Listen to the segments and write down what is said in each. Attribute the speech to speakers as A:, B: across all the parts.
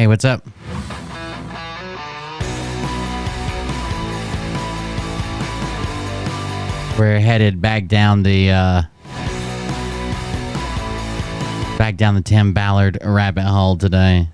A: Hey, what's up? We're headed back down the Tim Ballard rabbit hole today.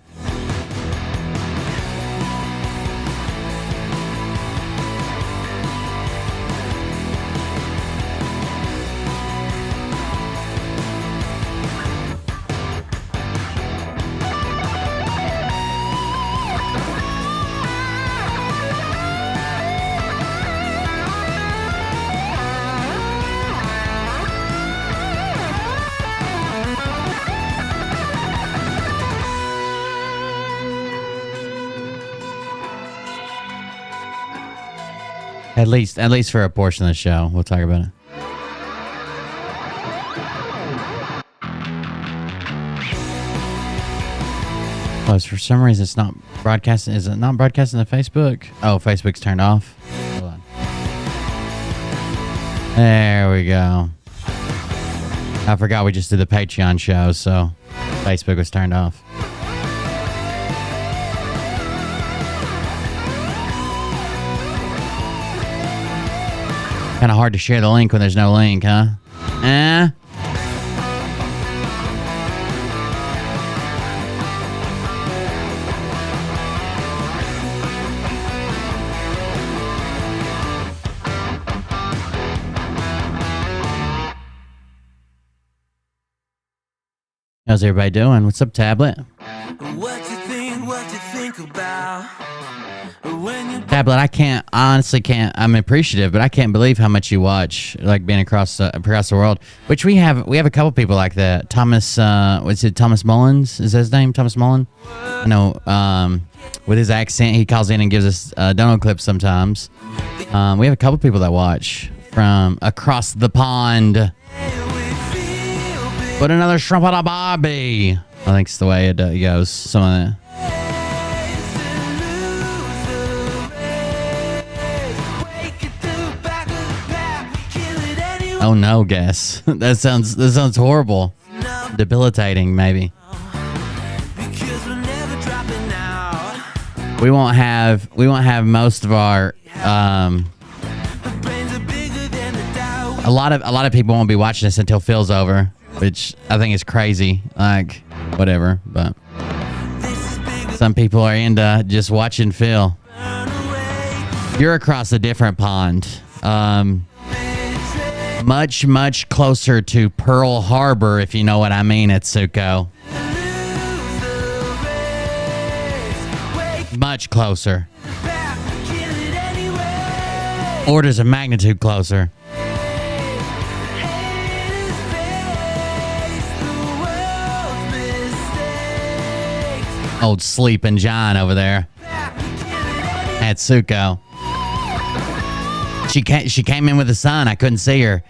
A: At least for a portion of the show. We'll talk about it. Oh, for some reason it's not broadcasting. Is it not broadcasting to Facebook? Oh, Facebook's turned off. Hold on. There we go. I forgot we just did the Patreon show, so Facebook was turned off. Kind of hard to share the link when there's no link, huh? How's everybody doing? What's up, tablet? What you think about tablet? I honestly can't. I'm appreciative, but I can't believe how much you watch, like being across the world. Which we have a couple people like that. Thomas, what's it? Thomas Mullins is that his name? Thomas Mullen. I know. With his accent, he calls in and gives us dono clips sometimes. We have a couple people that watch from across the pond. Put another shrimp on a barbie. I think it's the way it goes. Some of that. Oh no, guess. that sounds horrible. Debilitating, maybe. We won't have most of our a lot of people won't be watching this until Phil's over, which I think is crazy. Like, whatever, but some people are into just watching Phil. You're across a different pond. Much closer to Pearl Harbor, if you know what I mean, Atsuko. Much closer. Orders of magnitude closer. Old sleeping John over there. Atsuko. She came in with the sun. I couldn't see her.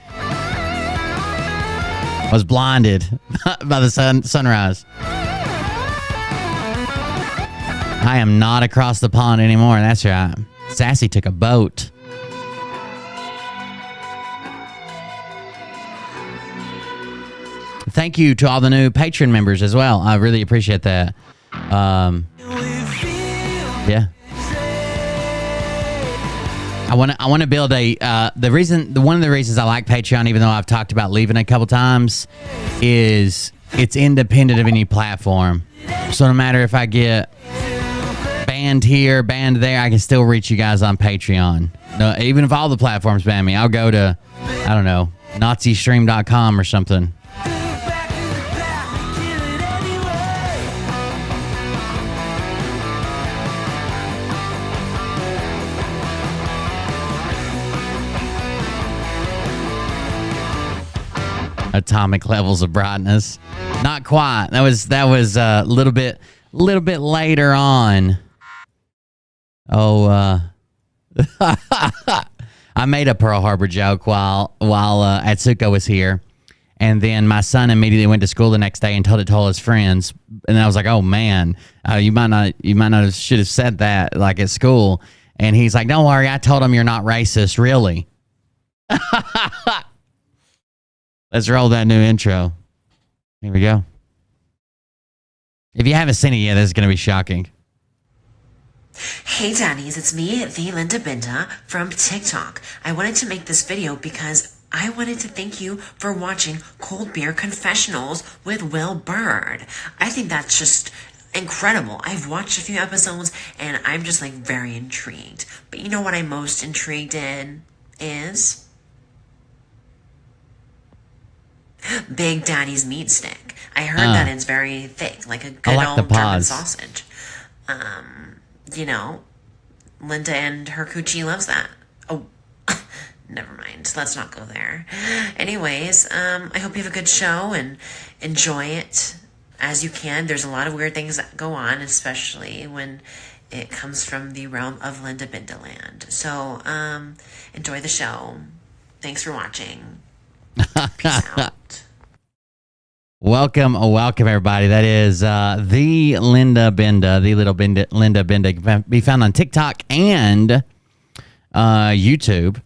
A: I was blinded by the sunrise. I am not across the pond anymore. That's right. Sassy took a boat. Thank you to all the new Patreon members as well. I really appreciate that. Yeah. I want to build a one of the reasons I like Patreon, even though I've talked about leaving a couple times, is it's independent of any platform. So no matter if I get banned here, banned there, I can still reach you guys on Patreon. No, even if all the platforms ban me, I'll go to, I don't know, nazistream.com or something. Atomic levels of brightness. Not quite. That was a little bit later on. Oh, I made a Pearl Harbor joke while Atsuko was here, and then my son immediately went to school the next day and told it to all his friends, and I was like, oh man, you might not should have said that like at school, and he's like, don't worry, I told him you're not racist, really. Let's roll that new intro. Here we go. If you haven't seen it yet, this is going to be shocking.
B: Hey Daddies, it's me, the Linda Binda from TikTok. I wanted to make this video because I wanted to thank you for watching Cold Beer Confessionals with Will Bird. I think that's just incredible. I've watched a few episodes and I'm just like very intrigued. But you know what I'm most intrigued in is Big Daddy's meat stick. I heard that it's very thick, like a good old German sausage. You know, Linda and her coochie loves that. Oh, never mind. Let's not go there. Anyways, I hope you have a good show and enjoy it as you can. There's a lot of weird things that go on, especially when it comes from the realm of Linda Bindaland. So, enjoy the show. Thanks for watching. Peace out.
A: Welcome, everybody. That is the Linda Binda, the little Linda Binda, can be found on TikTok and YouTube.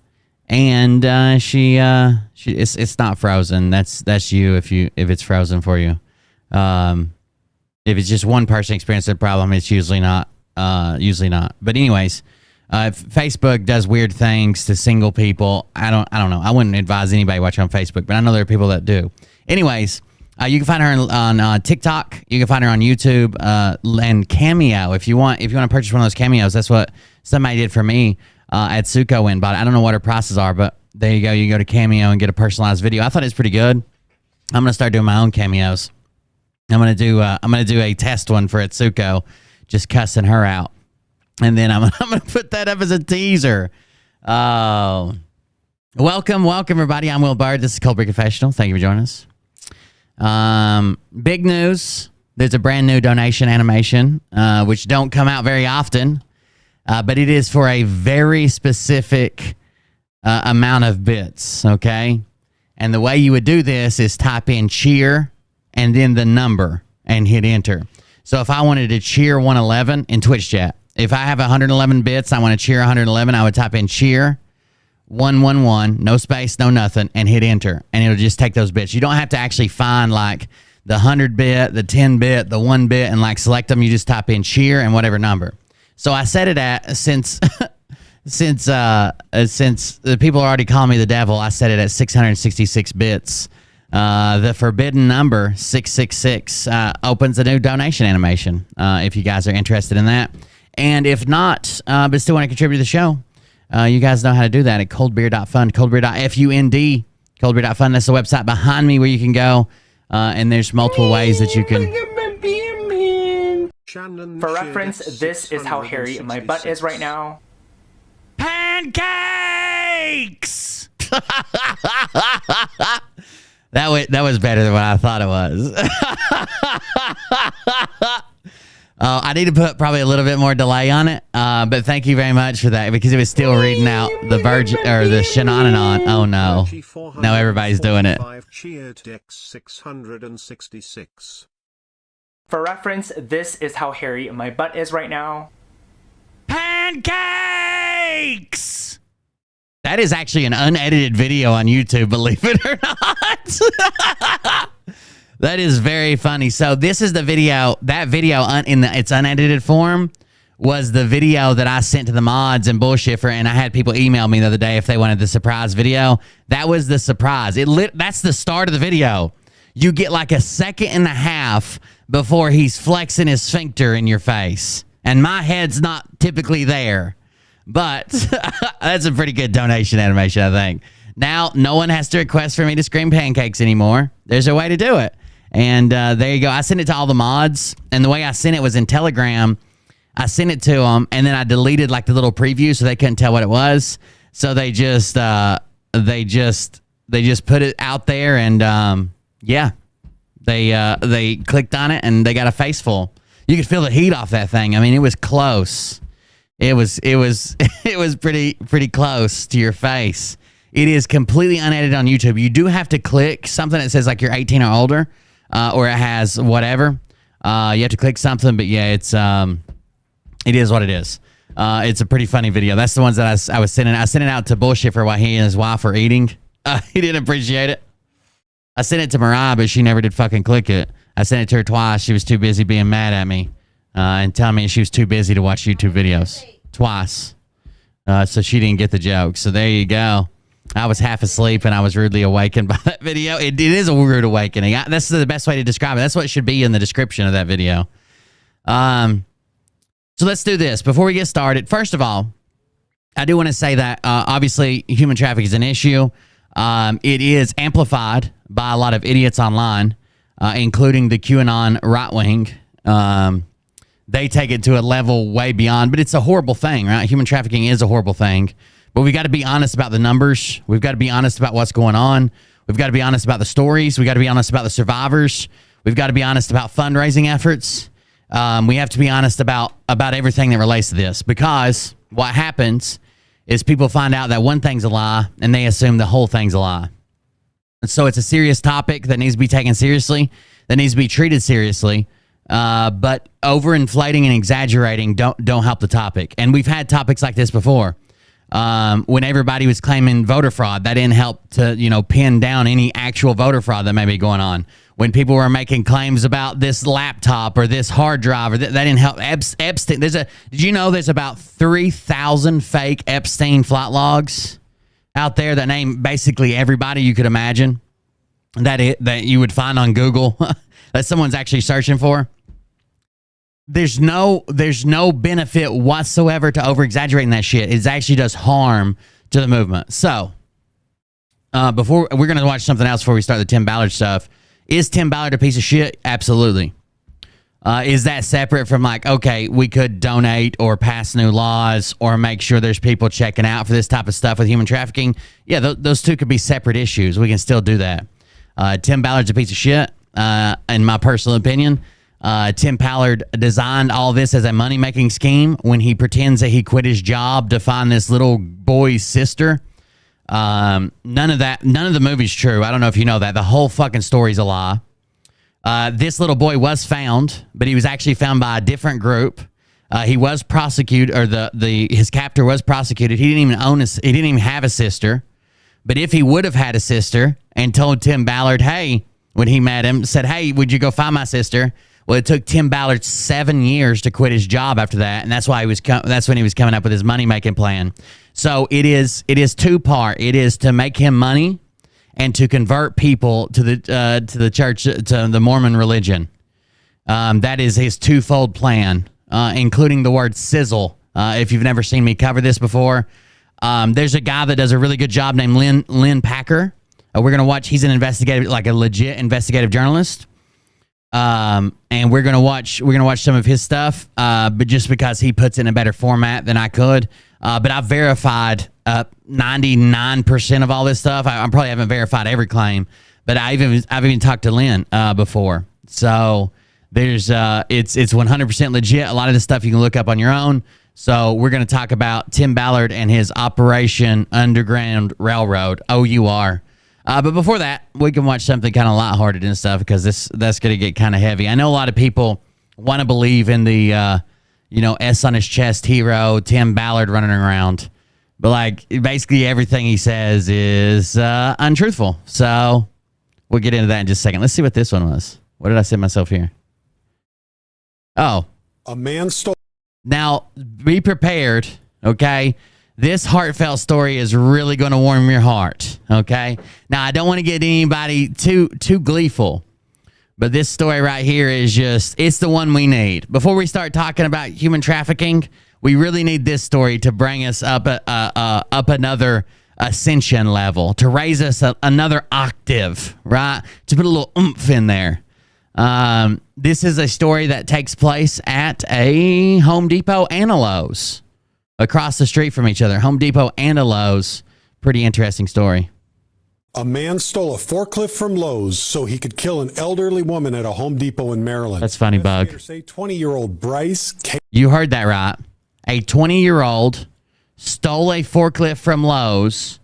A: And it's not frozen. That's you if it's frozen for you. If it's just one person experiencing the problem, it's usually not. But anyways, Facebook does weird things to single people. I don't know. I wouldn't advise anybody watching on Facebook, but I know there are people that do. Anyways. You can find her on TikTok. You can find her on YouTube and Cameo. If you want to purchase one of those cameos, that's what somebody did for me at Suco and bought it. I don't know what her prices are, but there you go. You can go to Cameo and get a personalized video. I thought it was pretty good. I'm gonna start doing my own cameos. I'm gonna do a test one for Atsuko, just cussing her out, and then I'm gonna put that up as a teaser. Oh, welcome everybody. I'm Will Bard. This is Cold Beer Confessional. Thank you for joining us. Big news. There's a brand new donation animation, which don't come out very often, but it is for a very specific amount of bits, okay? And the way you would do this is type in cheer and then the number and hit enter. So if I wanted to cheer 111 in Twitch chat, if I have 111 bits, I want to cheer 111, I would type in cheer 111, no space, no nothing, and hit enter, and it'll just take those bits. You don't have to actually find like the 100-bit, the 10-bit, the 1-bit, and like select them. You just type in cheer and whatever number. So I set it at since the people are already calling me the devil, I set it at 666 bits. The forbidden number 666 opens a new donation animation. If you guys are interested in that, and if not, but still want to contribute to the show. You guys know how to do that at coldbeer.fund, coldbeer.fund, coldbeer.fund. That's the website behind me where you can go, and there's multiple ways that you can.
C: For reference, this is how hairy my butt is right now.
A: Pancakes! That was better than what I thought it was. I need to put probably a little bit more delay on it, but thank you very much for that, because it was still reading out the virgin or the Shananon. Oh no! Now everybody's doing it.
C: For reference, this is how hairy my butt is right now.
A: Pancakes! That is actually an unedited video on YouTube, believe it or not. That is very funny. So this is the video. That video in its unedited form was the video that I sent to the mods and Bullshiffer, and I had people email me the other day if they wanted the surprise video. That was the surprise. That's the start of the video. You get like a second and a half before he's flexing his sphincter in your face, and my head's not typically there, but that's a pretty good donation animation, I think. Now no one has to request for me to scream pancakes anymore. There's a way to do it. And there you go. I sent it to all the mods, and the way I sent it was in Telegram. I sent it to them, and then I deleted like the little preview so they couldn't tell what it was. So they just put it out there, and yeah, they clicked on it, and they got a face full. You could feel the heat off that thing. I mean, it was close. It was pretty close to your face. It is completely unedited on YouTube. You do have to click something that says like you're 18 or older. Or it has whatever. You have to click something, but yeah, it is what it is. It's a pretty funny video. That's the ones that I was sending. I sent it out to Bullshiffer while he and his wife were eating. He didn't appreciate it. I sent it to Mariah, but she never did fucking click it. I sent it to her twice. She was too busy being mad at me and telling me she was too busy to watch YouTube videos. Twice. So she didn't get the joke. So there you go. I was half asleep and I was rudely awakened by that video. It is a rude awakening. That's the best way to describe it. That's what should be in the description of that video. So let's do this. Before we get started, first of all, I do want to say that obviously human trafficking is an issue. It is amplified by a lot of idiots online, including the QAnon right wing. They take it to a level way beyond, but it's a horrible thing, right? Human trafficking is a horrible thing, but we got to be honest about the numbers. We've got to be honest about what's going on. We've got to be honest about the stories. We got to be honest about the survivors. We've got to be honest about fundraising efforts. We have to be honest about everything that relates to this, because what happens is people find out that one thing's a lie and they assume the whole thing's a lie. And so it's a serious topic that needs to be taken seriously, that needs to be treated seriously. But overinflating and exaggerating don't help the topic. And we've had topics like this before. When everybody was claiming voter fraud, that didn't help to, pin down any actual voter fraud that may be going on. When people were making claims about this laptop or this hard drive, that didn't help. Epstein. Did you know there's about 3,000 fake Epstein flight logs out there that name basically everybody you could imagine that you would find on Google that someone's actually searching for? There's no benefit whatsoever to over-exaggerating that shit. It actually does harm to the movement. So, before we're going to watch something else before we start the Tim Ballard stuff. Is Tim Ballard a piece of shit? Absolutely. Is that separate from okay, we could donate or pass new laws or make sure there's people checking out for this type of stuff with human trafficking? Yeah, those two could be separate issues. We can still do that. Tim Ballard's a piece of shit, in my personal opinion. Tim Ballard designed all this as a money-making scheme when he pretends that he quit his job to find this little boy's sister. None of the movie's true. I don't know if you know that. The whole fucking story's a lie. This little boy was found, but he was actually found by a different group. He was prosecuted, or his captor was prosecuted. He didn't even have a sister. But if he would have had a sister and told Tim Ballard, hey, when he met him, said, hey, would you go find my sister? Well, it took Tim Ballard 7 years to quit his job after that, and that's why that's when he was coming up with his money-making plan. So it is two-part. It is to make him money and to convert people to the church, to the Mormon religion. That is his twofold plan, including the word Sizzle. If you've never seen me cover this before, there's a guy that does a really good job named Lynn Packer. We're gonna watch. He's an investigative, like a legit investigative journalist. And we're gonna watch some of his stuff, but just because he puts it in a better format than I could. But I've verified 99% of all this stuff. I probably haven't verified every claim, but I've even talked to Lynn before. So there's it's 100% legit. A lot of this stuff you can look up on your own. So we're gonna talk about Tim Ballard and his Operation Underground Railroad, OUR. But before that, we can watch something kind of lighthearted and stuff, because that's going to get kind of heavy. I know a lot of people want to believe in the, S on his chest hero, Tim Ballard running around. But basically everything he says is untruthful. So we'll get into that in just a second. Let's see what this one was. What did I say myself here? Oh.
D: A man stole.
A: Now, be prepared, okay? This heartfelt story is really going to warm your heart, okay? Now, I don't want to get anybody too gleeful, but this story right here is it's the one we need. Before we start talking about human trafficking, we really need this story to bring us up another ascension level, to raise us another octave, right? To put a little oomph in there. This is a story that takes place at a Home Depot and a Lowe's. Across the street from each other. Home Depot and a Lowe's. Pretty interesting story.
D: A man stole a forklift from Lowe's so he could kill an elderly woman at a Home Depot in Maryland.
A: That's funny, Bug.
D: Say 20-year-old Bryce.
A: You heard that right. A 20-year-old stole a forklift from Lowe's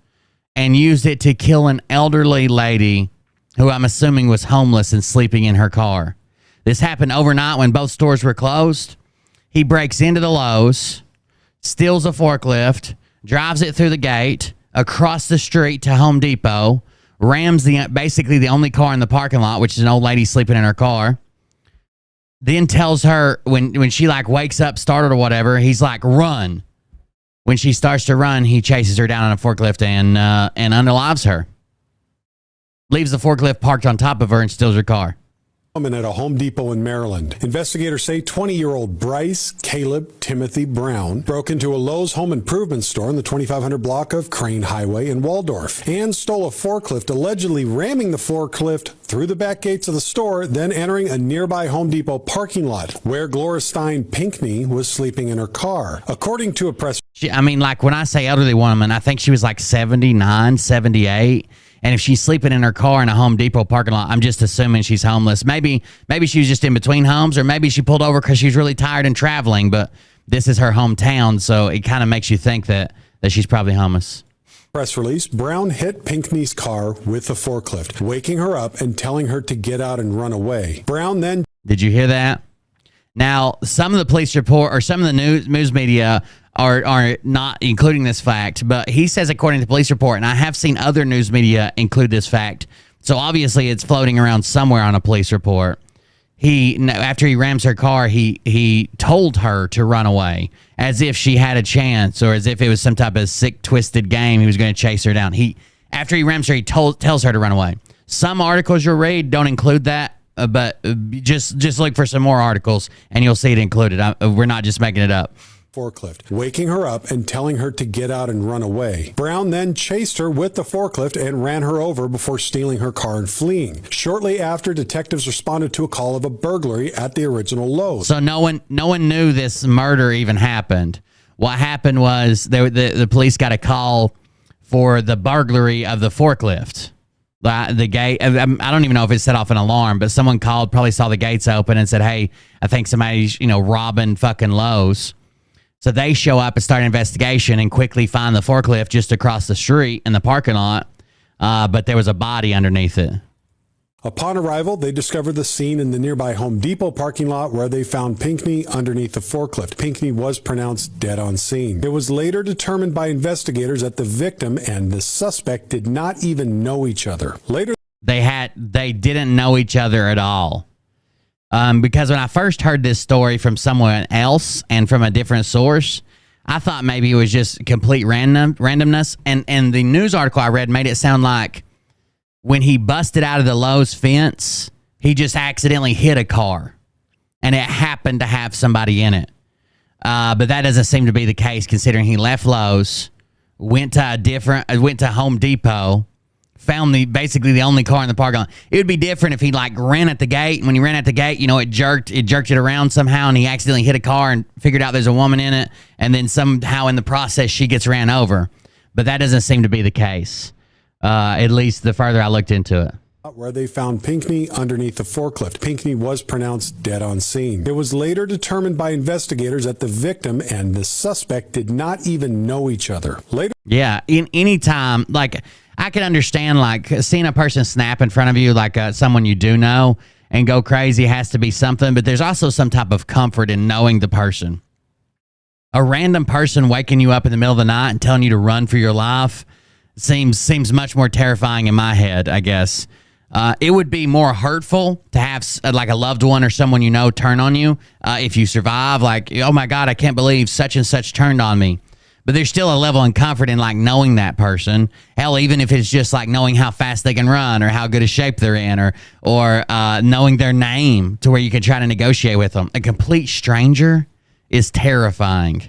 A: and used it to kill an elderly lady who I'm assuming was homeless and sleeping in her car. This happened overnight when both stores were closed. He breaks into the Lowe's, steals a forklift, drives it through the gate, across the street to Home Depot, rams basically the only car in the parking lot, which is an old lady sleeping in her car. Then tells her when she like wakes up, startled or whatever, he's like, run. When she starts to run, he chases her down on a forklift and unalives her. Leaves the forklift parked on top of her and steals her car.
D: At a Home Depot in Maryland. Investigators say 20-year-old Bryce Caleb Timothy Brown broke into a Lowe's home improvement store in the 2500 block of Crane Highway in Waldorf and stole a forklift, allegedly ramming the forklift through the back gates of the store, then entering a nearby Home Depot parking lot where Gloria Stein Pinkney was sleeping in her car. According to a press...
A: like when I say elderly woman, I think she was like 79, 78. And if she's sleeping in her car in a Home Depot parking lot, I'm just assuming she's homeless. Maybe she was just in between homes, or maybe she pulled over because she's really tired and traveling, but this is her hometown, so it kind of makes you think that she's probably homeless.
D: Press release, Brown hit Pinkney's car with a forklift, waking her up and telling her to get out and run away. Brown then...
A: Did you hear that? Now, some of the police report or some of the news media are not including this fact, but he says according to the police report, and I have seen other news media include this fact, so obviously it's floating around somewhere on a police report. After he rams her car, he told her to run away as if she had a chance, or as if it was some type of sick, twisted game. He was going to chase her down. After he rams her, he tells her to run away. Some articles you'll read don't include that, but just look for some more articles and you'll see it included. We're not just making it up.
D: Forklift, waking her up and telling her to get out and run away. Brown then chased her with the forklift and ran her over before stealing her car and fleeing. Shortly after, detectives responded to a call of a burglary at the original Lowe's.
A: So no one knew this murder even happened. What happened was the police got a call for the burglary of the forklift. The gate, I don't even know if it set off an alarm, but someone called, probably saw the gates open and said, hey, I think somebody's, robbing fucking Lowe's. So they show up and start an investigation and quickly find the forklift just across the street in the parking lot, but there was a body underneath it.
D: Upon arrival, they discovered the scene in the nearby Home Depot parking lot where they found Pinkney underneath the forklift. Pinkney was pronounced dead on scene. It was later determined by investigators that the victim and the suspect did not even know each other. Later,
A: they didn't know each other at all. Because when I first heard this story from someone else and from a different source, I thought maybe it was just complete randomness. And the news article I read made it sound like when he busted out of the Lowe's fence, he just accidentally hit a car and it happened to have somebody in it. But that doesn't seem to be the case, considering he left Lowe's, went to Home Depot, found basically the only car in the parking lot. It would be different if he ran at the gate, and when he ran at the gate, it jerked it around somehow, and he accidentally hit a car and figured out there's a woman in it, and then somehow in the process she gets ran over. But that doesn't seem to be the case, at least the further I looked into it.
D: Where they found Pinkney underneath the forklift. Pinkney was pronounced dead on scene. It was later determined by investigators that the victim and the suspect did not even know each other. Later,
A: yeah, in any time, I can understand seeing a person snap in front of you, someone you do know, and go crazy has to be something. But there's also some type of comfort in knowing the person. A random person waking you up in the middle of the night and telling you to run for your life seems much more terrifying in my head, I guess. It would be more hurtful to have a loved one or someone turn on you if you survive. Oh my God, I can't believe such and such turned on me. But there's still a level of comfort in knowing that person. Hell, even if it's just knowing how fast they can run or how good a shape they're in, or knowing their name to where you can try to negotiate with them. A complete stranger is terrifying.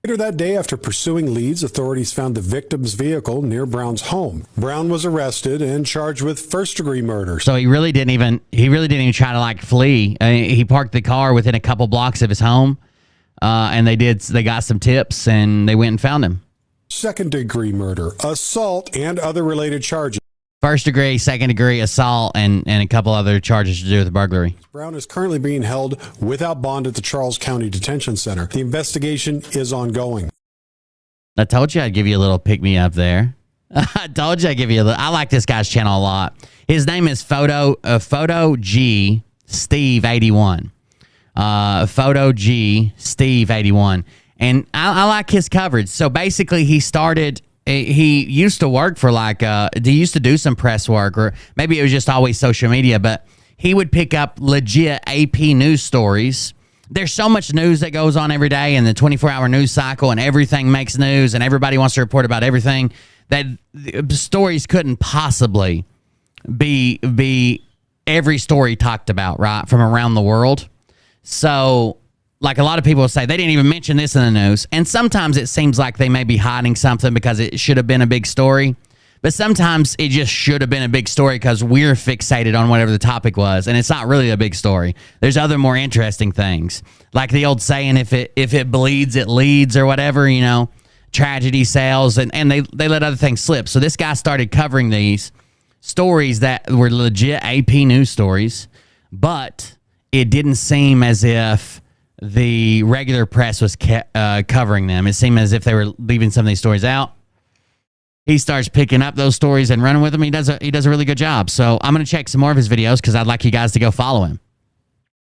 D: Later that day, after pursuing leads, authorities found the victim's vehicle near Brown's home. Brown was arrested and charged with first-degree murder.
A: So he really didn't even try to flee. He parked the car within a couple blocks of his home, and they got some tips and they went and found him.
D: Second-degree murder, assault, and other related charges.
A: First degree, second degree assault, and a couple other charges to do with burglary. Brown
D: is currently being held without bond at the Charles County Detention Center. The investigation is ongoing.
A: I told you I'd give you a little pick-me-up there. I told you I'd give you a little. I like this guy's channel a lot. His name is Photo G Steve 81. Photo G Steve 81. And I like his coverage. So basically he started He used to work for he used to do some press work, or maybe it was just always social media, but he would pick up legit AP news stories. There's so much news that goes on every day in the 24-hour news cycle, and everything makes news, and everybody wants to report about everything, that the stories couldn't possibly be every story talked about, right, from around the world. So, like, a lot of people say, they didn't even mention this in the news. And sometimes it seems like they may be hiding something because it should have been a big story. But sometimes it just should have been a big story because we're fixated on whatever the topic was, and it's not really a big story. There's other more interesting things, like the old saying, if it bleeds, it leads, or whatever, you know, tragedy sells, and they let other things slip. So this guy started covering these stories that were legit AP news stories, but it didn't seem as if the regular press was covering them. It seemed as if they were leaving some of these stories out. He starts picking up those stories and running with them. He does a really good job. So I'm going to check some more of his videos because I'd like you guys to go follow him.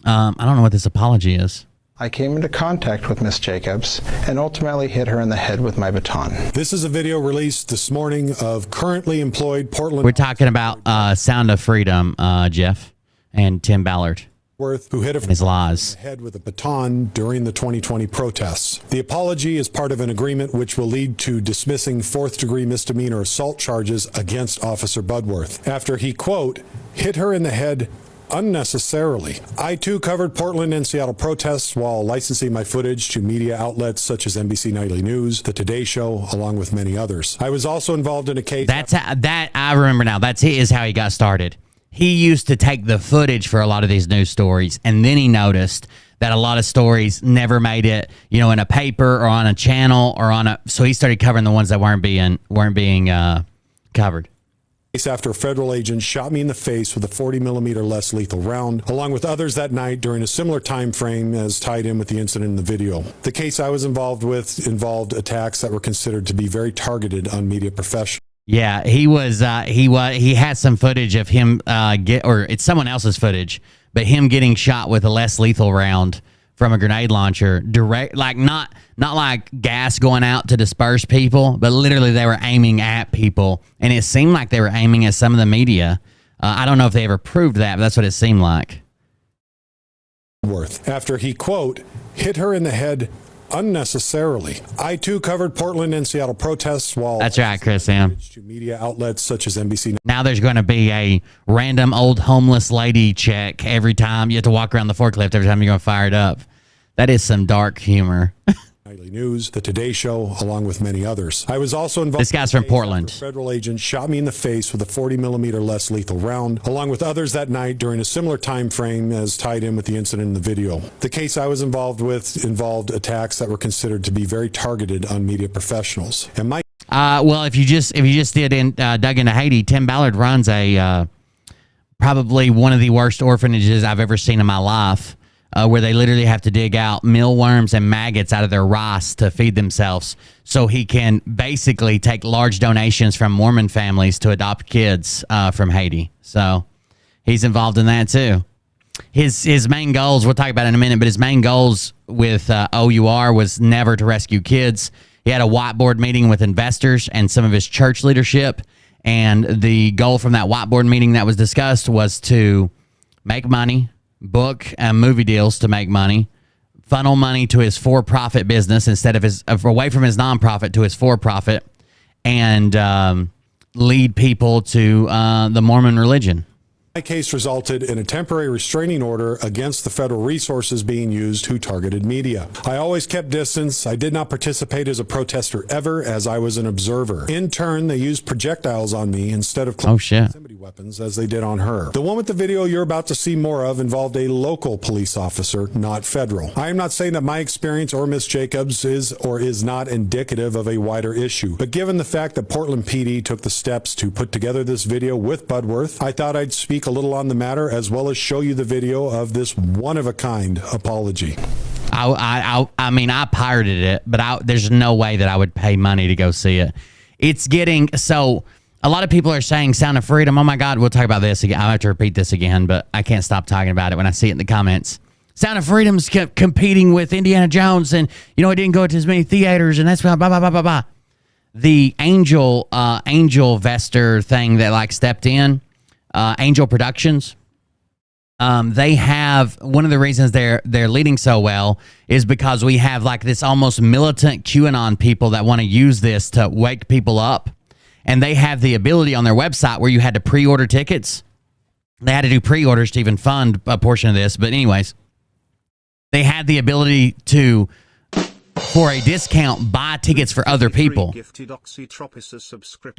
A: I don't know what this apology is.
E: I came into contact with Miss Jacobs and ultimately hit her in the head with my baton.
D: This is a video released this morning of currently employed Portland.
A: We're talking about Sound of Freedom, Jeff, and Tim Ballard.
D: Who hit
A: his lies
D: in the head with a baton during the 2020 protests. The apology is part of an agreement which will lead to dismissing fourth-degree misdemeanor assault charges against Officer Budworth after he, quote, hit her in the head unnecessarily. I, too, covered Portland and Seattle protests while licensing my footage to media outlets such as NBC Nightly News, The Today Show, along with many others. I was also involved in a case...
A: I remember now. That is how he got started. He used to take the footage for a lot of these news stories, and then he noticed that a lot of stories never made it, you know, in a paper or on a channel or on a... So he started covering the ones that weren't being covered.
D: After a federal agent shot me in the face with a 40-millimeter less lethal round, along with others that night during a similar time frame as tied in with the incident in the video. The case I was involved with involved attacks that were considered to be very targeted on media professionals.
A: Yeah, he had some footage of him it's someone else's footage, but him getting shot with a less lethal round from a grenade launcher, direct, like not like gas going out to disperse people, but literally they were aiming at people, and it seemed like they were aiming at some of the media. I don't know if they ever proved that, but that's what it seemed like.
D: After he, quote, hit her in the head unnecessarily. I, too, covered Portland and Seattle protests while...
A: That's right, Chris Sam.
D: ...to media outlets such as NBC.
A: Now there's going to be a random old homeless lady check every time. You have to walk around the forklift every time you're going to fire it up. That is some dark humor.
D: Nightly News, The Today Show, along with many others. I was also involved...
A: This guy's from Portland.
D: A federal agent shot me in the face with a 40-millimeter less lethal round, along with others that night during a similar time frame as tied in with the incident in the video. The case I was involved with involved attacks that were considered to be very targeted on media professionals. And my...
A: well, if you just dug into Haiti, Tim Ballard runs a probably one of the worst orphanages I've ever seen in my life. Where they literally have to dig out mealworms and maggots out of their rice to feed themselves, so he can basically take large donations from Mormon families to adopt kids from Haiti. So he's involved in that too. His main goals, we'll talk about in a minute, but his main goals with OUR was never to rescue kids. He had a whiteboard meeting with investors and some of his church leadership, and the goal from that whiteboard meeting that was discussed was to make money, book and movie deals to make money, funnel money to his for-profit business instead of away from his nonprofit to his for-profit, and lead people to the Mormon religion.
D: My case resulted in a temporary restraining order against the federal resources being used to targeted media. I always kept distance. I did not participate as a protester ever, as I was an observer. In turn, they used projectiles on me instead of proximity weapons as they did on her. The one with the video you're about to see more of involved a local police officer, not federal. I am not saying that my experience or Miss Jacobs is or is not indicative of a wider issue, but given the fact that Portland PD took the steps to put together this video with Budworth, I thought I'd speak a little on the matter as well as show you the video of this one-of-a-kind apology.
A: I mean, I pirated it, but there's no way that I would pay money to go see it. It's getting so... A lot of people are saying Sound of Freedom. Oh, my God, we'll talk about this again. I'll have to repeat this again, but I can't stop talking about it when I see it in the comments. Sound of Freedom's competing with Indiana Jones, and, you know, it didn't go to as many theaters, and that's blah, blah, blah, blah, blah. the Angel Vester thing that like stepped in, Angel Productions. They have, one of the reasons they're leading so well is because we have like this almost militant QAnon people that want to use this to wake people up. And they have the ability on their website where you had to pre-order tickets. They had to do pre-orders to even fund a portion of this. But anyways, they had the ability to, for a discount, buy tickets for other people.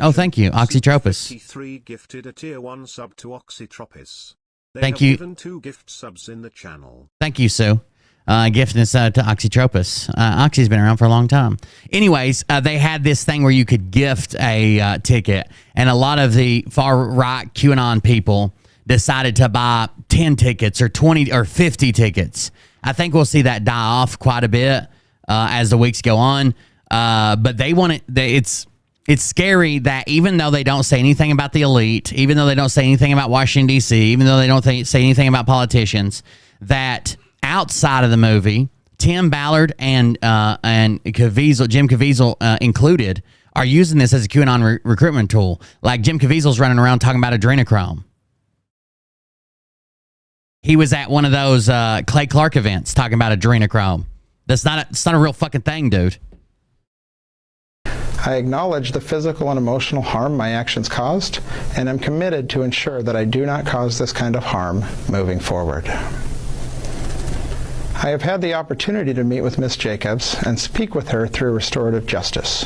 A: Oh, thank you, Oxytropis.
F: 53 gifted a tier 1 sub to Oxytropis.
A: Thank you.
F: Given 2 gift subs in the channel.
A: Thank you, Sue. Gifting this to Oxytropis. Oxy's been around for a long time. Anyways, they had this thing where you could gift a ticket, and a lot of the far-right QAnon people decided to buy 10 tickets or 20 or 50 tickets. I think we'll see that die off quite a bit as the weeks go on. But they want it. It's scary that even though they don't say anything about the elite, even though they don't say anything about Washington, D.C., even though they don't say anything about politicians, that outside of the movie, Tim Ballard and Caviezel, Jim Caviezel included, are using this as a QAnon recruitment tool. Like Jim Caviezel's running around talking about adrenochrome. He was at one of those Clay Clark events talking about adrenochrome. It's not a real fucking thing, dude.
E: I acknowledge the physical and emotional harm my actions caused, and am committed to ensure that I do not cause this kind of harm moving forward. I have had the opportunity to meet with Ms. Jacobs and speak with her through restorative justice.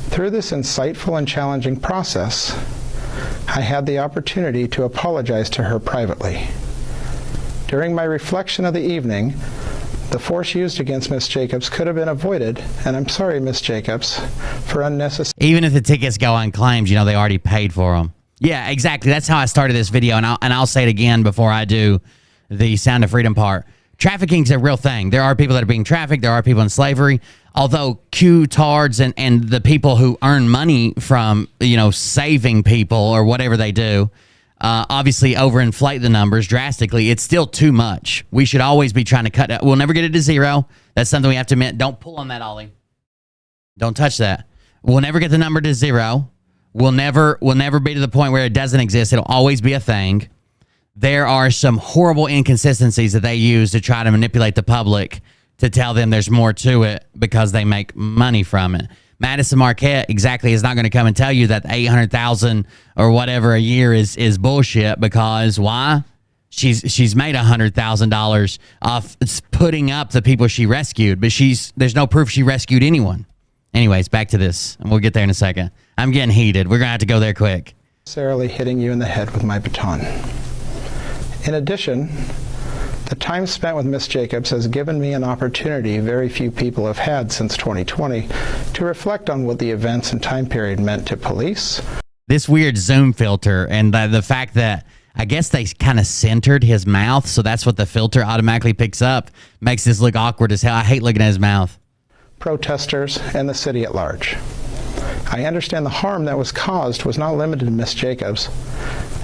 E: Through this insightful and challenging process, I had the opportunity to apologize to her privately. During my reflection of the evening, the force used against Ms. Jacobs could have been avoided, and I'm sorry, Ms. Jacobs, for unnecessary...
A: Even if the tickets go unclaimed, you know, they already paid for them. Yeah, exactly. That's how I started this video, and I'll say it again before I do the Sound of Freedom part. Trafficking's a real thing. There are people that are being trafficked. There are people in slavery. Although Q-tards and the people who earn money from, you know, saving people or whatever they do, obviously overinflate the numbers drastically, it's still too much. We should always be trying to cut it. We'll never get it to zero. That's something we have to admit. Don't pull on that, Ollie. Don't touch that. We'll never get the number to zero. We'll never be to the point where it doesn't exist. It'll always be a thing. There are some horrible inconsistencies that they use to try to manipulate the public to tell them there's more to it because they make money from it. Madison Marquette exactly is not going to come and tell you that $800,000 or whatever a year is bullshit, because why? She's made $100,000 off putting up the people she rescued, but there's no proof she rescued anyone. Anyways, back to this, and we'll get there in a second. I'm getting heated. We're going to have to go there quick.
E: ...necessarily hitting you in the head with my baton. In addition, the time spent with Ms. Jacobs has given me an opportunity very few people have had since 2020 to reflect on what the events and time period meant to police.
A: This weird zoom filter and the fact that I guess they kind of centered his mouth, so that's what the filter automatically picks up, makes this look awkward as hell. I hate looking at his mouth.
E: Protesters and the city at large. I understand the harm that was caused was not limited to Ms. Jacobs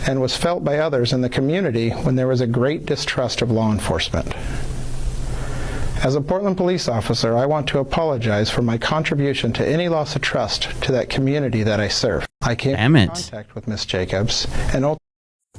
E: and was felt by others in the community when there was a great distrust of law enforcement. As a Portland police officer, I want to apologize for my contribution to any loss of trust to that community that I serve. I came in contact with Ms. Jacobs and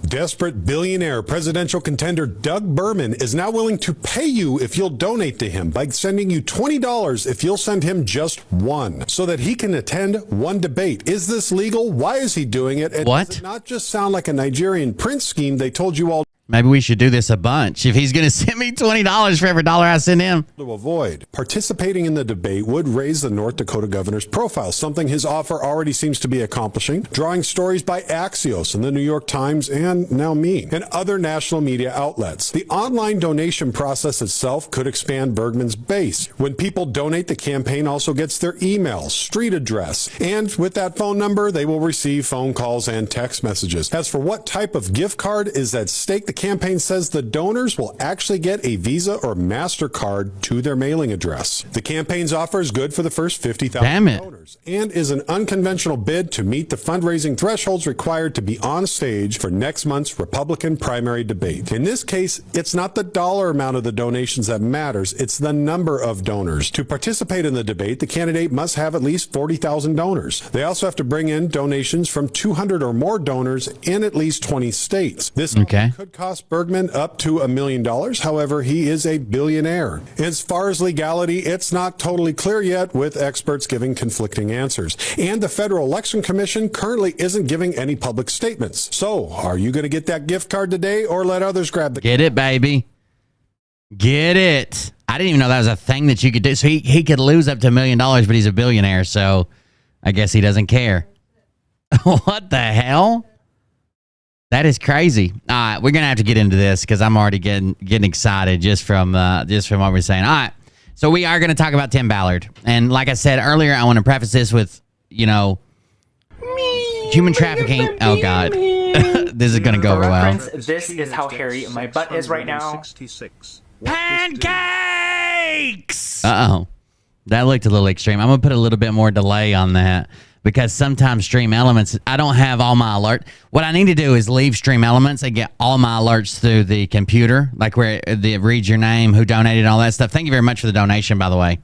D: desperate billionaire presidential contender Doug Berman is now willing to pay you if you'll donate to him by sending you $20 if you'll send him just one, so that he can attend one debate. Is this legal? Why is he doing it? And
A: what?
D: Does it not just sound like a Nigerian prince scheme they told you all
A: Maybe we should do this a bunch. If he's going to send me $20 for every dollar I send him.
D: To avoid. Participating in the debate would raise the North Dakota governor's profile, something his offer already seems to be accomplishing, drawing stories by Axios and the New York Times and now me and other national media outlets. The online donation process itself could expand Bergman's base. When people donate, the campaign also gets their email, street address, and with that phone number, they will receive phone calls and text messages. As for what type of gift card is at stake, the the campaign says the donors will actually get a Visa or MasterCard to their mailing address. The campaign's offer is good for the first 50,000 donors and is an unconventional bid to meet the fundraising thresholds required to be on stage for next month's Republican primary debate. In this case, it's not the dollar amount of the donations that matters, it's the number of donors. To participate in the debate, the candidate must have at least 40,000 donors. They also have to bring in donations from 200 or more donors in at least 20 states. This could cost Bergman up to $1 million. However, he is a billionaire. As far as legality, it's not totally clear yet, with experts giving conflicting answers. And the Federal Election Commission currently isn't giving any public statements. So, are you going to get that gift card today or let others grab the
A: Get it, baby. Get it. I didn't even know that was a thing that you could do. So he could lose up to $1 million, but he's a billionaire, so I guess he doesn't care. What the hell? That is crazy. All right, we're gonna have to get into this because I'm already getting excited just from what we're saying. All right, so we are gonna talk about Tim Ballard, and like I said earlier, I want to preface this with, human trafficking. Oh God, this is gonna go over well.
C: This is how hairy my butt is right now.
A: Pancakes. Uh-oh, that looked a little extreme. I'm gonna put a little bit more delay on that, because sometimes Stream Elements, I don't have all my alert. What I need to do is leave Stream Elements and get all my alerts through the computer, like where it reads your name, who donated, all that stuff. Thank you very much for the donation, by the way.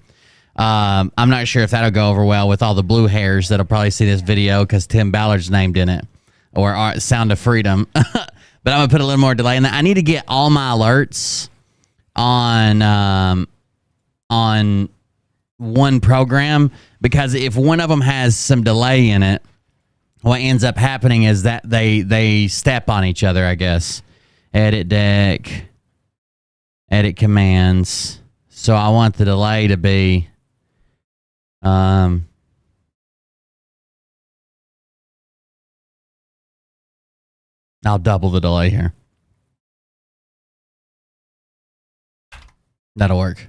A: I'm not sure if that'll go over well with all the blue hairs that'll probably see this video because Tim Ballard's named in it, or Sound of Freedom. But I'm gonna put a little more delay in that. I need to get all my alerts on one program, because if one of them has some delay in it, what ends up happening is that they step on each other, I guess. Edit deck, edit commands. So I want the delay to be I'll double the delay here. That'll work.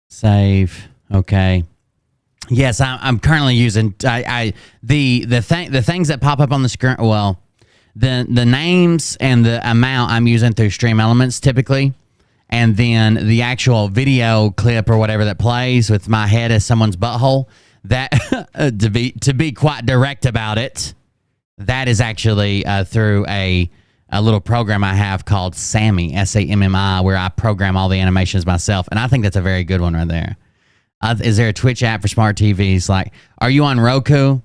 A: Save. Okay. Yes, I'm currently using the things that pop up on the screen. Well, the names and the amount I'm using through Stream Elements typically, and then the actual video clip or whatever that plays with my head as someone's butthole. That to be quite direct about it, that is actually through a little program I have called Sammy, SAMMI, where I program all the animations myself, and I think that's a very good one right there. Is there a Twitch app for smart TVs? Like, are you on Roku?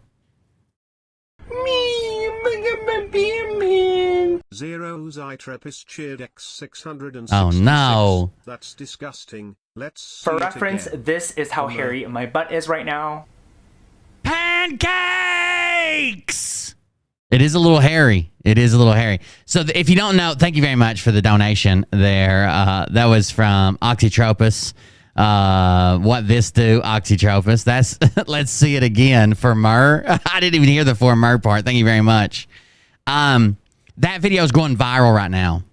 F: Zero's iTrapist cheered X666.
A: Oh no.
F: That's disgusting. Let's see.
C: For reference, this is how hairy my butt is right now.
A: Pancakes! It is a little hairy. It is a little hairy. So if you don't know, thank you very much for the donation there. That was from Oxytropus. What this do, Oxytropus. That's let's see it again for Myrrh. I didn't even hear the for Myrrh part. Thank you very much. That video is going viral right now.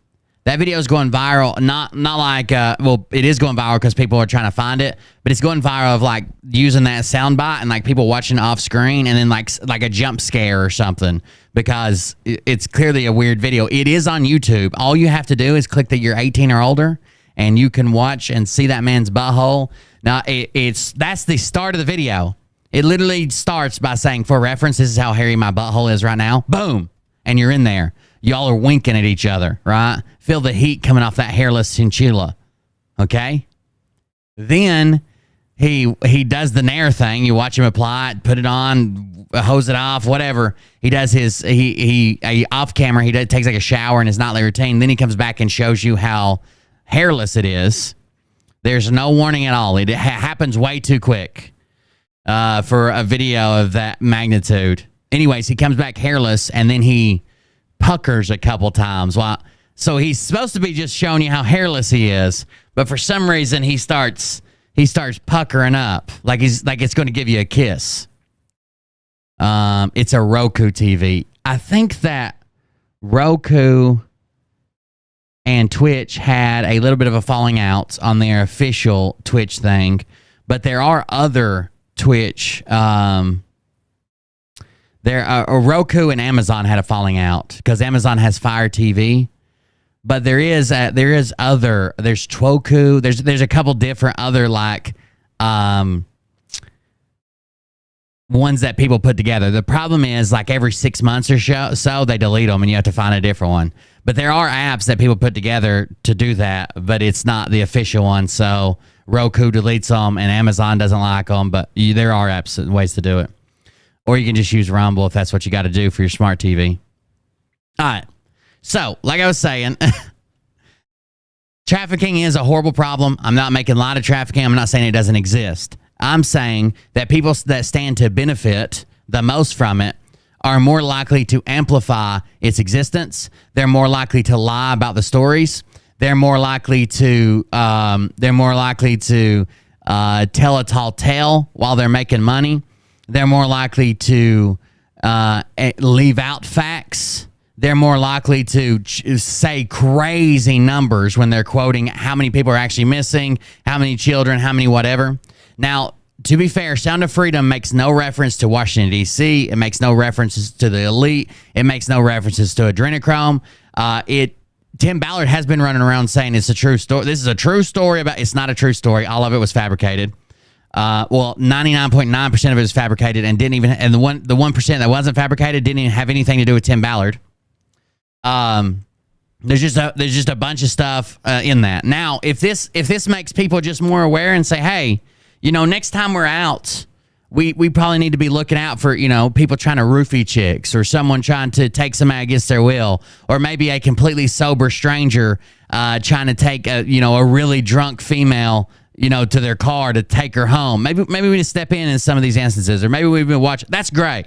A: That video is going viral. Not like well, it is going viral because people are trying to find it, but it's going viral of like using that soundbite and like people watching off screen and then like a jump scare or something, because it's clearly a weird video. It is on YouTube. All you have to do is click that you're 18 or older, and you can watch and see that man's butthole. Now that's the start of the video. It literally starts by saying, for reference, this is how hairy my butthole is right now. Boom, and you're in there. Y'all are winking at each other, right? Feel the heat coming off that hairless chinchilla, okay? Then he does the Nair thing. You watch him apply it, put it on, hose it off, whatever. He does his he off camera. He takes like a shower in his nightly routine. Then he comes back and shows you how hairless it is. There's no warning at all. It happens way too quick for a video of that magnitude. Anyways, he comes back hairless, and then he puckers a couple times. So he's supposed to be just showing you how hairless he is, but for some reason he starts puckering up like it's going to give you a kiss. It's a Roku TV. I think that Roku and Twitch had a little bit of a falling out on their official Twitch thing, but there are other Twitch. Roku and Amazon had a falling out because Amazon has Fire TV, but there's Twoku. There's a couple different other ones that people put together. The problem is like every 6 months or so they delete them and you have to find a different one. But there are apps that people put together to do that, but it's not the official one. So Roku deletes them and Amazon doesn't like them, but there are apps and ways to do it. Or you can just use Rumble if that's what you got to do for your smart TV. All right. So, like I was saying, trafficking is a horrible problem. I'm not making light of trafficking. I'm not saying it doesn't exist. I'm saying that people that stand to benefit the most from it are more likely to amplify its existence. They're more likely to lie about the stories. They're more likely to tell a tall tale while they're making money. They're more likely to leave out facts. They're more likely to say crazy numbers when they're quoting how many people are actually missing, how many children, how many whatever. Now, to be fair, Sound of Freedom makes no reference to Washington, D.C. It makes no references to the elite. It makes no references to adrenochrome. Tim Ballard has been running around saying it's a true story. This is a true story about. It's not a true story. All of it was fabricated. 99.9% of it was fabricated and didn't even. And the 1% that wasn't fabricated didn't even have anything to do with Tim Ballard. There's just a bunch of stuff in that. Now, if this makes people just more aware and say, hey, next time we're out, we probably need to be looking out for, people trying to roofie chicks or someone trying to take somebody against their will, or maybe a completely sober stranger trying to take a really drunk female, to their car to take her home. Maybe we need to step in some of these instances, or maybe we've been watching. That's great.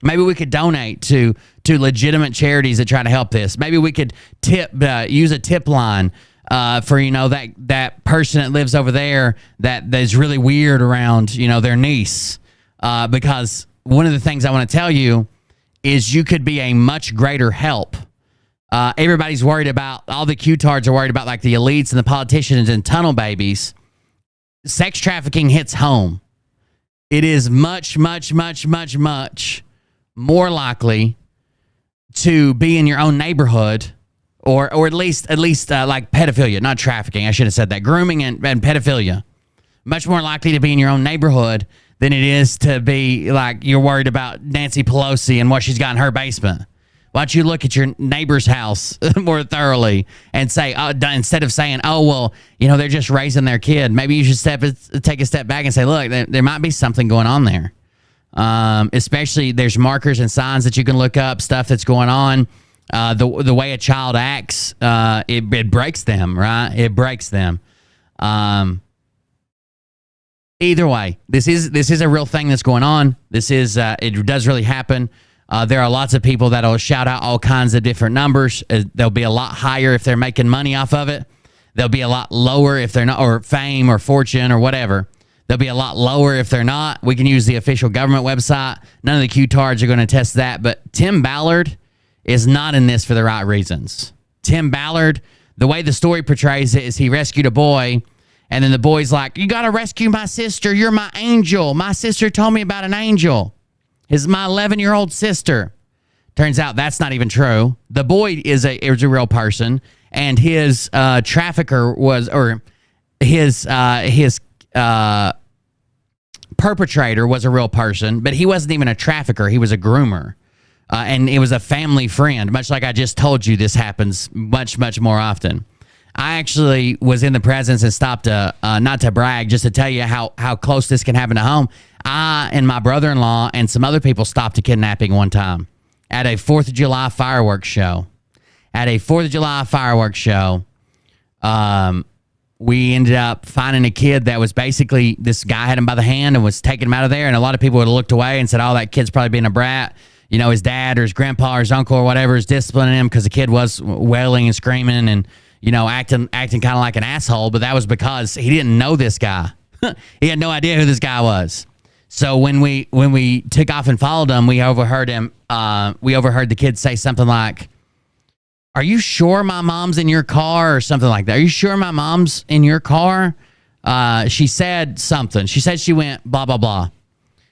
A: Maybe we could donate to legitimate charities that try to help this. Maybe we could use a tip line for that person that lives over there that is really weird around their niece. Because one of the things I want to tell you is you could be a much greater help. Everybody's worried about, all the Q-tards are worried about like the elites and the politicians and tunnel babies. Sex trafficking hits home. It is much, much, much, much, much more likely to be in your own neighborhood, or at least like pedophilia, not trafficking. I should have said that. Grooming and pedophilia. Much more likely to be in your own neighborhood than it is to be like you're worried about Nancy Pelosi and what she's got in her basement. Why don't you look at your neighbor's house more thoroughly and say, instead of saying, oh, well, they're just raising their kid, maybe you should take a step back and say, look, there might be something going on there. Especially there's markers and signs that you can look up, stuff that's going on. The way a child acts, it breaks them, right? It breaks them. Either way, this is a real thing that's going on. It does really happen. There are lots of people that'll shout out all kinds of different numbers. They'll be a lot higher if they're making money off of it. They'll be a lot lower if they're not, or fame or fortune or whatever. They'll be a lot lower if they're not. We can use the official government website. None of the Q-tards are going to test that. But Tim Ballard is not in this for the right reasons. Tim Ballard, the way the story portrays it is he rescued a boy, and then the boy's like, you got to rescue my sister. You're my angel. My sister told me about an angel. My 11-year-old sister. Turns out that's not even true. The boy is a real person, and his trafficker his perpetrator was a real person, but he wasn't even a trafficker. He was a groomer. And it was a family friend, much like I just told you this happens much, much more often. I actually was in the presence and stopped not to brag, just to tell you how close this can happen to home. I and my brother-in-law and some other people stopped a kidnapping one time at a 4th of July fireworks show. We ended up finding a kid that was basically, this guy had him by the hand and was taking him out of there. And a lot of people would have looked away and said, oh, that kid's probably being a brat. His dad or his grandpa or his uncle or whatever is disciplining him because the kid was wailing and screaming and, acting kind of like an asshole. But that was because he didn't know this guy. He had no idea who this guy was. So when we took off and followed him, we overheard the kid say something like, are you sure my mom's in your car, or something like that? Are you sure my mom's in your car? She said something. She said she went blah, blah, blah.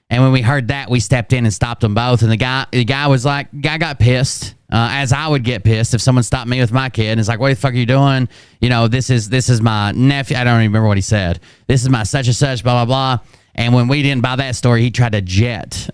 A: And when we heard that, we stepped in and stopped them both. And the guy was like, got pissed, as I would get pissed if someone stopped me with my kid. And it's like, what the fuck are you doing? You know, this is my nephew. I don't even remember what he said. This is my such and such, blah, blah, blah. And when we didn't buy that story, he tried to jet.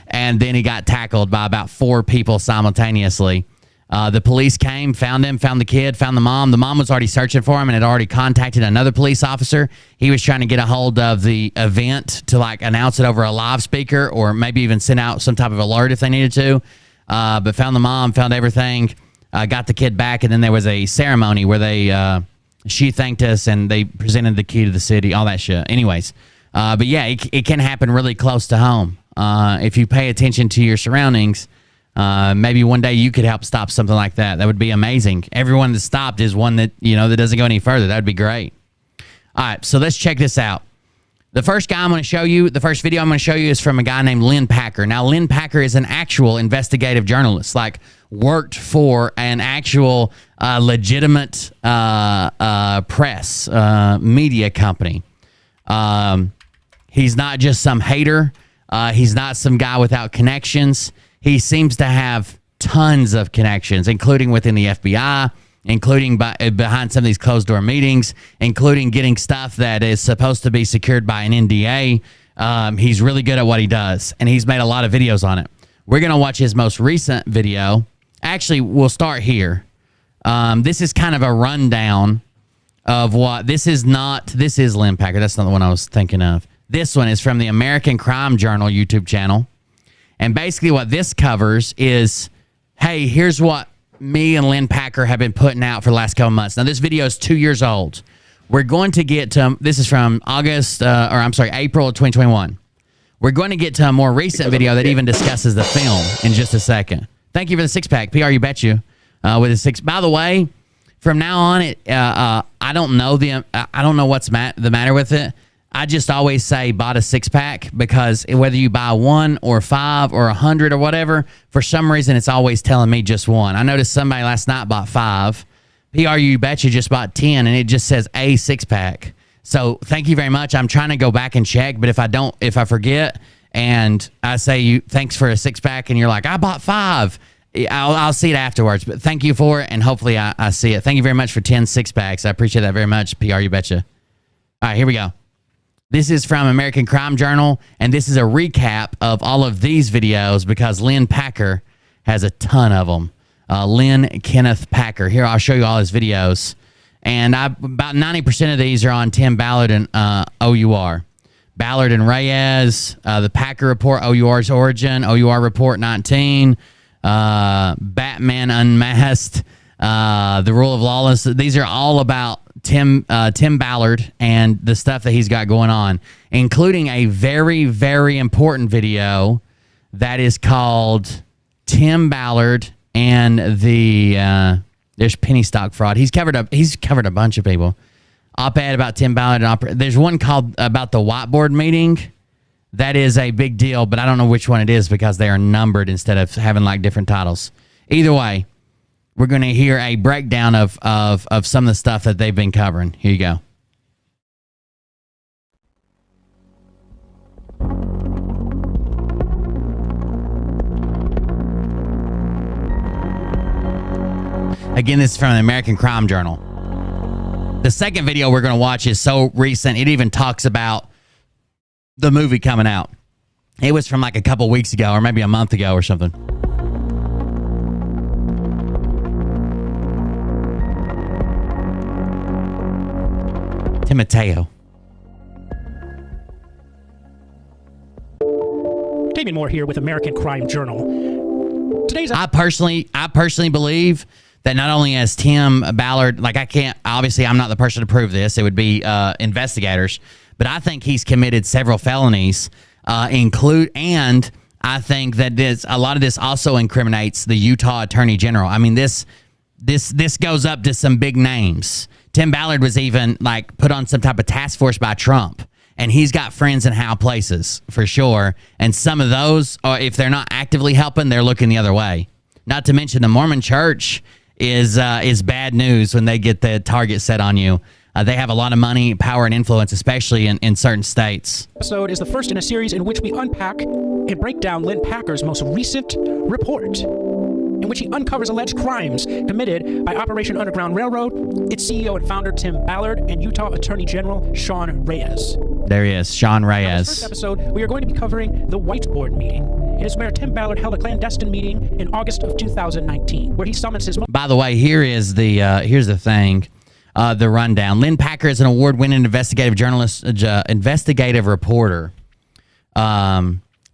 A: And then he got tackled by about 4 people simultaneously. The police came, found him, found the kid, found the mom. The mom was already searching for him and had already contacted another police officer. He was trying to get a hold of the event to like announce it over a live speaker or maybe even send out some type of alert if they needed to. But found the mom, found everything, got the kid back. And then there was a ceremony where she thanked us and they presented the key to the city, all that shit. Anyways, but yeah, it can happen really close to home. If you pay attention to your surroundings, maybe one day you could help stop something like that. That would be amazing. Everyone that stopped is one that, you know, that doesn't go any further. That would be great. All right, so let's check this out. The first video I'm going to show you is from a guy named Lynn Packer. Now, Lynn Packer is an actual investigative journalist, like worked for an actual legitimate press media company. He's not just some hater. He's not some guy without connections. He seems to have tons of connections, including within the FBI, including behind some of these closed-door meetings, including getting stuff that is supposed to be secured by an NDA. He's really good at what he does, and he's made a lot of videos on it. We're going to watch his most recent video. Actually, we'll start here. This is kind of a rundown of what... This is Lynn Packer. That's not the one I was thinking of. This one is from the American Crime Journal YouTube channel. And basically what this covers is, hey, here's what me and Lynn Packer have been putting out for the last couple months. Now, this video is 2 years old. We're going to get to, this is from April of 2021. We're going to get to a more recent video that even discusses the film in just a second. Thank you for the 6-pack. PR, you bet you. With a 6. By the way, from now on, I don't know what's the matter with it. I just always say bought a 6-pack because whether you buy 1 or 5 or 100 or whatever, for some reason it's always telling me just 1. I noticed somebody last night bought 5. PR, you bet you just bought 10, and it just says a 6-pack. So thank you very much. I'm trying to go back and check, but if I forget and I say thanks for a 6-pack and you're like, I bought 5, I'll see it afterwards. But thank you for it, and hopefully I see it. Thank you very much for 10 6-packs. I appreciate that very much. PR, you betcha. All right, here we go. This is from American Crime Journal, and this is a recap of all of these videos because Lynn Packer has a ton of them. Lynn Kenneth Packer. Here, I'll show you all his videos. And about 90% of these are on Tim Ballard and OUR. Ballard and Reyes, the Packer Report, OUR's Origin, OUR Report 19, Batman Unmasked, The Rule of Lawlessness. These are all about Tim Ballard and the stuff that he's got going on, including a very, very important video that is called Tim Ballard and there's penny stock fraud. He's covered a bunch of people. Op-ed about Tim Ballard. There's one called about the whiteboard meeting. That is a big deal, but I don't know which one it is because they are numbered instead of having like different titles. Either way, we're going to hear a breakdown of some of the stuff that they've been covering. Here you go. Again, this is from the American Crime Journal. The second video we're going to watch is so recent, it even talks about the movie coming out. It was from like a couple weeks ago or maybe a month ago or something. Timoteo.
G: Damien Moore here with American Crime Journal.
A: I personally believe that not only has Tim Ballard, like obviously I'm not the person to prove this, it would be investigators, but I think he's committed several felonies, and I think that a lot of this also incriminates the Utah Attorney General. I mean, this goes up to some big names. Tim Ballard was even like put on some type of task force by Trump, and he's got friends in high places for sure. And some of those, or if they're not actively helping, they're looking the other way. Not to mention the Mormon Church is bad news when they get the target set on you. They have a lot of money, power, and influence, especially in certain states.
G: Episode is the first in a series in which we unpack and break down Lynn Packer's most recent report, in which he uncovers alleged crimes committed by Operation Underground Railroad, its CEO and founder Tim Ballard, and Utah Attorney General Sean Reyes.
A: There he is, Sean Reyes.
G: In this first episode, we are going to be covering the whiteboard meeting. It is where Tim Ballard held a clandestine meeting in August of 2019, where he summons his...
A: By the way, here's the thing, the rundown. Lynn Packer is an award-winning investigative journalist, investigative reporter,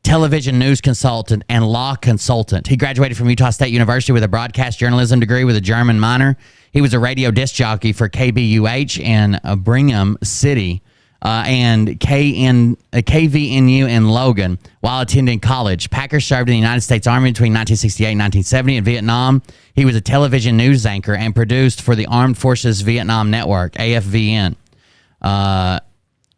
A: television news consultant, and law consultant. He graduated from Utah State University with a broadcast journalism degree with a German minor. He was a radio disc jockey for KBUH in Brigham City and KVNU in Logan while attending college. Packer served in the United States Army between 1968 and 1970. In Vietnam, he was a television news anchor and produced for the Armed Forces Vietnam Network, AFVN.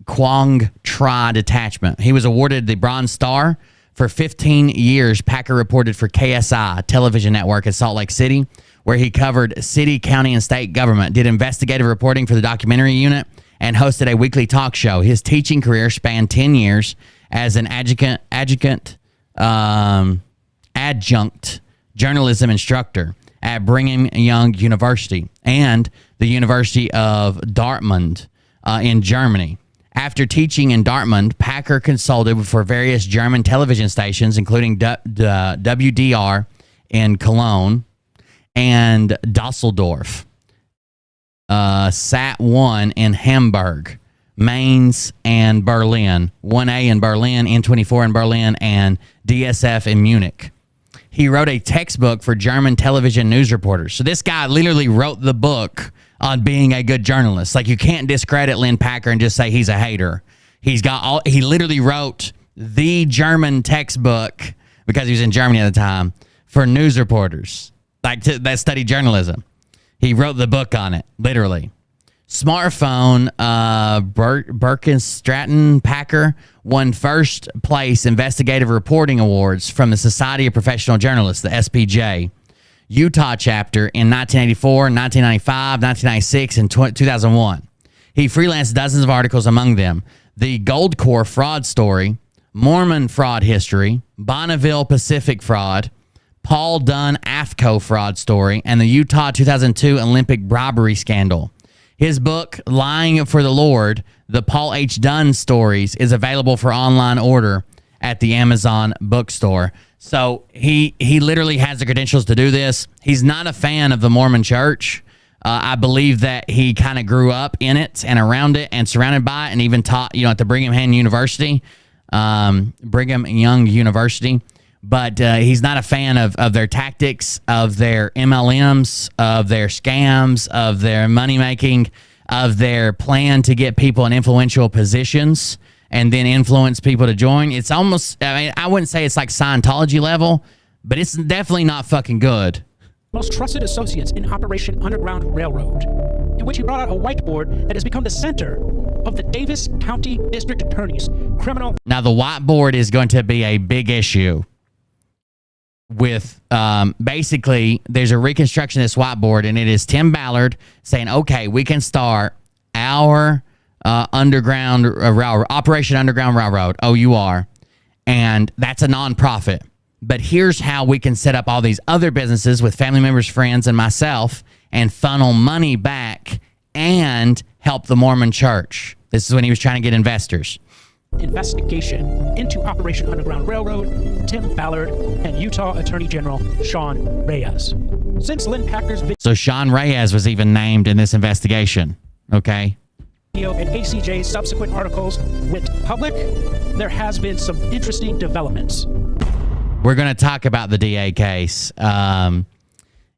A: Quang Tri Detachment. He was awarded the Bronze Star. For 15 years, Packer reported for KSI television network in Salt Lake City, where he covered city, county, and state government, did investigative reporting for the documentary unit, and hosted a weekly talk show. His teaching career spanned 10 years as an adjunct journalism instructor at Brigham Young University and the University of Dortmund in Germany. After teaching in Dortmund, Packer consulted for various German television stations, including WDR in Cologne and Dusseldorf, Sat1 in Hamburg, Mainz and Berlin, 1A in Berlin, N24 in Berlin, and DSF in Munich. He wrote a textbook for German television news reporters. So this guy literally wrote the book on being a good journalist. Like, you can't discredit Lynn Packer and just say he's a hater. He literally wrote the German textbook, because he was in Germany at the time, for news reporters that study journalism. He wrote the book on it, literally. Smartphone, Birkenstratton Packer won first place investigative reporting awards from the Society of Professional Journalists, the SPJ. Utah chapter in 1984, 1995, 1996, and 2001. He freelanced dozens of articles, among them the Gold Corps fraud story, Mormon fraud history, Bonneville Pacific fraud, Paul Dunn AFCO fraud story, and the Utah 2002 Olympic bribery scandal. His book, Lying for the Lord, the Paul H. Dunn stories, is available for online order at the Amazon bookstore. So he literally has the credentials to do this. He's not a fan of the Mormon church. I believe that he kind of grew up in it and around it and surrounded by it, and even taught, at the Brigham Young University. But he's not a fan of their tactics, of their MLMs, of their scams, of their money making, of their plan to get people in influential positions and then influence people to join. It's almost, I wouldn't say it's like Scientology level, but it's definitely not fucking good.
G: Most trusted associates in Operation Underground Railroad, in which he brought out a whiteboard that has become the center of the Davis County District Attorney's criminal.
A: Now, the whiteboard is going to be a big issue with, basically, there's a reconstruction of this whiteboard, and it is Tim Ballard saying, okay, we can start our Underground Railroad, Operation Underground Railroad, OUR, and that's a nonprofit. But here's how we can set up all these other businesses with family members, friends, and myself and funnel money back and help the Mormon church. This is when he was trying to get investors.
G: Investigation into Operation Underground Railroad, Tim Ballard, and Utah Attorney General Sean Reyes. Since Lynn Packer's
A: So Sean Reyes was even named in this investigation, okay?
G: video and ACJ's subsequent articles went public, there has been some interesting developments.
A: We're going to talk about the DA case. And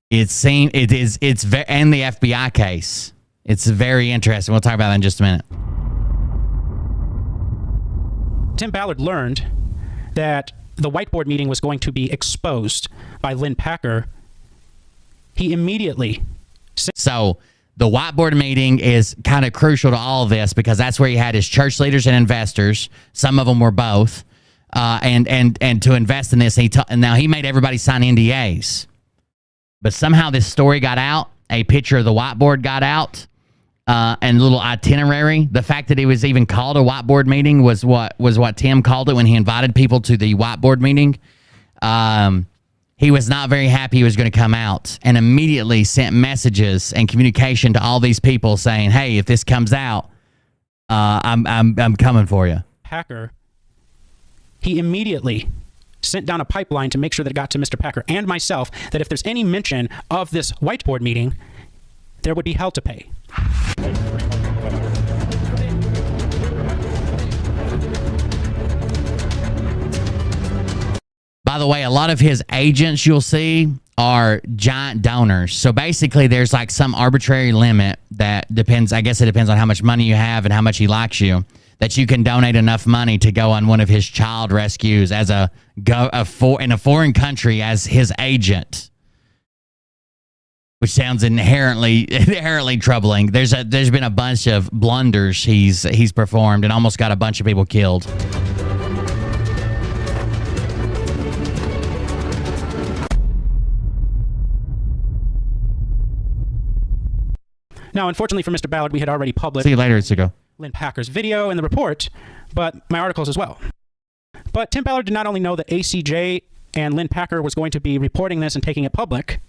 A: the FBI case. It's very interesting. We'll talk about that in just a minute.
G: Tim Ballard learned that the whiteboard meeting was going to be exposed by Lynn Packer. He immediately...
A: So the whiteboard meeting is kind of crucial to all of this because that's where he had his church leaders and investors. Some of them were both. And to invest in this, and now he made everybody sign NDAs. But somehow this story got out. A picture of the whiteboard got out. and little itinerary. The fact that it was even called a whiteboard meeting was what Tim called it when he invited people to the whiteboard meeting. He was not very happy he was going to come out, and immediately sent messages and communication to all these people saying, "Hey, if this comes out, I'm coming for you."
G: Packer, he immediately sent down a pipeline to make sure that it got to Mr. Packer and myself that if there's any mention of this whiteboard meeting, there would be hell to pay.
A: By the way, a lot of his agents you'll see are giant donors. So basically there's like some arbitrary limit that depends, I guess it depends on how much money you have and how much he likes you, that you can donate enough money to go on one of his child rescues as in a foreign country as his agent. Which sounds inherently troubling. There's been a bunch of blunders he's performed and almost got a bunch of people killed.
G: Now, unfortunately for Mr. Ballard, we had already published
A: See you later, Itsuko.
G: Lynn Packer's video and the report, but my articles as well. But Tim Ballard did not only know that ACJ and Lynn Packer was going to be reporting this and taking it public.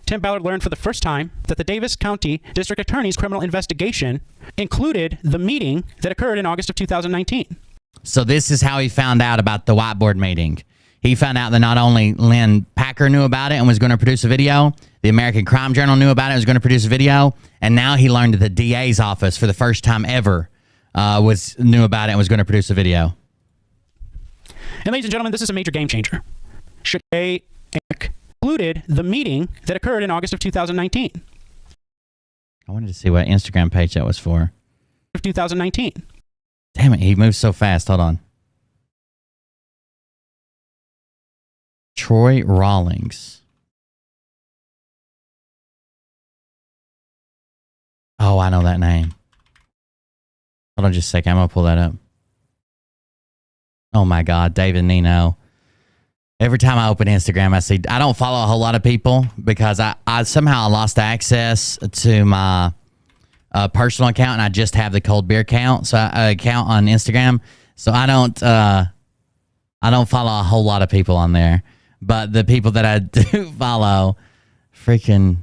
G: Tim Ballard learned for the first time that the Davis County District Attorney's criminal investigation included the meeting that occurred in August of 2019.
A: So this is how he found out about the whiteboard meeting. He found out that not only Lynn Packer knew about it and was going to produce a video, the American Crime Journal knew about it and was going to produce a video, and now he learned that the DA's office for the first time ever knew about it and was going to produce a video.
G: And ladies and gentlemen, this is a major game changer. Should they included the meeting that occurred in August of 2019?
A: I wanted to see what Instagram page that was for.
G: Of 2019.
A: Damn it, he moves so fast. Hold on. Troy Rawlings. Oh, I know that name. Hold on just a second. I'm going to pull that up. Oh, my God. David Nino. Every time I open Instagram, I don't follow a whole lot of people because I somehow lost access to my personal account, and I just have the cold beer account on Instagram. So I don't follow a whole lot of people on there. But the people that I do follow, freaking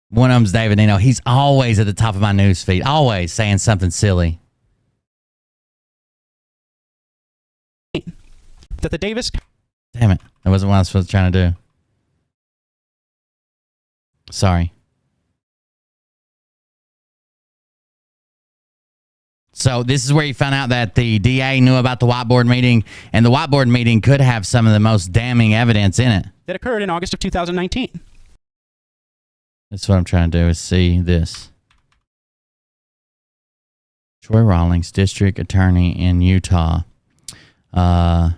A: one of them's David Nino. He's always at the top of my news feed, always saying something silly.
G: That the Davis...
A: Damn it. That wasn't what I was supposed to try to do. Sorry. So this is where he found out that the DA knew about the whiteboard meeting, and the whiteboard meeting could have some of the most damning evidence in it.
G: That occurred in August of 2019.
A: That's what I'm trying to do, is see this. Troy Rawlings, District Attorney in Utah. I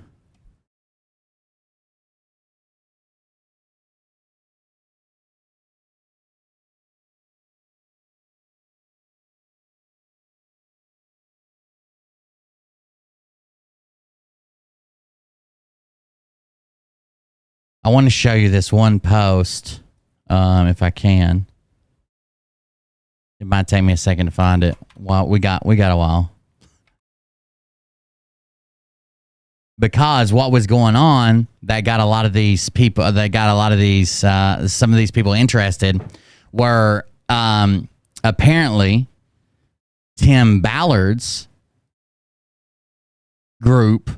A: want to show you this one post, if I can. It might take me a second to find it. Well, we got a while. Because what was going on that got a lot of these people, some of these people interested were apparently Tim Ballard's group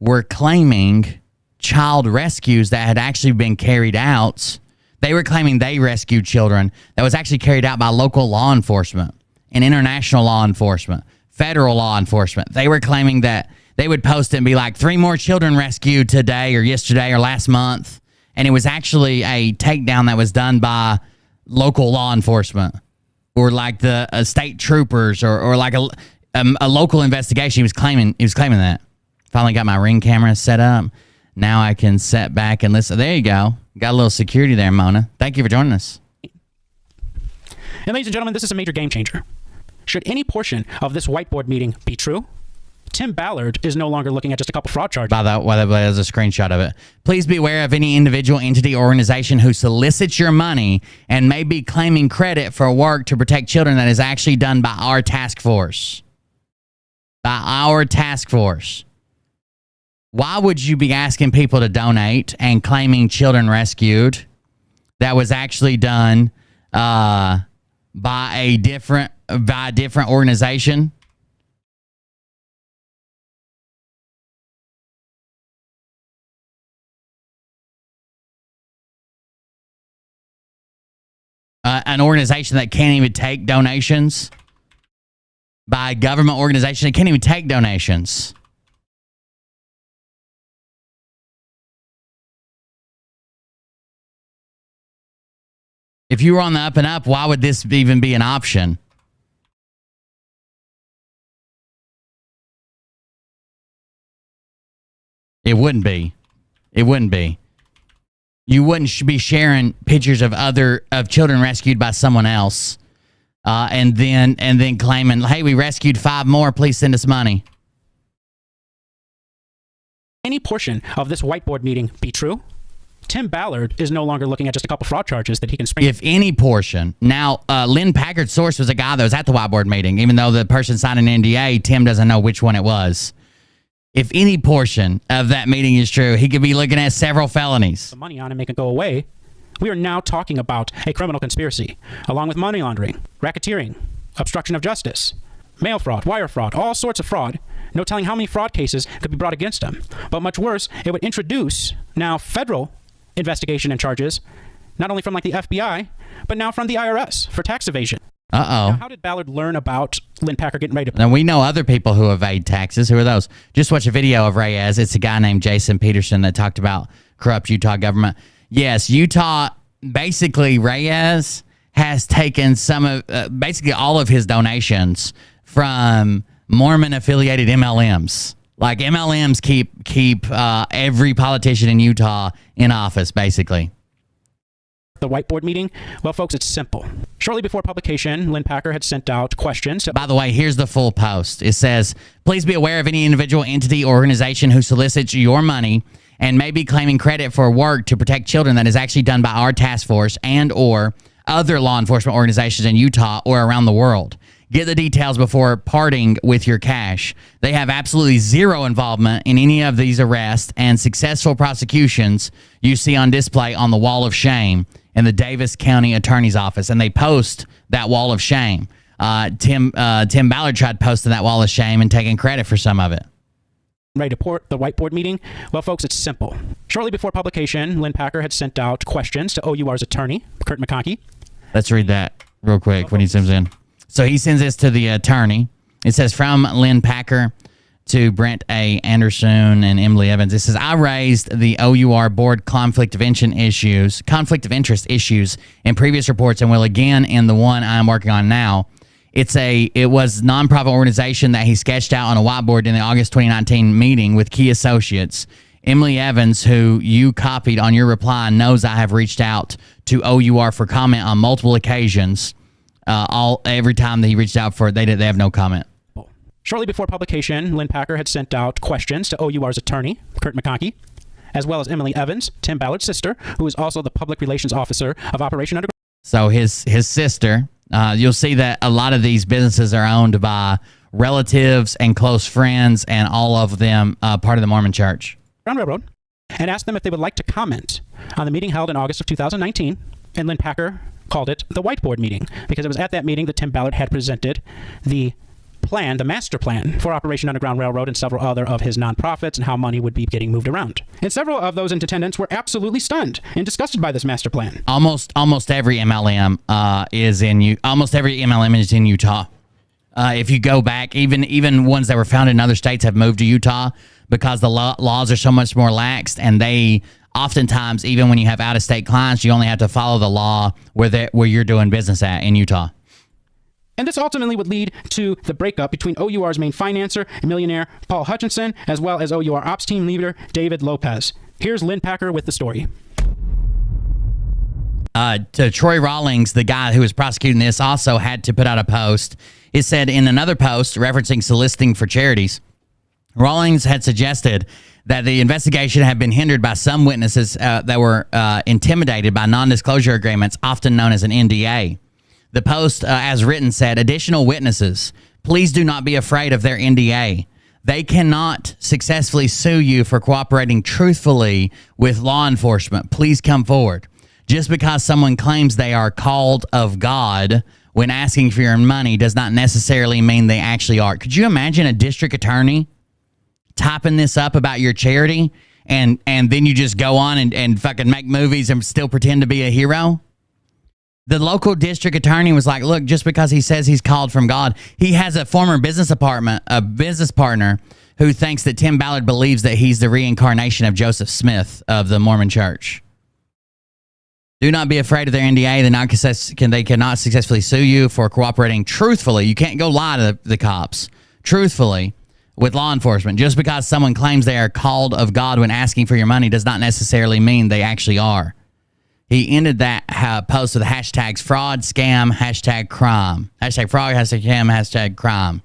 A: were claiming child rescues that had actually been carried out. They were claiming they rescued children that was actually carried out by local law enforcement and international law enforcement, federal law enforcement. They were claiming that they would post it and be like, 3 more children rescued today or yesterday or last month. And it was actually a takedown that was done by local law enforcement or like the state troopers or like a local investigation. He was claiming that. Finally got my Ring camera set up. Now I can sit back and listen. There you go. Got a little security there, Mona. Thank you for joining us.
G: And ladies and gentlemen, this is a major game changer. Should any portion of this whiteboard meeting be true, Tim Ballard is no longer looking at just a couple fraud charges.
A: By the way, there's a screenshot of it. Please be aware of any individual, entity, or organization who solicits your money and may be claiming credit for work to protect children that is actually done by our task force. By our task force. Why would you be asking people to donate and claiming children rescued that was actually done by a different organization? An organization that can't even take donations? By a government organization that can't even take donations? If you were on the up and up, why would this even be an option? It wouldn't be. It wouldn't be. You wouldn't be sharing pictures of children rescued by someone else, and then claiming, "Hey, we rescued 5 more. Please send us money."
G: Any portion of this whiteboard meeting be true, Tim Ballard is no longer looking at just a couple fraud charges that he can spring.
A: If any portion. Now, Lynn Packard's source was a guy that was at the whiteboard meeting. Even though the person signed an NDA, Tim doesn't know which one it was. If any portion of that meeting is true, he could be looking at several felonies.
G: The money on and make it go away. We are now talking about a criminal conspiracy, along with money laundering, racketeering, obstruction of justice, mail fraud, wire fraud, all sorts of fraud. No telling how many fraud cases could be brought against him. But much worse, it would introduce now federal investigation and charges, not only from like the FBI, but now from the IRS for tax evasion.
A: Uh-oh.
G: Now, how did Ballard learn about Lynn Packard getting ready to...
A: Now, we know other people who evade taxes. Who are those? Just watch a video of Reyes. It's a guy named Jason Peterson that talked about corrupt Utah government. Yes, Utah, basically, Reyes has taken some of, basically all of his donations from Mormon-affiliated MLMs. Like, MLMs keep every politician in Utah in office, basically.
G: The whiteboard meeting? Well, folks, it's simple. Shortly before publication, Lynn Packard had sent out questions.
A: By the way, here's the full post. It says, please be aware of any individual, entity, or organization who solicits your money and may be claiming credit for work to protect children that is actually done by our task force and or other law enforcement organizations in Utah or around the world. Get the details before parting with your cash. They have absolutely zero involvement in any of these arrests and successful prosecutions you see on display on the wall of shame in the Davis County Attorney's Office. And they post that wall of shame. Tim Ballard tried posting that wall of shame and taking credit for some of it.
G: Ready to port the whiteboard meeting? Well, folks, it's simple. Shortly before publication, Lynn Packard had sent out questions to OUR's attorney, Kurt McConkie.
A: Let's read that real quick when he sends in. So he sends this to the attorney. It says, from Lynn Packard to Brent A. Anderson and Emily Evans. It says, I raised the OUR board conflict of interest issues in previous reports and will again in the one I'm working on now. It was nonprofit organization that he sketched out on a whiteboard in the August 2019 meeting with key associates. Emily Evans, who you copied on your reply, knows I have reached out to OUR for comment on multiple occasions. Every time that he reached out for it, they have no comment.
G: Shortly before publication, Lynn Packard had sent out questions to OUR's attorney, Kurt McConkie, as well as Emily Evans, Tim Ballard's sister, who is also the public relations officer of Operation Underground.
A: So his sister, you'll see that a lot of these businesses are owned by relatives and close friends, and all of them part of the Mormon Church.
G: Railroad, and asked them if they would like to comment on the meeting held in August of 2019, and Lynn Packard called it the whiteboard meeting because it was at that meeting that Tim Ballard had presented the master plan for Operation Underground Railroad and several other of his nonprofits and how money would be getting moved around. And several of those in attendance were absolutely stunned and disgusted by this master plan.
A: Almost every MLM is in Utah. If you go back, even ones that were founded in other states have moved to Utah because the laws are so much more laxed, and they oftentimes, even when you have out-of-state clients, you only have to follow the law where you're doing business at in Utah.
G: And this ultimately would lead to the breakup between OUR's main financer and millionaire Paul Hutchinson, as well as OUR ops team leader David Lopez. Here's Lynn Packard with the story.
A: To Troy Rawlings, the guy who was prosecuting this, also had to put out a post. It said in another post referencing soliciting for charities, Rawlings had suggested that the investigation had been hindered by some witnesses that were intimidated by non-disclosure agreements, often known as an NDA. The post, as written, said, additional witnesses, please do not be afraid of their NDA. They cannot successfully sue you for cooperating truthfully with law enforcement. Please come forward. Just because someone claims they are called of God when asking for your money does not necessarily mean they actually are. Could you imagine a district attorney typing this up about your charity and then you just go on and fucking make movies and still pretend to be a hero? The local district attorney was like, look, just because he says he's called from God, he has a former business partner who thinks that Tim Ballard believes that he's the reincarnation of Joseph Smith of the Mormon Church. Do not be afraid of their NDA. They cannot successfully sue you for cooperating truthfully. You can't go lie to the cops. Truthfully with law enforcement. Just because someone claims they are called of God when asking for your money does not necessarily mean they actually are. He ended that post with the hashtags fraud, scam, hashtag crime. Hashtag fraud, hashtag scam, hashtag crime.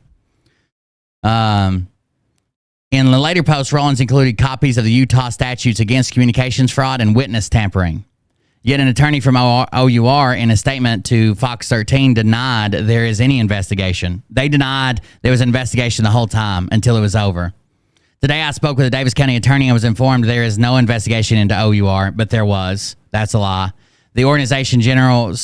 A: In the later post, Rawlings included copies of the Utah statutes against communications fraud and witness tampering. Yet an attorney from OUR in a statement to Fox 13 denied there is any investigation. They denied there was an investigation the whole time until it was over. Today I spoke with a Davis County attorney and was informed there is no investigation into OUR, but there was. That's a lie. The organization general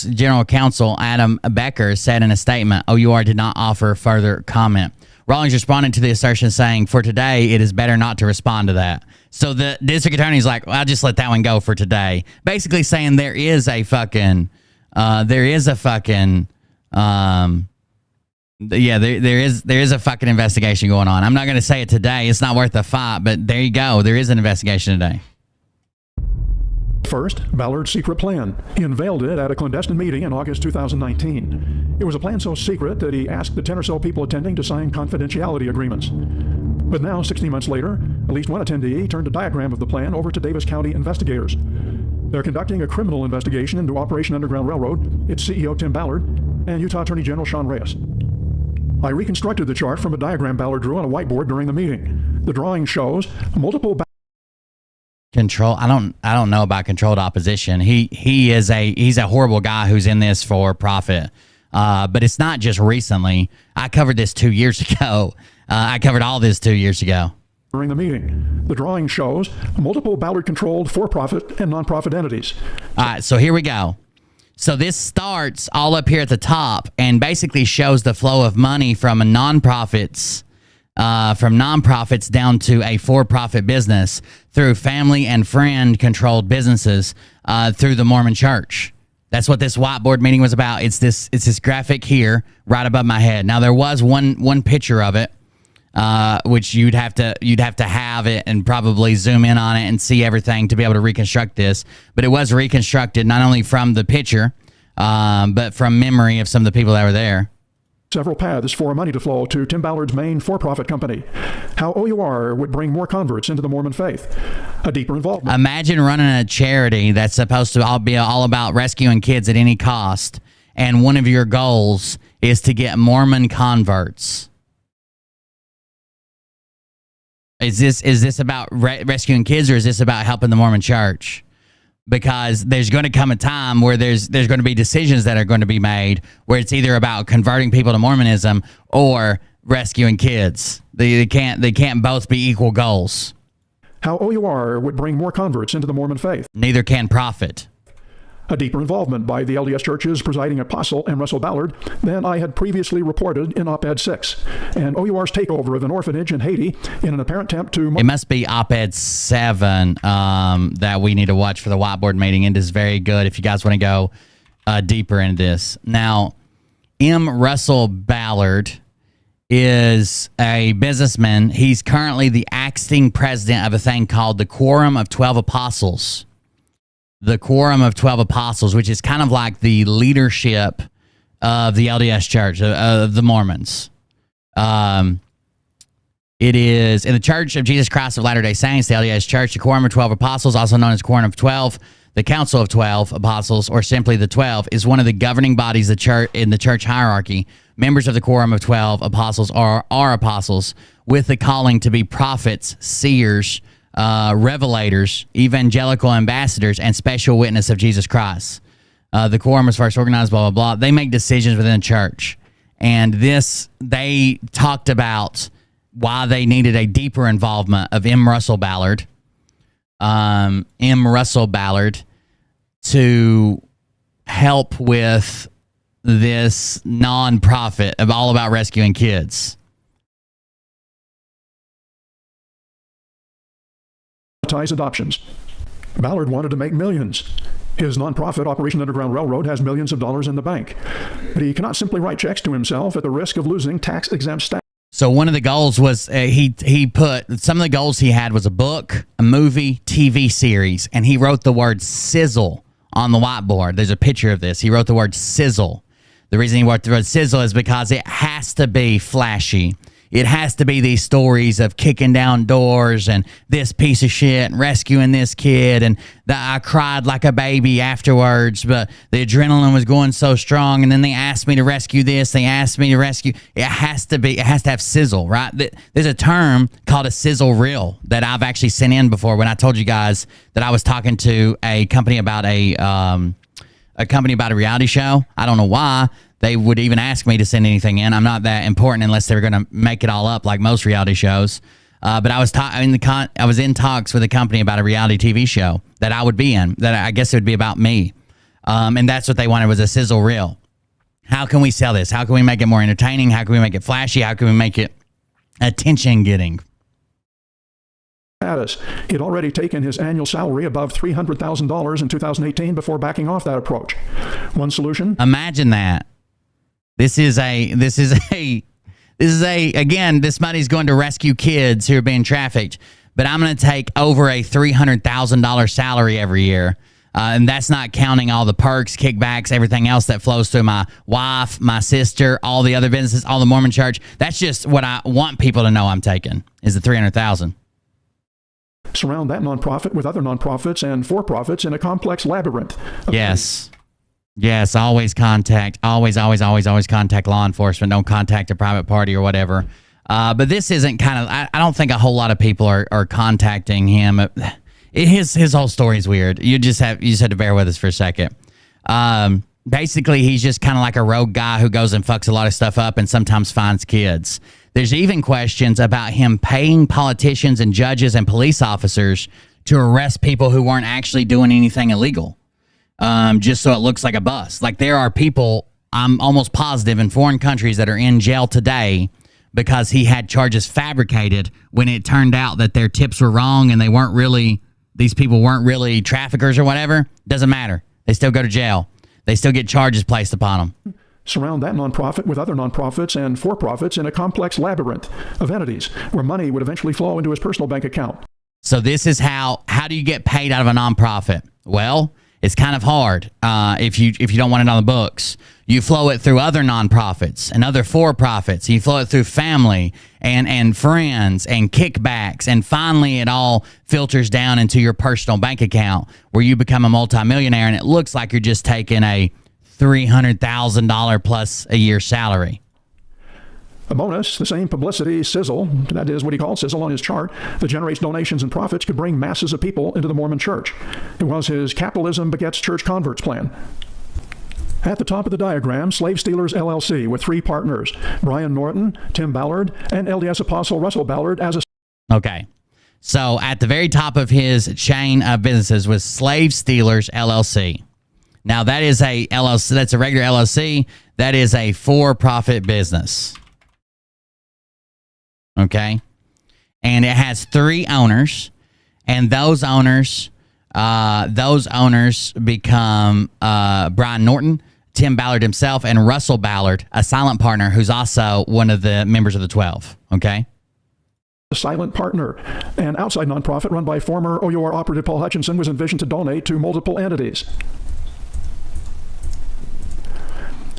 A: counsel, Adam Becker, said in a statement, OUR did not offer further comment. Rawlings responded to the assertion saying, for today, it is better not to respond to that. So the district attorney's like, well, I'll just let that one go for today. Basically saying there is a fucking investigation going on. I'm not going to say it today. It's not worth the fight, but there you go. There is an investigation today.
H: First, Ballard's secret plan. He unveiled it at a clandestine meeting in August 2019. It was a plan so secret that he asked the 10 or so people attending to sign confidentiality agreements. But now, 16 months later, at least one attendee turned a diagram of the plan over to Davis County investigators. They're conducting a criminal investigation into Operation Underground Railroad, its CEO Tim Ballard, and Utah Attorney General Sean Reyes. I reconstructed the chart from a diagram Ballard drew on a whiteboard during the meeting. The drawing shows multiple
A: control. I don't know about controlled opposition. He's a horrible guy who's in this for profit. But it's not just recently. I covered this 2 years ago. I covered all this 2 years ago.
H: During the meeting, the drawing shows multiple Ballard-controlled for-profit and non-profit entities.
A: All right, so here we go. So this starts all up here at the top and basically shows the flow of money from nonprofits down to a for-profit business through family and friend-controlled businesses through the Mormon Church. That's what this whiteboard meeting was about. It's this graphic here right above my head. Now there was one picture of it, which you'd have to have it and probably zoom in on it and see everything to be able to reconstruct this. But it was reconstructed not only from the picture, but from memory of some of the people that were there.
H: Several paths for money to flow to Tim Ballard's main for-profit company. How OUR would bring more converts into the Mormon faith. A deeper involvement.
A: Imagine running a charity that's supposed to be all about rescuing kids at any cost, and one of your goals is to get Mormon converts. Is this about rescuing kids, or is this about helping the Mormon Church? Because there's going to come a time where there's going to be decisions that are going to be made where it's either about converting people to Mormonism or rescuing kids. They can't both be equal goals.
H: How OUR would bring more converts into the Mormon faith.
A: Neither can profit.
H: A deeper involvement by the LDS Church's presiding apostle and Russell Ballard than I had previously reported in Op-Ed 6, and OUR's takeover of an orphanage in Haiti in an apparent attempt to...
A: It must be Op-Ed 7 that we need to watch for the whiteboard meeting. It is very good if you guys want to go deeper into this. Now, M. Russell Ballard is a businessman. He's currently the acting president of a thing called the Quorum of 12 Apostles. The Quorum of 12 Apostles, which is kind of like the leadership of the LDS Church, of the Mormons. It is in the Church of Jesus Christ of Latter-day Saints, the LDS Church, the Quorum of 12 Apostles, also known as Quorum of 12, the Council of 12 Apostles, or simply the 12, is one of the governing bodies in the church hierarchy. members of the Quorum of 12 apostles are apostles with the calling to be prophets, seers, revelators, evangelical ambassadors, and special witness of Jesus Christ. The Quorum was first organized, blah, blah, blah. They make decisions within the church. And they talked about why they needed a deeper involvement of M. Russell Ballard to help with this nonprofit of all about rescuing kids.
H: Adoptions. Ballard wanted to make millions. His nonprofit, Operation Underground Railroad, has millions of dollars in the bank. But he cannot simply write checks to himself at the risk of losing tax-exempt status.
A: So one of the goals was he put some of the goals he had was a book, a movie, TV series, and he wrote the word Sizzle on the whiteboard. There's a picture of this. He wrote the word Sizzle. The reason he wrote the word Sizzle is because it has to be flashy. It has to be these stories of kicking down doors and this piece of shit and rescuing this kid. And I cried like a baby afterwards, but the adrenaline was going so strong. And then they asked me to rescue this. They asked me to rescue. It has to have sizzle, right? There's a term called a sizzle reel that I've actually sent in before when I told you guys that I was talking to a company about a reality show. I don't know why they would even ask me to send anything in. I'm not that important unless they're going to make it all up like most reality shows. But I was in talks with a company about a reality TV show that I would be in, that I guess it would be about me. And that's what they wanted, was a sizzle reel. How can we sell this? How can we make it more entertaining? How can we make it flashy? How can we make it attention-getting?
H: He had already taken his annual salary above $300,000 in 2018 before backing off that approach. One solution.
A: Imagine that. This money's going to rescue kids who are being trafficked, but I'm going to take over a $300,000 salary every year. And that's not counting all the perks, kickbacks, everything else that flows through my wife, my sister, all the other businesses, all the Mormon church. That's just what I want people to know I'm taking, is the $300,000.
H: Surround that nonprofit with other nonprofits and for-profits in a complex labyrinth.
A: Yes, always contact law enforcement. Don't contact a private party or whatever. But this isn't I don't think a whole lot of people are contacting him. His whole story is weird. You just had to bear with us for a second. Basically, he's just kind of like a rogue guy who goes and fucks a lot of stuff up and sometimes finds kids. There's even questions about him paying politicians and judges and police officers to arrest people who weren't actually doing anything illegal. Just so it looks like a bust. Like, there are people, I'm almost positive, in foreign countries that are in jail today because he had charges fabricated when it turned out that their tips were wrong and these people weren't really traffickers or whatever. Doesn't matter. They still go to jail. They still get charges placed upon them.
H: Surround that nonprofit with other nonprofits and for-profits in a complex labyrinth of entities where money would eventually flow into his personal bank account.
A: So this is how do you get paid out of a nonprofit? Well, it's kind of hard if you don't want it on the books. You flow it through other nonprofits and other for-profits. You flow it through family and friends and kickbacks. And finally, it all filters down into your personal bank account where you become a multimillionaire. And it looks like you're just taking a $300,000 plus a year salary.
H: A bonus, the same publicity Sizzle, that is what he called Sizzle on his chart, that generates donations and profits could bring masses of people into the Mormon church. It was his capitalism begets church converts plan. At the top of the diagram, Slave Stealers LLC with 3 partners, Brian Norton, Tim Ballard, and LDS Apostle Russell Ballard as a...
A: Okay. So at the very top of his chain of businesses was Slave Stealers LLC. Now that is a LLC, that's a regular LLC. That is a for-profit business. Okay. And it has 3 owners, and those owners become Brian Norton, Tim Ballard himself, and Russell Ballard, a silent partner who's also one of the members of the 12. Okay.
H: A silent partner, an outside nonprofit run by former OUR operative Paul Hutchinson, was envisioned to donate to multiple entities.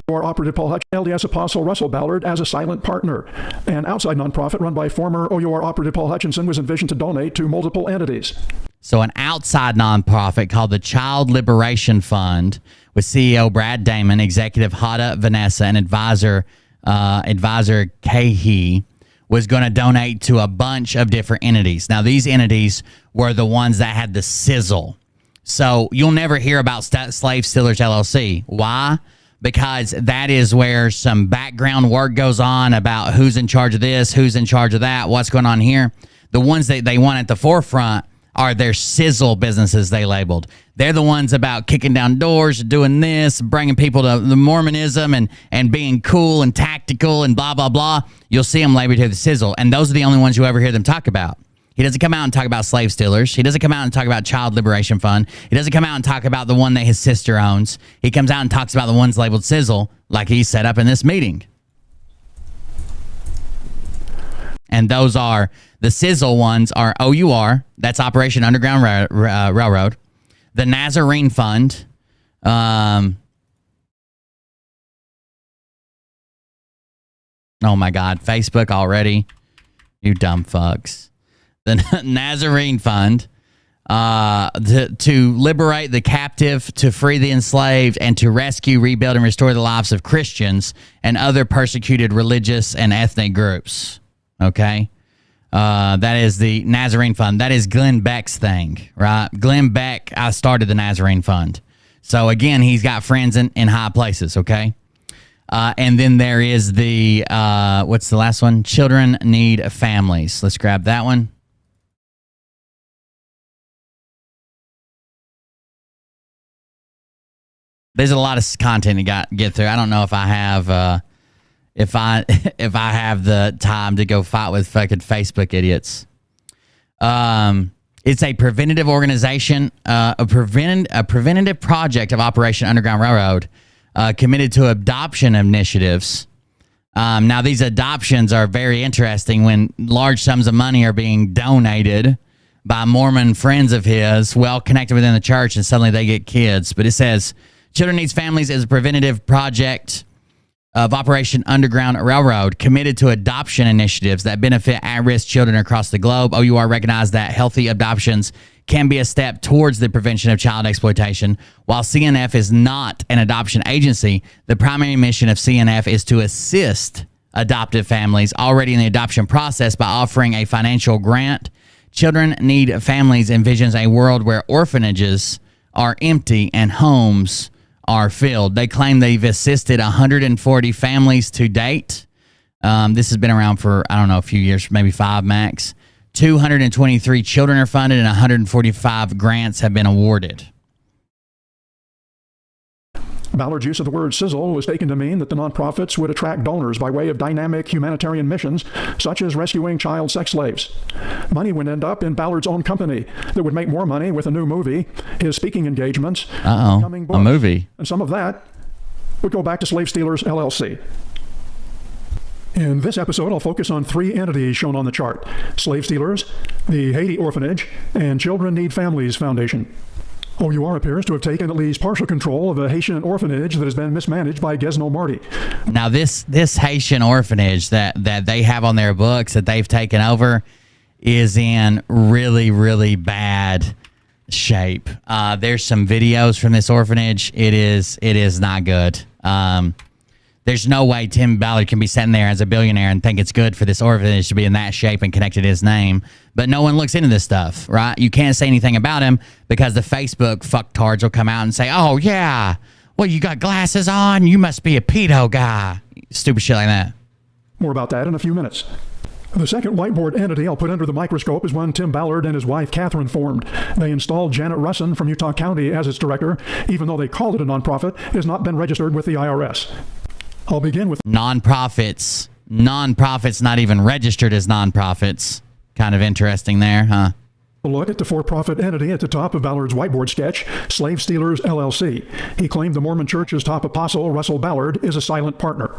H: OUR operative Paul Hutchinson, LDS Apostle Russell Ballard as a silent partner. An outside nonprofit run by former OUR operative Paul Hutchinson was envisioned to donate to multiple entities.
A: So an outside nonprofit called the Child Liberation Fund with CEO Brad Damon, executive Hada Vanessa, and advisor advisor Cahey was going to donate to a bunch of different entities. Now, these entities were the ones that had the Sizzle. So you'll never hear about Slave Stealers LLC. Why? Because that is where some background work goes on about who's in charge of this, who's in charge of that, what's going on here. The ones that they want at the forefront are their Sizzle businesses, they labeled. They're the ones about kicking down doors, doing this, bringing people to the Mormonism and being cool and tactical and blah, blah, blah. You'll see them labeled here the Sizzle, and those are the only ones you ever hear them talk about. He doesn't come out and talk about slave stealers. He doesn't come out and talk about Child Liberation Fund. He doesn't come out and talk about the one that his sister owns. He comes out and talks about the ones labeled Sizzle, like he set up in this meeting. And those are, the Sizzle ones are OUR, that's Operation Underground Railroad, the Nazarene Fund, oh my God, Facebook already, you dumb fucks. The Nazarene Fund, to liberate the captive, to free the enslaved, and to rescue, rebuild, and restore the lives of Christians and other persecuted religious and ethnic groups. Okay? That is the Nazarene Fund. That is Glenn Beck's thing, right? Glenn Beck started the Nazarene Fund. So, again, he's got friends in high places, okay? And then there is the, what's the last one? Children Need Families. Let's grab that one. There's a lot of content to get through. I don't know if I have... If I have the time to go fight with fucking Facebook idiots. It's a preventative organization, a preventative project of Operation Underground Railroad, committed to adoption initiatives. Now, these adoptions are very interesting when large sums of money are being donated by Mormon friends of his, well connected within the church, and suddenly they get kids. But it says, Children Needs Families is a preventative project of Operation Underground Railroad, committed to adoption initiatives that benefit at-risk children across the globe. OUR recognized that healthy adoptions can be a step towards the prevention of child exploitation. While CNF is not an adoption agency, the primary mission of CNF is to assist adoptive families already in the adoption process by offering a financial grant. Children Need Families envisions a world where orphanages are empty and homes are filled. They claim they've assisted 140 families to date. This has been around for, I don't know, a few years, maybe 5 max. 223 children are funded and 145 grants have been awarded.
H: Ballard's use of the word Sizzle was taken to mean that the nonprofits would attract donors by way of dynamic humanitarian missions, such as rescuing child sex slaves. Money would end up in Ballard's own company that would make more money with a new movie, his speaking engagements, upcoming books.
A: A movie.
H: And some of that would go back to Slave Stealers LLC. In this episode, I'll focus on 3 entities shown on the chart: Slave Stealers, the Haiti Orphanage, and Children Need Families Foundation. OUR appears to have taken at least partial control of a Haitian orphanage that has been mismanaged by Gesno Marty.
A: Now, this Haitian orphanage that they have on their books that they've taken over is in really, really bad shape. There's some videos from this orphanage. It is not good. There's no way Tim Ballard can be sitting there as a billionaire and think it's good for this orphanage to be in that shape and connected to his name. But no one looks into this stuff, right? You can't say anything about him because the Facebook fucktards will come out and say, oh, yeah, well, you got glasses on? You must be a pedo guy. Stupid shit like that.
H: More about that in a few minutes. The second whiteboard entity I'll put under the microscope is one Tim Ballard and his wife Catherine formed. They installed Janet Russin from Utah County as its director, even though they called it a nonprofit. It has not been registered with the IRS. I'll begin with
A: nonprofits. Nonprofits not even registered as nonprofits. Kind of interesting there, huh?
H: a look at the for-profit entity at the top of Ballard's whiteboard sketch, Slave Stealers, LLC. He claimed the Mormon Church's top apostle, Russell Ballard, is a silent partner.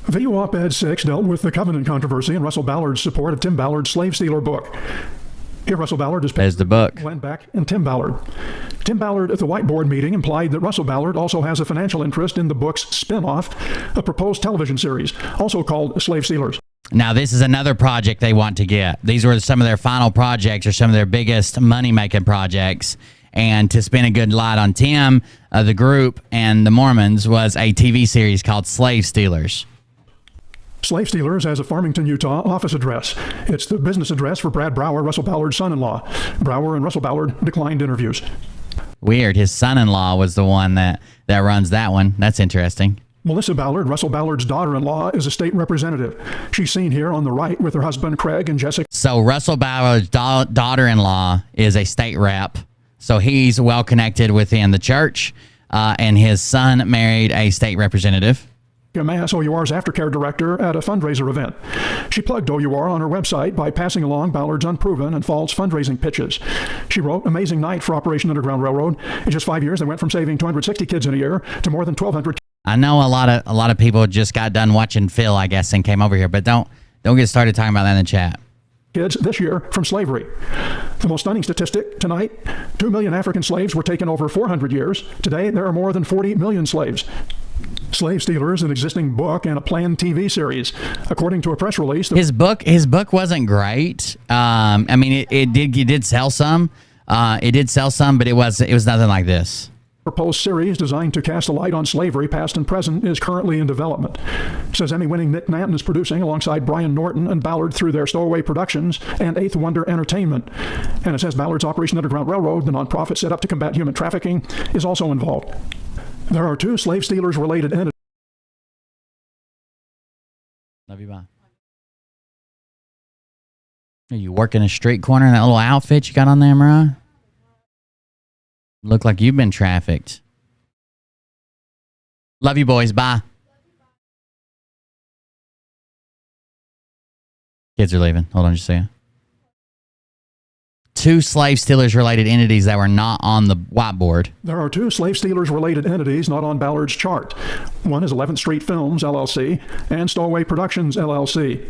H: Video op-ed 6 dealt with the covenant controversy and Russell Ballard's support of Tim Ballard's Slave Stealer book. Here, Russell Ballard is
A: There's the book.
H: Glenn Beck and Tim Ballard. Tim Ballard at the whiteboard meeting implied that Russell Ballard also has a financial interest in the book's spin-off, a proposed television series, also called Slave Stealers.
A: Now, this is another project they want to get. These were some of their final projects or some of their biggest money-making projects. And to spin a good light on Tim, the group, and the Mormons was a TV series called Slave Stealers.
H: Slave Stealers has a Farmington, Utah office address. It's the business address for Brad Brower, Russell Ballard's son-in-law. Brower and Russell Ballard declined interviews.
A: Weird. His son-in-law was the one that runs that one. That's interesting.
H: Melissa Ballard, Russell Ballard's daughter-in-law, is a state representative. She's seen here on the right with her husband, Craig, and Jessica.
A: So Russell Ballard's daughter-in-law is a state rep. So he's well-connected within the church, and his son married a state representative.
H: Mass, OUR's aftercare director, at a fundraiser event. She plugged OUR on her website by passing along Ballard's unproven and false fundraising pitches. She wrote, "Amazing night for Operation Underground Railroad. In just 5 years, they went from saving 260 kids in a year to more than 1,200.
A: I know a lot of people just got done watching Phil, I guess, and came over here, but don't get started talking about that in the chat.
H: Kids this year from slavery. The most stunning statistic tonight, 2 million African slaves were taken over 400 years. Today, there are more than 40 million slaves. Slave Stealers, an existing book and a planned TV series. According to a press release,
A: his book wasn't great. I mean, it did sell some. It did sell some, but it was nothing like this.
H: Proposed series designed to cast a light on slavery, past and present, is currently in development. It says Emmy-winning Nick Nanton is producing alongside Brian Norton and Ballard through their Stowaway Productions and Eighth Wonder Entertainment. And it says Ballard's Operation Underground Railroad, the nonprofit set up to combat human trafficking, is also involved. There are 2 slave stealers related entities.
A: Love you, bye. Are you working a street corner in that little outfit you got on there, Mariah? Look like you've been trafficked. Love you, boys. Bye. Kids are leaving. Hold on just a second. 2 slave stealers related entities that were not on the whiteboard.
H: There are 2 slave stealers related entities not on Ballard's chart. One is 11th Street Films, LLC, and Stowaway Productions, LLC.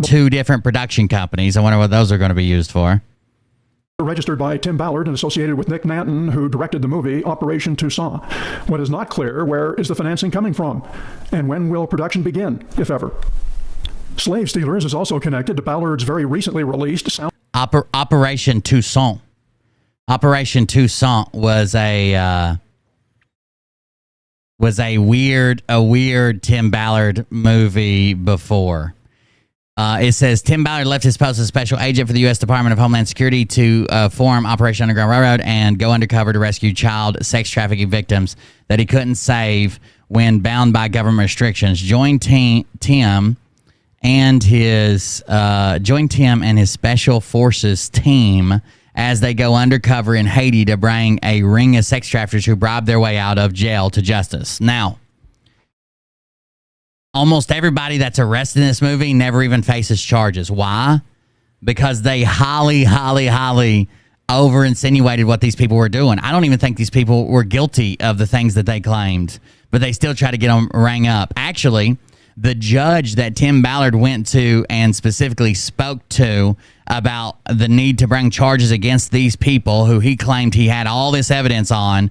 A: 2 different production companies. I wonder what those are going to be used for.
H: Registered by Tim Ballard and associated with Nick Nanton, who directed the movie Operation Toussaint. What is not clear, where is the financing coming from? And when will production begin, if ever? Slave Stealers is also connected to Ballard's very recently released
A: Operation Toussaint. Operation Toussaint was a weird Tim Ballard movie before. It says Tim Ballard left his post as special agent for the U.S. Department of Homeland Security to form Operation Underground Railroad and go undercover to rescue child sex trafficking victims that he couldn't save when bound by government restrictions. Join Tim and his special forces team as they go undercover in Haiti to bring a ring of sex traffickers who bribed their way out of jail to justice. Now, almost everybody that's arrested in this movie never even faces charges. Why? Because they highly over insinuated what these people were doing. I don't even think these people were guilty of the things that they claimed, but they still try to get them rang up. Actually, the judge that Tim Ballard went to and specifically spoke to about the need to bring charges against these people who he claimed he had all this evidence on,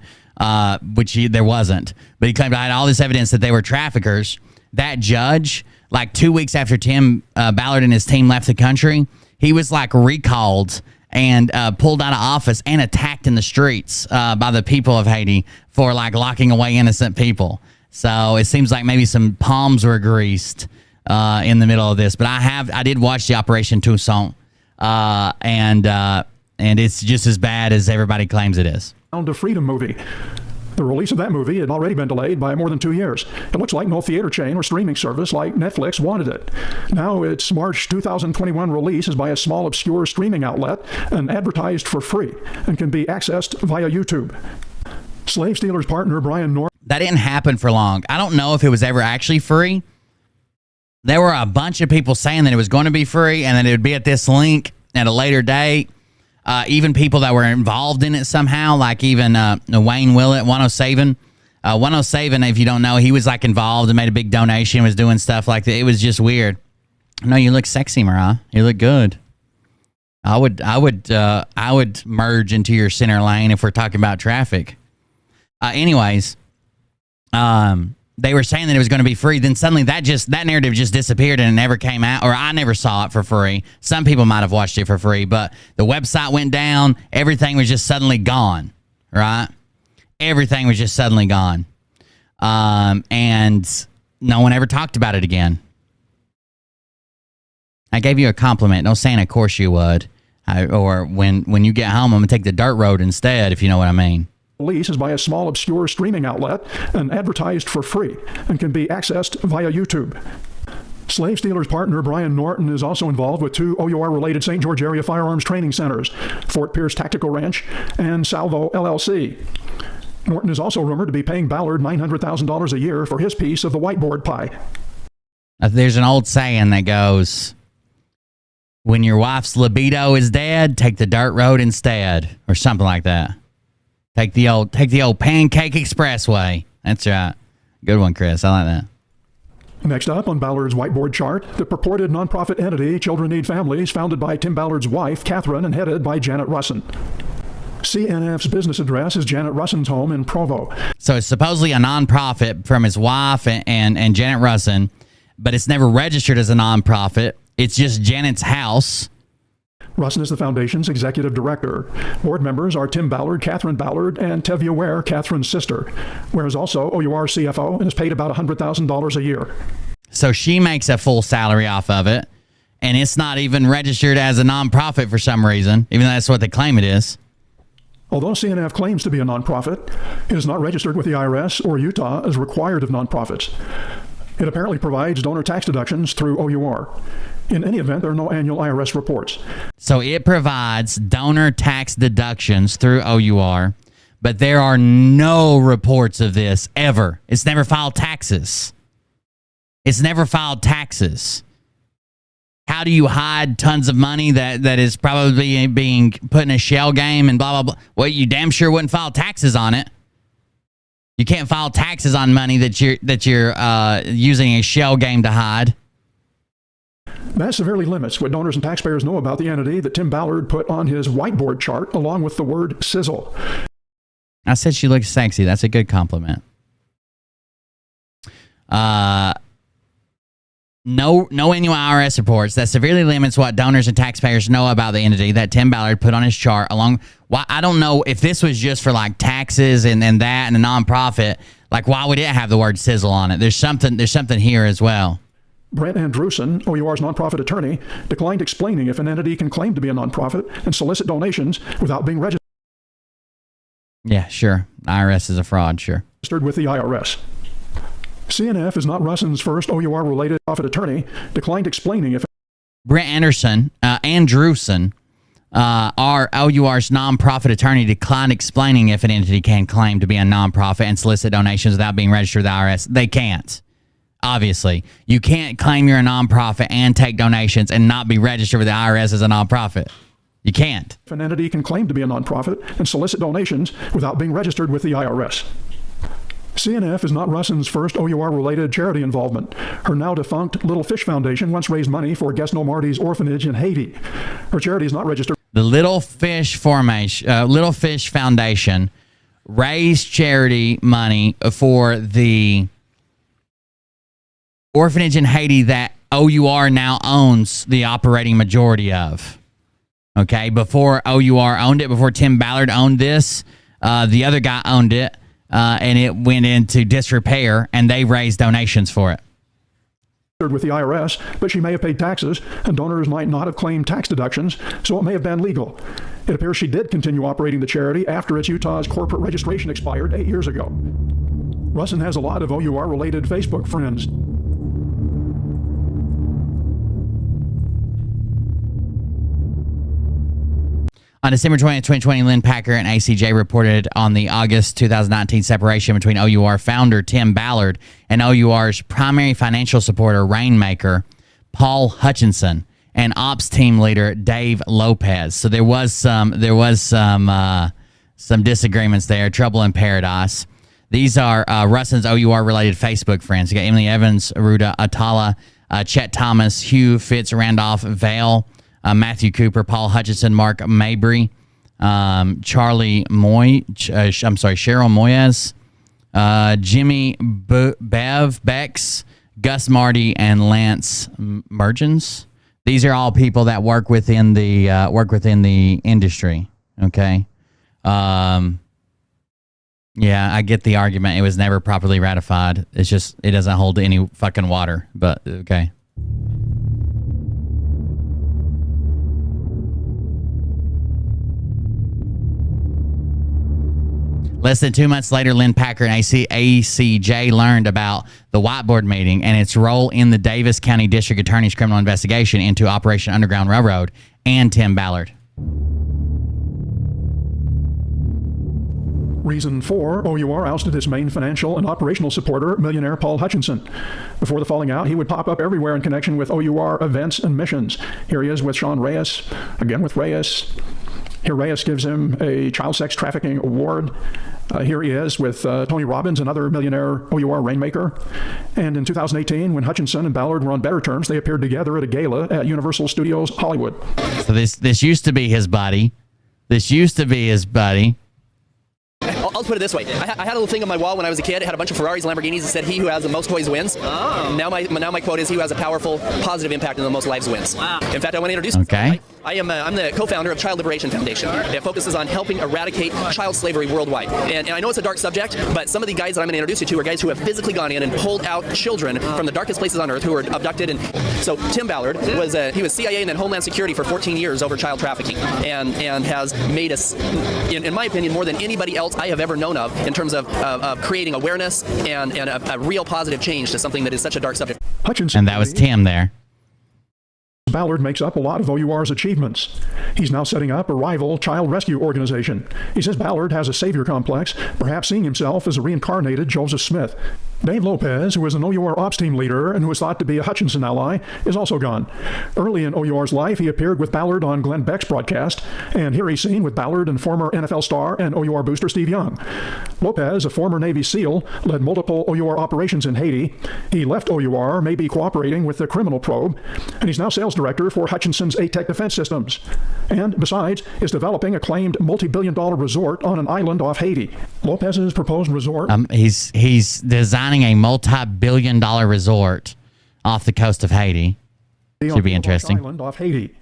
A: which there wasn't, but he claimed I had all this evidence that they were traffickers. That judge, like 2 weeks after Tim Ballard and his team left the country, he was like recalled and pulled out of office and attacked in the streets by the people of Haiti for like locking away innocent people. So it seems like maybe some palms were greased in the middle of this. But I did watch the Operation Toussaint, and it's just as bad as everybody claims it is.
H: Sound of Freedom movie. The release of that movie had already been delayed by more than 2 years. It looks like no theater chain or streaming service like Netflix wanted it. Now its March 2021 release is by a small obscure streaming outlet and advertised for free and can be accessed via YouTube. Slave Stealers partner Brian Norton.
A: That didn't happen for long. I don't know if it was ever actually free. There were a bunch of people saying that it was going to be free and that it would be at this link at a later date. Even people that were involved in it somehow, like even Wayne Willett, 107. 107, if you don't know, he was like involved and made a big donation, was doing stuff like that. It was just weird. No, you look sexy, Mariah. You look good. I would merge into your center lane if we're talking about traffic. Anyways, they were saying that it was going to be free. Then suddenly that narrative just disappeared and it never came out, or I never saw it for free. Some people might have watched it for free, but the website went down. Everything was just suddenly gone, right? Everything was just suddenly gone. And no one ever talked about it again. I gave you a compliment. Don't say, of course you would. Or when you get home, I'm going to take the dirt road instead, if you know what I mean.
H: Lease is by a small, obscure streaming outlet and advertised for free and can be accessed via YouTube. Slave Stealer's partner Brian Norton is also involved with 2 OUR-related St. George area firearms training centers, Fort Pierce Tactical Ranch and Salvo LLC. Norton is also rumored to be paying Ballard $900,000 a year for his piece of the whiteboard pie.
A: There's an old saying that goes, when your wife's libido is dead, take the dirt road instead, or something like that. Take the old pancake expressway. That's right. Good one, Chris. I like that.
H: Next up on Ballard's whiteboard chart, the purported nonprofit entity Children Need Families, founded by Tim Ballard's wife, Catherine, and headed by Janet Russin. CNF's business address is Janet Russin's home in Provo.
A: So it's supposedly a nonprofit from his wife and Janet Russin, but it's never registered as a nonprofit. It's just Janet's house.
H: Russin is the foundation's executive director. Board members are Tim Ballard, Catherine Ballard, and Tevye Ware, Catherine's sister. Ware is also OUR CFO and is paid about $100,000 a year.
A: So she makes a full salary off of it, and it's not even registered as a nonprofit for some reason, even though that's what they claim it is.
H: Although CNF claims to be a nonprofit, it is not registered with the IRS or Utah as required of nonprofits. It apparently provides donor tax deductions through OUR. In any event, there are no annual IRS reports.
A: So it provides donor tax deductions through OUR, but there are no reports of this ever. It's never filed taxes. It's never filed taxes. How do you hide tons of money that is probably being put in a shell game and blah, blah, blah? Well, you damn sure wouldn't file taxes on it. You can't file taxes on money that you're using a shell game to hide.
H: That severely limits what donors and taxpayers know about the entity that Tim Ballard put on his whiteboard chart along with the word Sizzle.
A: I said she looks sexy. That's a good compliment. No annual IRS reports. That severely limits what donors and taxpayers know about the entity that Tim Ballard put on his chart along. Why, I don't know if this was just for like taxes and that and a nonprofit. Like, why would it have the word Sizzle on it? There's something here as well.
H: Brent Andrewson, OUR's nonprofit attorney, declined explaining if an entity can claim to be a nonprofit and solicit donations without being registered.
A: Yeah, sure. IRS is a fraud, sure.
H: Registered with the IRS. CNF is not Russin's first OUR-related profit attorney, declined explaining if...
A: Brent Andrewson, our OUR's nonprofit attorney, declined explaining if an entity can claim to be a nonprofit and solicit donations without being registered with the IRS. They can't. Obviously, you can't claim you're a nonprofit and take donations and not be registered with the IRS as a nonprofit. You can't.
H: If an entity can claim to be a nonprofit and solicit donations without being registered with the IRS. CNF is not Russin's first OUR-related charity involvement. Her now-defunct Little Fish Foundation once raised money for Gaston Marty's Orphanage in Haiti. Her charity is not registered.
A: The Little Fish Foundation raised charity money for the orphanage in Haiti that OUR now owns the operating majority of. Okay, before OUR owned it, before Tim Ballard owned this, the other guy owned it, and it went into disrepair, and they raised donations for it.
H: With the IRS, but she may have paid taxes, and donors might not have claimed tax deductions, so it may have been legal. It appears she did continue operating the charity after its Utah's corporate registration expired 8 years ago. Russin has a lot of OUR-related Facebook friends.
A: On December 20th, 2020, Lynn Packer and ACJ reported on the August 2019 separation between OUR founder Tim Ballard and OUR's primary financial supporter, Rainmaker, Paul Hutchinson, and ops team leader Dave Lopez. So there was some disagreements there, trouble in paradise. These are Russin's OUR-related Facebook friends. You got Emily Evans, Ruda Atala, Chet Thomas, Hugh Fitz, Randolph Vale, Matthew Cooper, Paul Hutchinson, Mark Mabry, Cheryl Moyes, Jimmy Bev Bex, Gus Marty, and Lance Mergens. These are all people that work within the industry. Okay, yeah, I get the argument. It was never properly ratified. It's just it doesn't hold any fucking water. But okay. Less than 2 months later, Lynn Packer and ACJ learned about the whiteboard meeting and its role in the Davis County District Attorney's criminal investigation into Operation Underground Railroad and Tim Ballard.
H: Reason 4, OUR ousted its main financial and operational supporter, millionaire Paul Hutchinson. Before the falling out, he would pop up everywhere in connection with OUR events and missions. Here he is with Sean Reyes, again with Reyes. Here Reyes gives him a child sex trafficking award. Here he is with Tony Robbins, another millionaire OUR rainmaker. And in 2018, when Hutchinson and Ballard were on better terms, they appeared together at a gala at Universal Studios Hollywood.
A: So this used to be his buddy. This used to be his buddy.
I: I'll put it this way. I had a little thing on my wall when I was a kid. It had a bunch of Ferraris and Lamborghinis that said, "He who has the most toys wins." Oh. Now my quote is, "He who has a powerful, positive impact on the most lives wins." Wow. In fact, I want to introduce myself. I'm the co-founder of Child Liberation Foundation that focuses on helping eradicate child slavery worldwide. And I know it's a dark subject, but some of the guys that I'm going to introduce you to are guys who have physically gone in and pulled out children from the darkest places on earth who were abducted. And so Tim Ballard was CIA and then Homeland Security for 14 years over child trafficking, and has made us, in my opinion, more than anybody else I have ever known of in terms of creating awareness and a real positive change to something that is such a dark subject.
H: Hutchinson,
A: and that was Tim there.
H: Ballard makes up a lot of OUR's achievements. He's now setting up a rival child rescue organization. He says Ballard has a savior complex, perhaps seeing himself as a reincarnated Joseph Smith. Dave Lopez, who was an OUR ops team leader and who was thought to be a Hutchinson ally, is also gone. Early in OUR's life, he appeared with Ballard on Glenn Beck's broadcast, and here he's seen with Ballard and former NFL star and OUR booster Steve Young. Lopez, a former Navy SEAL, led multiple OUR operations in Haiti. He left OUR, maybe cooperating with the criminal probe, and he's now sales director for Hutchinson's ATEC Defense Systems. And besides, is developing a claimed multi-billion-dollar resort on an island off Haiti. Lopez's proposed resort...
A: He's designing a multi-billion-dollar resort off the coast of Haiti. Should be interesting.
H: Island off Haiti.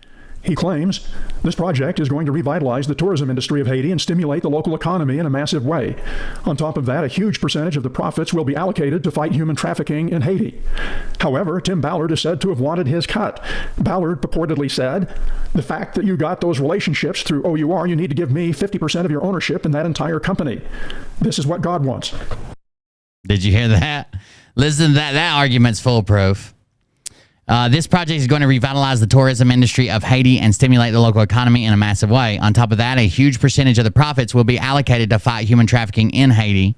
H: He claims this project is going to revitalize the tourism industry of Haiti and stimulate the local economy in a massive way. On top of that, a huge percentage of the profits will be allocated to fight human trafficking in Haiti. However, Tim Ballard is said to have wanted his cut. Ballard purportedly said, "The fact that you got those relationships through OUR, you need to give me 50% of your ownership in that entire company. This is what God wants."
A: Did you hear that? Listen to that. That argument's foolproof. This project is going to revitalize the tourism industry of Haiti and stimulate the local economy in a massive way. On top of that, a huge percentage of the profits will be allocated to fight human trafficking in Haiti.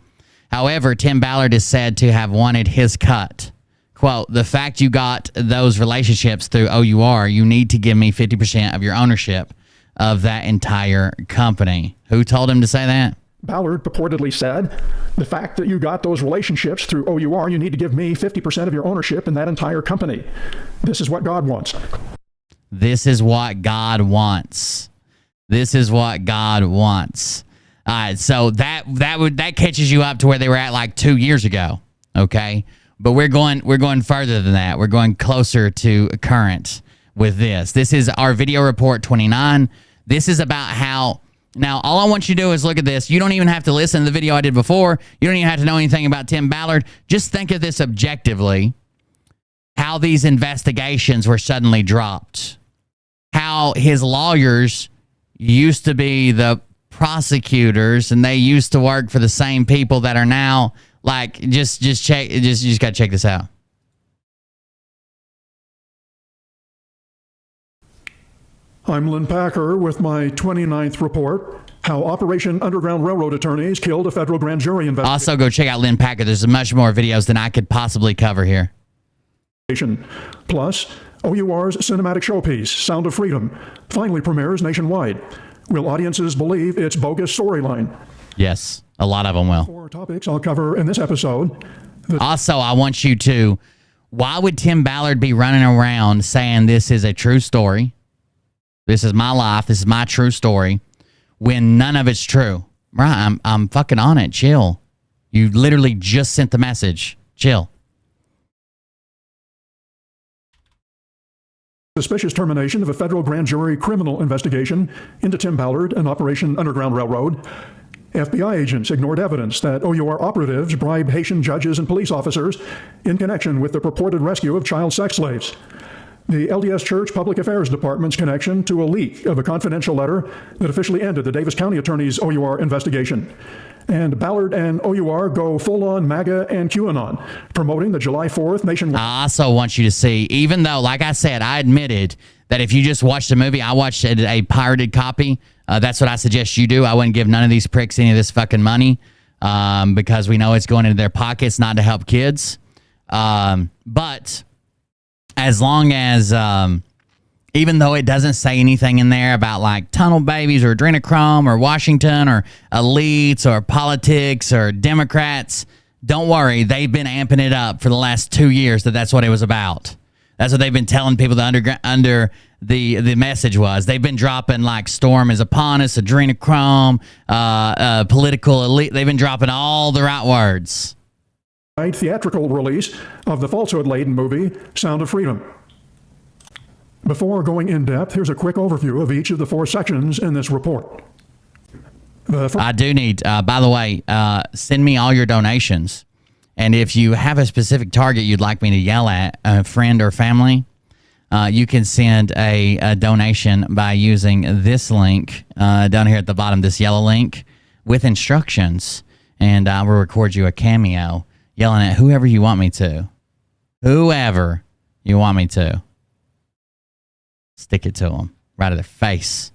A: However, Tim Ballard is said to have wanted his cut. Quote, "The fact you got those relationships through OUR, you need to give me 50% of your ownership of that entire company." Who told him to say that?
H: Ballard purportedly said, "The fact that you got those relationships through OUR, you need to give me 50% of your ownership in that entire company. This is what God wants."
A: This is what God wants. This is what God wants. All right, so that catches you up to where they were at like 2 years ago, okay? But we're going further than that. We're going closer to current with this. This is our video report 29. This is about how. Now, all I want you to do is look at this. You don't even have to listen to the video I did before. You don't even have to know anything about Tim Ballard. Just think of this objectively, how these investigations were suddenly dropped, how his lawyers used to be the prosecutors and they used to work for the same people that are now like, just got to check this out.
H: I'm Lynn Packer with my 29th report, how Operation Underground Railroad attorneys killed a federal grand jury investigation.
A: Also, go check out Lynn Packer. There's much more videos than I could possibly cover here.
H: Plus, OUR's cinematic showpiece, Sound of Freedom, finally premieres nationwide. Will audiences believe its bogus storyline?
A: Yes, a lot of them will.
H: 4 topics I'll cover in this episode.
A: Also, I want you to, why would Tim Ballard be running around saying this is a true story? This is my life. This is my true story. When none of it's true. Right, I'm fucking on it. Chill. You literally just sent the message. Chill.
H: Suspicious termination of a federal grand jury criminal investigation into Tim Ballard and Operation Underground Railroad. FBI agents ignored evidence that OUR operatives bribed Haitian judges and police officers in connection with the purported rescue of child sex slaves. the LDS Church Public Affairs Department's connection to a leak of a confidential letter that officially ended the Davis County Attorney's OUR investigation. And Ballard and OUR go full-on MAGA and QAnon, promoting the July 4th nationwide.
A: I also want you to see, even though, like I said, I admitted that if you just watched the movie, I watched a pirated copy. That's what I suggest you do. I wouldn't give none of these pricks any of this fucking money because we know it's going into their pockets, not to help kids. But as long as, even though it doesn't say anything in there about like tunnel babies or adrenochrome or Washington or elites or politics or Democrats, don't worry. They've been amping it up for the last 2 years that's what it was about. That's what they've been telling people the the message was. They've been dropping like storm is upon us, adrenochrome, political elite. They've been dropping all the right words.
H: Theatrical release of the falsehood-laden movie Sound of Freedom. Before going in depth, here's a quick overview of each of the 4 sections in this report.
A: I do need, by the way, send me all your donations. And if you have a specific target you'd like me to yell at, a friend or family, you can send a donation by using this link down here at the bottom, this yellow link with instructions. And I will record you a cameo yelling at whoever you want me to. Whoever you want me to. Stick it to them right to their face.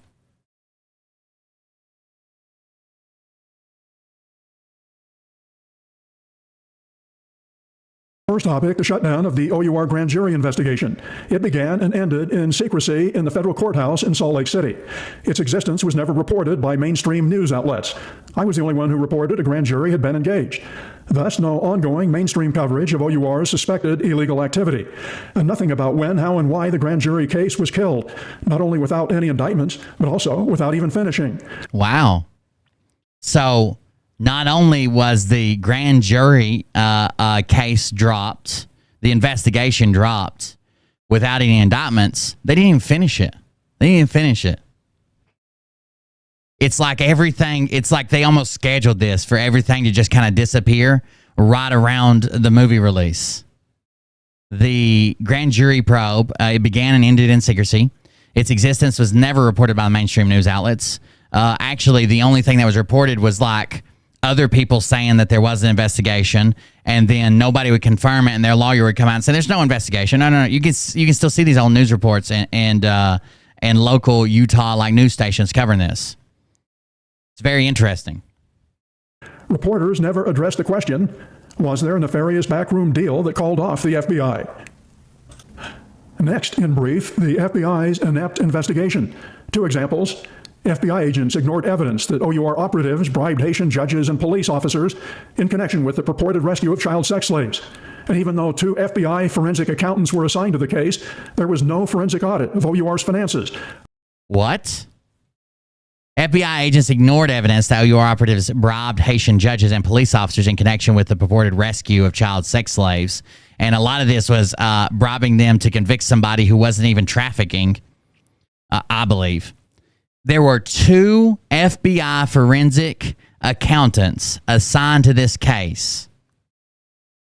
H: First topic, the shutdown of the OUR grand jury investigation. It began and ended in secrecy in the federal courthouse in Salt Lake City. Its existence was never reported by mainstream news outlets. I was the only one who reported a grand jury had been engaged. Thus, no ongoing mainstream coverage of OUR's suspected illegal activity. And nothing about when, how, and why the grand jury case was killed, not only without any indictments, but also without even finishing.
A: Wow. So not only was the grand jury case dropped, the investigation dropped without any indictments, they didn't even finish it. It's like everything, it's like they almost scheduled this for everything to just kind of disappear right around the movie release. The grand jury probe, it began and ended in secrecy. Its existence was never reported by the mainstream news outlets. Actually, the only thing that was reported was like other people saying that there was an investigation, and then nobody would confirm it, and their lawyer would come out and say, "There's no investigation." No. You can still see these old news reports and local Utah like news stations covering this. It's very interesting.
H: Reporters never addressed the question, was there a nefarious backroom deal that called off the FBI? Next, in brief, the FBI's inept investigation. 2 examples. FBI agents ignored evidence that OUR operatives bribed Haitian judges and police officers in connection with the purported rescue of child sex slaves. And even though 2 FBI forensic accountants were assigned to the case, there was no forensic audit of OUR's finances.
A: What? FBI agents ignored evidence that OUR operatives bribed Haitian judges and police officers in connection with the purported rescue of child sex slaves. And a lot of this was bribing them to convict somebody who wasn't even trafficking, I believe. There were 2 FBI forensic accountants assigned to this case.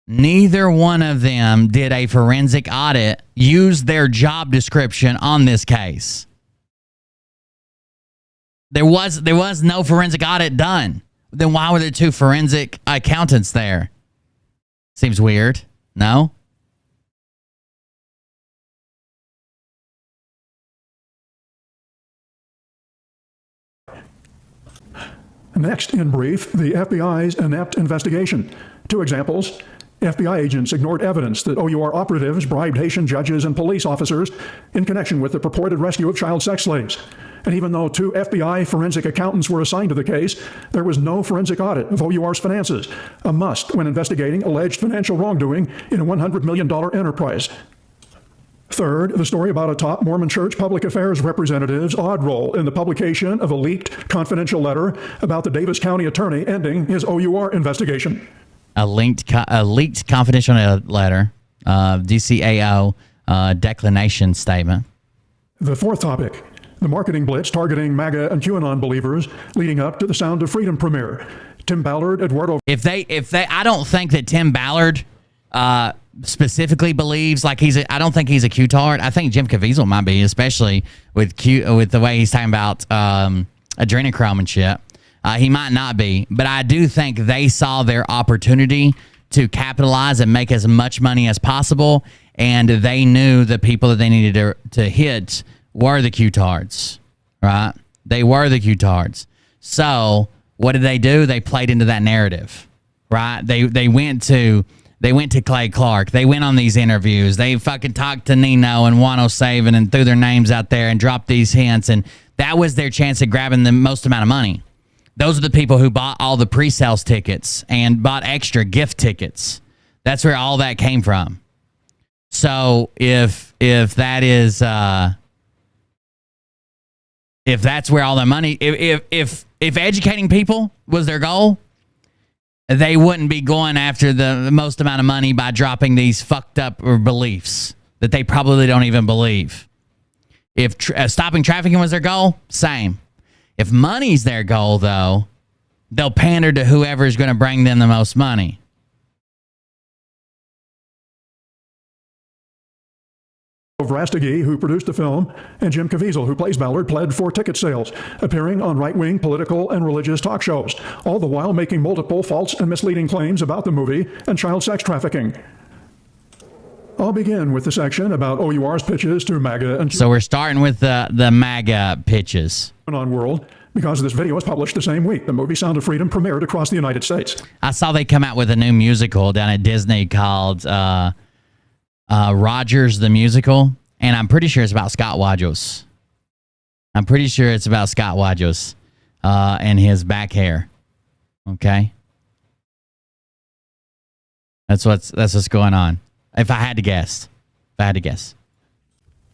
A: Neither one of them did a forensic audit, used their job description on this case. There was no forensic audit done. Then why were there 2 forensic accountants there? Seems weird. No?
H: Next, in brief, the FBI's inept investigation. 2 examples. FBI agents ignored evidence that OUR operatives bribed Haitian judges and police officers in connection with the purported rescue of child sex slaves. And even though 2 FBI forensic accountants were assigned to the case, there was no forensic audit of OUR's finances, a must when investigating alleged financial wrongdoing in a $100 million enterprise. Third, the story about a top Mormon church public affairs representative's odd role in the publication of a leaked confidential letter about the Davis County attorney ending his OUR investigation.
A: A leaked confidential letter, DCAO declination statement.
H: The 4th topic, the marketing blitz targeting MAGA and QAnon believers leading up to the Sound of Freedom premiere. Tim Ballard, Eduardo.
A: If they, I don't think that Tim Ballard specifically believes like I don't think he's a Q-tard. I think Jim Caviezel might be, especially with the way he's talking about adrenochrome and shit. He might not be, but I do think they saw their opportunity to capitalize and make as much money as possible, and they knew the people that they needed to hit were the Q-tards, right? They were the Q-tards. So what did they do? They played into that narrative, right? They went to Clay Clark. They went on these interviews. They fucking talked to Nino and 107 and threw their names out there and dropped these hints, and that was their chance at grabbing the most amount of money. Those are the people who bought all the pre-sales tickets and bought extra gift tickets. That's where all that came from. So if that is if that's where all the money, if educating people was their goal, they wouldn't be going after the most amount of money by dropping these fucked up beliefs that they probably don't even believe. If stopping trafficking was their goal, same. If money's their goal, though, they'll pander to whoever's going to bring them the most money.
H: Verastegi, who produced the film, and Jim Caviezel, who plays Ballard, pled for ticket sales, appearing on right-wing political and religious talk shows, all the while making multiple false and misleading claims about the movie and child sex trafficking. I'll begin with the section about OUR's pitches to MAGA and...
A: So we're starting with the MAGA pitches.
H: ...on world, because this video was published the same week the movie Sound of Freedom premiered across the United States.
A: I saw they come out with a new musical down at Disney called Rogers the Musical, and I'm pretty sure it's about Scott Wajos. I'm pretty sure it's about Scott Wajos and his back hair. Okay? That's what's going on. If I had to guess.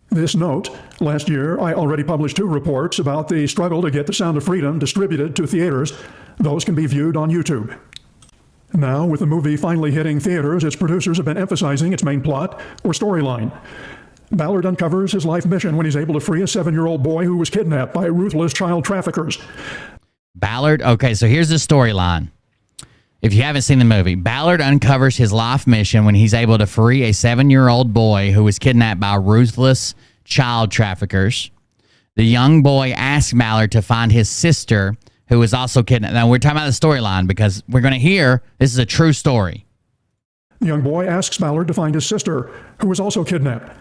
H: This note, last year I already published 2 reports about the struggle to get The Sound of Freedom distributed to theaters. Those can be viewed on YouTube. Now, with the movie finally hitting theaters, its producers have been emphasizing its main plot or storyline. Ballard uncovers his life mission when he's able to free a 7-year-old boy who was kidnapped by ruthless child traffickers.
A: Ballard, okay, so here's the storyline. If you haven't seen the movie, Ballard uncovers his life mission when he's able to free a 7-year-old boy who was kidnapped by ruthless child traffickers. The young boy asks Ballard to find his sister, who was also kidnapped. Now, we're talking about the storyline because we're going to hear this is a true story.
H: The young boy asks Ballard to find his sister, who was also kidnapped.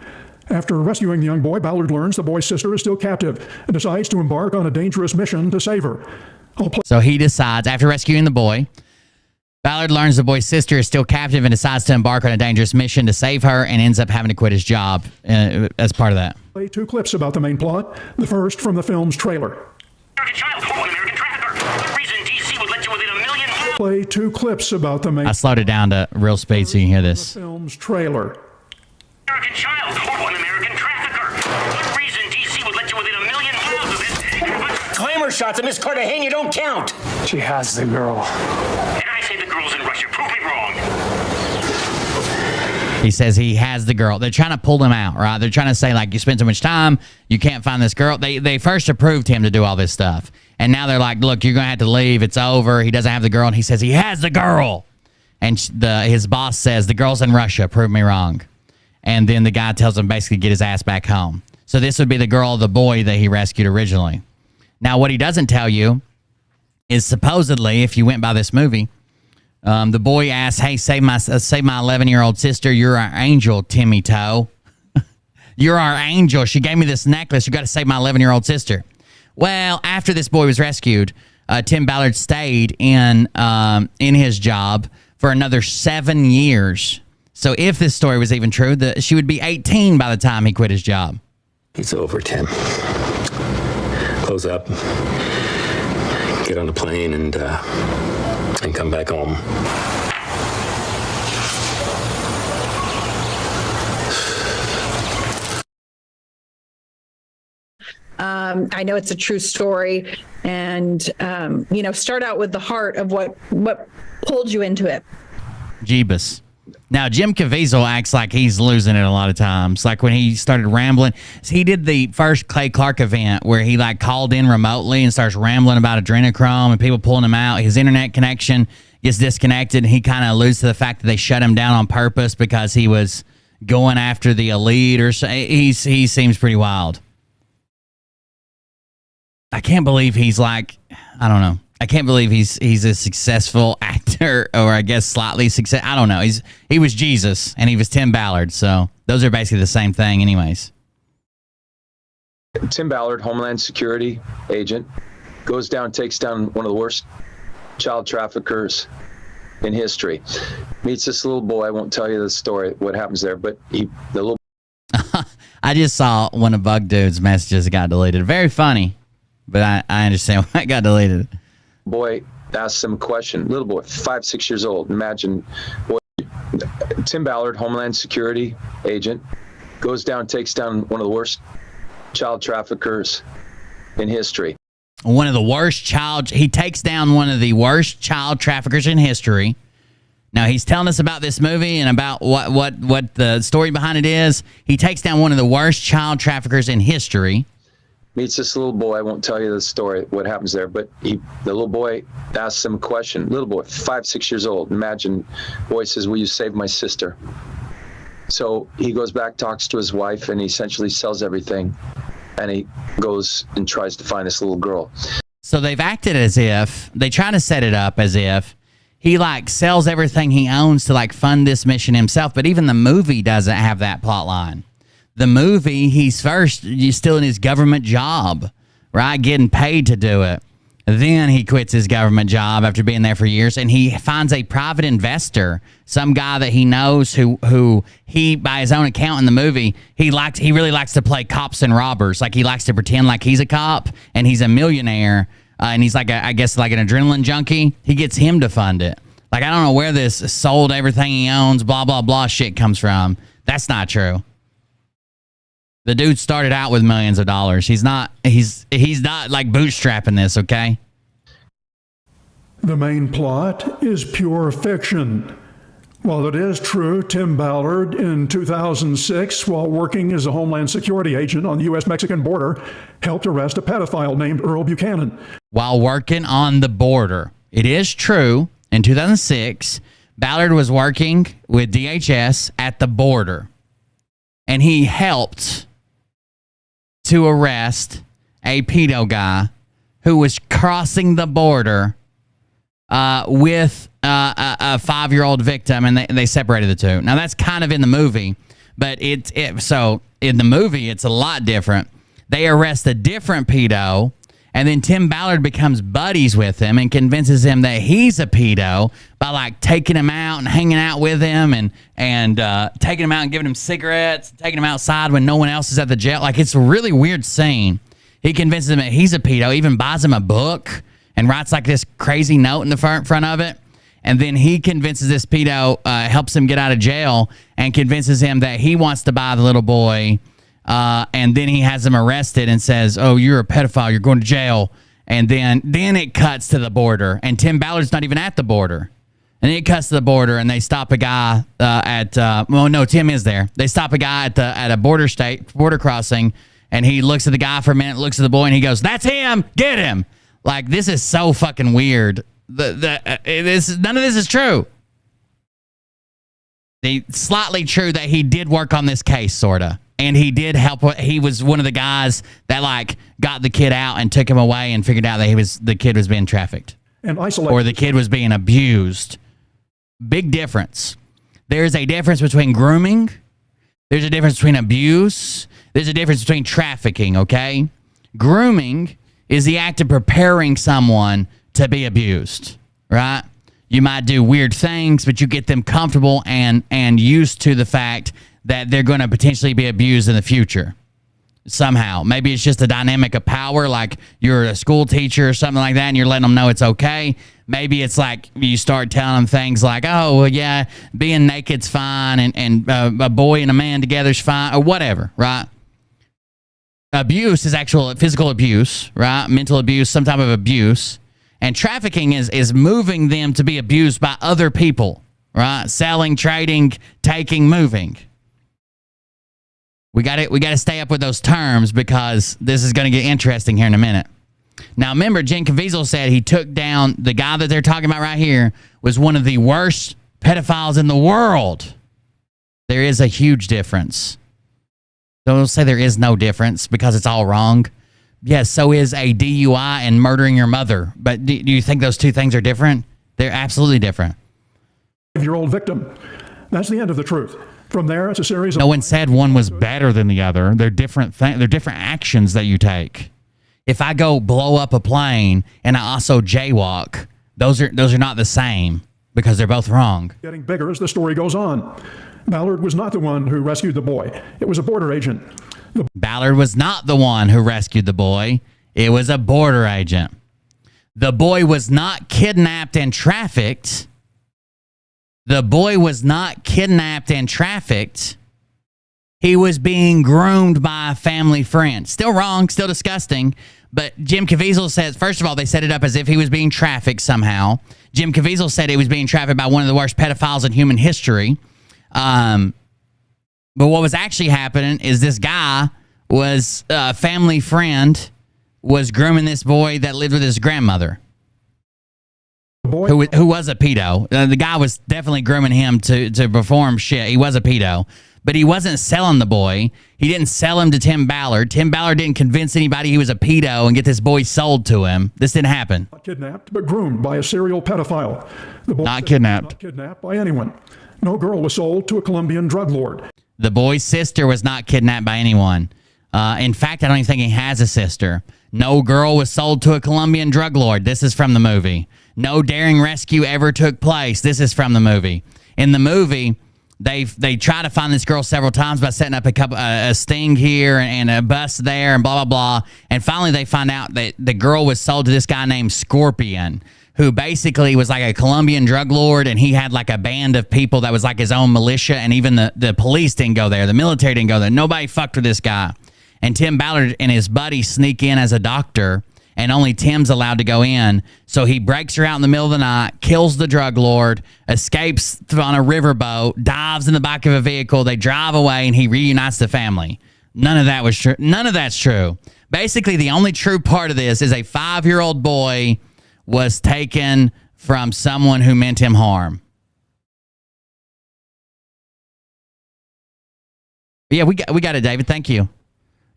H: After rescuing the young boy, Ballard learns the boy's sister is still captive and decides to embark on a dangerous mission to save her.
A: So he decides, after rescuing the boy, Ballard learns the boy's sister is still captive and decides to embark on a dangerous mission to save her and ends up having to quit his job as part of that.
H: Play 2 clips about the main plot. The first from the film's trailer.
J: American child, an American trafficker. What reason DC would let you within $1 million?
H: Play 2 clips about the main...
A: I slowed it down to real speed so you can hear this.
H: The film's trailer.
J: American child, an American trafficker. What reason DC would let you within $1 million of it?
K: Glamour shots of Miss Cartagena don't count.
L: She has the girl.
J: And I say the girl's in Russia. Prove me wrong.
A: He says he has the girl. They're trying to pull him out, right? They're trying to say, like, you spend so much time, you can't find this girl. They first approved him to do all this stuff. And now they're like, look, you're going to have to leave. It's over. He doesn't have the girl. And he says he has the girl. And his boss says, the girl's in Russia. Prove me wrong. And then the guy tells him basically get his ass back home. So this would be the girl, the boy that he rescued originally. Now, what he doesn't tell you is supposedly, if you went by this movie, the boy asks, hey, save my 11-year-old sister. You're our angel, Timmy Toe. You're our angel. She gave me this necklace. You got to save my 11-year-old sister. Well, after this boy was rescued, Tim Ballard stayed in his job for another 7 years. So if this story was even true, she would be 18 by the time he quit his job.
M: It's over, Tim. Close up. Get on the plane and come back home.
N: I know it's a true story, and start out with the heart of what pulled you into it.
A: Jeebus. Now, Jim Caviezel acts like he's losing it a lot of times. Like when he started rambling. He did the first Clay Clark event where he called in remotely and starts rambling about adrenochrome and people pulling him out. His internet connection gets disconnected. And he kind of alludes to the fact that they shut him down on purpose because he was going after the elite or so. He seems pretty wild. I can't believe he's like, I don't know. I can't believe he's a successful actor, or I guess slightly success. I don't know. He was Jesus and he was Tim Ballard. So those are basically the same thing anyways.
L: Tim Ballard, Homeland Security agent, goes down, takes down one of the worst child traffickers in history. Meets this little boy. I won't tell you the story, what happens there, but the little.
A: I just saw one of Bug Dude's messages got deleted. Very funny, but I understand why it got deleted.
L: Boy asks him a question. Little boy, 5, 6 years old. Imagine, boy, Tim Ballard, Homeland Security agent, goes down, takes down one of the worst child traffickers in history.
A: He takes down one of the worst child traffickers in history. Now he's telling us about this movie and about what the story behind it is. He takes down one of the worst child traffickers in history.
L: Meets this little boy. I won't tell you the story, what happens there, but the little boy asks him a question. Little boy, 5, 6 years old. Imagine, boy says, "Will you save my sister?" So he goes back, talks to his wife, and he essentially sells everything. And he goes and tries to find this little girl.
A: So they've acted as if, they try to set it up as if he like sells everything he owns to like fund this mission himself. But even the movie doesn't have that plot line. The movie, he's still in his government job, right? Getting paid to do it. Then he quits his government job after being there for years, and he finds a private investor, some guy that he knows who he, by his own account in the movie, he really likes to play cops and robbers. Like he likes to pretend like he's a cop and he's a millionaire, and he's like I guess like an adrenaline junkie. He gets him to fund it. Like I don't know where this sold everything he owns, blah blah blah shit comes from. That's not true. The dude started out with millions of dollars. He's not like bootstrapping this, okay?
H: The main plot is pure fiction. While it is true, Tim Ballard in 2006, while working as a Homeland Security agent on the U.S.-Mexican border, helped arrest a pedophile named Earl Buchanan.
A: While working on the border. It is true, in 2006, Ballard was working with DHS at the border. And he helped to arrest a pedo guy who was crossing the border with a 5-year-old victim, and they separated the two. Now that's kind of in the movie, but so in the movie it's a lot different. They arrest a different pedo, and then Tim Ballard becomes buddies with him and convinces him that he's a pedo by like taking him out and hanging out with him and taking him out and giving him cigarettes, taking him outside when no one else is at the jail. Like it's a really weird scene. He convinces him that he's a pedo, even buys him a book and writes like this crazy note in the front of it. And then he convinces this pedo, helps him get out of jail and convinces him that he wants to buy the little boy. And then he has him arrested and says, "Oh, you're a pedophile. You're going to jail." And then it cuts to the border, and Tim Ballard's not even at the border. And it cuts to the border, and they stop a guy Tim is there. They stop a guy at a border crossing, and he looks at the guy for a minute, looks at the boy, and he goes, "That's him. Get him." Like this is so fucking weird. None of this is true. It's slightly true that he did work on this case, sorta. And he did help. He was one of the guys that like got the kid out and took him away and figured out that the kid was being trafficked or the kid was being abused. Big difference. There's a difference between grooming. There's a difference between abuse. There's a difference between trafficking. Okay, grooming is the act of preparing someone to be abused. Right? You might do weird things, but you get them comfortable and used to the fact that they're going to potentially be abused in the future somehow. Maybe it's just a dynamic of power, like you're a school teacher or something like that, and you're letting them know it's okay. Maybe it's like you start telling them things like, "Oh, well, yeah, being naked's fine, and a boy and a man together's fine," or whatever, right? Abuse is actual physical abuse, right? Mental abuse, some type of abuse. And trafficking is moving them to be abused by other people, right? Selling, trading, taking, moving. We got to stay up with those terms because this is going to get interesting here in a minute. Now, remember, Jim Caviezel said he took down the guy that they're talking about right here was one of the worst pedophiles in the world. There is a huge difference. Don't say there is no difference because it's all wrong. Yes, so is a DUI and murdering your mother. But do you think those two things are different? They're absolutely different.
H: 5-year-old victim. That's the end of the truth. From there, it's a series of...
A: No one said one was better than the other. They're different they're different actions that you take. If I go blow up a plane and I also jaywalk, those are not the same because they're both wrong.
H: Getting bigger as the story goes on. Ballard was not the one who rescued the boy. It was a border agent.
A: Ballard was not the one who rescued the boy. It was a border agent. The boy was not kidnapped and trafficked. The boy was not kidnapped and trafficked. He was being groomed by a family friend. Still wrong, still disgusting. But Jim Caviezel says, first of all, they set it up as if he was being trafficked somehow. Jim Caviezel said he was being trafficked by one of the worst pedophiles in human history. But what was actually happening is this guy was a family friend, was grooming this boy that lived with his grandmother, who was a pedo. The guy was definitely grooming him to perform shit. He was a pedo. But he wasn't selling the boy. He didn't sell him to Tim Ballard. Tim Ballard didn't convince anybody he was a pedo and get this boy sold to him. This didn't happen.
H: Not kidnapped, but groomed by a serial pedophile. The boy
A: not kidnapped.
H: Not kidnapped by anyone. No girl was sold to a Colombian drug lord.
A: The boy's sister was not kidnapped by anyone. In fact, I don't even think he has a sister. No girl was sold to a Colombian drug lord. This is from the movie. No daring rescue ever took place. This is from the movie. In the movie, they try to find this girl several times by setting up a sting here and a bus there and blah, blah, blah. And finally, they find out that the girl was sold to this guy named Scorpion, who basically was like a Colombian drug lord, and he had like a band of people that was like his own militia, and even the police didn't go there. The military didn't go there. Nobody fucked with this guy. And Tim Ballard and his buddy sneak in as a doctor, and only Tim's allowed to go in. So he breaks her out in the middle of the night, kills the drug lord, escapes on a riverboat, dives in the back of a vehicle. They drive away, and he reunites the family. None of that was true. None of that's true. Basically, the only true part of this is a 5-year-old boy was taken from someone who meant him harm. Yeah, we got it, David. Thank you.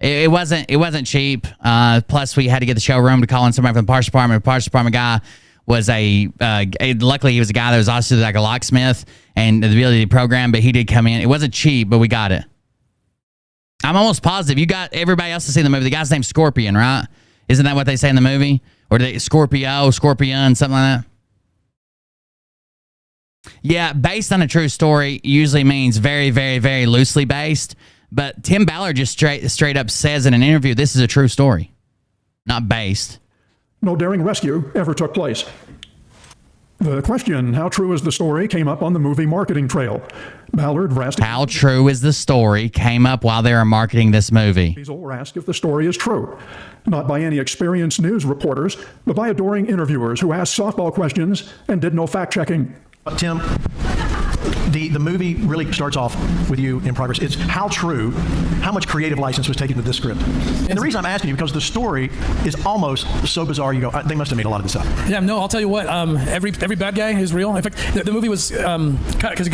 A: It wasn't cheap. Plus, we had to get the showroom to call in somebody from the parts department. The parts department guy was luckily he was a guy that was also like a locksmith and the ability to program, but he did come in. It wasn't cheap, but we got it. I'm almost positive you got everybody else to see the movie. The guy's named Scorpion, right? Isn't that what they say in the movie? Or Scorpion, something like that? Yeah, based on a true story usually means very, very, very loosely based. But Tim Ballard just straight up says in an interview, this is a true story, not based.
H: No daring rescue ever took place. The question, how true is the story, came up on the movie marketing trail. Ballard asked...
A: How true is the story came up while they were marketing this movie.
H: Sizzle asked if the story is true. Not by any experienced news reporters, but by adoring interviewers who asked softball questions and did no fact-checking.
O: Tim, the movie really starts off with you in progress. It's how true, how much creative license was taken with this script. And the reason I'm asking you, because the story is almost so bizarre, you go, they must have made a lot of this up.
G: Yeah, no, I'll tell you what, every bad guy is real. In fact, the movie was cut because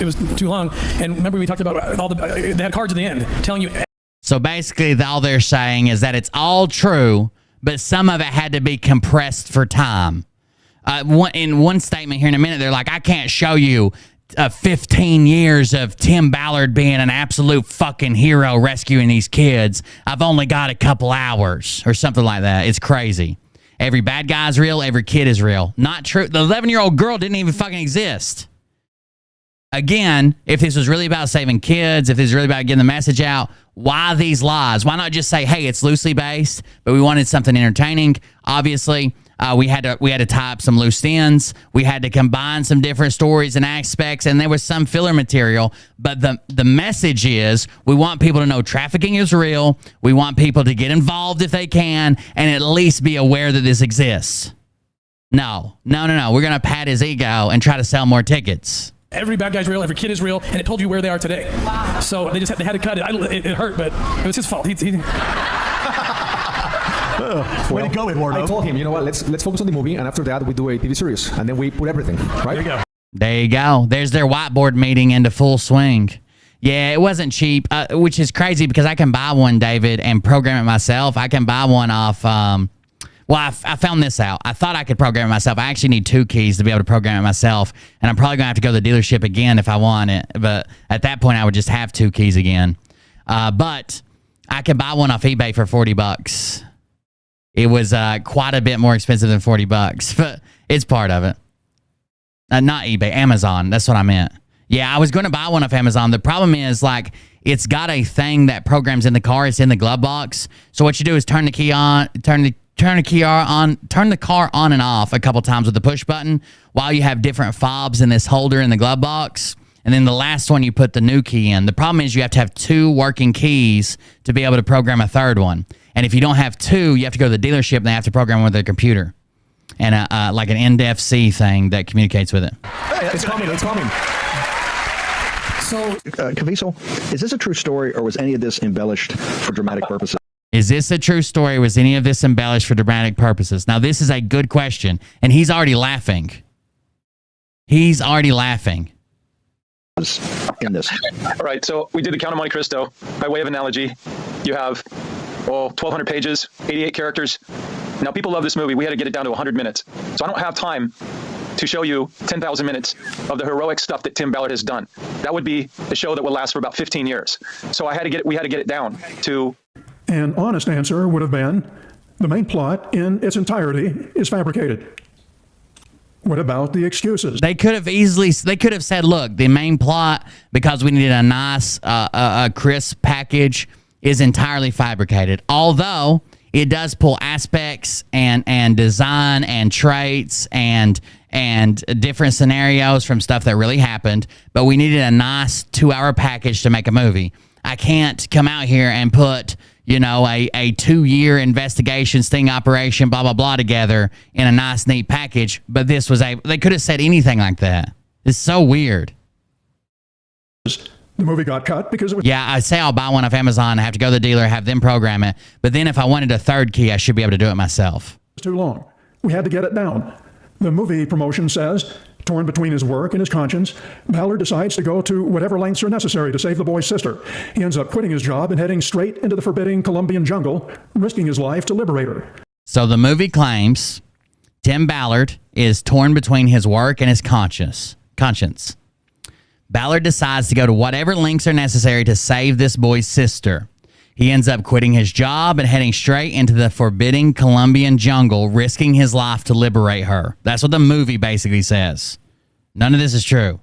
G: it was too long. And remember we talked about they had cards at the end telling you.
A: So basically all they're saying is that it's all true, but some of it had to be compressed for time. In one statement here in a minute, they're like, I can't show you 15 years of Tim Ballard being an absolute fucking hero rescuing these kids. I've only got a couple hours or something like that. It's crazy. Every bad guy's real. Every kid is real. Not true. The 11-year-old girl didn't even fucking exist. Again, if this was really about saving kids, if this was really about getting the message out, why these lies? Why not just say, hey, it's loosely based, but we wanted something entertaining? Obviously, we had to tie up some loose ends. We had to combine some different stories and aspects, and there was some filler material. But the message is we want people to know trafficking is real. We want people to get involved if they can and at least be aware that this exists. No. We're going to pat his ego and try to sell more tickets.
G: Every bad guy's real, every kid is real, and it told you where they are today. Wow. So they had to cut it. It hurt, but it was his fault.
O: Way to go, Eduardo.
P: I told him, you know what, let's focus on the movie, and after that we do a TV series, and then we put everything, right?
O: There you go.
A: There you go. There's their whiteboard meeting into full swing. Yeah, it wasn't cheap, which is crazy because I can buy one, David, and program it myself. I can buy one off... I found this out. I thought I could program it myself. I actually need 2 keys to be able to program it myself, and I'm probably going to have to go to the dealership again if I want it. But at that point, I would just have 2 keys again. But I can buy one off eBay for $40. It was quite a bit more expensive than $40, but it's part of it. Not eBay, Amazon. That's what I meant. Yeah, I was going to buy one off Amazon. The problem is, like, it's got a thing that programs in the car. It's in the glove box. So what you do is turn the car on and off a couple times with the push button while you have different fobs in this holder in the glove box. And then the last one, you put the new key in. The problem is you have to have 2 working keys to be able to program a third one. And if you don't have 2, you have to go to the dealership and they have to program with their computer. And like an NFC thing that communicates with it.
O: Hey, it's coming. So, Caviezel, is this a true story, or was any of this embellished for dramatic purposes?
A: Is this a true story? Was any of this embellished for dramatic purposes? Now, this is a good question, and he's already laughing. He's already laughing.
O: In this.
L: All right, so we did the Count of Monte Cristo. By way of analogy, you have 1,200 pages, 88 characters. Now, people love this movie. We had to get it down to 100 minutes. So I don't have time to show you 10,000 minutes of the heroic stuff that Tim Ballard has done. That would be a show that would last for about 15 years. So we had to get it down to...
H: An honest answer would have been, the main plot in its entirety is fabricated. What about the excuses?
A: They could have said, look, the main plot, because we needed a nice, crisp package, is entirely fabricated. Although it does pull aspects and design and traits and different scenarios from stuff that really happened, but we needed a nice 2-hour package to make a movie. I can't come out here and put, a 2-year investigation sting operation, blah, blah, blah together in a nice, neat package. But they could have said anything like that. It's so weird.
H: The movie got cut because it was...
A: Yeah, I say I'll buy one off Amazon. I have to go to the dealer, have them program it. But then if I wanted a third key, I should be able to do it myself.
H: It's too long. We had to get it down. The movie promotion says, torn between his work and his conscience, Ballard decides to go to whatever lengths are necessary to save the boy's sister. He ends up quitting his job and heading straight into the forbidding Colombian jungle, risking his life to liberate her.
A: So the movie claims Tim Ballard is torn between his work and his conscience. Ballard decides to go to whatever lengths are necessary to save this boy's sister. He ends up quitting his job and heading straight into the forbidding Colombian jungle, risking his life to liberate her. That's what the movie basically says. None of this is true.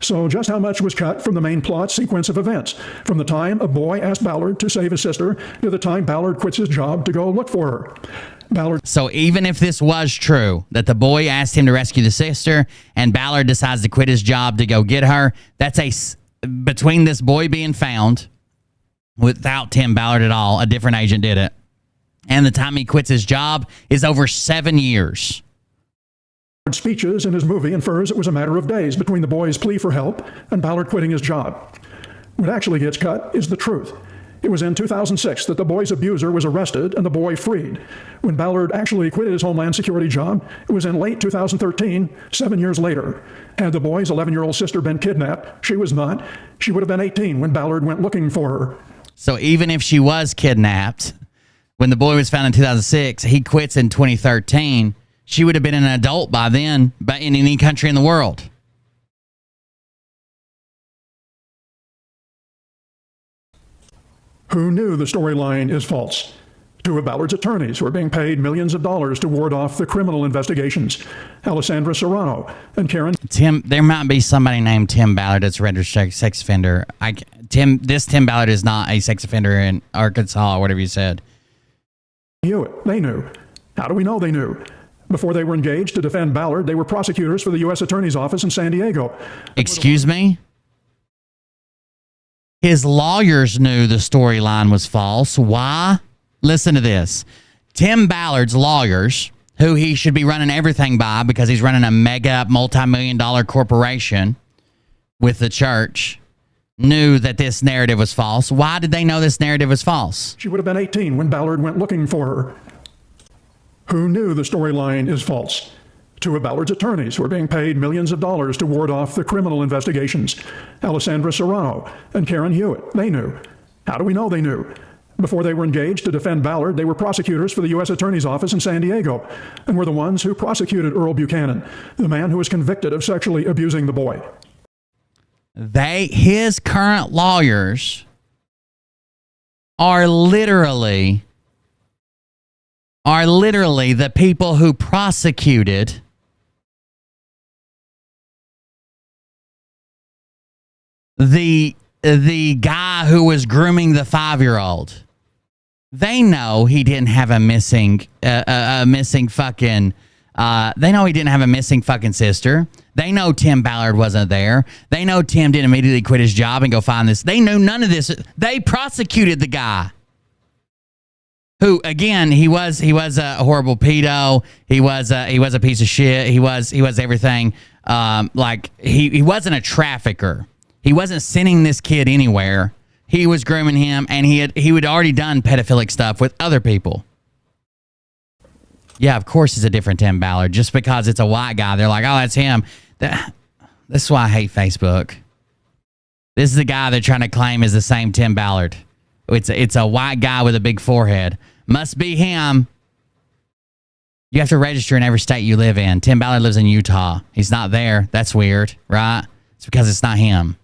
H: So just how much was cut from the main plot sequence of events? From the time a boy asked Ballard to save his sister to the time Ballard quits his job to go look for her.
A: So even if this was true, that the boy asked him to rescue the sister and Ballard decides to quit his job to go get her, that's between this boy being found without Tim Ballard at all, a different agent did it, and the time he quits his job is over 7 years.
H: Speeches in his movie infers it was a matter of days between the boy's plea for help and Ballard quitting his job. What actually gets cut is the truth. It was in 2006 that the boy's abuser was arrested and the boy freed. When Ballard actually quit his Homeland Security job, it was in late 2013, 7 years later. Had the boy's 11-year-old sister been kidnapped, she was not. She would have been 18 when Ballard went looking for her.
A: So even if she was kidnapped, when the boy was found in 2006, he quits in 2013, she would have been an adult by then, in any country in the world.
H: Who knew the storyline is false? Two of Ballard's attorneys who are being paid millions of dollars to ward off the criminal investigations, Alessandra Serrano and Karen.
A: There might be somebody named Tim Ballard that's a registered sex offender. This Tim Ballard is not a sex offender in Arkansas or whatever you said.
H: They knew. How do we know they knew? Before they were engaged to defend Ballard, they were prosecutors for the U.S. Attorney's Office in San Diego.
A: Excuse me? His lawyers knew the storyline was false. Why? Listen to this. Tim Ballard's lawyers, who he should be running everything by because he's running a mega multi-million-dollar corporation with the church, knew that this narrative was false. Why did they know this narrative was false?
H: She would have been 18 when Ballard went looking for her. Who knew the storyline is false? Two of Ballard's attorneys were being paid millions of dollars to ward off the criminal investigations. Alessandra Serrano and Karen Hewitt, they knew. How do we know they knew? Before they were engaged to defend Ballard, they were prosecutors for the U.S. Attorney's Office in San Diego and were the ones who prosecuted Earl Buchanan, the man who was convicted of sexually abusing the boy.
A: His current lawyers are literally the people who prosecuted the guy who was grooming the 5-year-old. They know he didn't have a missing fucking sister. They know Tim Ballard wasn't there. They know Tim didn't immediately quit his job and go find this. They knew none of this. They prosecuted the guy. Who, again, he was a horrible pedo. He was a piece of shit. He was everything. He wasn't a trafficker. He wasn't sending this kid anywhere. He was grooming him, and he had already done pedophilic stuff with other people. Yeah, of course it's a different Tim Ballard. Just because it's a white guy, they're like, oh, that's him. That's why I hate Facebook. This is the guy they're trying to claim is the same Tim Ballard. It's a white guy with a big forehead. Must be him. You have to register in every state you live in. Tim Ballard lives in Utah. He's not there. That's weird, right? It's because it's not him.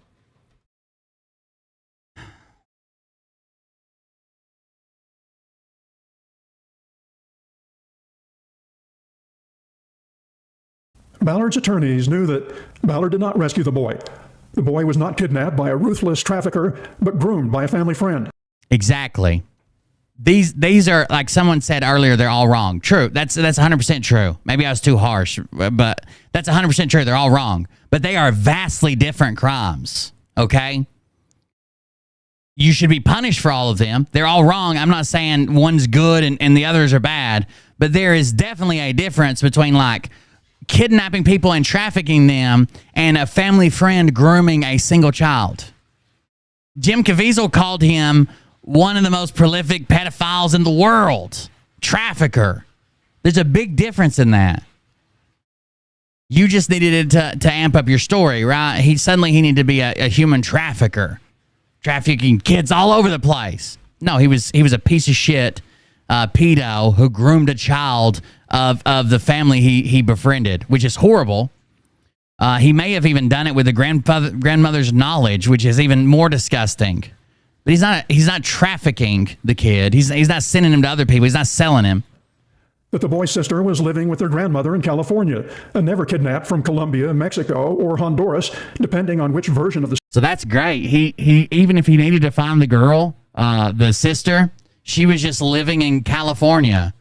H: Ballard's attorneys knew that Ballard did not rescue the boy. The boy was not kidnapped by a ruthless trafficker, but groomed by a family friend.
A: Exactly. These are, like someone said earlier, they're all wrong. True. That's 100% true. Maybe I was too harsh, but that's 100% true. They're all wrong. But they are vastly different crimes, okay? You should be punished for all of them. They're all wrong. I'm not saying one's good and the others are bad, but there is definitely a difference between, like, kidnapping people and trafficking them and a family friend grooming a single child. Jim Caviezel called him one of the most prolific pedophiles in the world. Trafficker. There's a big difference in that. You just needed it to amp up your story, right? He needed to be a human trafficker. Trafficking kids all over the place. No, he was a piece of shit pedo who groomed a child of the family he befriended, which is horrible. He may have even done it with the grandmother's knowledge, which is even more disgusting. But he's not trafficking the kid. He's not sending him to other people. He's not selling him.
H: That the boy's sister was living with their grandmother in California and never kidnapped from Colombia, Mexico, or Honduras, depending on which version of the...
A: So that's great. He even if he needed to find the girl, the sister, she was just living in California.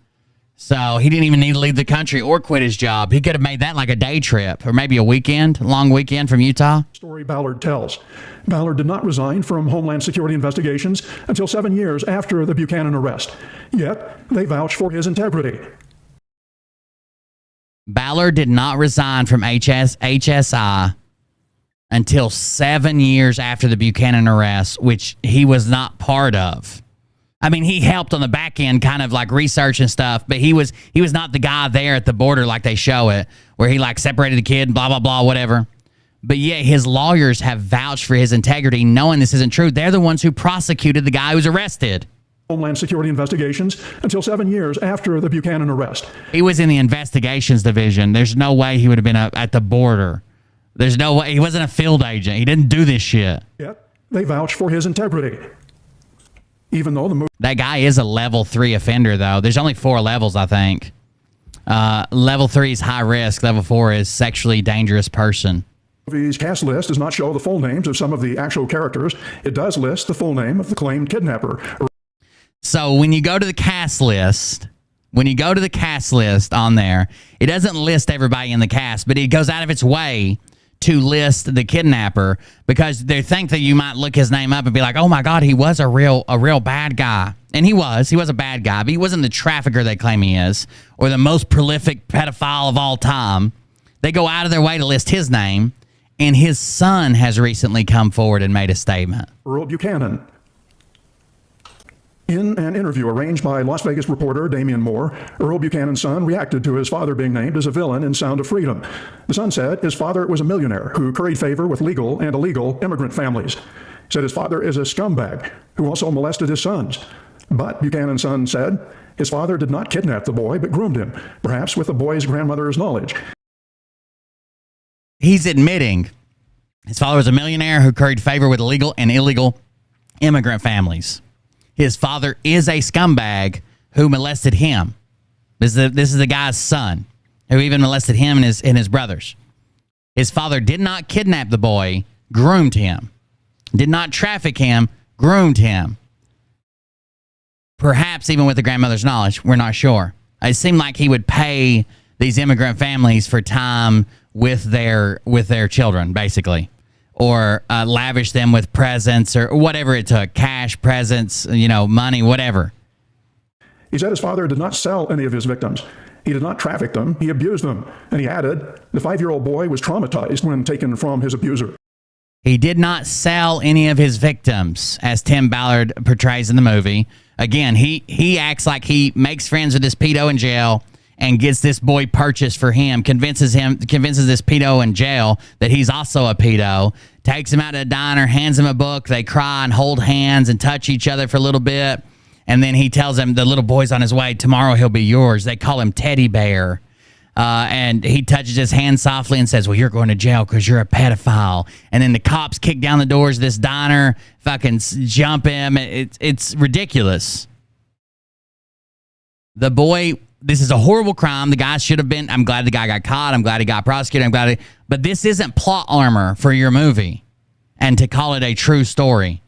A: So he didn't even need to leave the country or quit his job. He could have made that like a day trip or maybe a long weekend from Utah.
H: Story Ballard tells. Ballard did not resign from Homeland Security investigations until 7 years after the Buchanan arrest. Yet, they vouch for his integrity.
A: Ballard did not resign from HSI until 7 years after the Buchanan arrest, which he was not part of. I mean, he helped on the back end, kind of like research and stuff, but he was not the guy there at the border like they show it, where he like separated the kid, blah, blah, blah, whatever. But yet his lawyers have vouched for his integrity, knowing this isn't true. They're the ones who prosecuted the guy who was arrested.
H: Homeland Security investigations until 7 years after the Buchanan arrest.
A: He was in the investigations division. There's no way he would have been at the border. There's no way. He wasn't a field agent. He didn't do this shit.
H: Yet they vouch for his integrity. Even though
A: that guy is a level 3 offender, though. There's only 4 levels, I think. Level 3 is high risk. Level 4 is sexually dangerous person.
H: The movie's cast list does not show the full names of some of the actual characters. It does list the full name of the claimed kidnapper.
A: So when you go to the cast list, on there, it doesn't list everybody in the cast, but it goes out of its way to list the kidnapper because they think that you might look his name up and be like, oh my God, he was a real bad guy. And he was a bad guy, but he wasn't the trafficker they claim he is or the most prolific pedophile of all time. They go out of their way to list his name. And his son has recently come forward and made a statement.
H: Earl Buchanan. In an interview arranged by Las Vegas reporter Damian Moore, Earl Buchanan's son reacted to his father being named as a villain in Sound of Freedom. The son said his father was a millionaire who curried favor with legal and illegal immigrant families. He said his father is a scumbag who also molested his sons. But Buchanan's son said his father did not kidnap the boy, but groomed him, perhaps with the boy's grandmother's knowledge.
A: He's admitting his father was a millionaire who curried favor with legal and illegal immigrant families. His father is a scumbag who molested him. This is the guy's son who even molested him and his brothers. His father did not kidnap the boy, groomed him. Did not traffic him, groomed him. Perhaps even with the grandmother's knowledge. We're not sure. It seemed like he would pay these immigrant families for time with their children, basically, or lavish them with presents or whatever it took, cash, presents, money, whatever.
H: He said his father did not sell any of his victims. He did not traffic them. He abused them. And he added, the 5-year-old boy was traumatized when taken from his abuser.
A: He did not sell any of his victims, as Tim Ballard portrays in the movie. Again, he acts like he makes friends with this pedo in jail and gets this boy purchased for him, convinces this pedo in jail that he's also a pedo, takes him out to a diner, hands him a book, they cry and hold hands and touch each other for a little bit, and then he tells him the little boy's on his way, tomorrow he'll be yours. They call him Teddy Bear, and he touches his hand softly and says, well, you're going to jail because you're a pedophile. And then the cops kick down the doors of this diner, fucking jump him. It's ridiculous. The boy... This is a horrible crime. The guy should have been... I'm glad the guy got caught. I'm glad he got prosecuted. But this isn't plot armor for your movie. And to call it a true story.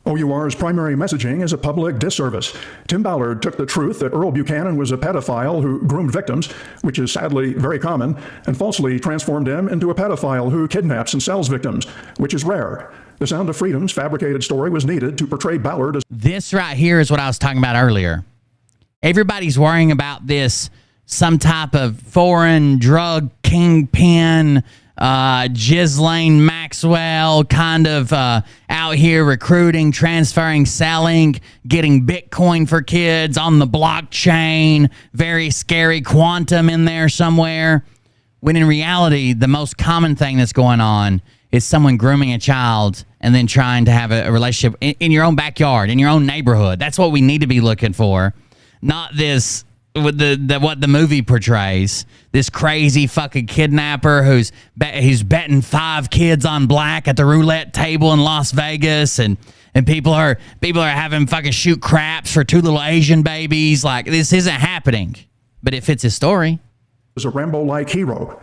H: OUR's primary messaging is a public disservice. Tim Ballard took the truth that Earl Buchanan was a pedophile who groomed victims, which is sadly very common, and falsely transformed him into a pedophile who kidnaps and sells victims, which is rare. The Sound of Freedom's fabricated story was needed to portray Ballard as...
A: This right here is what I was talking about earlier. Everybody's worrying about this, some type of foreign drug kingpin, Ghislaine Maxwell kind of out here recruiting, transferring, selling, getting Bitcoin for kids on the blockchain, very scary quantum in there somewhere. When in reality, the most common thing that's going on is someone grooming a child and then trying to have a relationship in your own backyard, in your own neighborhood. That's what we need to be looking for. Not this, with what the movie portrays. This crazy fucking kidnapper who's betting 5 kids on black at the roulette table in Las Vegas, and people are having fucking shoot craps for 2 little Asian babies. Like, this isn't happening, but it fits his story.
H: As a Rambo-like hero.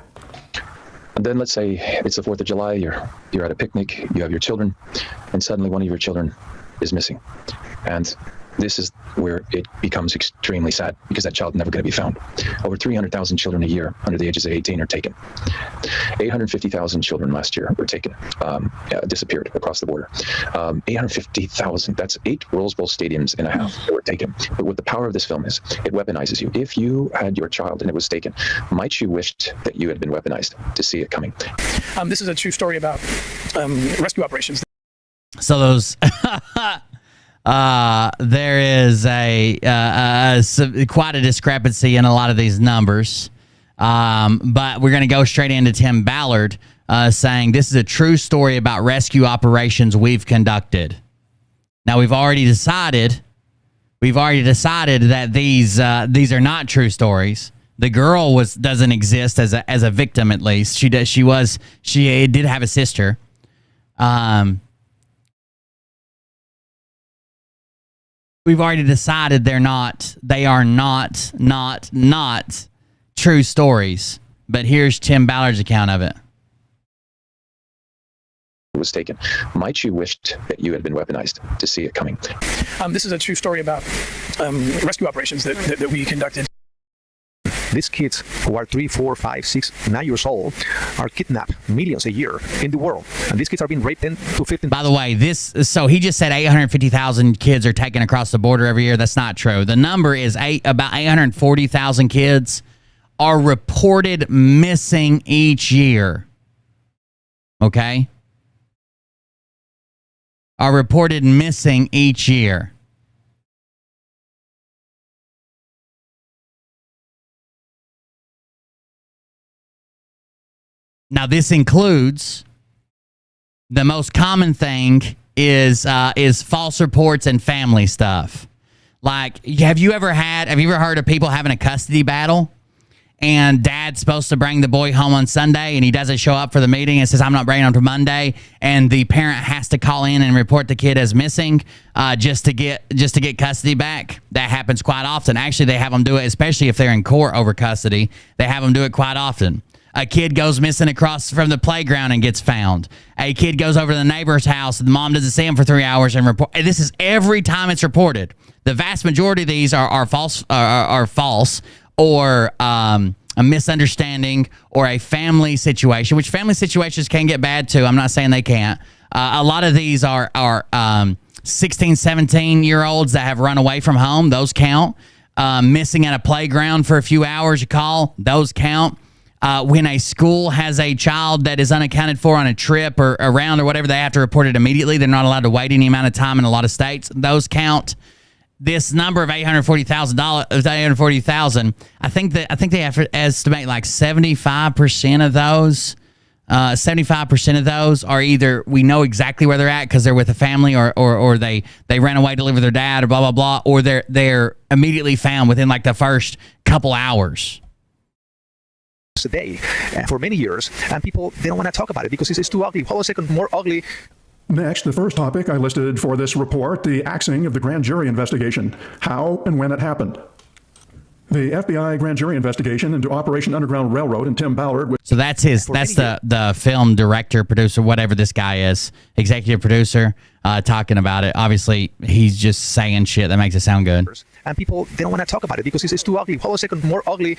L: And then let's say it's the 4th of July. You're at a picnic. You have your children, and suddenly one of your children is missing, and this is where it becomes extremely sad, because that child's never going to be found. Over 300,000 children a year under the ages of 18 are taken. 850,000 children last year were taken, disappeared across the border. 850,000, that's 8 Rose Bowl stadiums and a half that were taken. But what the power of this film is, it weaponizes you. If you had your child and it was taken, might you wished that you had been weaponized to see it coming?
G: This is a true story about rescue operations.
A: So those... there is quite a discrepancy in a lot of these numbers. But we're going to go straight into Tim Ballard saying this is a true story about rescue operations we've conducted. Now, we've already decided that these are not true stories. The girl doesn't exist as a victim, at least. She did have a sister. We've already decided they are not true stories. But here's Tim Ballard's account of it.
L: Was taken. Might you wished that you had been weaponized to see it coming?
G: This is a true story about rescue operations that we conducted.
P: These kids who are 3, 4, 5, 6, 9 years old are kidnapped millions a year in the world. And these kids are being raped 10 to 15.
A: By the way, so he just said 850,000 kids are taken across the border every year. That's not true. The number is about 840,000 kids are reported missing each year. okay, are reported missing each year. Now, this includes the most common thing is false reports and family stuff. Like, have you ever heard of people having a custody battle? And dad's supposed to bring the boy home on Sunday, and he doesn't show up for the meeting and says, I'm not bringing him to Monday. And the parent has to call in and report the kid as missing just to get custody back. That happens quite often. Actually, they have them do it, especially if they're in court over custody. They have them do it quite often. A kid goes missing across from the playground and gets found. A kid goes over to the neighbor's house, and the mom doesn't see him for 3 hours and report. This is every time it's reported. The vast majority of these are false, or a misunderstanding or a family situation, which family situations can get bad too. I'm not saying they can't. A lot of these are 16, 17-year-olds that have run away from home. Those count. Missing at a playground for a few hours, you call. Those count. When a school has a child that is unaccounted for on a trip or around or whatever, they have to report it immediately. They're not allowed to wait any amount of time in a lot of states. Those count. This number of $840,000, I think they have to estimate like 75% of those. 75% of those are either we know exactly where they're at because they're with a family, or they ran away to live with their dad, or blah blah blah, or they're immediately found within like the first couple hours.
P: A day for many years, and people, they don't want to talk about it because it's too ugly. Hold on a second, more ugly.
H: Next, the first topic I listed for this report, the axing of the grand jury investigation, how and when it happened. The FBI grand jury investigation into Operation Underground Railroad and Tim Ballard.
A: So that's the film director, producer, whatever this guy is, executive producer, talking about it. Obviously, he's just saying shit that makes it sound good.
P: And people, they don't want to talk about it because it's too ugly. Hold on a second, more ugly.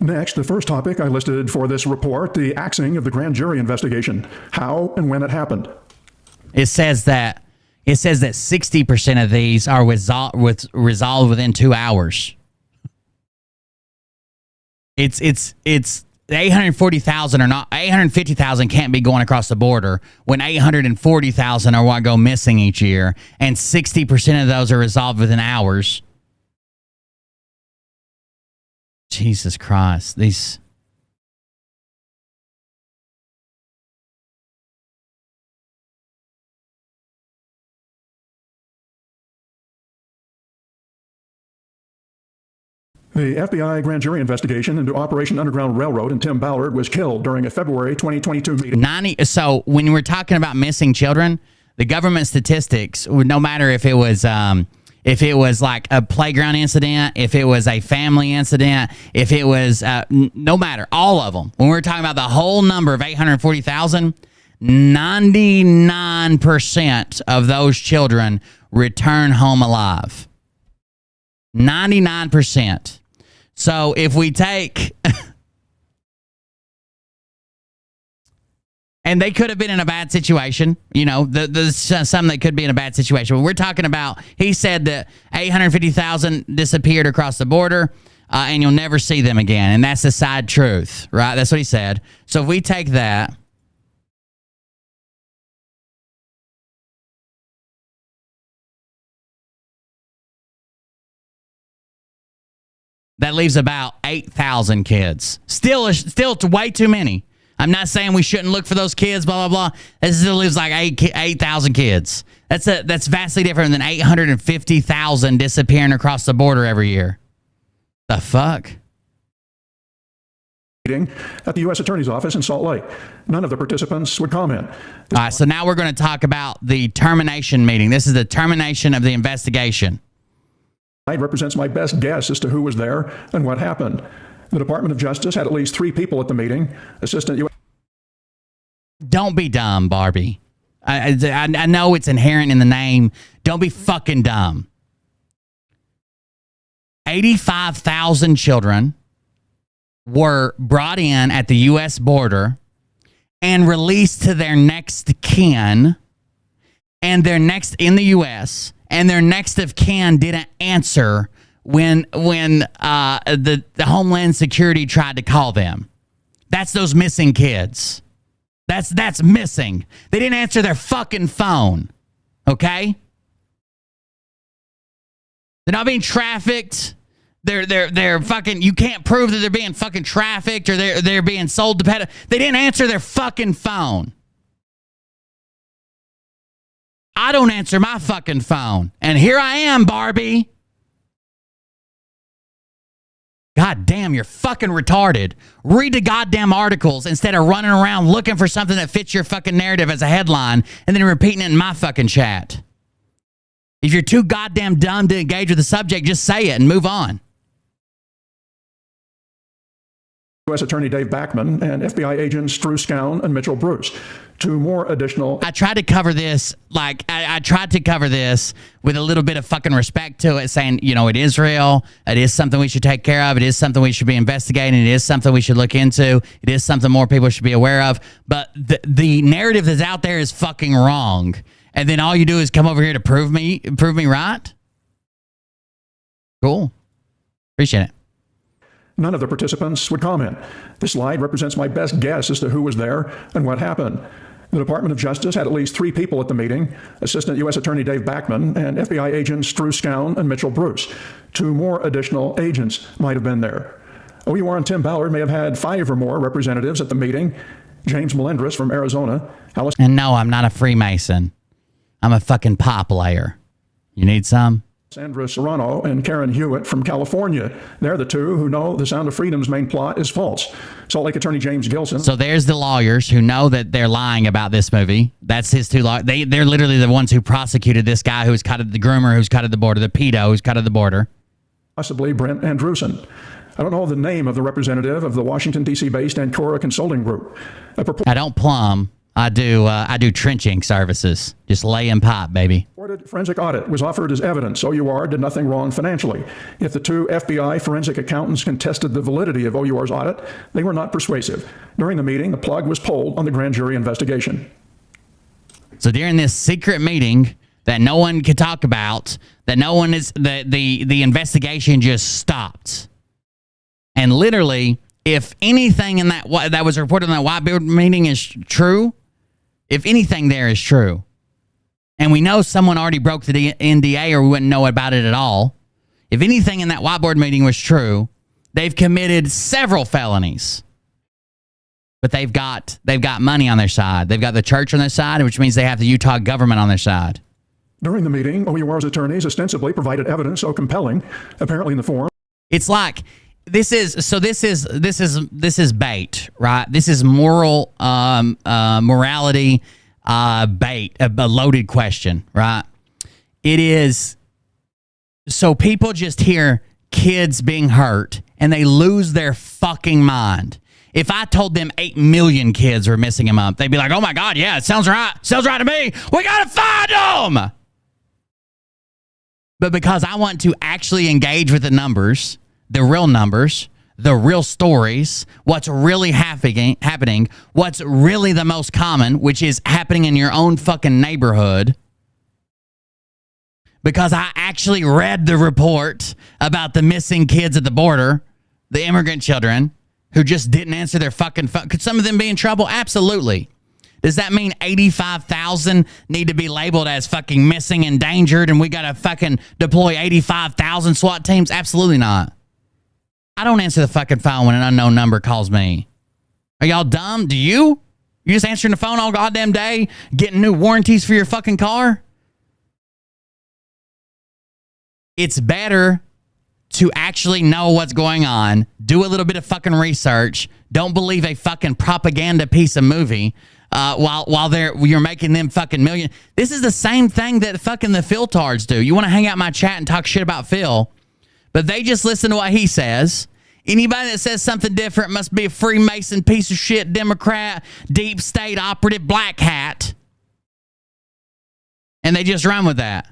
H: Next, the first topic I listed for this report, the axing of the grand jury investigation, how and when it happened.
A: It says that 60% of these are resolved within 2 hours. It's 840,000 or not 850,000 can't be going across the border when 840,000 are what go missing each year, and 60% of those are resolved within hours. Jesus Christ, these.
H: The FBI grand jury investigation into Operation Underground Railroad and Tim Ballard was killed during a February 2022 meeting.
A: So when we're talking about missing children, the government statistics, no matter if it was like a playground incident, if it was a family incident, if it was no matter, all of them. When we're talking about the whole number of 840,000, 99% of those children return home alive. 99%. So if we take, and they could have been in a bad situation, you know, there's some that could be in a bad situation. But we're talking about, he said that 850,000 disappeared across the border, and you'll never see them again. And that's the sad truth, right? That's what he said. So if we take that, that leaves about 8,000 kids. Still way too many. I'm not saying we shouldn't look for those kids, blah, blah, blah. This still leaves like 8,000 kids. That's vastly different than 850,000 disappearing across the border every year. The fuck?
H: At the U.S. Attorney's Office in Salt Lake. None of the participants would comment.
A: All right, so now we're going to talk about the termination meeting. This is the termination of the investigation.
H: Represents my best guess as to who was there and what happened. The Department of Justice had at least 3 people at the meeting. Assistant U.S.
A: Don't be dumb, Barbie. I know it's inherent in the name. Don't be fucking dumb. 85,000 children were brought in at the U.S. border and released to their next kin, and their next in the U.S., and their next of kin didn't answer when the Homeland Security tried to call them. That's those missing kids. That's missing. They didn't answer their fucking phone. Okay? They're not being trafficked. They're fucking, you can't prove that they're being fucking trafficked or they're being sold to pet. They didn't answer their fucking phone. I don't answer my fucking phone. And here I am, Barbie. God damn, you're fucking retarded. Read the goddamn articles instead of running around looking for something that fits your fucking narrative as a headline and then repeating it in my fucking chat. If you're too goddamn dumb to engage with the subject, just say it and move on.
H: U.S. Attorney Dave Backman and FBI agents Drew Scown and Mitchell Bruce. Two more additional...
A: I tried to cover this, like, I tried to cover this with a little bit of fucking respect to it, saying, you know, it is real. It is something we should take care of. It is something we should be investigating. It is something we should look into. It is something more people should be aware of. But the narrative that's out there is fucking wrong. And then all you do is come over here to prove me right? Cool. Appreciate it.
H: None of the participants would comment. This slide represents my best guess as to who was there and what happened. The Department of Justice had at least 3 people at the meeting, Assistant U.S. Attorney Dave Backman and FBI agents Drew Scown and Mitchell Bruce. 2 more additional agents might have been there. OUR and Tim Ballard may have had 5 or more representatives at the meeting. James Melendres from Arizona.
A: And no, I'm not a Freemason. I'm a fucking pop layer. You need some?
H: Sandra Serrano and Karen Hewitt from California. They're the 2 who know the Sound of Freedom's main plot is false. Salt Lake Attorney James Gilson.
A: So there's the lawyers who know that they're lying about this movie. That's his 2 lawyers. They're literally the ones who prosecuted this guy who's cut at the groomer, who's cut at the border, the pedo who's cut at the border.
H: Possibly Brent Andrewson. I don't know the name of the representative of the Washington, D.C. based Ancora Consulting Group.
A: I don't plumb. I do trenching services. Just laying pipe, baby.
H: Forensic audit was offered as evidence. OUR did nothing wrong financially. If the 2 FBI forensic accountants contested the validity of OUR's audit, they were not persuasive. During the meeting, the plug was pulled on the grand jury investigation.
A: So during this secret meeting that no one could talk about, that no one is, the investigation just stopped. And literally, if anything in that was reported in that whiteboard meeting is true, if anything there is true, and we know someone already broke the NDA or we wouldn't know about it at all, if anything in that whiteboard meeting was true, they've committed several felonies. But they've got money on their side. They've got the church on their side, which means they have the Utah government on their side.
H: During the meeting, OUR's attorneys ostensibly provided evidence so compelling, apparently in the form.
A: It's like... This is bait, right? This is moral morality bait, a loaded question, right? It is so people just hear kids being hurt and they lose their fucking mind. If I told them 8 million kids were missing a month, they'd be like, "Oh my God, yeah, it sounds right. Sounds right to me. We gotta find them." But because I want to actually engage with the numbers, the real numbers, the real stories, what's really happening, what's really the most common, which is happening in your own fucking neighborhood. Because I actually read the report about the missing kids at the border, the immigrant children, who just didn't answer their fucking phone. Could some of them be in trouble? Absolutely. Does that mean 85,000 need to be labeled as fucking missing, endangered, and we got to fucking deploy 85,000 SWAT teams? Absolutely not. I don't answer the fucking phone when an unknown number calls me. Are y'all dumb? Do you? You just answering the phone all goddamn day, getting new warranties for your fucking car? It's better to actually know what's going on, do a little bit of fucking research, don't believe a fucking propaganda piece of movie while you're making them fucking million. This is the same thing that fucking the Philtards do. You want to hang out in my chat and talk shit about Phil, but they just listen to what he says. Anybody that says something different must be a Freemason, piece of shit, Democrat, deep state operative, black hat. And they just run with that.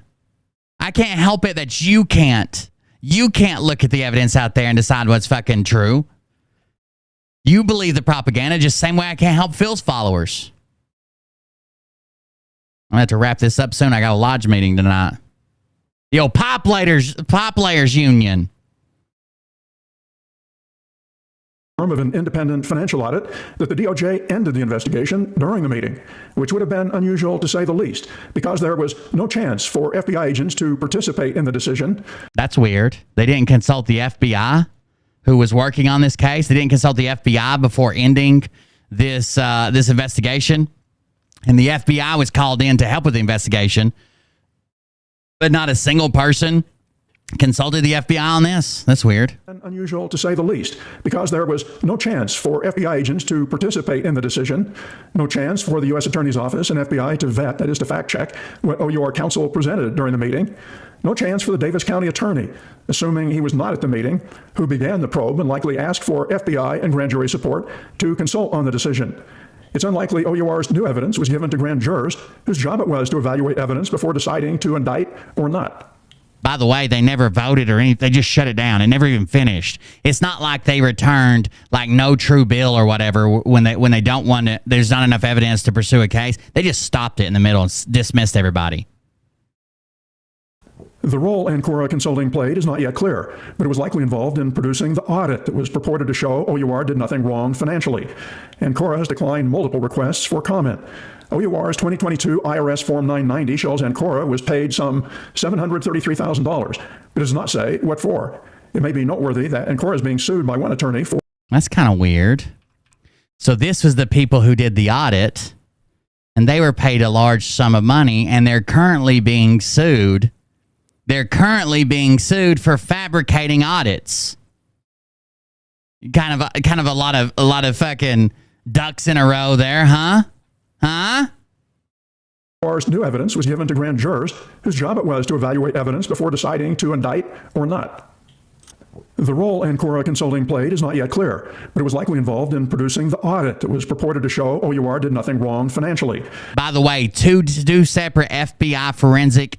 A: I can't help it that you can't. You can't look at the evidence out there and decide what's fucking true. You believe the propaganda just the same way I can't help Phil's followers. I'm going to have to wrap this up soon. I got a lodge meeting tonight. Yo, Pop Layers Union.
H: of an independent financial audit that the DOJ ended the investigation during the meeting, which would have been unusual to say the least, because there was no chance for FBI agents to participate in the decision.
A: That's weird. They didn't consult the FBI who was working on this case. They didn't consult the FBI before ending this investigation. And the FBI was called in to help with the investigation, but not a single person consulted the FBI on this. That's weird.
H: Unusual to say the least, because there was no chance for FBI agents to participate in the decision, no chance for the U.S. Attorney's Office and FBI to vet, that is to fact check, what OUR counsel presented during the meeting, no chance for the Davis County attorney, assuming he was not at the meeting, who began the probe and likely asked for FBI and grand jury support to consult on the decision. It's unlikely OUR's new evidence was given to grand jurors whose job it was to evaluate evidence before deciding to indict or not.
A: By the way, they never voted or anything. They just shut it down. It never even finished. It's not like they returned like no true bill or whatever when they don't want it. There's not enough evidence to pursue a case. They just stopped it in the middle and dismissed everybody.
H: The role Ancora Consulting played is not yet clear, but it was likely involved in producing the audit that was purported to show OUR did nothing wrong financially. Ancora has declined multiple requests for comment. OUR's 2022 IRS Form 990 shows Ancora was paid some $733,000, but it does not say what for. It may be noteworthy that Ancora is being sued by one attorney for...
A: That's kind of weird. So this was the people who did the audit, and they were paid a large sum of money, and they're currently being sued. They're currently being sued for fabricating audits. Kind of a lot of fucking ducks in a row there, huh? Huh?
H: OUR's new evidence was given to grand jurors whose job it was to evaluate evidence before deciding to indict or not. The role Ancora Consulting played is not yet clear, but it was likely involved in producing the audit that was purported to show OUR did nothing wrong financially.
A: By the way, two separate FBI forensic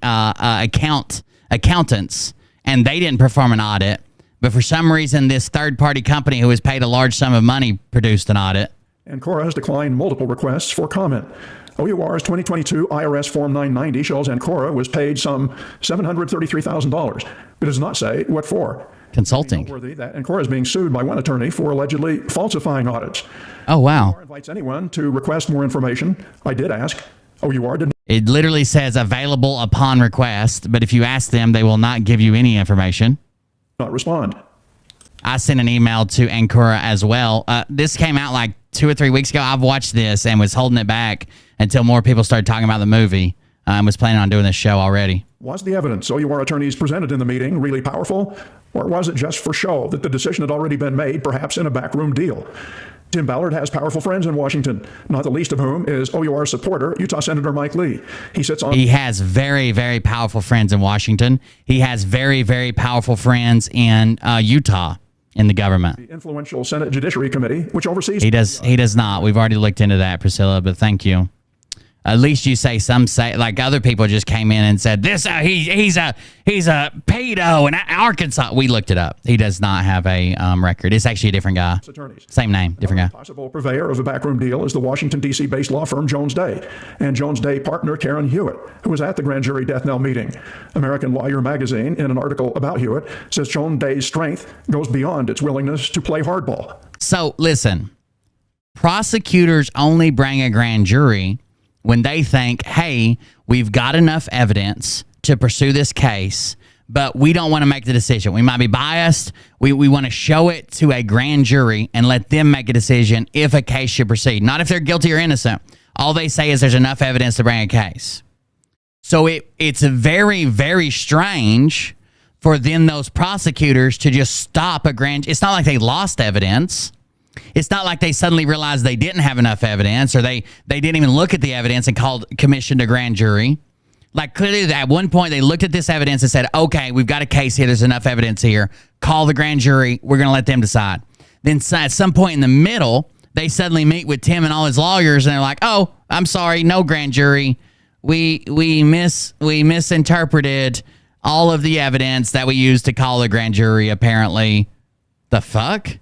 A: accountants, and they didn't perform an audit, but for some reason this third-party company who was paid a large sum of money produced an audit.
H: Ancora has declined multiple requests for comment. OUR's 2022 IRS Form 990 shows Ancora was paid some $733,000, but does not say what for.
A: Consulting.
H: It's noteworthy that Ancora is being sued by one attorney for allegedly falsifying audits.
A: Oh, wow.
H: OUR invites anyone to request more information. I did ask. OUR did.
A: It literally says available upon request, but if you ask them, they will not give you any information.
H: Not respond.
A: I sent an email to Ancora as well. This came out like 2 or 3 weeks ago. I've watched this and was holding it back until more people started talking about the movie. I was planning on doing this show already.
H: Was the evidence OUR attorneys presented in the meeting really powerful? Or was it just for show that the decision had already been made, perhaps in a backroom deal? Tim Ballard has powerful friends in Washington, not the least of whom is OUR supporter, Utah Senator Mike Lee. He has
A: very, very powerful friends in Washington. He has very, very powerful friends in Utah in the government.
H: The influential Senate Judiciary Committee, which oversees...
A: He does not. We've already looked into that, Priscilla, but thank you. At least you say like other people just came in and said this. He's a pedo in Arkansas. We looked it up. He does not have a record. It's actually a different guy.
H: Attorneys.
A: Same name, different guy.
H: Possible purveyor of a backroom deal is the Washington D.C. based law firm Jones Day, and Jones Day partner Karen Hewitt, who was at the grand jury death knell meeting. American Lawyer magazine, in an article about Hewitt, says Jones Day's strength goes beyond its willingness to play hardball.
A: So listen, prosecutors only bring a grand jury when they think, hey, we've got enough evidence to pursue this case, but we don't want to make the decision. We might be biased. We want to show it to a grand jury and let them make a decision if a case should proceed. Not if they're guilty or innocent. All they say is there's enough evidence to bring a case. So it's very, very strange for then those prosecutors to just stop a grand... It's not like they lost evidence. It's not like they suddenly realized they didn't have enough evidence, or they didn't even look at the evidence and commissioned a grand jury. Like, clearly at one point they looked at this evidence and said, okay, we've got a case here. There's enough evidence here. Call the grand jury. We're going to let them decide. Then at some point in the middle, they suddenly meet with Tim and all his lawyers, and they're like, oh, I'm sorry, no grand jury. We misinterpreted all of the evidence that we used to call the grand jury, apparently. The fuck?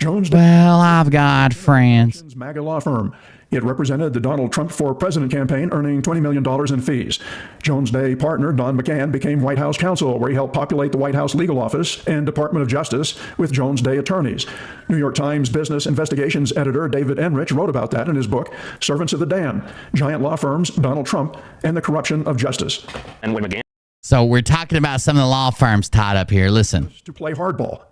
H: Jones Day.
A: Well, I've got friends.
H: MAGA law firm. It represented the Donald Trump for President campaign, earning $20 million in fees. Jones Day partner Don McGahn became White House counsel, where he helped populate the White House legal office and Department of Justice with Jones Day attorneys. New York Times business investigations editor David Enrich wrote about that in his book, Servants of the Damned, Giant Law Firms, Donald Trump, and the Corruption of Justice.
M: And when McGahn...
A: So we're talking about some of the law firms tied up here. Listen.
H: To play hardball.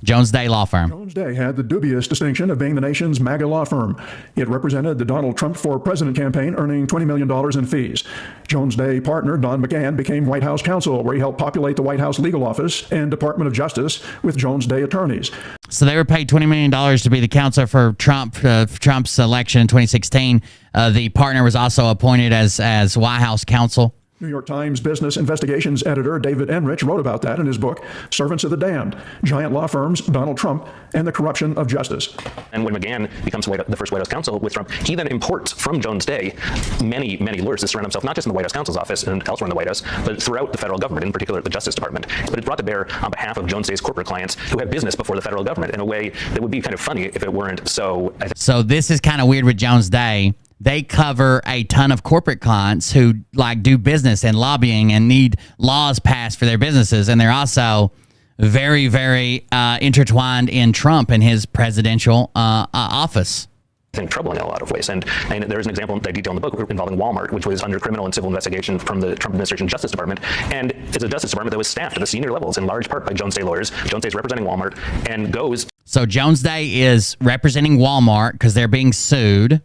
A: Jones Day Law Firm.
H: Jones Day had the dubious distinction of being the nation's MAGA law firm. It represented the Donald Trump for President campaign, earning $20 million in fees. Jones Day partner Don McGahn became White House counsel, where he helped populate the White House legal office and Department of Justice with Jones Day attorneys.
A: So they were paid $20 million to be the counsel for Trump's election in 2016. The partner was also appointed as White House counsel.
H: New York Times business investigations editor David Enrich wrote about that in his book, Servants of the Damned, Giant Law Firms, Donald Trump, and the Corruption of Justice.
M: And when McGahn becomes the first White House counsel with Trump, he then imports from Jones Day many lures to surround himself, not just in the White House counsel's office and elsewhere in the White House, but throughout the federal government, in particular the Justice Department. But it's brought to bear on behalf of Jones Day's corporate clients who have business before the federal government in a way that would be kind of funny if it weren't so...
A: So this is kind of weird with Jones Day. They cover a ton of corporate clients who do business and lobbying and need laws passed for their businesses. And they're also very, very intertwined in Trump and his presidential office.
M: I think troubling in a lot of ways. And there's an example I detail in the book involving Walmart, which was under criminal and civil investigation from the Trump administration Justice Department. And it's a Justice Department that was staffed at the senior levels in large part by Jones Day lawyers. Jones Day is representing Walmart and goes...
A: So Jones Day is representing Walmart because they're being sued.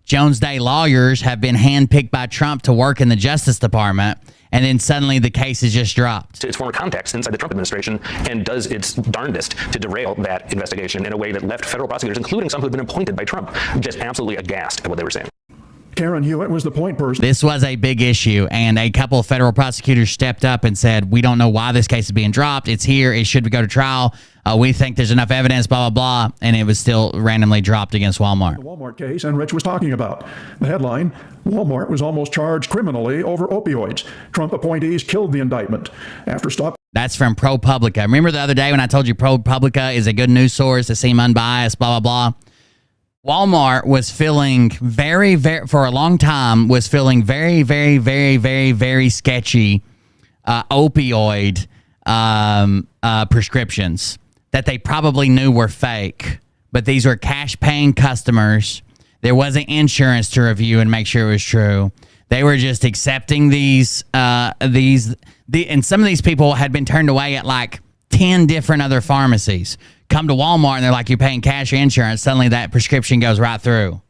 A: Jones Day lawyers have been handpicked by Trump to work in the Justice Department, and then suddenly the case is just dropped.
M: To its former contacts inside the Trump administration and does its darndest to derail that investigation in a way that left federal prosecutors, including some who had been appointed by Trump, just absolutely aghast at what they were saying.
H: Karen Hewitt was the point person.
A: This was a big issue, and a couple of federal prosecutors stepped up and said, we don't know why this case is being dropped. It's here. It should go to trial. We think there's enough evidence, blah, blah, blah. And it was still randomly dropped against Walmart.
H: The Walmart case Enrich was talking about. The headline, Walmart was almost charged criminally over opioids. Trump appointees killed the indictment. After stop.
A: That's from ProPublica. Remember the other day when I told you ProPublica is a good news source that seem unbiased, blah, blah, blah. Walmart was feeling very, for a long time, was feeling very, very, very, very, very sketchy opioid prescriptions that they probably knew were fake, but these were cash-paying customers. There wasn't insurance to review and make sure it was true. They were just accepting these, and some of these people had been turned away at like 10 different other pharmacies. Come to Walmart and they're like, you're paying cash or insurance. Suddenly that prescription goes right through.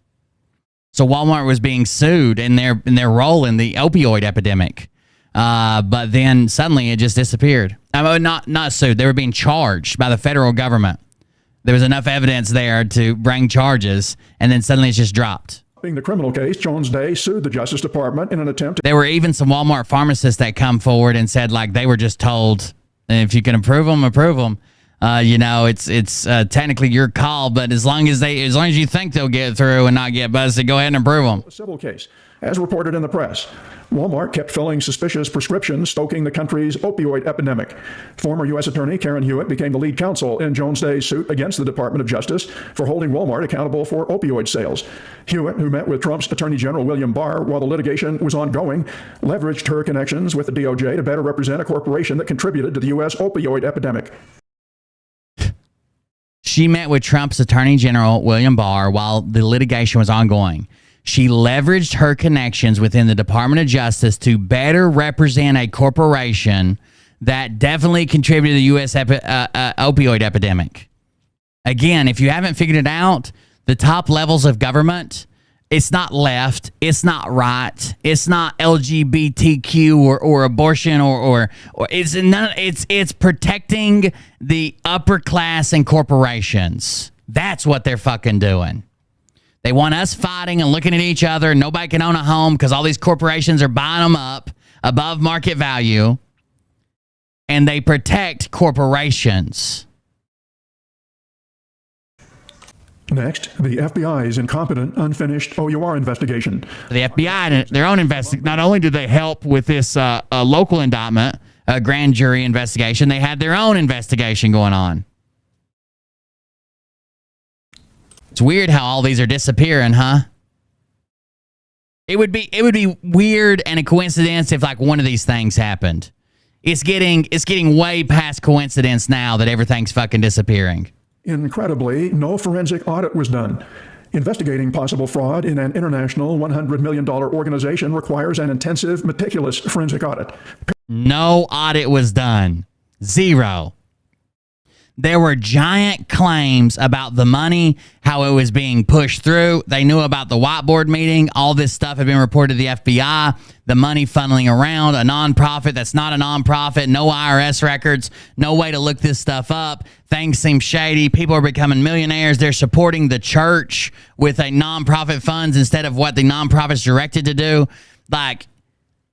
A: So Walmart was being sued in their role in the opioid epidemic. But then suddenly it just disappeared. I mean, not sued. They were being charged by the federal government. There was enough evidence there to bring charges, and then suddenly it's just dropped.
H: In the criminal case, Jones Day sued the Justice Department in an attempt.
A: There were even some Walmart pharmacists that come forward and said like they were just told, if you can approve them, approve them. It's technically your call, but as long as you think they'll get through and not get busted, go ahead and approve them.
H: A civil case, as reported in the press. Walmart kept filling suspicious prescriptions, stoking the country's opioid epidemic. Former U.S. Attorney Karen Hewitt became the lead counsel in Jones Day's suit against the Department of Justice for holding Walmart accountable for opioid sales. Hewitt, who met with Trump's Attorney General William Barr while the litigation was ongoing, leveraged her connections with the DOJ to better represent a corporation that contributed to the U.S. opioid epidemic.
A: She met with Trump's Attorney General William Barr while the litigation was ongoing. She leveraged her connections within the Department of Justice to better represent a corporation that definitely contributed to the U.S. opioid epidemic. Again, if you haven't figured it out, the top levels of government, it's not left, it's not right, it's not LGBTQ or abortion or it's protecting the upper class and corporations. That's what they're fucking doing. They want us fighting and looking at each other. Nobody can own a home because all these corporations are buying them up above market value. And they protect corporations.
H: Next, the FBI's incompetent, unfinished OUR investigation.
A: The FBI, their own investigation, not only did they help with this local indictment, grand jury investigation, they had their own investigation going on. It's weird how all these are disappearing, huh? It would be weird and a coincidence if like one of these things happened. It's getting way past coincidence now that everything's fucking disappearing.
H: Incredibly, no forensic audit was done. Investigating possible fraud in an international $100 million organization requires an intensive, meticulous forensic audit.
A: No audit was done. Zero. There were giant claims about the money, how it was being pushed through. They knew about the whiteboard meeting. All this stuff had been reported to the FBI. The money funneling around, a nonprofit that's not a nonprofit, no IRS records, no way to look this stuff up. Things seem shady. People are becoming millionaires. They're supporting the church with a nonprofit funds instead of what the nonprofit's directed to do. Like,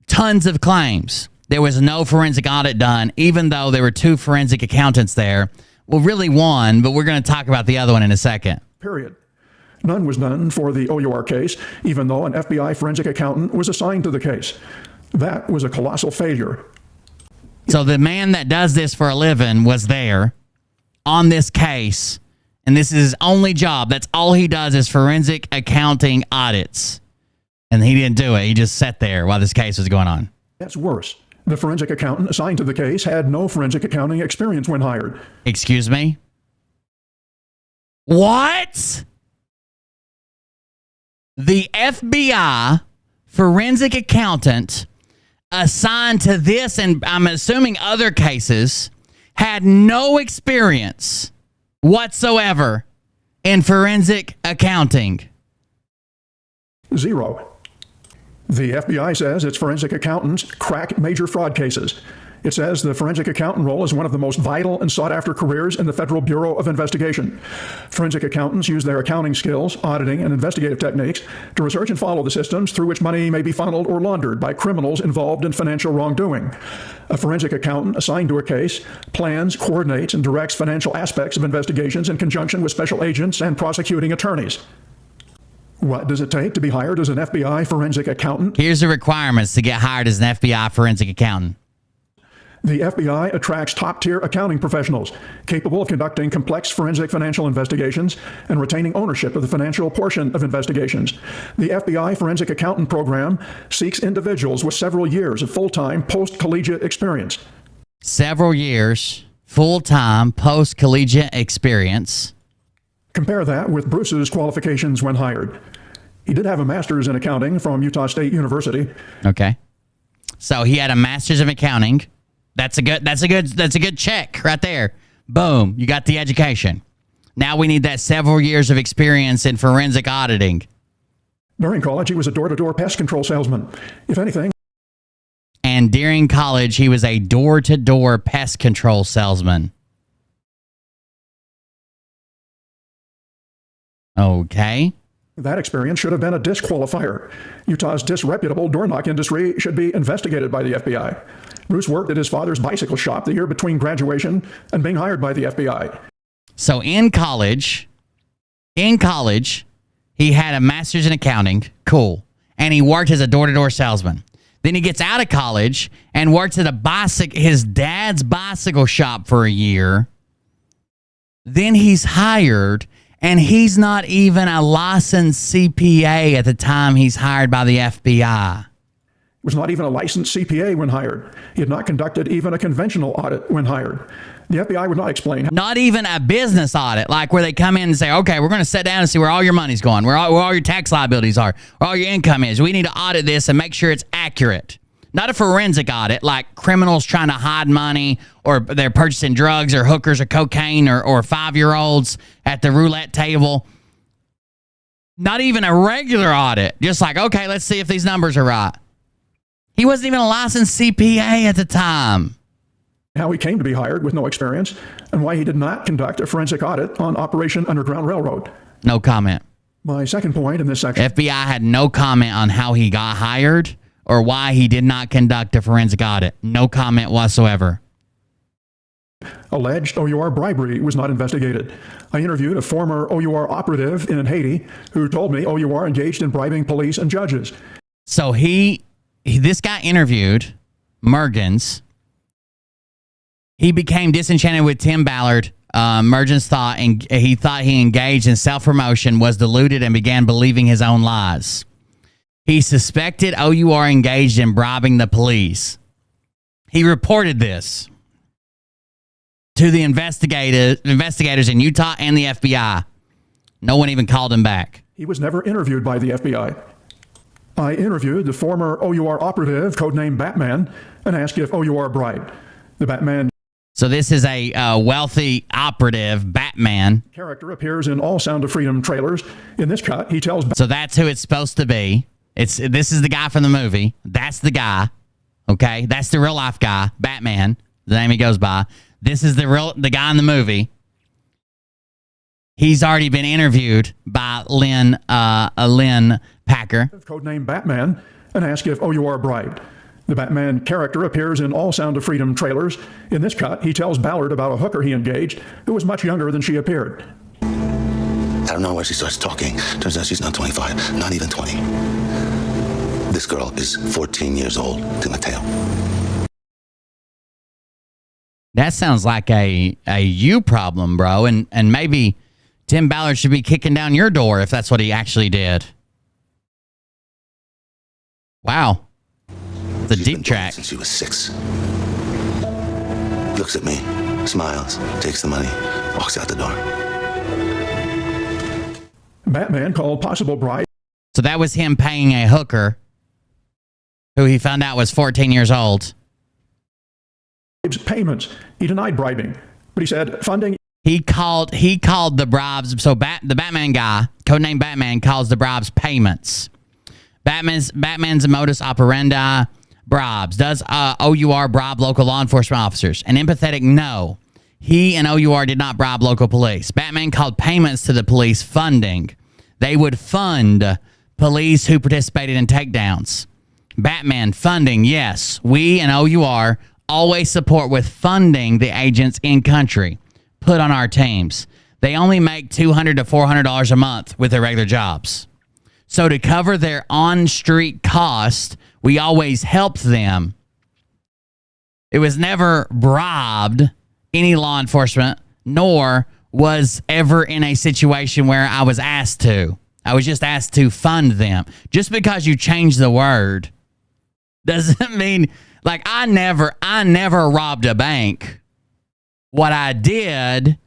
A: tons of claims. There was no forensic audit done, even though there were 2 forensic accountants there. Well, really one, but we're going to talk about the other one in a second.
H: Period. None was done for the OUR case, even though an FBI forensic accountant was assigned to the case. That was a colossal failure.
A: So the man that does this for a living was there on this case, and this is his only job. That's all he does is forensic accounting audits. And he didn't do it. He just sat there while this case was going on.
H: That's worse. The forensic accountant assigned to the case had no forensic accounting experience when hired.
A: Excuse me? What? The FBI forensic accountant assigned to this, and I'm assuming other cases, had no experience whatsoever in forensic accounting.
H: Zero. The FBI says its forensic accountants crack major fraud cases. It says the forensic accountant role is one of the most vital and sought-after careers in the Federal Bureau of Investigation. Forensic accountants use their accounting skills, auditing, and investigative techniques to research and follow the systems through which money may be funneled or laundered by criminals involved in financial wrongdoing. A forensic accountant assigned to a case plans, coordinates, and directs financial aspects of investigations in conjunction with special agents and prosecuting attorneys. What does it take to be hired as an FBI forensic accountant?
A: Here's the requirements to get hired as an FBI forensic accountant.
H: The FBI attracts top-tier accounting professionals capable of conducting complex forensic financial investigations and retaining ownership of the financial portion of investigations. The FBI Forensic Accountant Program seeks individuals with several years of full-time post-collegiate experience.
A: Several years, full-time post-collegiate experience.
H: Compare that with Bruce's qualifications when hired. He did have a master's in accounting from Utah State University.
A: Okay. So he had a master's of accounting. That's a good check right there. Boom, you got the education. Now we need that several years of experience in forensic auditing.
H: During college, he was a door-to-door pest control salesman. If anything.
A: And during college, he was a door-to-door pest control salesman. Okay.
H: That experience should have been a disqualifier. Utah's disreputable door knock industry should be investigated by the FBI. Bruce worked at his father's bicycle shop the year between graduation and being hired by the FBI.
A: So in college, he had a master's in accounting. Cool. And he worked as a door-to-door salesman. Then he gets out of college and works at his dad's bicycle shop for a year. Then he's hired. And he's not even a licensed CPA at the time he's hired by the FBI.
H: Was not even a licensed CPA when hired. He had not conducted even a conventional audit when hired. The FBI would not explain.
A: Not even a business audit, like where they come in and say, okay, we're going to sit down and see where all your money's going, where all your tax liabilities are, where all your income is. We need to audit this and make sure it's accurate. Not a forensic audit, like criminals trying to hide money, or they're purchasing drugs or hookers or cocaine, or 5-year-olds at the roulette table. Not even a regular audit. Just like, okay, let's see if these numbers are right. He wasn't even a licensed CPA at the time.
H: How he came to be hired with no experience, and why he did not conduct a forensic audit on Operation Underground Railroad.
A: No comment.
H: My second point in this section.
A: FBI had no comment on how he got hired or why he did not conduct a forensic audit. No comment whatsoever.
H: Alleged OUR bribery was not investigated. I interviewed a former OUR operative in Haiti who told me OUR engaged in bribing police and judges.
A: So this guy interviewed Mergens, He became disenchanted with Tim Ballard. Mergens thought, and he thought he engaged in self-promotion, was deluded, and began believing his own lies. He suspected OUR engaged in bribing the police. He reported this to the investigators in Utah and the FBI. No one even called him back.
H: He was never interviewed by the FBI. I interviewed the former OUR operative, codenamed Batman, and asked if OUR bribed. The Batman...
A: So this is a wealthy operative, Batman.
H: Character appears in all Sound of Freedom trailers. In this cut, he tells...
A: So that's who it's supposed to be. This is the guy from the movie. That's the guy. Okay? That's the real life guy, Batman, the name he goes by. This is the guy in the movie. He's already been interviewed by Lynn Packer.
H: Codenamed Batman, and asked if OUR bribed. The Batman character appears in all Sound of Freedom trailers. In this cut, he tells Ballard about a hooker he engaged who was much younger than she appeared.
Q: I don't know where she starts talking. Turns out she's not 25, not even 20. This girl is 14 years old to Mateo.
A: That sounds like a you problem, bro. And maybe Tim Ballard should be kicking down your door if that's what he actually did. Wow. The deep track.
Q: Since she was 6. Looks at me, smiles, takes the money, walks out the door.
H: Batman called possible bribe.
A: So that was him paying a hooker who he found out was 14 years old.
H: Payments. He denied bribing, but he said funding.
A: He called the bribes. So the Batman guy, codenamed Batman, calls the bribes payments. Batman's modus operandi, bribes. Does OUR bribe local law enforcement officers? An empathetic no. He and OUR did not bribe local police. Batman called payments to the police funding. They would fund police who participated in takedowns. Batman funding, yes. We and OUR always support with funding the agents in country put on our teams. They only make $200 to $400 a month with their regular jobs. So to cover their on-street cost, we always helped them. It was never bribed any law enforcement, nor was ever in a situation where I was asked to. I was just asked to fund them. Just because you change the word doesn't mean, like, I never robbed a bank. What I did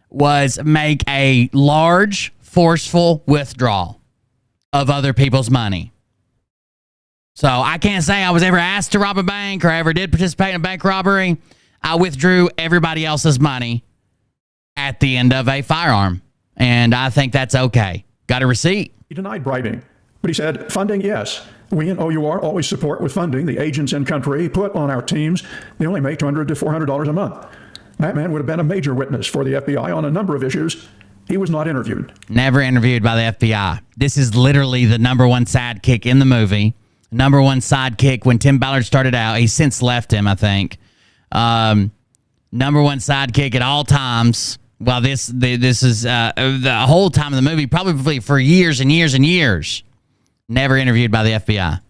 A: was make a large, forceful withdrawal of other people's money. So I can't say I was ever asked to rob a bank or ever did participate in a bank robbery. I withdrew everybody else's money at the end of a firearm. And I think that's okay. Got a receipt.
H: He denied bribing, but he said funding, yes. We and OUR always support with funding the agents in country put on our teams. They only make $200 to $400 a month. Batman would have been a major witness for the FBI on a number of issues. He was not interviewed.
A: Never interviewed by the FBI. This is literally the number one sidekick in the movie. Number one sidekick when Tim Ballard started out. He's since left him, I think. Number one sidekick at all times. Well, this is the whole time of the movie, probably for years and years and years. Never interviewed by the FBI.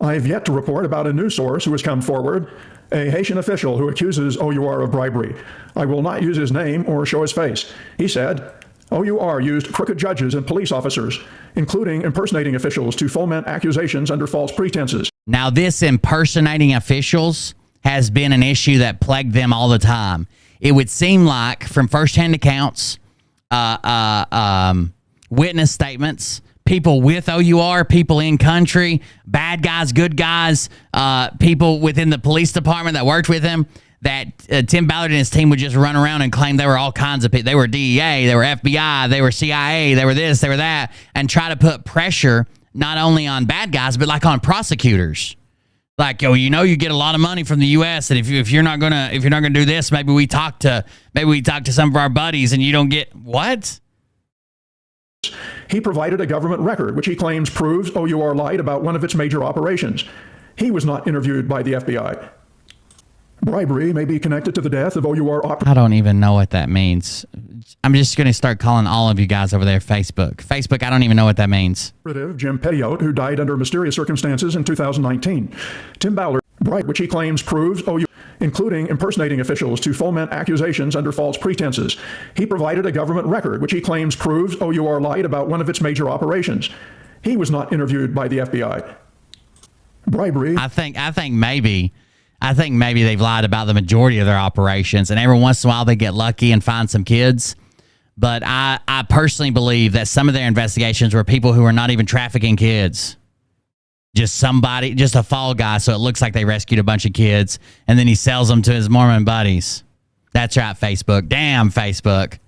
H: I've yet to report about a news source who has come forward, a Haitian official who accuses OUR of bribery. I will not use his name or show his face. He said, OUR used crooked judges and police officers, including impersonating officials, to foment accusations under false pretenses.
A: Now, this impersonating officials has been an issue that plagued them all the time. It would seem like, from firsthand accounts, witness statements, people with OUR, people in country, bad guys, good guys, people within the police department that worked with him, that Tim Ballard and his team would just run around and claim they were all kinds of people. They were DEA, they were FBI, they were CIA, they were this, they were that, and try to put pressure not only on bad guys, but like on prosecutors. Like, yo, you know, you get a lot of money from the U.S. and if you're not gonna do this, maybe we talk to some of our buddies, and you don't get what?
H: He provided a government record, which he claims proves OUR lied about one of its major operations. He was not interviewed by the FBI. Bribery may be connected to the death of OUR operators.
A: I don't even know what that means. I'm just going to start calling all of you guys over there Facebook, I don't even know what that means.
H: Jim Pettiot, who died under mysterious circumstances in 2019. Tim Ballard, which he claims proves OUR. including impersonating officials to foment accusations under false pretenses. He provided a government record, which he claims proves OUR lied about one of its major operations. He was not interviewed by the FBI. Bribery.
A: I think maybe they've lied about the majority of their operations, and every once in a while they get lucky and find some kids. But I personally believe that some of their investigations were people who are not even trafficking kids. Just a fall guy, so it looks like they rescued a bunch of kids, and then he sells them to his Mormon buddies. That's right, Facebook. Damn, Facebook.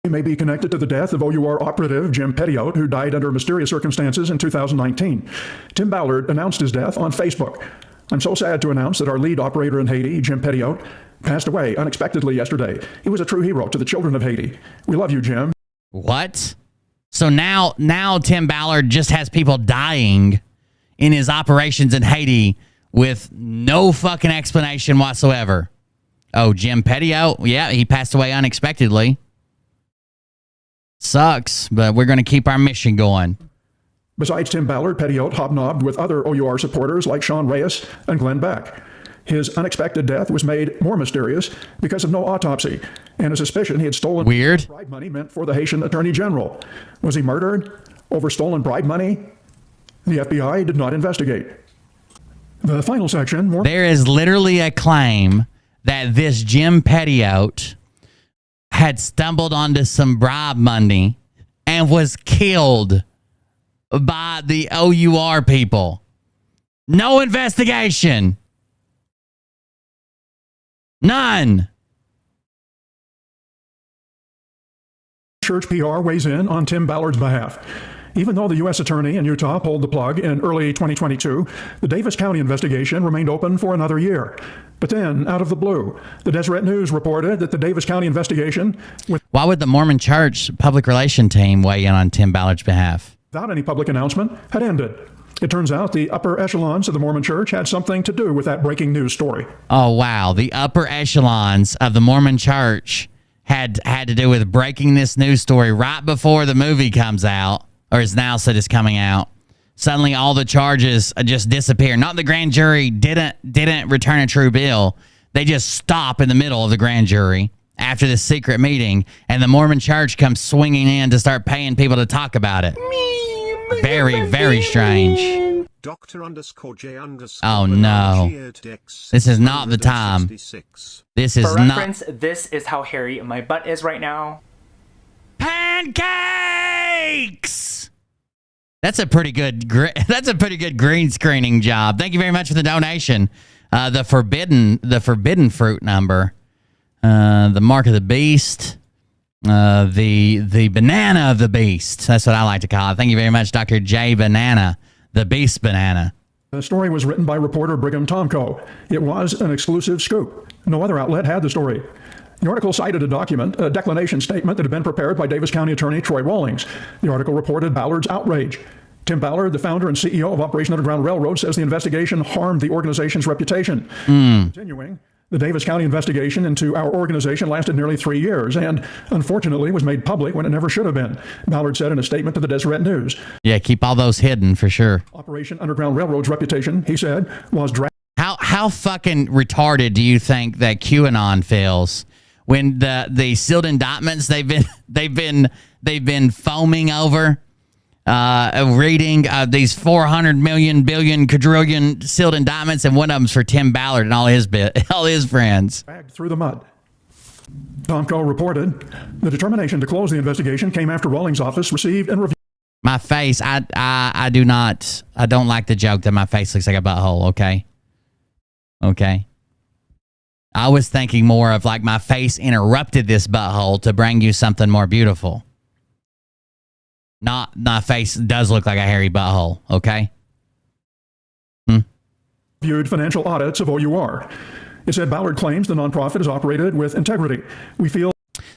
H: He may be connected to the death of OUR operative Jim Pettiot, who died under mysterious circumstances in 2019. Tim Ballard announced his death on Facebook. I'm so sad to announce that our lead operator in Haiti, Jim Pettiot, passed away unexpectedly yesterday. He was a true hero to the children of Haiti. We love you, Jim.
A: What? So now Tim Ballard just has people dying in his operations in Haiti with no fucking explanation whatsoever. Oh, Jim Pettiot? Yeah, he passed away unexpectedly. Sucks, but we're going to keep our mission going.
H: Besides Tim Ballard, Pettiot hobnobbed with other OUR supporters like Sean Reyes and Glenn Beck. His unexpected death was made more mysterious because of no autopsy, and a suspicion he had stolen bribe money meant for the Haitian Attorney General. Was he murdered over stolen bribe money? The FBI did not investigate. The final section.
A: There is literally a claim that this Jim Pettiot had stumbled onto some bribe money and was killed by the OUR people. No investigation. None.
H: Church PR weighs in on Tim Ballard's behalf. Even though the U.S. Attorney in Utah pulled the plug in early 2022, the Davis County investigation remained open for another year. But then, out of the blue, the Deseret News reported that the Davis County investigation...
A: Why would the Mormon Church public relation team weigh in on Tim Ballard's behalf?
H: Without any public announcement, had ended. It turns out the upper echelons of the Mormon Church had something to do with that breaking news story.
A: Oh, wow. The upper echelons of the Mormon Church had to do with breaking this news story right before the movie comes out, or is now said is coming out. Suddenly all the charges just disappear. Not the grand jury didn't return a true bill. They just stop in the middle of the grand jury after the secret meeting, and the Mormon Church comes swinging in to start paying people to talk about it. Very, very strange. Oh, no. This is not the time. This is
C: For
A: not...
C: reference, this is how hairy my butt is right now.
A: Pancakes! That's a pretty good green screening job. Thank you very much for the donation. The forbidden fruit number, the mark of the beast, the banana of the beast. That's what I like to call it. Thank you very much, Dr. J. Banana, the beast banana.
H: The story was written by reporter Brigham Tomko. It was an exclusive scoop. No other outlet had the story. The article cited a declination statement that had been prepared by Davis County Attorney Troy Rawlings. The article reported Ballard's outrage. Tim Ballard, the founder and CEO of Operation Underground Railroad, says the investigation harmed the organization's reputation. Continuing, the Davis County investigation into our organization lasted nearly 3 years and, unfortunately, was made public when it never should have been, Ballard said in a statement to the Deseret News.
A: Yeah, keep all those hidden for sure.
H: Operation Underground Railroad's reputation, he said, was
A: How fucking retarded do you think that QAnon feels when the sealed indictments they've been foaming over, reading these 400 million billion quadrillion sealed indictments, and one of them's for Tim Ballard and all his friends.
H: Dragged through the mud. Tomko reported the determination to close the investigation came after Rawlings' office received and reviewed.
A: My face, I don't like the joke that my face looks like a butthole. Okay. I was thinking more of like my face interrupted this butthole to bring you something more beautiful. Not my face does look like a hairy butthole, okay?
H: Viewed financial audits of OUR. It said Ballard claims the nonprofit is operated with integrity. We feel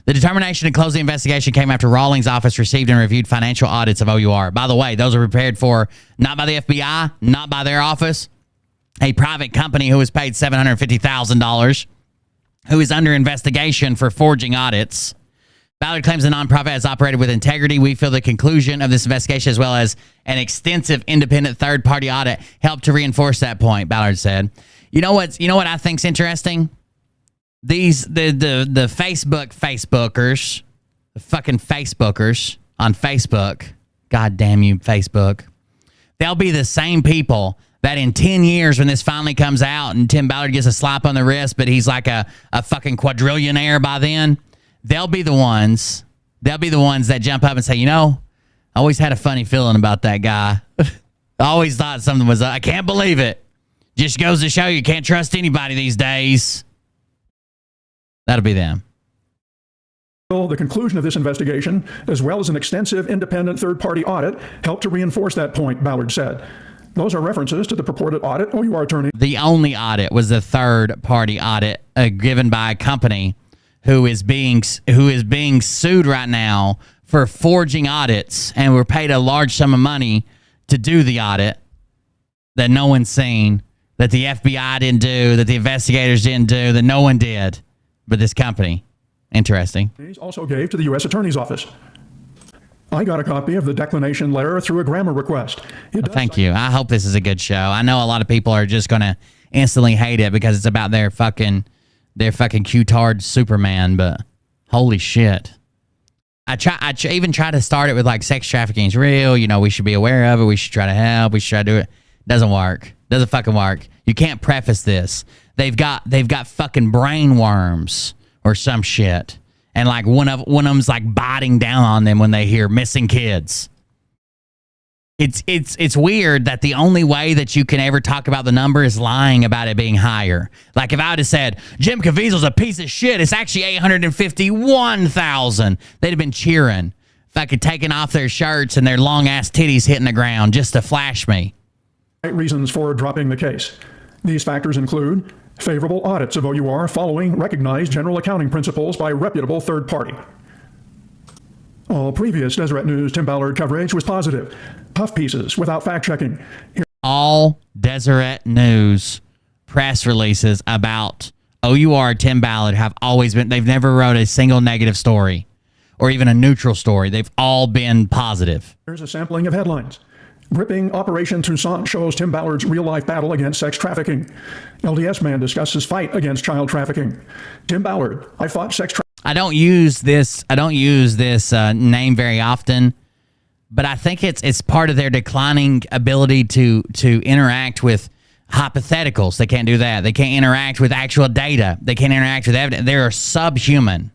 A: the determination to close the investigation came after Rawlings' office received and reviewed financial audits of OUR. By the way, those are prepared for not by the FBI, not by their office. A private company who was paid $750,000, who is under investigation for forging audits. Ballard claims the nonprofit has operated with integrity. We feel the conclusion of this investigation, as well as an extensive independent third-party audit, helped to reinforce that point, Ballard said. You know what I think's interesting? The Facebookers, the fucking Facebookers on Facebook. God damn you, Facebook. They'll be the same people that in 10 years when this finally comes out and Tim Ballard gets a slap on the wrist, but he's like a fucking quadrillionaire by then, they'll be the ones that jump up and say, I always had a funny feeling about that guy. I always thought something was, I can't believe it. Just goes to show you can't trust anybody these days. That'll be them.
H: The conclusion of this investigation, as well as an extensive independent third-party audit, helped to reinforce that point, Ballard said. Those are references to the purported audit OUR attorney.
A: The only audit was the third-party audit given by a company who is being sued right now for forging audits, and were paid a large sum of money to do the audit that no one's seen, that the FBI didn't do, that the investigators didn't do, that no one did, but this company. Interesting.
H: He also gave to the U.S. Attorney's Office. I got a copy of the declination letter through a grammar request.
A: Thank you. I hope this is a good show. I know a lot of people are just going to instantly hate it because it's about their fucking Q-tard Superman, but holy shit. I even try to start it with like sex trafficking is real. We should be aware of it. We should try to help. We should try to do it. Doesn't work. Doesn't fucking work. You can't preface this. They've got fucking brain worms or some shit. And like one of them's like biting down on them when they hear missing kids. It's weird that the only way that you can ever talk about the number is lying about it being higher. Like if I would have said, Jim Caviezel's a piece of shit, it's actually 851,000. They'd have been cheering. Fucking taking off their shirts and their long ass titties hitting the ground just to flash me.
H: Reasons for dropping the case. These factors include favorable audits of OUR following recognized general accounting principles by reputable third party. All previous Deseret News Tim Ballard coverage was positive. Puff pieces without fact-checking.
A: All Deseret News press releases about OUR Tim Ballard have always been, they've never wrote a single negative story or even a neutral story. They've all been positive.
H: Here's a sampling of headlines. Gripping Operation Toussaint shows Tim Ballard's real-life battle against sex trafficking. LDS man discusses fight against child trafficking. Tim Ballard, I fought sex trafficking.
A: I don't use this name very often, but I think it's part of their declining ability to interact with hypotheticals. They can't do that. They can't interact with actual data. They can't interact with evidence. They're subhuman.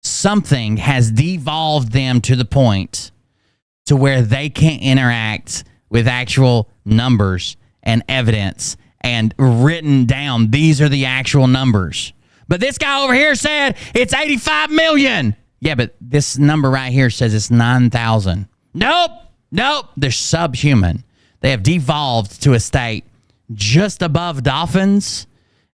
A: Something has devolved them to the point to where they can't interact with actual numbers and evidence and written down, these are the actual numbers. But this guy over here said it's 85 million. Yeah, but this number right here says it's 9,000. Nope. They're subhuman. They have devolved to a state just above dolphins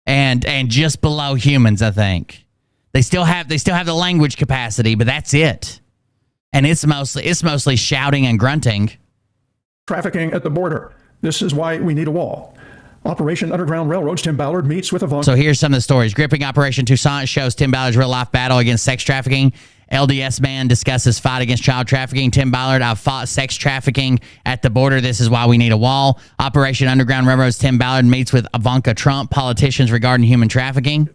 A: and just below humans, I think. They still have the language capacity, but that's it. And it's mostly shouting and grunting.
H: Trafficking at the border. This is why we need a wall. Operation Underground Railroads, Tim Ballard meets with Ivanka.
A: So here's some of the stories. Gripping Operation Toussaint shows Tim Ballard's real-life battle against sex trafficking. LDS man discusses fight against child trafficking. Tim Ballard, I've fought sex trafficking at the border. This is why we need a wall. Operation Underground Railroads, Tim Ballard meets with Ivanka Trump. Politicians regarding human trafficking.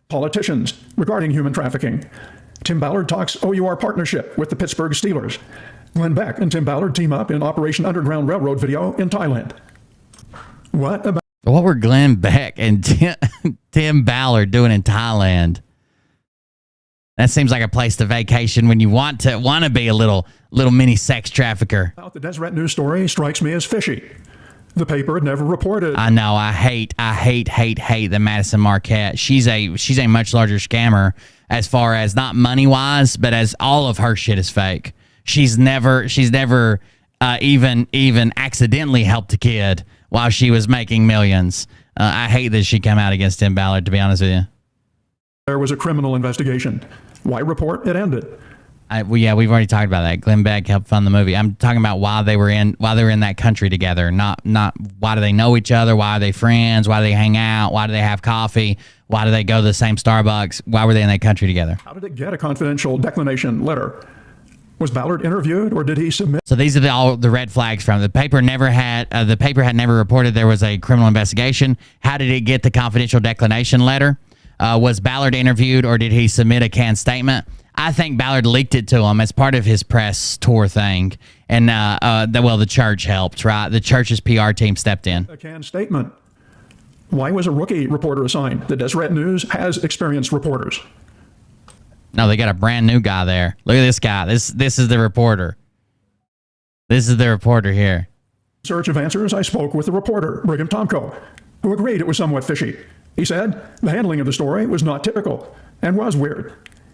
H: Politicians regarding human trafficking. Tim Ballard talks OUR partnership with the Pittsburgh Steelers. Glenn Beck and Tim Ballard team up in Operation Underground Railroad video in Thailand. What
A: were Glenn Beck and Tim Ballard doing in Thailand? That seems like a place to vacation when you want to be a little mini sex trafficker.
H: The Deseret News story strikes me as fishy. The paper had never reported.
A: I know. I hate the Madison Marquette. She's a much larger scammer as far as not money wise, but as all of her shit is fake. She's never even accidentally helped a kid while she was making millions. I hate that she came out against Tim Ballard, to be honest with you.
H: There was a criminal investigation. Why report? It ended.
A: Yeah, we've already talked about that. Glenn Beck helped fund the movie. I'm talking about why they were in that country together. Not why do they know each other? Why are they friends? Why do they hang out? Why do they have coffee? Why do they go to the same Starbucks? Why were they in that country together?
H: How did it get a confidential declination letter? Was Ballard interviewed, or did he submit?
A: So these are all the red flags from the paper. The paper had never reported there was a criminal investigation. How did it get the confidential declination letter? Was Ballard interviewed, or did he submit a canned statement? I think Ballard leaked it to him as part of his press tour thing, and the church helped. Right, the church's PR team stepped in.
H: A canned statement. Why was a rookie reporter assigned? The Deseret News has experienced reporters.
A: No, they got a brand new guy there. Look at this guy. This is the reporter. This is the reporter here.
H: In search of answers, I spoke with the reporter, Brigham Tomko, who agreed it was somewhat fishy. He said the handling of the story was not typical and was weird.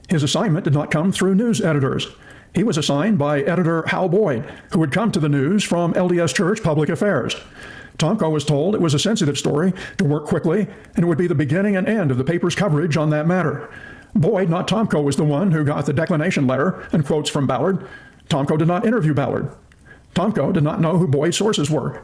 H: His assignment did not come through news editors. He was assigned by editor Hal Boyd, who had come to the news from LDS Church Public Affairs. Tomko was told it was a sensitive story to work quickly, and it would be the beginning and end of the paper's coverage on that matter. Boyd, not Tomko, was the one who got the declination letter and quotes from Ballard. Tomko did not interview Ballard. Tomko did not know who Boyd's sources were.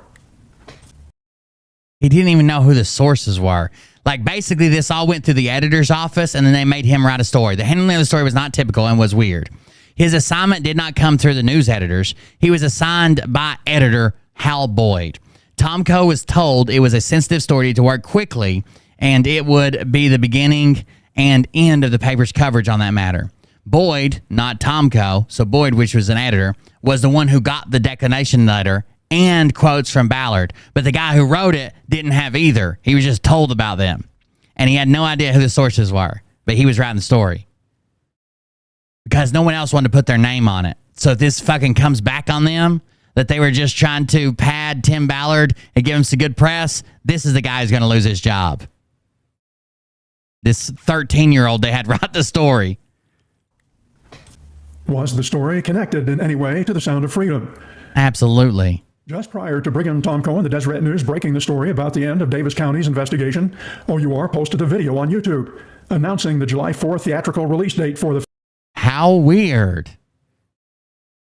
A: He didn't even know who the sources were. Like, basically, this all went through the editor's office, and then they made him write a story. The handling of the story was not typical and was weird. His assignment did not come through the news editors. He was assigned by editor Hal Boyd. Tomko was told it was a sensitive story to work quickly, and it would be the beginning and end of the paper's coverage on that matter. Boyd, not Tomko, so Boyd, which was an editor, was the one who got the declination letter and quotes from Ballard. But the guy who wrote it didn't have either. He was just told about them. And he had no idea who the sources were. But he was writing the story. Because no one else wanted to put their name on it. So this fucking comes back on them, that they were just trying to pad Tim Ballard and give him some good press. This is the guy who's going to lose his job. This 13-year-old they had write the story.
H: Was the story connected in any way to the Sound of Freedom?
A: Absolutely.
H: Just prior to Brigham Tomko and the Deseret News breaking the story about the end of Davis County's investigation, OUR posted a video on YouTube announcing the July 4th theatrical release date for the...
A: How weird.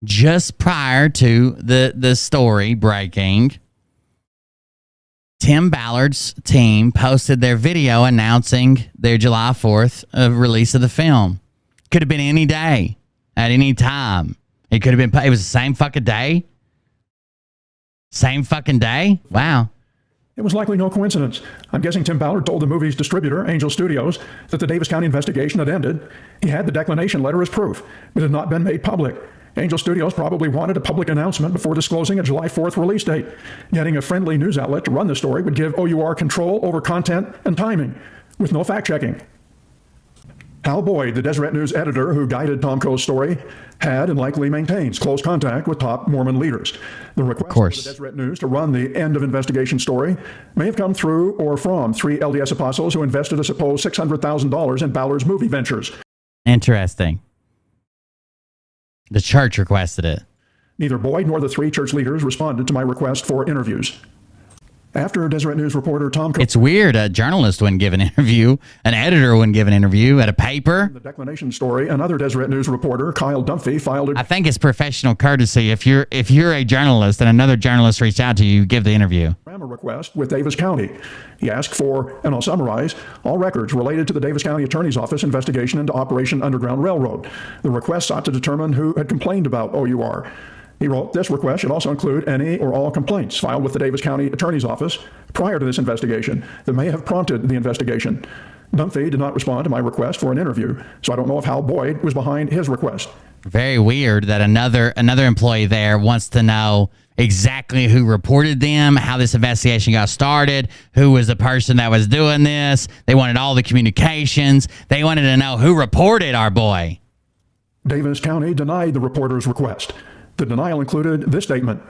A: Just prior to the story breaking, Tim Ballard's team posted their video announcing their July 4th release of the film. Could have been any day, at any time. It could have been, it was the same fucking day. Same fucking day? Wow.
H: It was likely no coincidence. I'm guessing Tim Ballard told the movie's distributor, Angel Studios, that the Davis County investigation had ended. He had the declination letter as proof, but it had not been made public. Angel Studios probably wanted a public announcement before disclosing a July 4th release date. Getting a friendly news outlet to run the story would give OUR control over content and timing, with no fact-checking. Hal Boyd, the Deseret News editor who guided Tomko's story, had and likely maintains close contact with top Mormon leaders. The request for the Deseret News to run the end of investigation story may have come through or from 3 LDS apostles who invested a supposed $600,000 in Ballard's movie ventures.
A: Interesting. The church requested it.
H: Neither Boyd nor the 3 church leaders responded to my request for interviews. After Deseret News reporter Tom...
A: It's weird. A journalist wouldn't give an interview. An editor wouldn't give an interview at a paper.
H: The declination story, another Deseret News reporter, Kyle Dunphy, filed a...
A: I think it's professional courtesy. If you're a journalist and another journalist reached out to you, give the interview.
H: A request with Davis County. He asked for, and I'll summarize, all records related to the Davis County Attorney's Office investigation into Operation Underground Railroad. The request sought to determine who had complained about OUR. He wrote, this request should also include any or all complaints filed with the Davis County Attorney's Office prior to this investigation that may have prompted the investigation. Dunphy did not respond to my request for an interview, so I don't know if Hal Boyd was behind his request.
A: Very weird that another employee there wants to know exactly who reported them, how this investigation got started, who was the person that was doing this. They wanted all the communications. They wanted to know who reported our boy.
H: Davis County denied the reporter's request. The denial included this statement.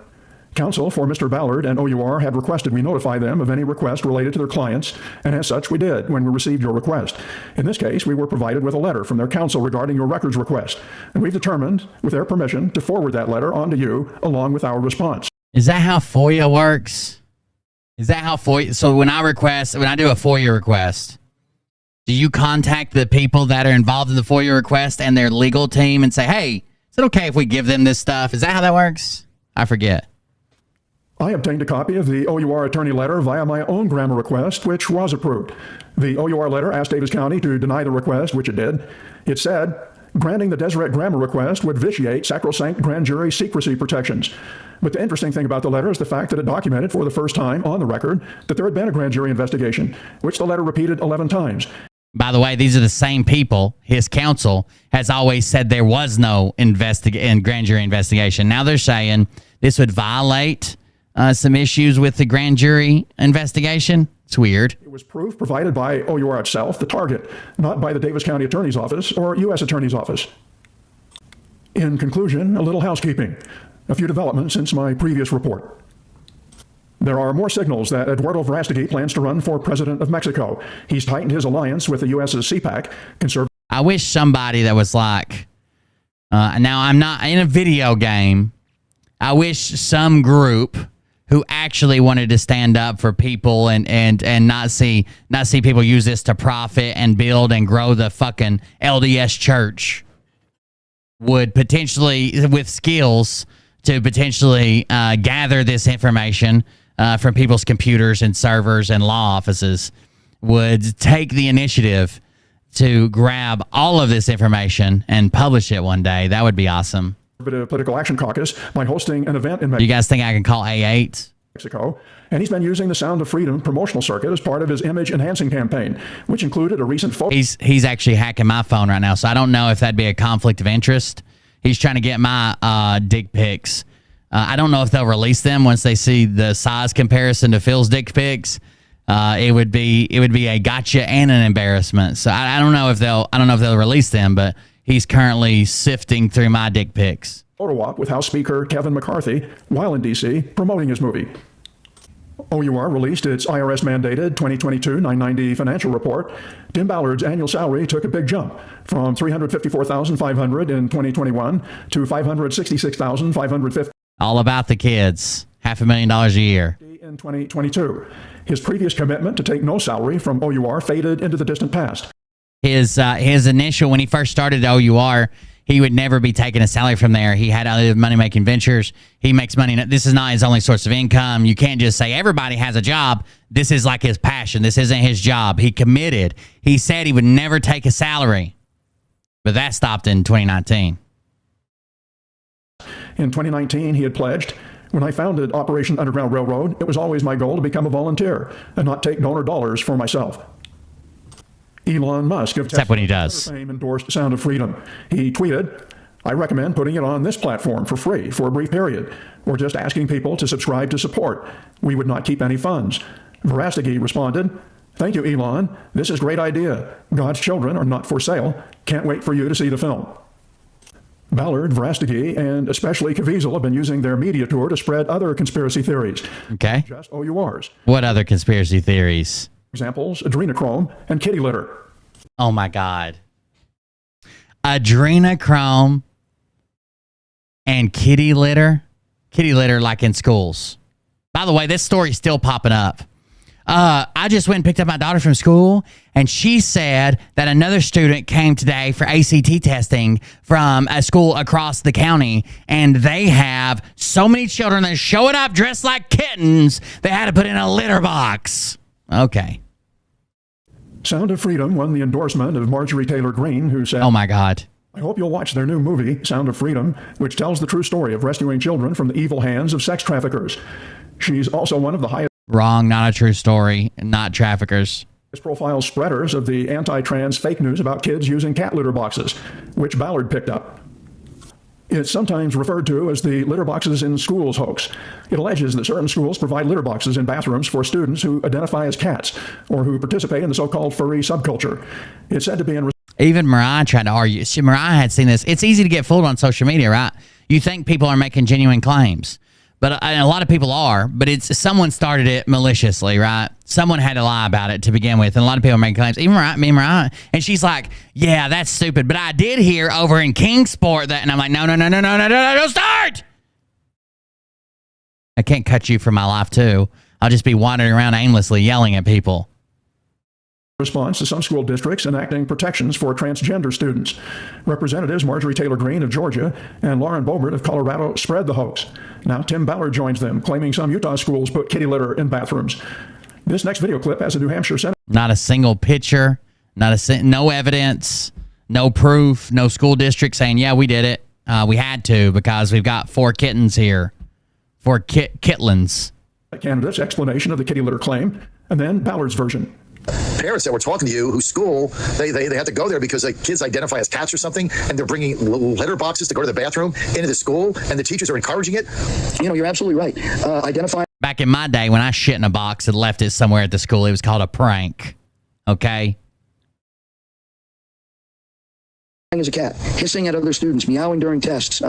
H: Counsel for Mr. Ballard and OUR had requested we notify them of any request related to their clients, and as such we did when we received your request. In this case, we were provided with a letter from their counsel regarding your records request, and we've determined, with their permission, to forward that letter on to you along with our response.
A: Is that how FOIA works? Is that how FOIA... So when I do a FOIA request, do you contact the people that are involved in the FOIA request and their legal team and say, hey, is it okay if we give them this stuff? Is that how that works? I forget.
H: I obtained a copy of the OUR attorney letter via my own grammar request, which was approved. The OUR letter asked Davis County to deny the request, which it did. It said, granting the Deseret Grammar request would vitiate sacrosanct grand jury secrecy protections. But the interesting thing about the letter is the fact that it documented for the first time on the record that there had been a grand jury investigation, which the letter repeated 11 times.
A: By the way, these are the same people. His counsel has always said there was no grand jury investigation. Now they're saying this would violate some issues with the grand jury investigation. It's weird.
H: It was proof provided by OUR itself, the target, not by the Davis County Attorney's Office or U.S. Attorney's Office. In conclusion, a little housekeeping. A few developments since my previous report. There are more signals that Eduardo Verástegui plans to run for president of Mexico. He's tightened his alliance with the U.S.'s CPAC.
A: I wish somebody that was like, now I'm not in a video game. I wish some group who actually wanted to stand up for people and not see people use this to profit and build and grow the fucking LDS church would potentially, with skills, to potentially gather this information from people's computers and servers and law offices, would take the initiative to grab all of this information and publish it one day. That would be awesome.
H: Political Action Caucus by hosting an event in Mexico.
A: You guys think I can call A8?
H: Mexico, and he's been using the Sound of Freedom promotional circuit as part of his image-enhancing campaign, which included a recent photo.
A: He's actually hacking my phone right now, so I don't know if that'd be a conflict of interest. He's trying to get my dick pics. I don't know if they'll release them once they see the size comparison to Phil's dick pics. It would be a gotcha and an embarrassment. So I don't know if they'll release them, but he's currently sifting through my dick pics.
H: Photo op with House Speaker Kevin McCarthy while in D.C. promoting his movie. OUR released its IRS-mandated 2022-990 financial report. Tim Ballard's annual salary took a big jump from $354,500 in 2021 to $566,550.
A: All about the kids. $500,000 a year.
H: In 2022. His previous commitment to take no salary from OUR faded into the distant past.
A: His initial, when he first started OUR, he would never be taking a salary from there. He had other money-making ventures. He makes money. This is not his only source of income. You can't just say everybody has a job. This is like his passion. This isn't his job. He committed. He said he would never take a salary. But that stopped in 2019.
H: In 2019, he had pledged, "When I founded Operation Underground Railroad, it was always my goal to become a volunteer and not take donor dollars for myself." Elon Musk of
A: Except when he does.
H: Fame endorsed Sound of Freedom. He tweeted, "I recommend putting it on this platform for free for a brief period, or just asking people to subscribe to support. We would not keep any funds." Verástegui responded, "Thank you, Elon. This is a great idea. God's children are not for sale. Can't wait for you to see the film." Ballard, Verástegui, and especially Caviezel have been using their media tour to spread other conspiracy theories.
A: Okay.
H: Just OURs.
A: What other conspiracy theories?
H: Examples, adrenochrome and kitty litter.
A: Oh my God. Adrenochrome and kitty litter? Kitty litter like in schools. By the way, this story's still popping up. I just went and picked up my daughter from school, and she said that another student came today for ACT testing from a school across the county, and they have so many children that are showing up dressed like kittens, they had to put in a litter box. Okay.
H: Sound of Freedom won the endorsement of Marjorie Taylor Greene, who said,
A: "Oh my God.
H: I hope you'll watch their new movie, Sound of Freedom, which tells the true story of rescuing children from the evil hands of sex traffickers." She's also one of the highest
A: Wrong, not a true story, not traffickers.
H: profile spreaders of the anti-trans fake news about kids using cat litter boxes, which Ballard picked up. It's sometimes referred to as the litter boxes in schools hoax. It alleges that certain schools provide litter boxes in bathrooms for students who identify as cats or who participate in the so-called furry subculture. It's said to be in...
A: Even Mariah tried to argue. Mariah had seen this. It's easy to get fooled on social media, right? You think people are making genuine claims. But a lot of people are, but it's someone started it maliciously, right? Someone had to lie about it to begin with, and a lot of people are making claims. Even Mariah, and she's like, "Yeah, that's stupid." But I did hear over in Kingsport that, and I'm like, "No, don't start!" I can't cut you from my life too. I'll just be wandering around aimlessly yelling at people.
H: Response to some school districts enacting protections for transgender students. Representatives Marjorie Taylor Greene of Georgia and Lauren Boebert of Colorado spread the hoax. Now Tim Ballard joins them, claiming some Utah schools put kitty litter in bathrooms. This next video clip has a New Hampshire Senate.
A: Not a single picture, no evidence, No proof, no school district saying, yeah, we did it. We had to because we've got 4 kittens here. 4 kitlins.
H: Candidate's explanation of the kitty litter claim, and then Ballard's version.
R: Parents that were talking to you whose school, they have to go there because like kids identify as cats or something, and they're bringing litter boxes to go to the bathroom into the school, and the teachers are encouraging it. You know, you're absolutely right. Identify.
A: Back in my day, when I shit in a box and left it somewhere at the school, it was called a prank. Okay?
S: As a cat, hissing at other students, meowing during tests,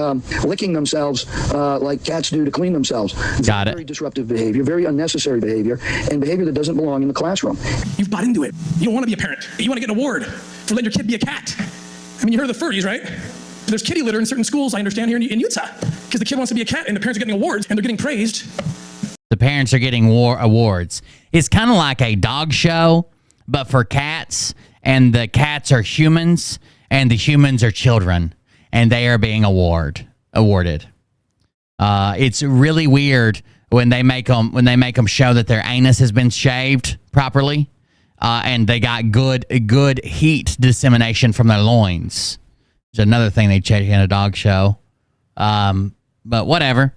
S: licking themselves like cats do to clean themselves.
A: Got it.
S: Very disruptive behavior, very unnecessary behavior, and behavior that doesn't belong in the classroom.
G: You've bought into it. You don't want to be a parent. You want to get an award for letting your kid be a cat. I mean, you heard of the furries, right? There's kitty litter in certain schools, I understand, here in Utah, because the kid wants to be a cat, and the parents are getting awards, and they're getting praised.
A: The parents are getting awards. It's kind of like a dog show, but for cats, and the cats are humans, and the humans are children, and they are being awarded. It's really weird when they make them show that their anus has been shaved properly, and they got good heat dissemination from their loins. It's another thing they check in a dog show, but whatever.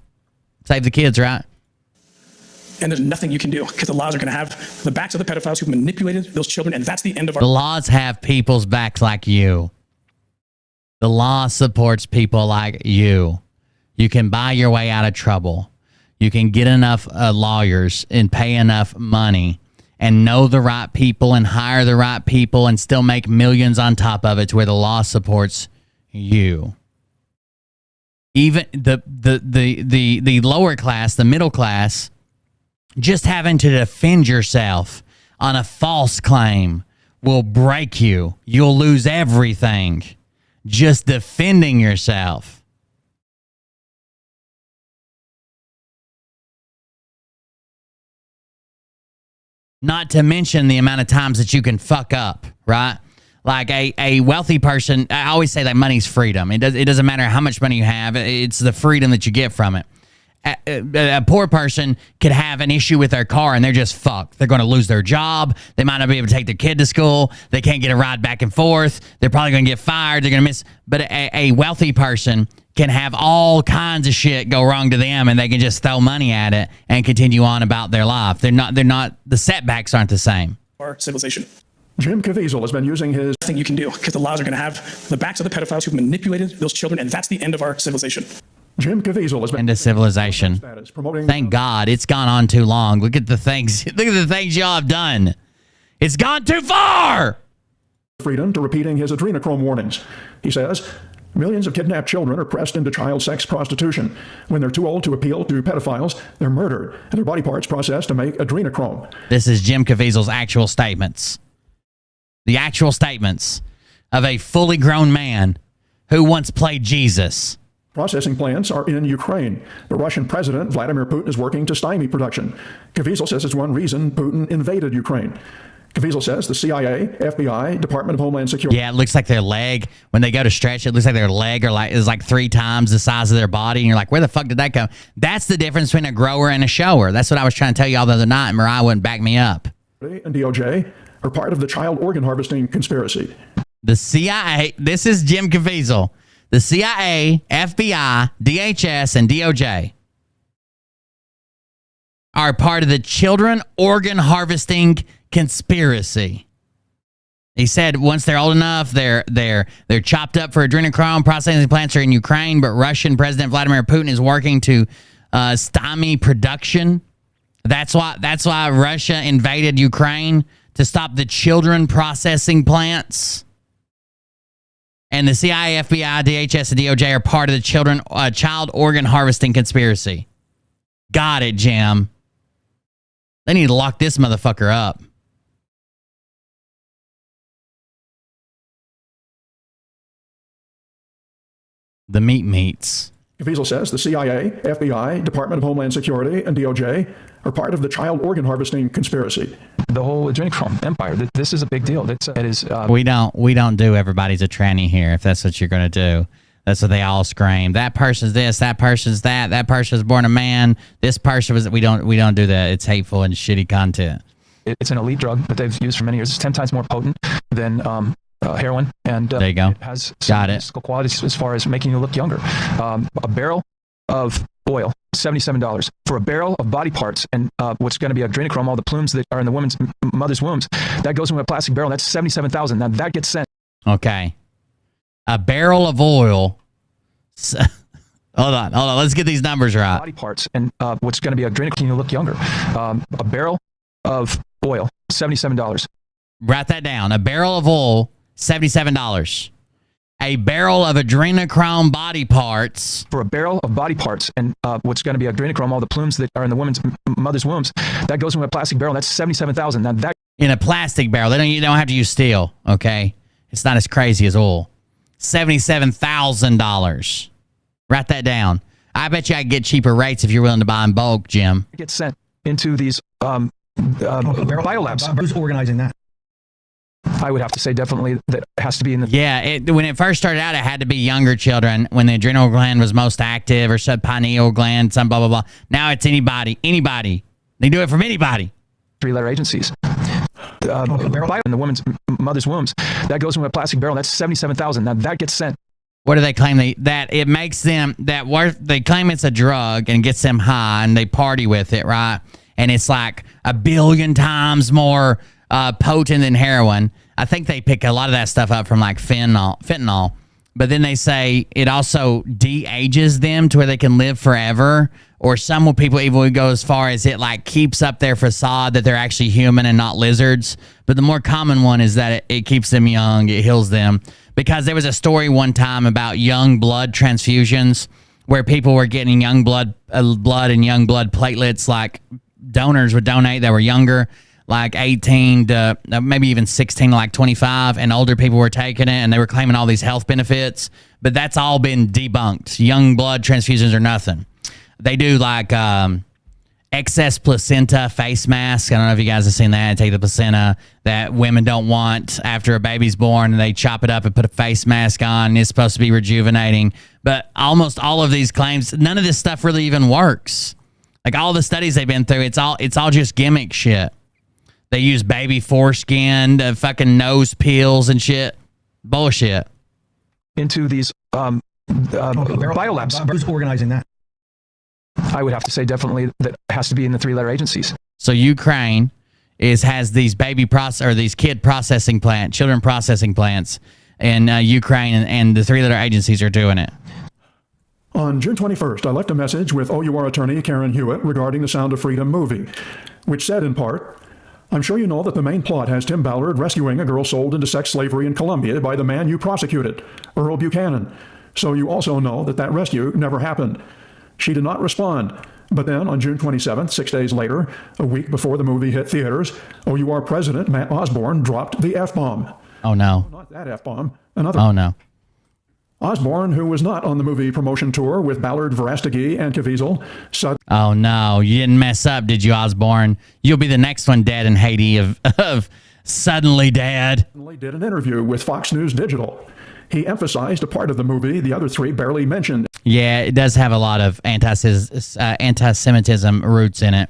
A: Save the kids, right?
G: And there's nothing you can do because the laws are going to have the backs of the pedophiles who manipulated those children, and that's the end of our.
A: The laws have people's backs like you. The law supports people like you. You can buy your way out of trouble. You can get enough lawyers and pay enough money and know the right people and hire the right people and still make millions on top of it to where the law supports you. Even the lower class, the middle class, just having to defend yourself on a false claim will break you. You'll lose everything. Just defending yourself. Not to mention the amount of times that you can fuck up, right? Like a wealthy person, I always say that money's freedom. It doesn't matter how much money you have. It's the freedom that you get from it. A poor person could have an issue with their car and they're just fucked. They're going to lose their job. They might not be able to take their kid to school. They can't get a ride back and forth. They're probably going to get fired. They're going to miss. But a wealthy person can have all kinds of shit go wrong to them and they can just throw money at it and continue on about their life. They're not, the setbacks aren't the same.
G: Our civilization.
H: Jim Caviezel has been using his...
G: Nothing you can do because the laws are going to have the backs of the pedophiles who manipulated those children, and that's the end of our civilization.
H: Jim Caviezel has been
A: into civilization. Thank God it's gone on too long. Look at the things. Look at the things y'all have done. It's gone too far.
H: Freedom to repeating his adrenochrome warnings. He says millions of kidnapped children are pressed into child sex prostitution. When they're too old to appeal to pedophiles, they're murdered and their body parts processed to make adrenochrome.
A: This is Jim Caviezel's actual statements. The actual statements of a fully grown man who once played Jesus.
H: Processing plants are in Ukraine. The Russian President, Vladimir Putin, is working to stymie production. Caviezel says it's one reason Putin invaded Ukraine. Caviezel says the CIA, FBI, Department of Homeland Security...
A: Yeah, it looks like their leg, when they go to stretch, it looks like their leg is like 3 times the size of their body, and you're like, where the fuck did that come? That's the difference between a grower and a shower. That's what I was trying to tell you all the other night, and Mariah wouldn't back me up.
H: And DOJ are part of the child organ harvesting conspiracy.
A: The CIA, this is Jim Caviezel. The CIA, FBI, DHS, and DOJ are part of the children organ harvesting conspiracy. He said once they're old enough, they're chopped up for adrenochrome. Processing plants are in Ukraine, but Russian President Vladimir Putin is working to stymie production. That's why Russia invaded Ukraine, to stop the children processing plants. And the CIA, FBI, DHS, and DOJ are part of the child organ harvesting conspiracy. Got it, Jim. They need to lock this motherfucker up. The meats.
H: Caviezel says the CIA, FBI, Department of Homeland Security, and DOJ are part of the child organ harvesting conspiracy.
T: The whole adrenochrome empire. This is a big deal.
A: We don't do everybody's a tranny here. If that's what you're going to do, that's what they all scream. That person's this. That person's that. That person was born a man. This person was. We don't do that. It's hateful and shitty content.
T: It's an elite drug that they've used for many years. It's 10 times more potent than heroin, and
A: there you go.
T: It has some physical qualities as far as making you look younger. A barrel of oil, $77. For a barrel of body parts and what's going to be adrenochrome, all the plumes that are in the mother's wombs, that goes into a plastic barrel. That's $77,000. Now that gets sent.
A: Okay. A barrel of oil. Hold on. Let's get these numbers right.
T: Body parts and what's going to be adrenochrome, you look younger. A barrel of oil, $77.
A: Write that down. A barrel of oil, $77. A barrel of adrenochrome body parts.
T: For a barrel of body parts and what's going to be adrenochrome, all the plumes that are in the mother's wombs, that goes into a plastic barrel. That's $77,000. Now that
A: in a plastic barrel, you don't have to use steel. Okay, it's not as crazy as oil. $77,000. Write that down. I bet you I could get cheaper rates if you're willing to buy in bulk, Jim.
T: Gets sent into these biolabs.
O: Who's organizing that?
T: I would have to say definitely that has to be in the...
A: Yeah, when it first started out, it had to be younger children when the adrenal gland was most active, or subpineal gland, some blah, blah, blah. Now it's anybody. They do it from anybody.
T: 3-letter agencies. Barrel in the mother's wombs, that goes into a plastic barrel. That's $77,000. Now that gets sent.
A: What do they claim? That it makes them, they claim it's a drug and gets them high and they party with it, right? And it's like 1 billion times more potent than heroin. I think they pick a lot of that stuff up from like fentanyl. But then they say it also de-ages them to where they can live forever. Or some people even would go as far as it like keeps up their facade that they're actually human and not lizards. But the more common one is that it keeps them young, it heals them. Because there was a story one time about young blood transfusions where people were getting young blood and young blood platelets, like donors would donate that were younger, like 18 to maybe even 16 to like 25, and older people were taking it and they were claiming all these health benefits. But that's all been debunked. Young blood transfusions are nothing. They do like excess placenta face masks. I don't know if you guys have seen that. Take the placenta that women don't want after a baby's born, and they chop it up and put a face mask on, and it's supposed to be rejuvenating. But almost all of these claims, none of this stuff really even works. Like all the studies they've been through, it's all just gimmick shit. They use baby foreskin, fucking nose peels and shit. Bullshit.
T: Into these biolabs.
O: Who's organizing that?
T: I would have to say definitely that has to be in the 3-letter agencies.
A: So Ukraine has these these kid processing plants, children processing plants in Ukraine, and the 3-letter agencies are doing it.
H: On June 21st, I left a message with OUR attorney Karen Hewitt regarding the Sound of Freedom movie, which said in part, I'm sure you know that the main plot has Tim Ballard rescuing a girl sold into sex slavery in Colombia by the man you prosecuted, Earl Buchanan. So you also know that rescue never happened. She did not respond. But then on June 27th, 6 days later, a week before the movie hit theaters, OUR president Matt Osborne dropped the F-bomb.
A: Oh, no.
H: Not that F-bomb. Another.
A: Oh, no.
H: Osborne, who was not on the movie promotion tour with Ballard, Verastegui, and Caviezel,
A: oh, no. You didn't mess up, did you, Osborne? You'll be the next one dead in Haiti of suddenly dead.
H: Did an interview with Fox News Digital. He emphasized a part of the movie the other three barely mentioned.
A: Yeah, it does have a lot of anti-Semitism roots in it.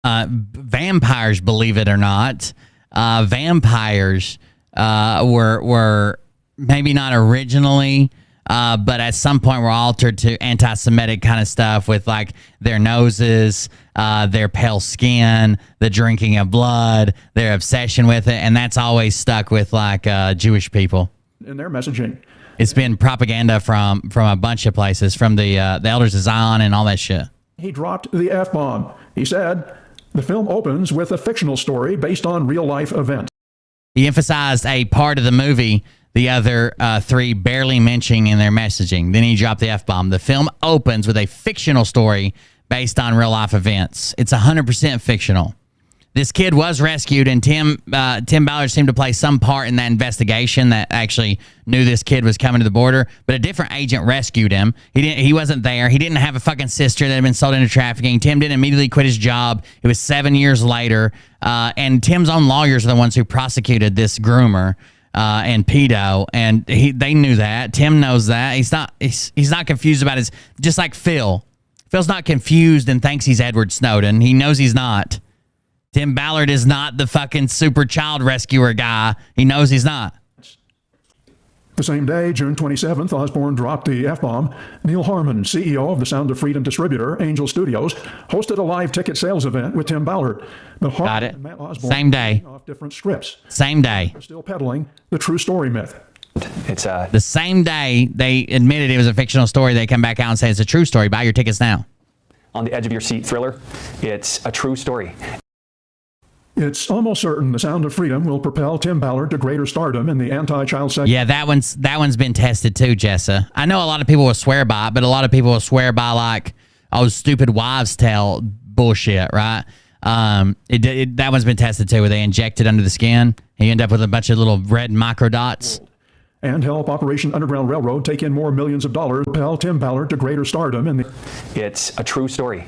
A: Vampires, believe it or not, vampires were maybe not originally, but at some point were altered to anti-Semitic kind of stuff with like their noses, their pale skin, the drinking of blood, their obsession with it, and that's always stuck with like Jewish people.
H: In their messaging.
A: It's been propaganda from a bunch of places, from the Elders of Zion and all that shit.
H: He dropped the F-bomb. He said, the film opens with a fictional story based on real-life events.
A: He emphasized a part of the movie the other three barely mentioning in their messaging. Then he dropped the F-bomb. The film opens with a fictional story based on real-life events. It's 100% fictional. This kid was rescued, and Tim Ballard seemed to play some part in that investigation that actually knew this kid was coming to the border, but a different agent rescued him. He wasn't there. He didn't have a fucking sister that had been sold into trafficking. Tim didn't immediately quit his job. It was 7 years later, and Tim's own lawyers are the ones who prosecuted this groomer and pedo, and they knew that. Tim knows that. He's not confused about his, just like Phil. Phil's not confused and thinks he's Edward Snowden. He knows he's not. Tim Ballard is not the fucking super child rescuer guy. He knows he's not.
H: The same day, June 27th, Osborne dropped the F-bomb. Neil Harmon, CEO of the Sound of Freedom distributor, Angel Studios, hosted a live ticket sales event with Tim Ballard. But
A: Got it. Same day.
H: Off different scripts.
A: Same day.
H: They're still peddling the true story myth.
M: It's
A: the same day they admitted it was a fictional story. They come back out and say it's a true story. Buy your tickets now.
M: On the edge of your seat thriller. It's a true story.
H: It's almost certain the Sound of Freedom will propel Tim Ballard to greater stardom in the anti-child sex.
A: Yeah, that one's been tested too, Jessa. I know a lot of people will swear by it, but a lot of people will swear by like, oh, stupid wives' tale bullshit, right? That one's been tested too, where they inject it under the skin. You end up with a bunch of little red microdots.
H: And help Operation Underground Railroad take in more millions of dollars, propel Tim Ballard to greater stardom in the...
M: It's a true story.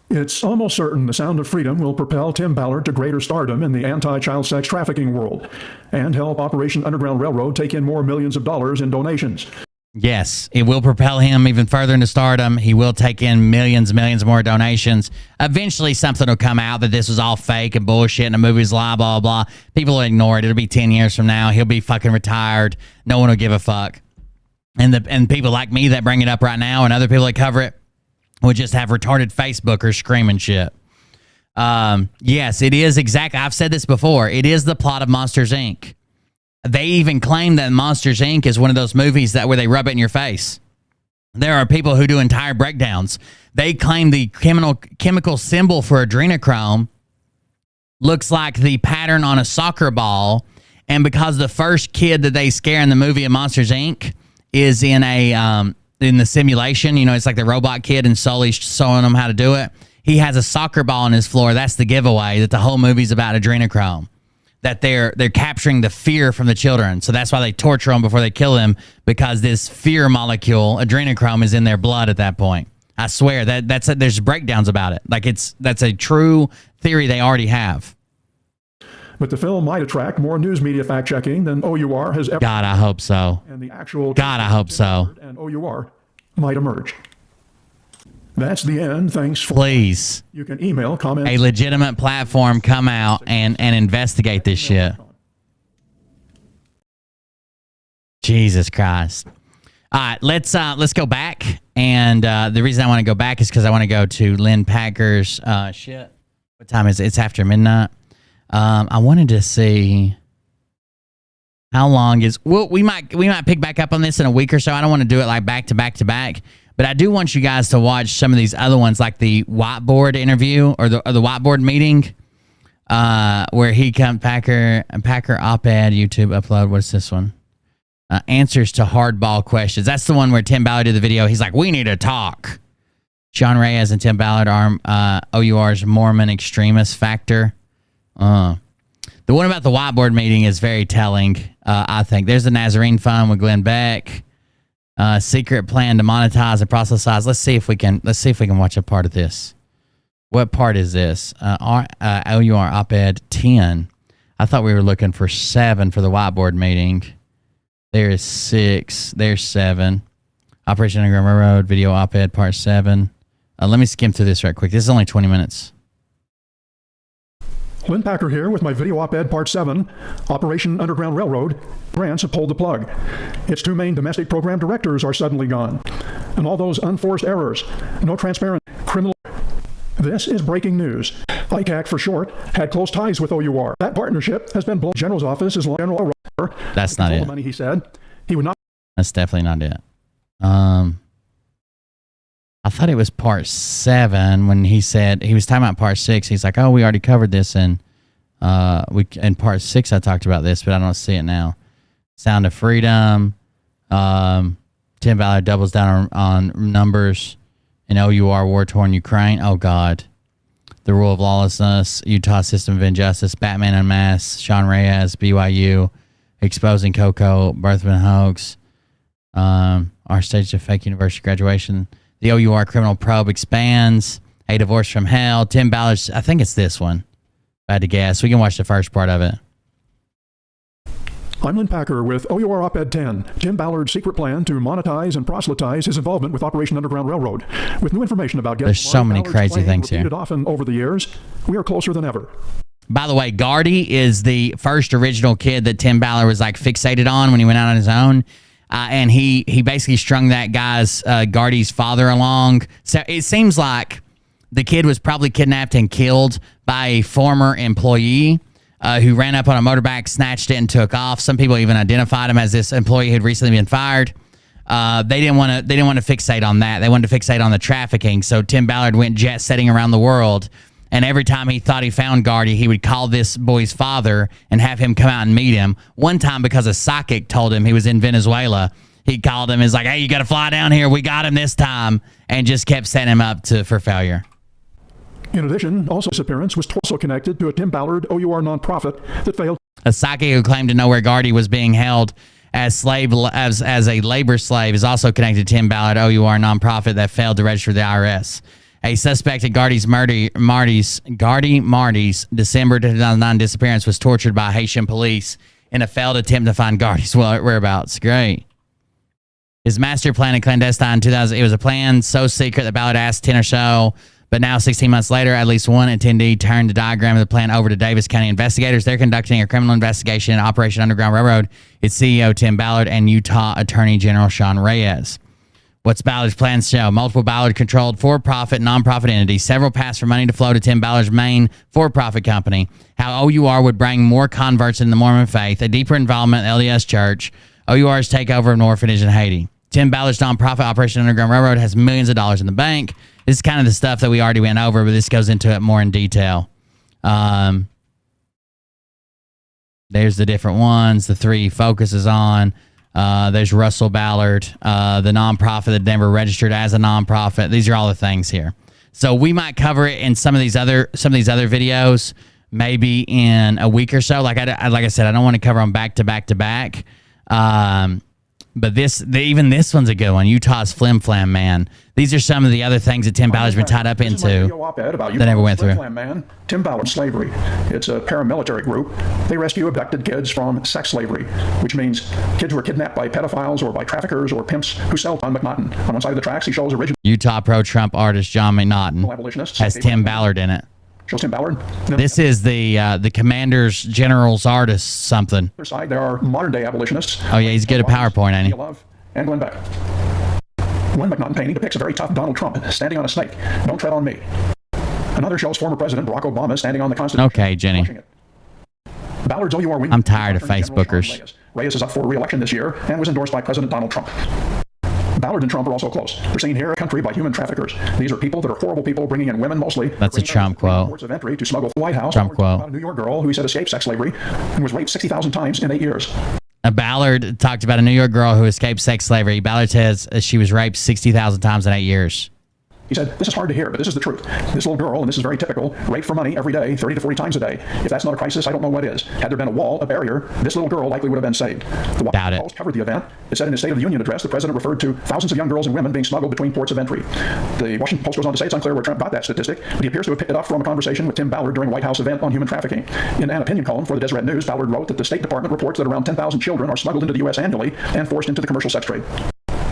H: It's almost certain the Sound of Freedom will propel Tim Ballard to greater stardom in the anti-child sex trafficking world and help Operation Underground Railroad take in more millions of dollars in donations.
A: Yes, it will propel him even further into stardom. He will take in millions more donations. Eventually, something will come out that this was all fake and bullshit and the movie's lie, blah, blah. People will ignore it. It'll be 10 years from now. He'll be fucking retired. No one will give a fuck. And people like me that bring it up right now and other people that cover it will just have retarded Facebookers screaming shit. Yes, it is exactly. I've said this before. It is the plot of Monsters, Inc. They even claim that Monsters, Inc. is one of those movies that where they rub it in your face. There are people who do entire breakdowns. They claim the chemical symbol for adrenochrome looks like the pattern on a soccer ball. And because the first kid that they scare in the movie of Monsters, Inc. is in the simulation, you know, it's like the robot kid and Sully's showing them how to do it. He has a soccer ball on his floor. That's the giveaway that the whole movie's about adrenochrome. That they're capturing the fear from the children. So that's why they torture them before they kill them, because this fear molecule, adrenochrome, is in their blood at that point. I swear there's breakdowns about it. Like that's a true theory they already have.
H: But the film might attract more news media fact-checking than OUR has ever.
A: God, I hope so.
H: And the actual
A: God, I hope so.
H: And OUR might emerge. That's the end. Thanks for...
A: Please.
H: You can email, comment.
A: A legitimate platform come out and investigate this shit. Jesus Christ. All right, let's go back. And the reason I want to go back is because I want to go to Lynn Packer's shit. What time is it? It's after midnight. I wanted to see how long is... Well, we might pick back up on this in a week or so. I don't want to do it like back to back to back. But I do want you guys to watch some of these other ones, like the whiteboard interview or the whiteboard meeting, where he comes Packer op-ed YouTube upload. What's this one? Answers to hardball questions. That's the one where Tim Ballard did the video. He's like, we need to talk. Sean Reyes and Tim Ballard are OUR's Mormon extremist factor. The one about the whiteboard meeting is very telling. I think there's the Nazarene Fund with Glenn Beck. Secret plan to monetize and proselytize. Let's see if we can watch a part of this. What part is this? OUR op-ed 10. I thought we were looking for 7 for the whiteboard meeting. There is 6. There's 7. Operation Underground Railroad video op-ed part 7. Let me skim through this right quick. This is only 20 minutes.
H: Lynn Packer here with my video op-ed part 7, Operation Underground Railroad. Grants have pulled the plug. Its 2 main domestic program directors are suddenly gone. And all those unforced errors, no transparent criminal... This is breaking news. ICAC for short had close ties with OUR. That partnership has been blown. General's office is General...
A: That's not it.
H: Money, he said. He would not...
A: That's definitely not it. I thought it was part 7 when he said he was talking about part 6. He's like, "Oh, we already covered this in part 6. I talked about this, but I don't see it now." Sound of Freedom. Tim Ballard doubles down on numbers in OUR war-torn Ukraine. Oh God, the rule of lawlessness. Utah system of injustice. Batman Unmasked. Sean Reyes. BYU. Exposing Coco. Birthman hoax. Our stage of fake university graduation. The OUR criminal probe expands. A divorce from hell. Tim Ballard's, I think it's this one. If I had to guess. We can watch the first part of it.
H: I'm Lynn Packer with OUR Op-Ed 10, Tim Ballard's secret plan to monetize and proselytize his involvement with Operation Underground Railroad. With new information about
A: There's so many crazy things here.
H: Often over the years, we are closer than ever.
A: By the way, Gardy is the first original kid that Tim Ballard was like fixated on when he went out on his own. And he basically strung that guy's, Gardy's father along. So it seems like the kid was probably kidnapped and killed by a former employee who ran up on a motorbike, snatched it, and took off. Some people even identified him as this employee who'd recently been fired. They didn't want to fixate on that. They wanted to fixate on the trafficking. So Tim Ballard went jet setting around the world, and every time he thought he found Gardy, he would call this boy's father and have him come out and meet him. One time, because a psychic told him he was in Venezuela, he called him and was like, "Hey, you got to fly down here. We got him this time," and just kept setting him up for failure.
H: In addition, also his appearance was also connected to a Tim Ballard OUR nonprofit that failed.
A: A psychic who claimed to know where Gardy was being held as a labor slave is also connected to Tim Ballard OUR nonprofit that failed to register the IRS. A suspect in Gardy Marty's December 2009 disappearance was tortured by Haitian police in a failed attempt to find Gardy's whereabouts. Great. His master plan in clandestine 2000. It was a plan so secret that Ballard asked 10 or so. But now, 16 months later, at least one attendee turned the diagram of the plan over to Davis County investigators. They're conducting a criminal investigation in Operation Underground Railroad. It's CEO Tim Ballard and Utah Attorney General Sean Reyes. What's Ballard's plans show? Multiple Ballard-controlled for-profit, nonprofit entities. Several paths for money to flow to Tim Ballard's main for-profit company. How OUR would bring more converts in the Mormon faith. A deeper involvement in LDS Church. OUR's takeover of an orphanage in Haiti. Tim Ballard's nonprofit Operation Underground Railroad has millions of dollars in the bank. This is kind of the stuff that we already went over, but this goes into it more in detail. There's the different ones. The three he focuses on. There's Russell Ballard, the nonprofit that never registered as a nonprofit. These are all the things here. So we might cover it in some of these other videos, maybe in a week or so. Like I said, I don't want to cover them back to back to back. But even this one's a good one. Utah's Flim Flam Man. These are some of the other things that Tim Ballard's been tied up into that never went through.
H: Flim Flam Man, Tim Ballard Slavery. It's a paramilitary group. They rescue abducted kids from sex slavery, which means kids who are kidnapped by pedophiles or by traffickers or pimps who sell John McNaughton. On one side of the tracks, he shows original
A: Utah pro-Trump artist John McNaughton has Tim Ballard in it.
H: Shows Tim Ballard.
A: This is the Commander's General's artist something.
H: On the other side, there are modern-day abolitionists.
A: Oh, yeah, he's good at PowerPoint, ain't he?
H: And Glenn Beck. One McNaughton painting depicts a very tough Donald Trump standing on a snake. Don't tread on me. Another shows former President Barack Obama standing on the Constitution.
A: Okay, Jenny.
H: Ballard's OUR wing.
A: I'm tired of Facebookers.
H: Reyes is up for re-election this year and was endorsed by President Donald Trump. Ballard and Trump are also close. They're seen here in the country by human traffickers. These are people that are horrible people, bringing in women mostly.
A: That's a Trump quote.
H: Ports of entry to smuggle the White House.
A: Trump quote.
H: About a New York girl who he said escaped sex slavery and was raped 60,000 times in 8 years.
A: Ballard talked about a New York girl who escaped sex slavery. Ballard says she was raped 60,000 times in 8 years.
H: He said, "This is hard to hear, but this is the truth. This little girl, and this is very typical, raped for money every day, 30 to 40 times a day. If that's not a crisis, I don't know what is. Had there been a wall, a barrier, this little girl likely would have been saved." The Washington Post covered the event. It said in his State of the Union address, the president referred to thousands of young girls and women being smuggled between ports of entry. The Washington Post goes on to say it's unclear where Trump got that statistic, but he appears to have picked it up from a conversation with Tim Ballard during a White House event on human trafficking. In an opinion column for the Deseret News, Ballard wrote that the State Department reports that around 10,000 children are smuggled into the U.S. annually and forced into the commercial sex trade.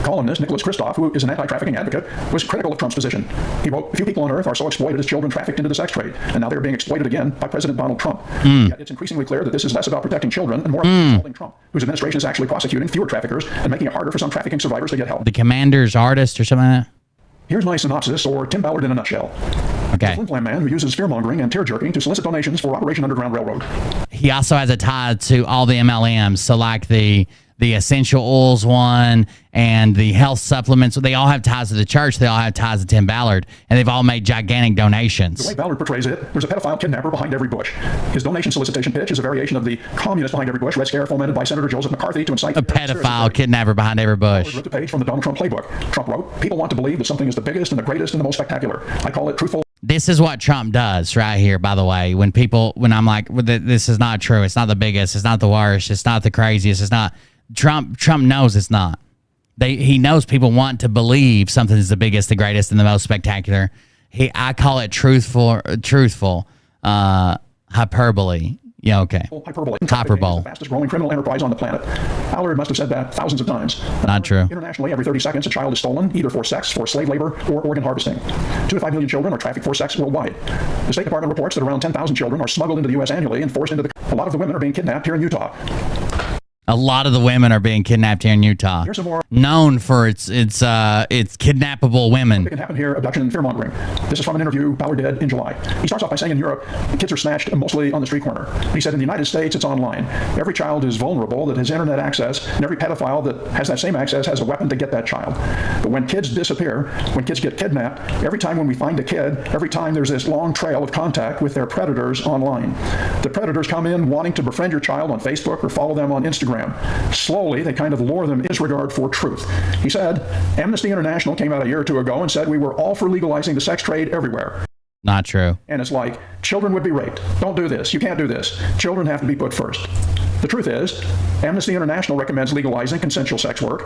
H: Columnist Nicholas Kristof, who is an anti-trafficking advocate, was critical of Trump's position. He wrote, "Few people on earth are so exploited as children trafficked into the sex trade, and now they are being exploited again by President Donald Trump." Yet it's increasingly clear that this is less about protecting children and more about holding Trump, whose administration is actually prosecuting fewer traffickers and making it harder for some trafficking survivors to get help.
A: The Commander's artist or something like that?
H: Here's my synopsis, or Tim Ballard in a nutshell.
A: Okay.
H: A Flim Flam man who uses fear-mongering and tear-jerking to solicit donations for Operation Underground Railroad.
A: He also has a tie to all the MLMs, so like the essential oils one and the health supplements. They all have ties to the church. They all have ties to Tim Ballard, and they've all made gigantic donations.
H: The way Ballard portrays it, there's a pedophile kidnapper behind every bush. His donation solicitation pitch is a variation of the communist behind every bush Red Scare fomented by Senator Joseph McCarthy to incite
A: a pedophile kidnapper behind every bush.
H: Ballard wrote the page from the Donald Trump playbook. Trump wrote, "People want to believe that something is the biggest and the greatest and the most spectacular. I call it truthful."
A: This is what Trump does right here, by the way. When I'm like, this is not true. It's not the biggest. It's not the worst. It's not the craziest. It's not. Trump knows it's not. He knows people want to believe something is the biggest, the greatest, and the most spectacular. I call it truthful hyperbole. Yeah, okay.
H: Hyperbole.
A: Hyperbole.
H: The fastest growing criminal enterprise on the planet. Ballard must have said that thousands of times.
A: Not true.
H: Internationally, every 30 seconds, a child is stolen, either for sex, for slave labor, or organ harvesting. 2 to 5 million children are trafficked for sex worldwide. The State Department reports that around 10,000 children are smuggled into the U.S. annually and forced into the... A lot of the women are being kidnapped here in Utah.
A: A lot of the women are being kidnapped here in Utah.
H: Here's some more.
A: Known for its kidnappable women.
H: It can happen here, abduction and fear-mongering. This is from an interview Ballard did in July. He starts off by saying in Europe, kids are snatched mostly on the street corner. He said in the United States, it's online. Every child is vulnerable that has internet access, and every pedophile that has that same access has a weapon to get that child. But when kids disappear, when kids get kidnapped, every time when we find a kid, every time there's this long trail of contact with their predators online. The predators come in wanting to befriend your child on Facebook or follow them on Instagram. Slowly, they kind of lure them in disregard for truth. He said, Amnesty International came out a year or two ago and said we were all for legalizing the sex trade everywhere.
A: Not true.
H: And it's like, children would be raped. Don't do this. You can't do this. Children have to be put first. The truth is, Amnesty International recommends legalizing consensual sex work.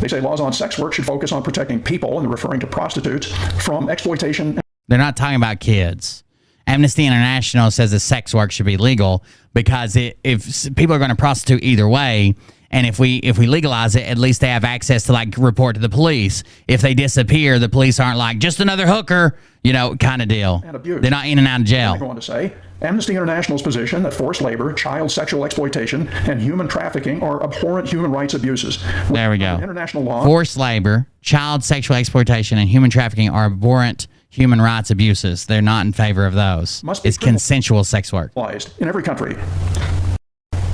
H: They say laws on sex work should focus on protecting people, and they're referring to prostitutes, from exploitation.
A: They're not talking about kids. Amnesty International says that sex work should be legal because if people are going to prostitute either way, and if we legalize it, at least they have access to like report to the police. If they disappear, the police aren't like just another hooker, kind of deal. They're not in and out of jail.
H: They go on to say, Amnesty International's position that forced labor, child sexual exploitation, and human trafficking are abhorrent human rights abuses.
A: There we go.
H: International law.
A: Forced labor, child sexual exploitation, and human trafficking are abhorrent human rights abuses. They're not in favor of those. It's consensual sex work.
H: In every country.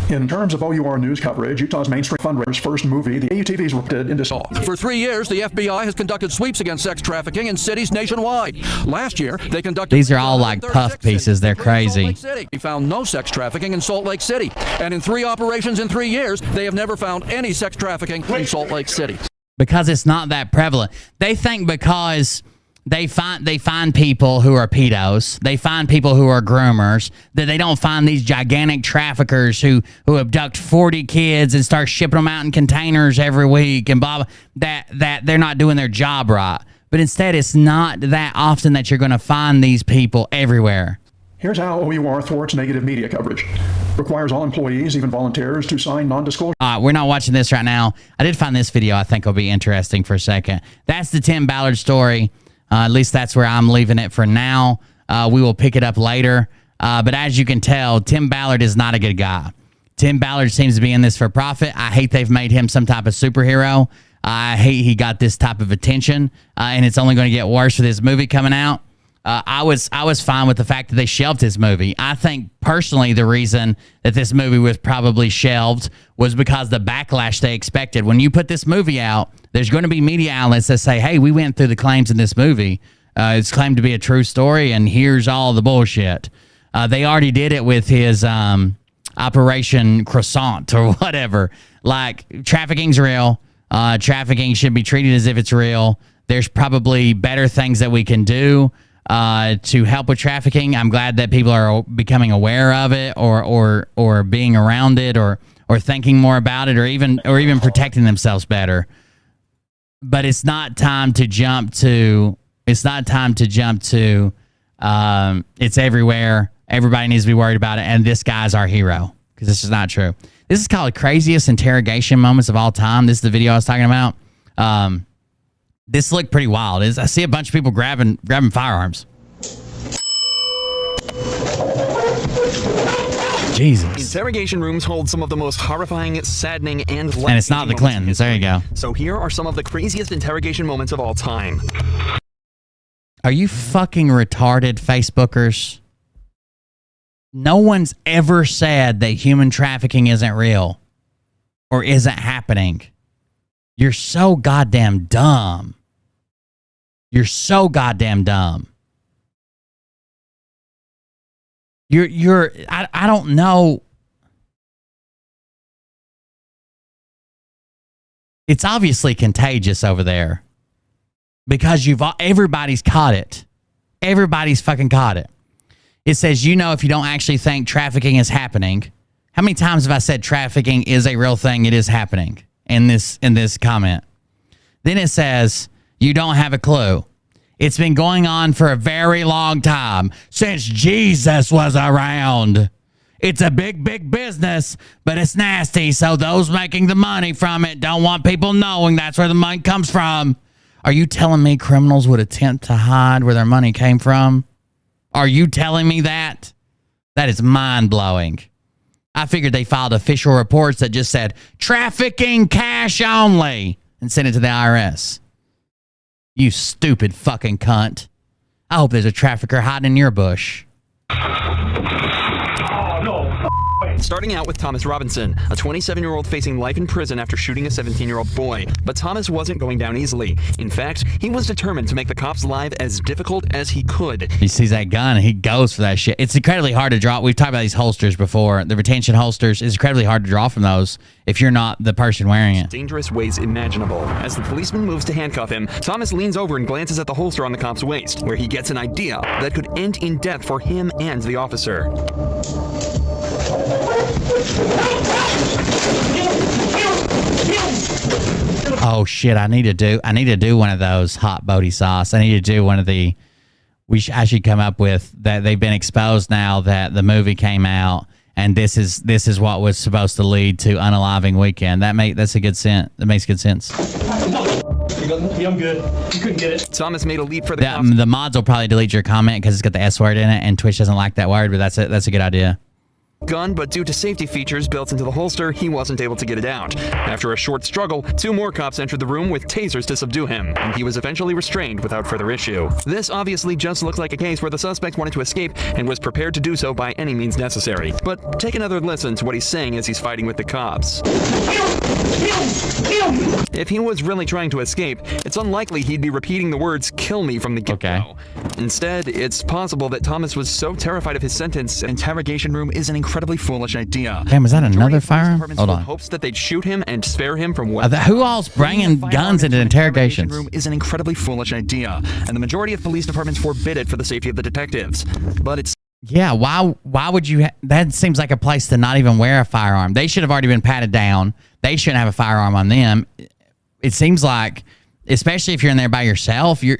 H: In terms of OUR news coverage, Utah's mainstream fundraiser's first movie, the AUTV's ripped into saw.
U: For 3 years, the FBI has conducted sweeps against sex trafficking in cities nationwide. Last year, they conducted...
A: These are all like puff pieces. They're crazy.
U: They found no sex trafficking in Salt Lake City. And in 3 operations in 3 years, they have never found any sex trafficking in Salt Lake City.
A: Because it's not that prevalent. They think because... They find people who are pedos. They find people who are groomers. That they don't find these gigantic traffickers who abduct 40 kids and start shipping them out in containers every week and blah, blah, that they're not doing their job right. But instead, it's not that often that you're going to find these people everywhere.
H: Here's how OUR thwarts negative media coverage. Requires all employees, even volunteers, to sign non-disclosure.
A: We're not watching this right now. I did find this video I think will be interesting for a second. That's the Tim Ballard story. At least that's where I'm leaving it for now. We will pick it up later. But as you can tell, Tim Ballard is not a good guy. Tim Ballard seems to be in this for profit. I hate they've made him some type of superhero. I hate he got this type of attention. And it's only going to get worse with his movie coming out. I was fine with the fact that they shelved his movie. I think personally the reason that this movie was probably shelved was because the backlash they expected. When you put this movie out, there's going to be media outlets that say, hey, we went through the claims in this movie. It's claimed to be a true story, and here's all the bullshit. They already did it with his Operation Croissant or whatever. Like, trafficking's real. Trafficking should be treated as if it's real. There's probably better things that we can do to help with trafficking. I'm glad that people are becoming aware of it or being around it or thinking more about it or even protecting themselves better. But it's not time to jump to it's everywhere. Everybody needs to be worried about it. And this guy's our hero, because this is not true. This is called craziest interrogation moments of all time. This is the video I was talking about. This looked pretty wild. I see a bunch of people grabbing firearms. Jesus.
V: Interrogation rooms hold some of the most horrifying, saddening, and
A: it's not the Clintons. There you go.
V: So here are some of the craziest interrogation moments of all time.
A: Are you fucking retarded, Facebookers? No one's ever said that human trafficking isn't real or isn't happening. You're so goddamn dumb. You're so goddamn dumb. I don't know. It's obviously contagious over there because everybody's caught it. Everybody's fucking caught it. It says, if you don't actually think trafficking is happening. How many times have I said trafficking is a real thing? It is happening in this comment. Then it says, you don't have a clue. It's been going on for a very long time, since Jesus was around. It's a big, big business, but it's nasty. So those making the money from it don't want people knowing that's where the money comes from. Are you telling me criminals would attempt to hide where their money came from? Are you telling me that? That is mind-blowing. I figured they filed official reports that just said, trafficking cash only, and sent it to the IRS. You stupid fucking cunt. I hope there's a trafficker hiding in your bush.
V: Starting out with Thomas Robinson, a 27-year-old facing life in prison after shooting a 17-year-old boy. But Thomas wasn't going down easily. In fact, he was determined to make the cops' life as difficult as he could.
A: He sees that gun and he goes for that shit. It's incredibly hard to draw. We've talked about these holsters before. The retention holsters is incredibly hard to draw from those if you're not the person wearing it.
V: Dangerous ways imaginable. As the policeman moves to handcuff him, Thomas leans over and glances at the holster on the cop's waist, where he gets an idea that could end in death for him and the officer.
A: Oh shit! I need to do one of those hot Bodie sauce. I need to do one of the. I should come up with that. They've been exposed now that the movie came out, and this is what was supposed to lead to Unaliving Weekend. That's a good sense. That makes good sense.
V: I'm good. You couldn't get it. Thomas made a leap for the cops.
A: The mods will probably delete your comment because it's got the S word in it, and Twitch doesn't like that word. But that's a good idea.
V: Gun, but due to safety features built into the holster, he wasn't able to get it out. After a short struggle, 2 more cops entered the room with tasers to subdue him, and he was eventually restrained without further issue. This obviously just looked like a case where the suspect wanted to escape and was prepared to do so by any means necessary. But take another listen to what he's saying as he's fighting with the cops. If he was really trying to escape, it's unlikely he'd be repeating the words, "kill me," from the get-go. Okay. Instead, it's possible that Thomas was so terrified of his sentence, an interrogation room is an incredibly foolish idea.
A: Damn, is that another firearm? Hold on.
V: Hopes that they'd shoot him and spare him from
A: who all's bringing guns into interrogations?
V: Room is an incredibly foolish idea, and the majority of police departments forbid it for the safety of the detectives. But it's
A: yeah. Why would you? That seems like a place to not even wear a firearm. They should have already been patted down. They shouldn't have a firearm on them. It seems like, especially if you're in there by yourself, you're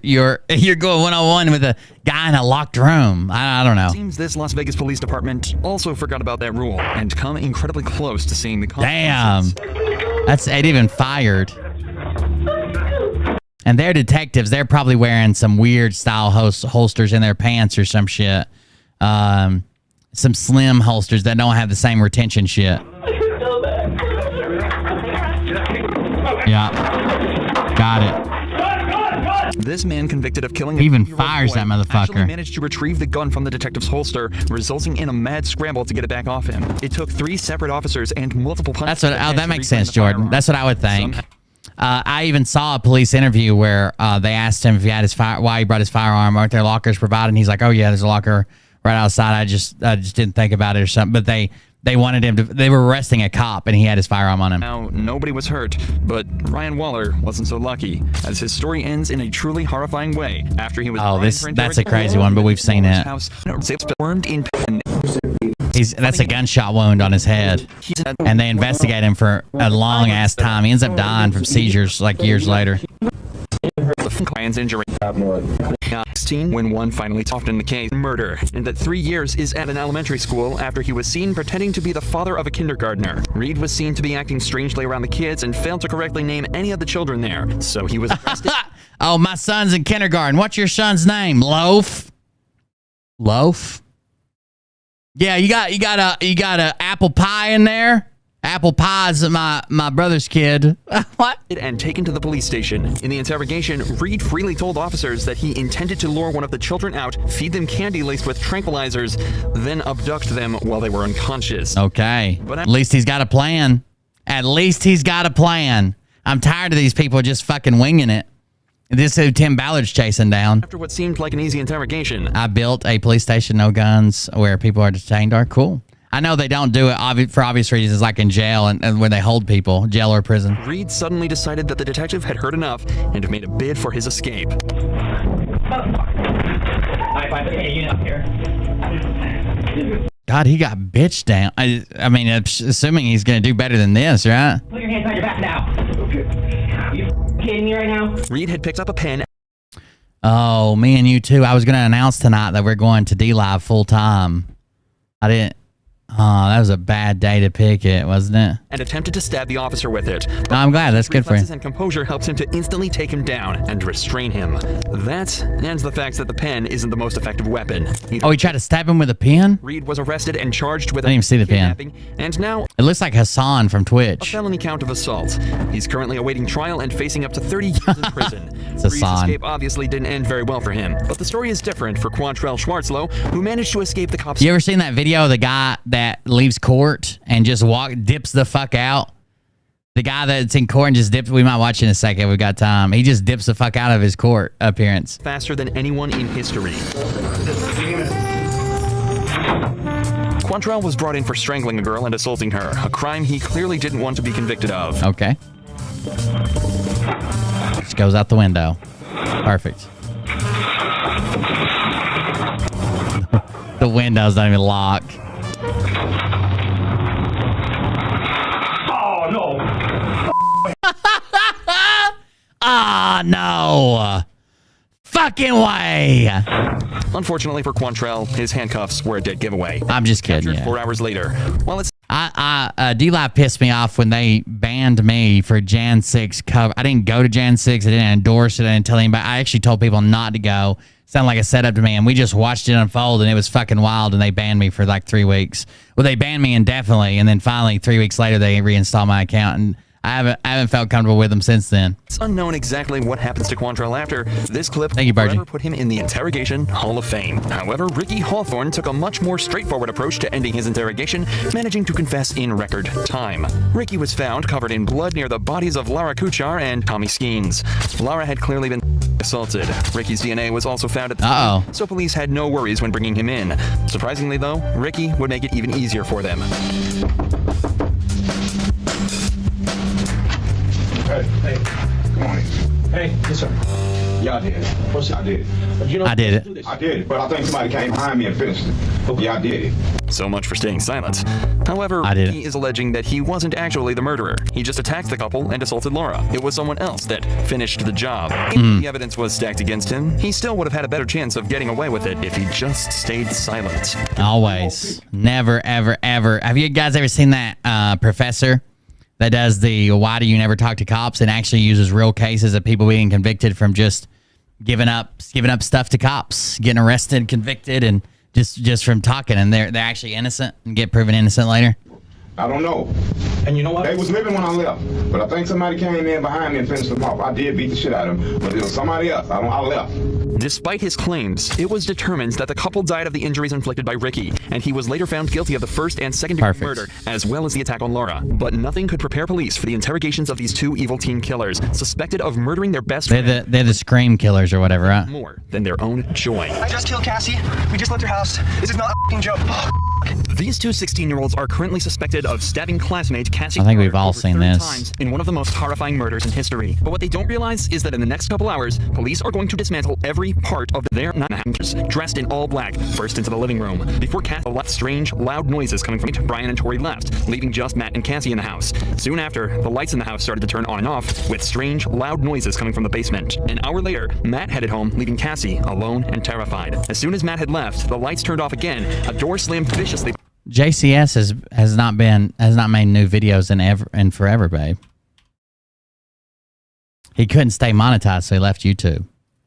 A: going one-on-one with a guy in a locked room. I don't know.
V: It seems this Las Vegas Police Department also forgot about that rule and come incredibly close to seeing the consequences.
A: Damn. That's it. Even fired. And they're detectives. They're probably wearing some weird style holsters in their pants or some shit. Some slim holsters that don't have the same retention shit. Yeah. Got it.
V: This man convicted of killing
A: even fires that motherfucker.
V: Actually managed to retrieve the gun from the detective's holster, resulting in a mad scramble to get it back off him. It took 3 separate officers and multiple punches.
A: That makes sense, Jordan. That's what I would think. I even saw a police interview where they asked him if he had why he brought his firearm. Aren't there lockers provided? And he's like, "Oh yeah, there's a locker right outside. I just didn't think about it or something." But they wanted him to. They were arresting a cop, and he had his firearm on him.
V: Now, nobody was hurt, but Ryan Waller wasn't so lucky, as his story ends in a truly horrifying way. After he was
A: that's a crazy one, but we've seen it.
V: Wormed in pen.
A: That's a gunshot wound on his head, and they investigate him for a long ass time. He ends up dying from seizures like years later.
V: The client's injury. 16 when one finally solved in the case murder, and that 3 years is at an elementary school after he was seen pretending to be the father of a kindergartner. Reed was seen to be acting strangely around the kids and failed to correctly name any of the children there, so he was arrested.
A: Oh, my son's in kindergarten. What's your son's name? Loaf? Yeah, you got a apple pie in there? Apple pie's my brother's kid. What?
V: And taken to the police station. In the interrogation, Reed freely told officers that he intended to lure one of the children out, feed them candy laced with tranquilizers, then abduct them while they were unconscious.
A: Okay. But at least he's got a plan. At least he's got a plan. I'm tired of these people just fucking winging it. This is who Tim Ballard's chasing down.
V: After what seemed like an easy interrogation.
A: I built a police station, no guns, where people are detained are cool. I know they don't do it for obvious reasons, like in jail and when they hold people, jail or prison.
V: Reed suddenly decided that the detective had heard enough and made a bid for his escape.
A: God, he got bitched down. I mean, assuming he's going to do better than this, right?
J: Put your hands behind your back now. Are you kidding me right now?
V: Reed had picked up a pen.
A: Oh, me and you too. I was going to announce tonight that we're going to D-Live full time. I didn't. Oh, that was a bad day to pick it, wasn't it?
V: And attempted to stab the officer with it.
A: No, I'm glad. That's good for
V: Reflexes
A: you.
V: and composure helps him to instantly take him down and restrain him. That and the fact that the pen isn't the most effective weapon.
A: Oh, he tried to stab him with a pen?
V: Reed was arrested and charged with
A: I didn't even see the pen.
V: kidnapping and now
A: It looks like Hassan from
V: a
A: Twitch.
V: felony count of assault. He's currently awaiting trial and facing up to 30 years in prison.
A: It's
V: Reed's
A: Hassan.
V: escape obviously didn't end very well for him, but the story is different for Quantrell Schwarzlow, who managed to escape the cops.
A: You ever seen that video of the guy that leaves court and just dips the fuck out? The guy that's in court and just dips. We might watch in a second. We've got time. He just dips the fuck out of his court appearance.
V: Faster than anyone in history. Quantrell was brought in for strangling a girl and assaulting her, a crime he clearly didn't want to be convicted of.
A: Okay. Just goes out the window. Perfect. The window's not even locked.
J: Oh, no.
A: Ah, no. Fucking way.
V: Unfortunately for Quantrell, his handcuffs were a dead giveaway.
A: I'm just kidding.
V: Captured
A: Yeah.
V: 4 hours later. While it's
A: D-Live pissed me off when they banned me for Jan 6 cover. I didn't go to Jan 6. I didn't endorse it. I didn't tell anybody. I actually told people not to go. Sounded like a setup to me. And we just watched it unfold, and it was fucking wild, and they banned me for like 3 weeks. Well, they banned me indefinitely, and then finally 3 weeks later, they reinstalled my account, and I haven't felt comfortable with them since then.
V: It's unknown exactly what happens to Quantrell after. This clip
A: Thank you, Bargy.
V: forever put him in the Interrogation Hall of Fame. However, Ricky Hawthorne took a much more straightforward approach to ending his interrogation, managing to confess in record time. Ricky was found covered in blood near the bodies of Lara Kuchar and Tommy Skeens. Lara had clearly been assaulted. Ricky's DNA was also found at the scene, so police had no worries when bringing him in. Surprisingly, though, Ricky would make it even easier for them.
B: Hey, come on in. Hey, yes, sir. Yeah, I did. What's it? I did. You know,
A: I did it.
B: I did it, but I think somebody came behind me and finished it. Yeah, I did it.
V: So much for staying silent. However, he is alleging that he wasn't actually the murderer. He just attacked the couple and assaulted Laura. It was someone else that finished the job. If the evidence was stacked against him, he still would have had a better chance of getting away with it if he just stayed silent.
A: Always. Never, ever, ever. Have you guys ever seen that professor that does the why do you never talk to cops and actually uses real cases of people being convicted from just giving up stuff to cops, getting arrested, convicted, and just from talking, and they're actually innocent and get proven innocent later?
B: I don't know. And you know what? They was living when I left, but I think somebody came in behind me and finished them off. I did beat the shit out of them, but it was somebody else. I left.
V: Despite his claims, it was determined that the couple died of the injuries inflicted by Ricky, and he was later found guilty of the first and second degree murder, as well as the attack on Laura. But nothing could prepare police for the interrogations of these two evil teen killers, suspected of murdering their best friend.
A: They're the Scream killers or whatever, right?
V: More than their own joy.
E: I just killed Cassie. We just left her house. This is not a f***ing joke. Oh,
V: These two 16-year-olds are currently suspected of stabbing classmate Cassie.
A: I think we've all
V: over
A: seen
V: 30
A: this.
V: times in one of the most horrifying murders in history. But what they don't realize is that in the next couple hours, police are going to dismantle every part of their nightmares, dressed in all black, burst into the living room. Before Cassie left, strange, loud noises coming from Brian and Tori left, leaving just Matt and Cassie in the house. Soon after, the lights in the house started to turn on and off, with strange, loud noises coming from the basement. An hour later, Matt headed home, leaving Cassie alone and terrified. As soon as Matt had left, the lights turned off again, a door slammed viciously.
A: JCS has not made new videos in forever, babe. He couldn't stay monetized, so he left YouTube.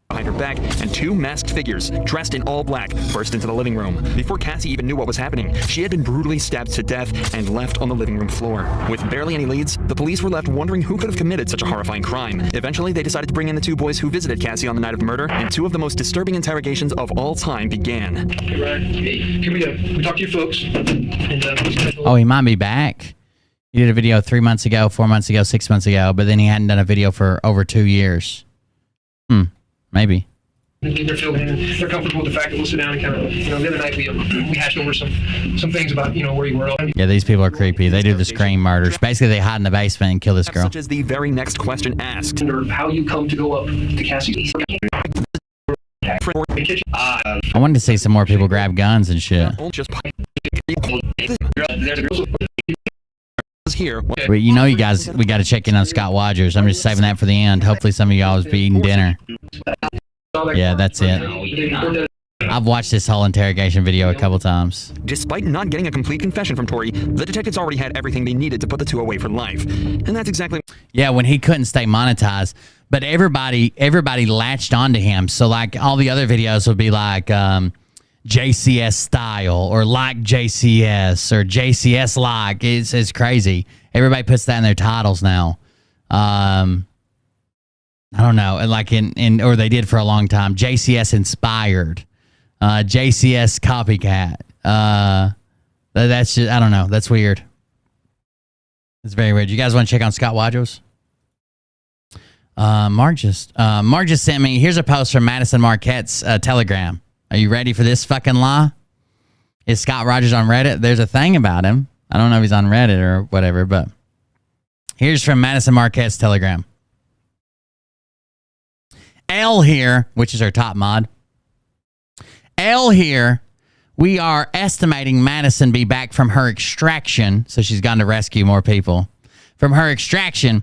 V: Behind her back, and two masked figures, dressed in all black, burst into the living room. Before Cassie even knew what was happening, she had been brutally stabbed to death and left on the living room floor. With barely any leads, the police were left wondering who could have committed such a horrifying crime. Eventually, they decided to bring in the two boys who visited Cassie on the night of the murder, and two of the most disturbing interrogations of all time began.
E: hey, Ryan. Hey, here we go. We talked to your folks. And,
A: Oh, he might be back. He did a video 3 months ago, 4 months ago, 6 months ago, but then he hadn't done a video for over 2 years. Maybe.
E: they're feeling, they're comfortable with the fact that we'll sit down and kind of, the other night we hashed over some things about, where you were.
A: Yeah, these people are creepy. They do the Scream murders. Basically, they hide in the basement and kill this girl.
V: Such as the very next question asked.
E: How you come to go up to Cassie.
A: I wanted to see some more people grab guns and shit.
V: Here.
A: But you guys, we got to check in on Scott Rogers. I'm just saving that for the end. Hopefully some of y'all will be eating dinner. Yeah, that's it. I've watched this whole interrogation video a couple times.
V: Despite not getting a complete confession from Tori, the detectives already had everything they needed to put the two away for life. And that's exactly...
A: Yeah, when he couldn't stay monetized. But everybody latched onto him. So, like, all the other videos would be like JCS style or like JCS or JCS like. It's crazy. Everybody puts that in their titles now. I don't know, like or they did for a long time. JCS inspired, JCS copycat. That's just, I don't know. That's weird. It's very weird. You guys want to check on Scott Wadros? Mark just sent me. Here's a post from Madison Marquette's Telegram. Are you ready for this fucking lie? Is Scott Rogers on Reddit? There's a thing about him. I don't know if he's on Reddit or whatever, but here's from Madison Marquette's Telegram. L here, which is our top mod. L here, we are estimating Madison be back from her extraction, so she's gone to rescue more people, from her extraction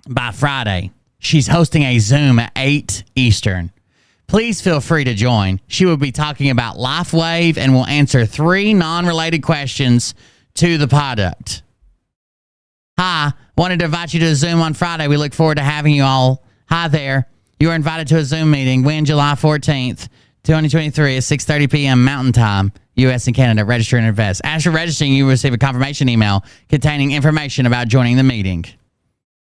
A: by Friday. She's hosting a Zoom at 8 Eastern. Please feel free to join. She will be talking about LifeWave and will answer 3 non-related questions to the product. Hi, wanted to invite you to a Zoom on Friday. We look forward to having you all. Hi there. You are invited to a Zoom meeting Wednesday, July 14th, 2023 at 6:30 p.m. Mountain Time, U.S. and Canada. Register and invest. After registering, you will receive a confirmation email containing information about joining the meeting.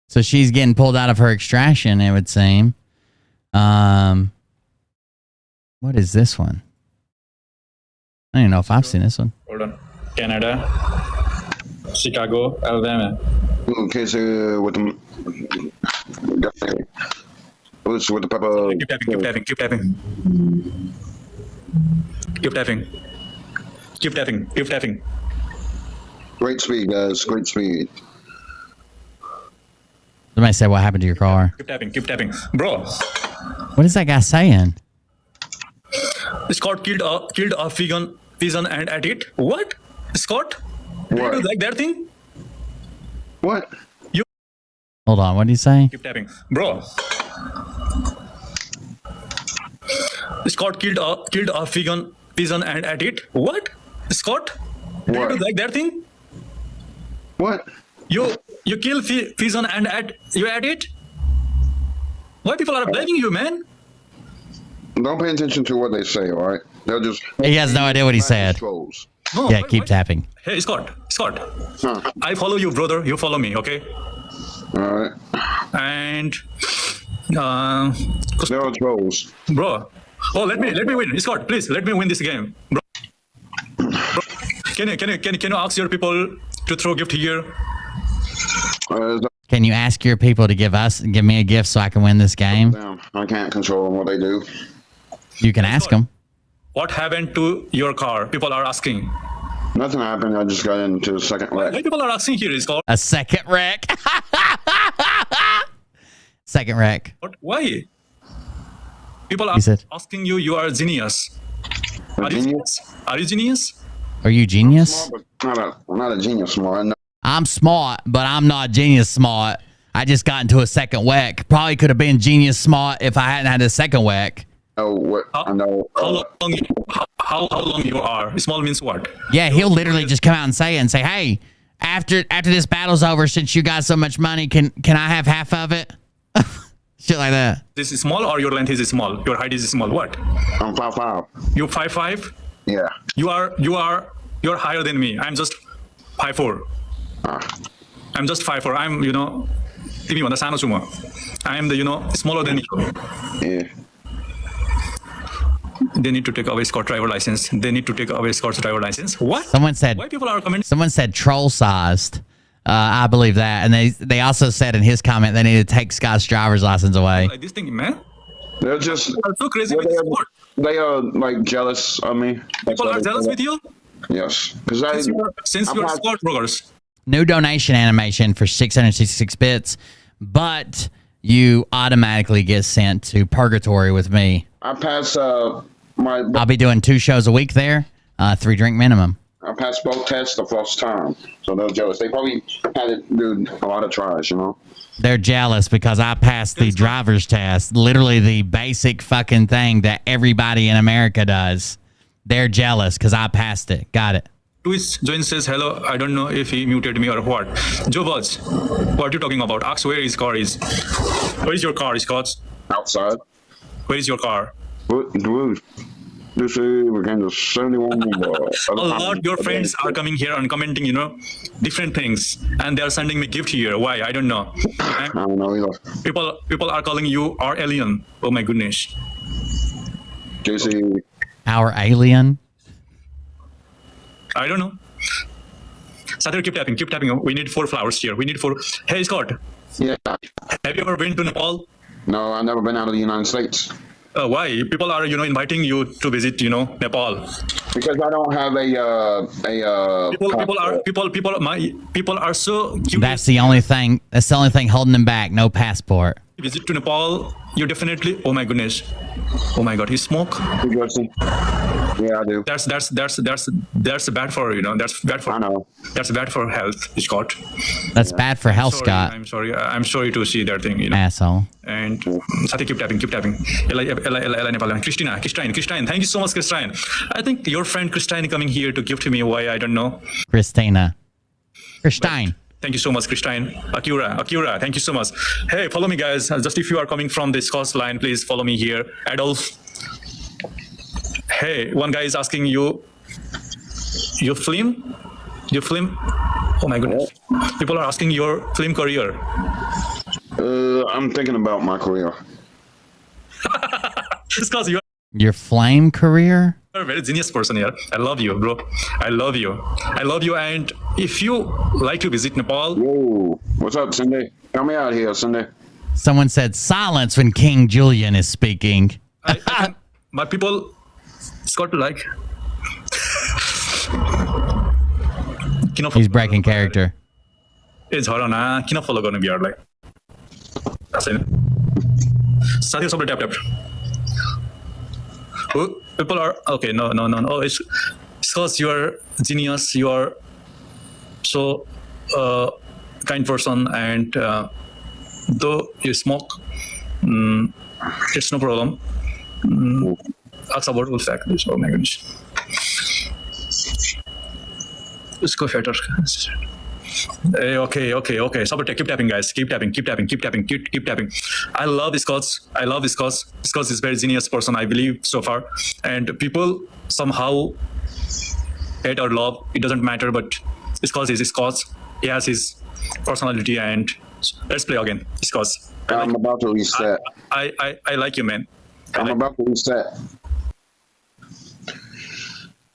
A: So she's getting pulled out of her extraction, it would seem. What is this one? I don't even know if I've seen this one.
D: Hold on. Canada, Chicago, Alabama.
B: Okay, so with the with the pepper.
D: Keep tapping.
B: Great speed, guys. Great speed.
A: Somebody said, what happened to your car?
D: Keep tapping. Bro.
A: What is that guy saying?
D: Scott killed a pigeon and ate it. What? Scott? Did you like that thing?
B: What?
A: Hold on, what did he say?
D: Keep tapping. Bro. Scott killed a pigeon and ate it. What? Scott? Did you like that thing?
B: What?
D: You kill pigeon and you ate it? Why people are blaming you, man?
B: Don't pay attention to what they say, all right? They'll just...
A: He has no idea what he said.
D: No,
A: yeah, keep tapping.
D: Hey, Scott. I follow you, brother. You follow me, okay?
B: All right.
D: And...
B: They're all trolls.
D: Bro. Oh, let me win. Scott, please, let me win this game. Bro. Can you ask your people to throw gift here?
A: Can you ask your people to give me a gift so I can win this game?
B: I can't control what they do.
A: You can ask them.
D: What happened to your car? People are asking.
B: Nothing happened. I just got into a second wreck.
D: Why people are asking here, Scott?
A: A second wreck. Second wreck.
D: What? Why? People are asking you. You are a genius. Are you genius? Are you genius?
A: Are you genius?
B: I'm not a genius smart.
A: I'm smart, but I'm not genius smart. I just got into a second wreck. Probably could have been genius smart if I hadn't had a second wreck.
B: Oh, what? I know.
D: How long you are? Small means what?
A: Yeah, he'll literally just come out and say, hey, after this battle's over, since you got so much money, can I have half of it? Shit like that.
D: This is small or your length is small? Your height is small. What?
B: I'm 5'5".
D: You're 5'5"?
B: Yeah.
D: You're higher than me. I'm just 5'4". I'm just 5'4". I'm तिमी भन्दा सानो छु म. I am the smaller than you.
B: Yeah.
D: They need to take away Scott's driver license. What?
A: Someone said.
D: Why people are commenting?
A: Someone said troll sized. I believe that, and they also said in his comment they need to take Scott's driver's license away.
D: Like this thing, man.
B: They're just
D: so crazy with sport.
B: They are like jealous of me.
D: People are jealous with you?
B: Yes, because
D: since you're sport bloggers.
A: New donation animation for 666 bits, but you automatically get sent to purgatory with me.
B: I pass
A: I'll be doing 2 shows a week there, 3 drink minimum.
B: I passed both tests the first time, so they're jealous. They probably had to do a lot of tries, you know.
A: They're jealous because I passed the driver's test, literally the basic fucking thing that everybody in America does. They're jealous because I passed it. Got it.
D: Twist Join says hello. I don't know if he muted me or what. Joe Buzz, what are you talking about? Ask where his car is. Where is your car, Scott?
B: Outside.
D: Where is your car?
B: This is again the 71 number.
D: A lot of your friends are coming here and commenting, you know, different things, and they are sending me gift here. Why? I don't know.
B: I don't know either.
D: People are calling you our alien. Oh my goodness.
B: JC.
A: Our alien?
D: I don't know. Satyr, keep tapping, keep tapping. We need 4 flowers here. We need 4. Hey, Scott.
B: Yeah.
D: Have you ever been to Nepal?
B: No, I've never been out of the United States.
D: Why? People are, you know, inviting you to visit, you know, Nepal.
B: Because I don't have
D: people are so curious.
A: That's the only thing. That's the only thing holding them back. No passport.
D: Visit to Nepal, you definitely. Oh my goodness. Oh my God, you smoke?
B: Yeah, I do.
D: That's bad for, you know. That's bad for.
B: I know.
D: That's bad for health, Scott.
A: That's bad for health, Scott.
D: I'm sorry to see that thing, you know.
A: Asshole.
D: And Sati, keep tapping. Christine, thank you so much, Christine. I think your friend Christine coming here to gift me. Why, I don't know.
A: Christine.
D: Thank you so much, Christine. Akira, thank you so much. Hey, follow me, guys. Just if you are coming from this coast line, please follow me here. Adolf. Hey, one guy is asking you film? Oh my goodness. People are asking your film career.
B: I'm thinking about my career.
D: It's because you
A: Your flame career?
D: are a very genius person here. I love you, bro. I love you. And if you like to visit Nepal.
B: Whoa. What's up, Cindy? Help me out here, Cindy.
A: Someone said silence when King Julian is speaking.
D: My people, Scott, like.
A: He's breaking character.
D: It's hard on. Kina follow gonna be like. That's it. Sathi, somebody tap. Oh, people are okay. No. Oh, it's because you are genius. You are so kind person, and though you smoke, it's no problem. Ask about the fact. Oh my goodness. Let's go further. Okay. Somebody keep tapping, guys. Keep tapping. I love this cause. This cause is very genius person, I believe, so far. And people somehow hate or love. It doesn't matter, but this cause is his cause. He has his personality, and let's play again. This cause.
B: I'm about to reset.
D: I like you, man.
B: I'm about to reset.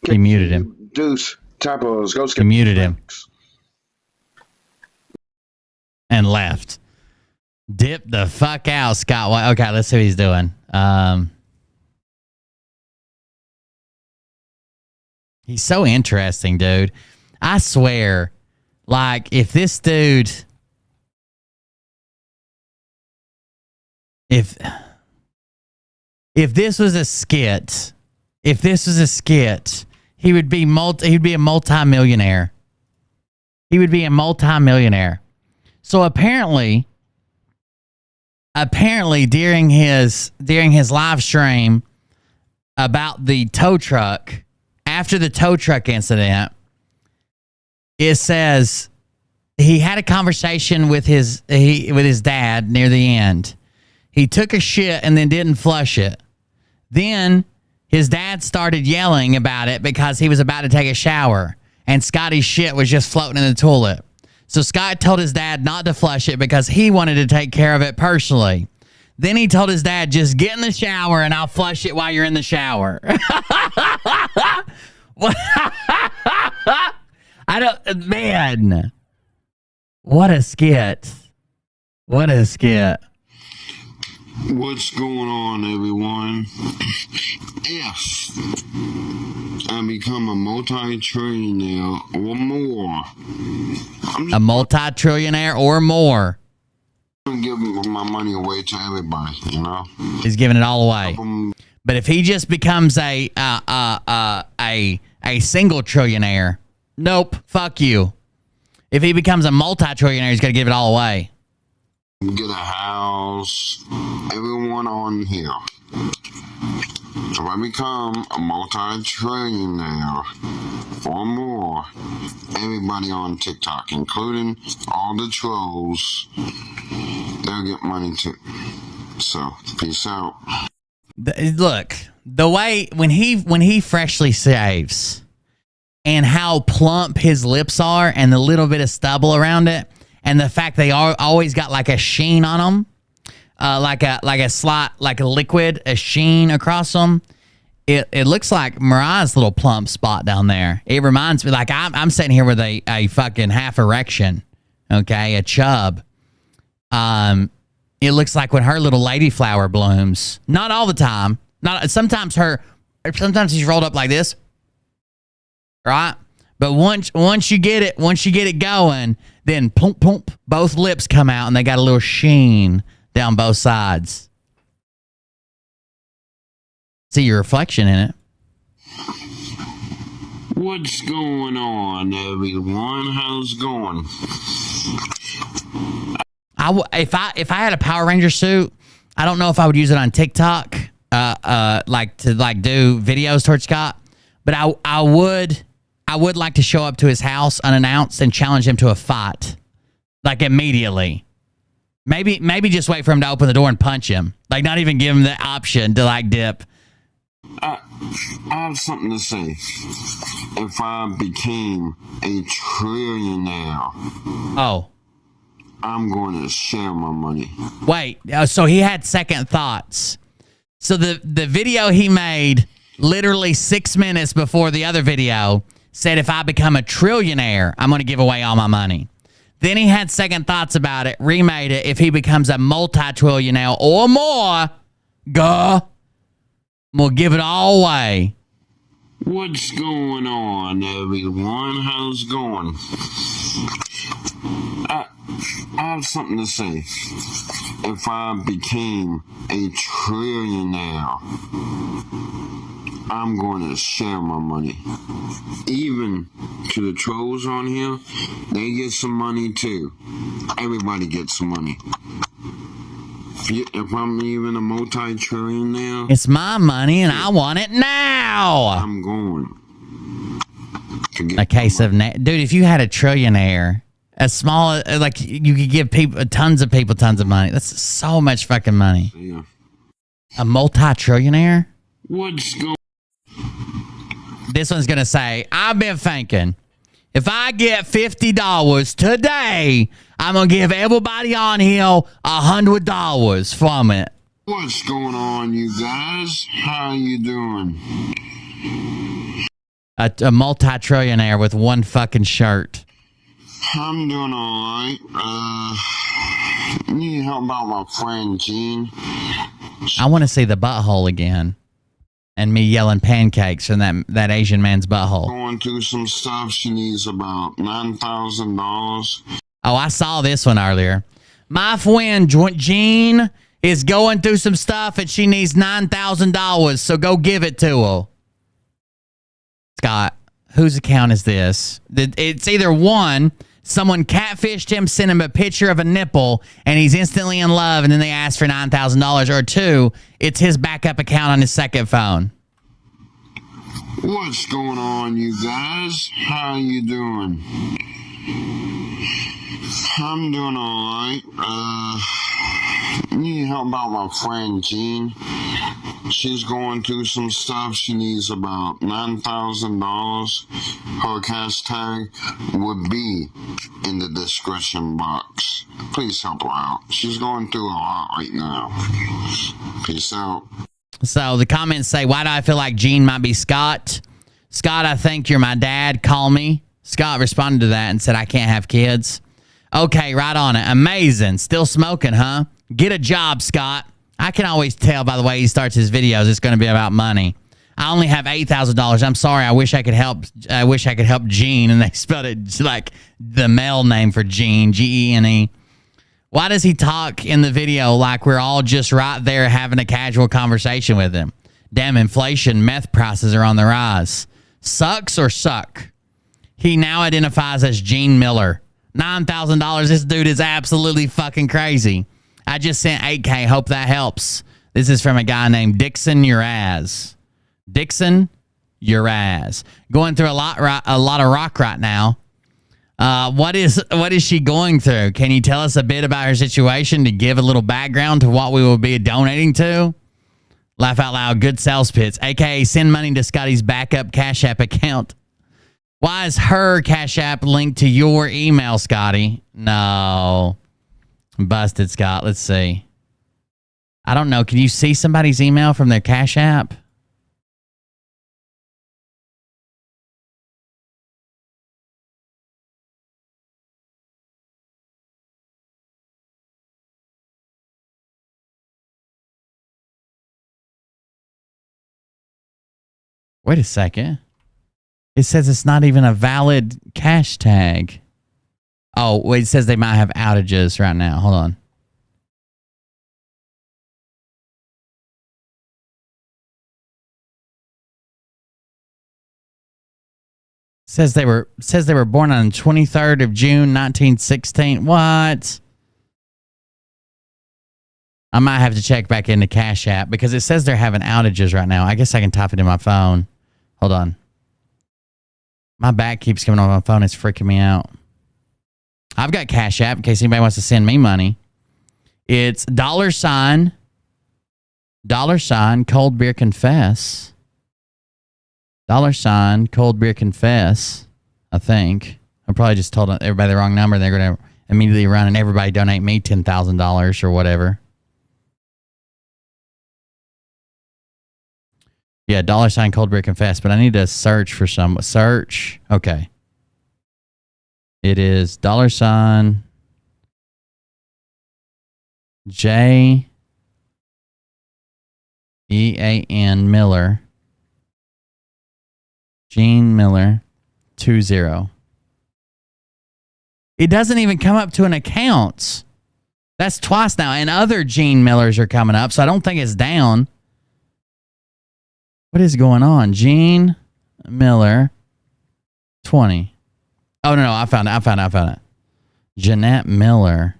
A: He muted him.
B: Deuce, typos, go skip.
A: He muted him. And left. Dip the fuck out, Scott. Okay, let's see what he's doing. He's so interesting, dude. I swear, like, if this dude... If this was a skit, he would be a multi-millionaire. He would be a multi-millionaire. So apparently during his live stream about the tow truck, after the tow truck incident, it says he had a conversation with his dad near the end. He took a shit and then didn't flush it. Then his dad started yelling about it because he was about to take a shower and Scotty's shit was just floating in the toilet. So Scott told his dad not to flush it because he wanted to take care of it personally. Then he told his dad, just get in the shower and I'll flush it while you're in the shower. Man, what a skit.
B: What's going on, everyone? If I become a multi-trillionaire or more,
A: a multi-trillionaire or more,
B: I'm giving my money away to everybody, you know?
A: He's giving it all away. But if he just becomes a a single trillionaire. Nope. Fuck you. If he becomes a multi-trillionaire, he's going to give it all away.
F: Get a house. Everyone on here. If I become a multi-trillionaire or more, everybody on TikTok, including all the trolls, they'll get money too. So, peace out.
A: Look, the way when he freshly shaves and how plump his lips are and the little bit of stubble around it and the fact they are always got like a sheen on them, like a slight, like a liquid, a sheen across them. It looks like Mariah's little plump spot down there. It reminds me, like I'm sitting here with a fucking half erection, okay, a chub. It looks like when her little lady flower blooms. Not all the time. Sometimes he's rolled up like this, right? But once you get it going, then plump plump, both lips come out and they got a little sheen down both sides. See your reflection in it.
F: What's going on, everyone? How's it going?
A: If I had a Power Ranger suit, I don't know if I would use it on TikTok, like to do videos towards Scott, but I would like to show up to his house unannounced and challenge him to a fight, like immediately. Maybe just wait for him to open the door and punch him, like not even give him the option to like dip.
F: I have something to say. If I became a trillionaire, I'm going to share my money.
A: Wait, so he had second thoughts. So the video he made literally 6 minutes before the other video said, if I become a trillionaire, I'm going to give away all my money. Then he had second thoughts about it, remade it. If he becomes a multi-trillionaire or more, we'll give it all away.
F: What's going on, everyone? How's it going? I have something to say. If I became a trillionaire, I'm going to share my money. Even to the trolls on here, they get some money too. Everybody gets some money. If I'm even a multi-trillionaire,
A: it's my money and I want it now.
F: I'm going to get
A: a case of dude. If you had a trillionaire, a small, like you could give tons of people tons of money. That's so much fucking money.
F: Yeah.
A: A multi-trillionaire.
F: What's going?
A: This one's gonna say, I've been thinking, if I get $50 today, I'm gonna give everybody on here $100 from it.
F: What's going on, you guys? How you doing?
A: A multi-trillionaire with one fucking shirt.
F: I'm doing all right. Need help out my friend Jean.
A: I want to see the butthole again. And me yelling pancakes from that Asian man's butthole.
F: Going through some stuff. She needs about $9,000.
A: Oh, I saw this one earlier. My friend Jean is going through some stuff and she needs $9,000. So go give it to her. Scott, whose account is this? It's either one, someone catfished him, sent him a picture of a nipple, and he's instantly in love, and then they ask for $9,000. Or two, it's his backup account on his second phone.
F: What's going on, you guys? How you doing? I'm doing all right. Need help out my friend Jean. She's going through some stuff. She needs about $9,000. Her cash tag would be in the description box. Please help her out. She's going through a lot right now. Peace out.
A: So the comments say, why do I feel like Jean might be Scott? Scott, I think you're my dad. Call me. Scott responded to that and said, I can't have kids. Okay, right on it. Amazing. Still smoking, huh? Get a job, Scott. I can always tell by the way he starts his videos, it's going to be about money. I only have $8,000. I'm sorry. I wish I could help. I wish I could help Gene. And they spelled it like the male name for Gene, Gene. Why does he talk in the video like we're all just right there having a casual conversation with him? Damn, inflation, meth prices are on the rise. Sucks or suck? He now identifies as Gene Miller. $9,000. This dude is absolutely fucking crazy. I just sent 8K. Hope that helps. This is from a guy named Dixon Uraz. Dixon Uraz. Going through a lot of rock right now. What is she going through? Can you tell us a bit about her situation to give a little background to what we will be donating to? Laugh out loud. Good sales pitch. AKA send money to Scotty's backup Cash App account. Why is her Cash App linked to your email, Scotty? No. Busted, Scott. Let's see. I don't know. Can you see somebody's email from their Cash App? Wait a second. It says it's not even a valid cash tag. Oh, wait, it says they might have outages right now. Hold on. Says they were born on the 23rd of June, 1916. What? I might have to check back into Cash App because it says they're having outages right now. I guess I can type it in my phone. Hold on. My back keeps coming on my phone. It's freaking me out. I've got Cash App in case anybody wants to send me money. It's $, cold beer confess. $, cold beer confess. I think. I probably just told everybody the wrong number. They're going to immediately run and everybody donate me $10,000 or whatever. Yeah, $, cold beer confess, but I need to search for some. Search. Okay. It is $, J-E-A-N Miller. Gene Miller 20. It doesn't even come up to an account. That's twice now. And other Gene Millers are coming up, so I don't think it's down. What is going on? Gene Miller 20. Oh, no, I found it. Jeanette Miller.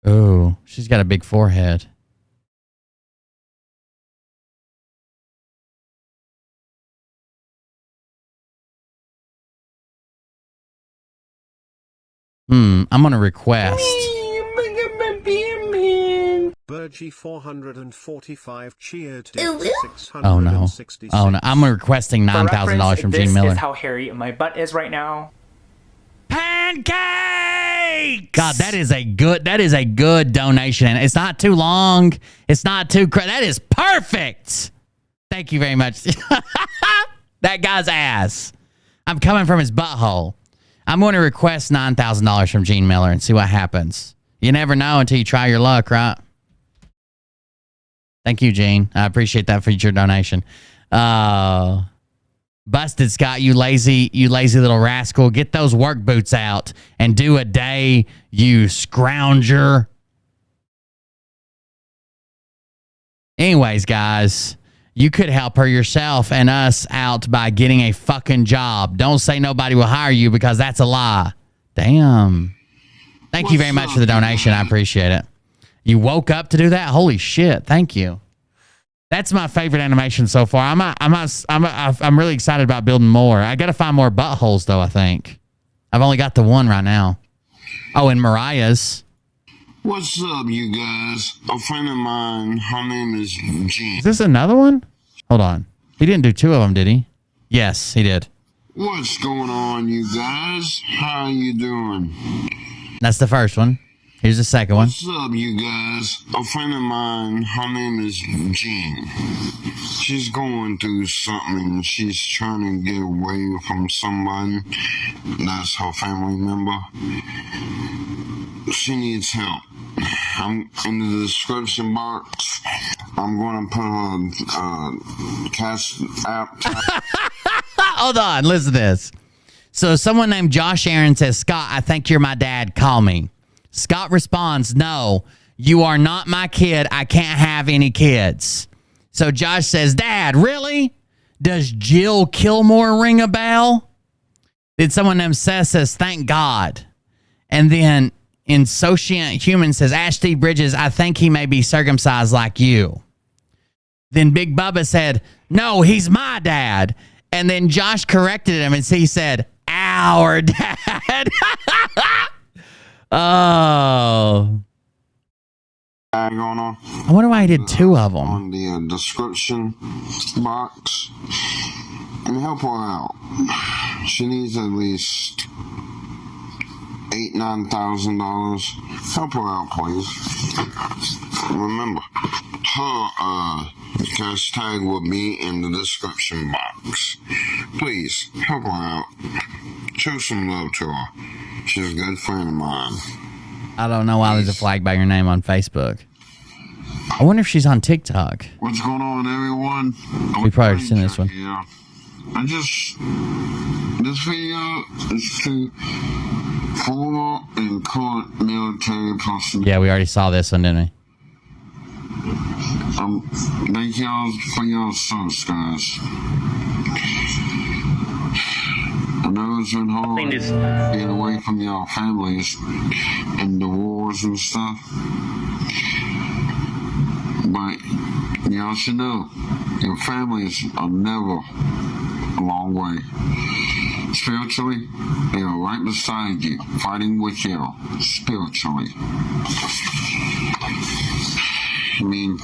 A: Oh, she's got a big forehead. I'm going to request.
I: Burgie 445 cheered.
A: Oh no. Oh no. I'm requesting $9,000 from Gene Miller.
C: This is how hairy my butt is right now.
A: Pancakes! God, that is a good donation. And it's not too long. It's not too that is perfect. Thank you very much. That guy's ass. I'm coming from his butthole. I'm going to request $9,000 from Gene Miller and see what happens. You never know until you try your luck, right? Thank you, Gene. I appreciate that for your donation. Busted, Scott, you lazy little rascal. Get those work boots out and do a day, you scrounger. Anyways, guys, you could help her yourself and us out by getting a fucking job. Don't say nobody will hire you because that's a lie. Damn. Thank you very much for the donation. I appreciate it. You woke up to do that? Holy shit. Thank you. That's my favorite animation so far. I'm really excited about building more. I got to find more buttholes, though, I think. I've only got the one right now. Oh, and Mariah's.
F: What's up, you guys? A friend of mine, her name is Jean.
A: Is this another one? Hold on. He didn't do two of them, did he? Yes, he did.
F: What's going on, you guys? How you doing?
A: That's the first one. Here's the second one.
F: What's up, you guys? A friend of mine, her name is Jean. She's going through something. She's trying to get away from somebody that's her family member. She needs help. I'm in the description box. I'm going to put her Cash App.
A: Hold on. Listen to this. So someone named Josh Aaron says, Scott, I think you're my dad. Call me. Scott responds, no, you are not my kid. I can't have any kids. So Josh says, Dad, really? Does Jill Kilmore ring a bell? Did someone named Seth says, thank God. And then Insouciant Human says, Ash T. Bridges, I think he may be circumcised like you. Then Big Bubba said, no, he's my dad. And then Josh corrected him and he said, our dad. Oh.
F: Going on.
A: I wonder why he did two of them.
F: On the description box. And help her out. She needs at least $8,000-9,000. Help her out, please. Remember, her hashtag will be in the description box. Please help her out. Show some love to her. She's a good friend of mine.
A: I don't know why there's a flag by your name on Facebook. I wonder if she's on TikTok.
F: What's going on, everyone?
A: We probably already seen this one.
F: Yeah. This video is to former and current military personnel.
A: Yeah, we already saw this one, didn't we?
F: Thank y'all for your service, guys. I know it's been hard being away from your families and the wars and stuff. But y'all should know, your families are never a long way. Spiritually, they are right beside you, fighting with you spiritually. I mean,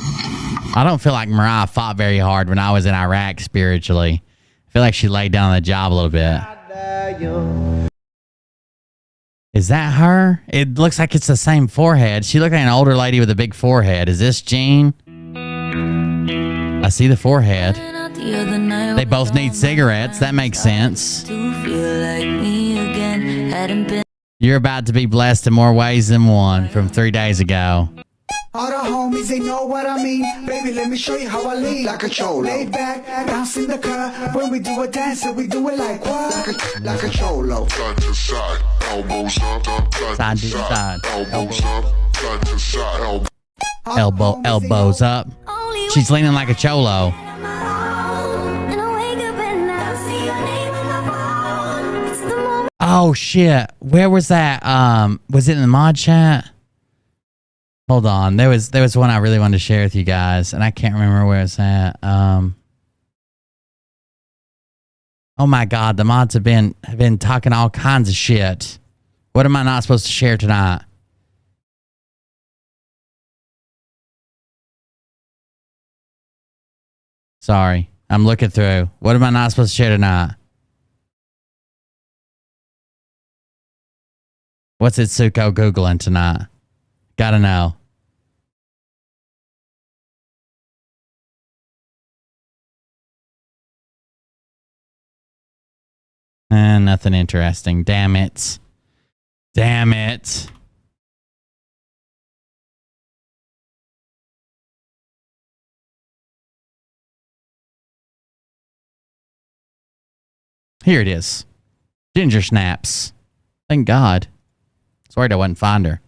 A: I don't feel like Mariah fought very hard when I was in Iraq spiritually. I feel like she laid down on the job a little bit. Is that her? It looks like it's the same forehead. She looked like an older lady with a big forehead. Is this Jean? I see the forehead. They both need cigarettes. That makes sense. You're about to be blessed in more ways than one from 3 days ago.
K: All the homies, they know what I mean. Baby, let me show you how I lean. Like a cholo. Lay back, bounce in the car. When we do a dance, we do it like what? Like a cholo.
F: Side to side, elbows up,
A: Side to side,
F: elbows up, side to side,
A: elbows up. She's leaning like a cholo. Oh shit! Where was that? Was it in the mod chat? Hold on. There was one I really wanted to share with you guys, and I can't remember where it's at. Oh my god, the mods have been talking all kinds of shit. What am I not supposed to share tonight? Sorry, I'm looking through. What am I not supposed to share tonight? What's Itsuko Googling tonight? Gotta know. Nothing interesting. Damn it. Damn it. Here it is. Ginger snaps. Thank God. Sorry I wouldn't find her.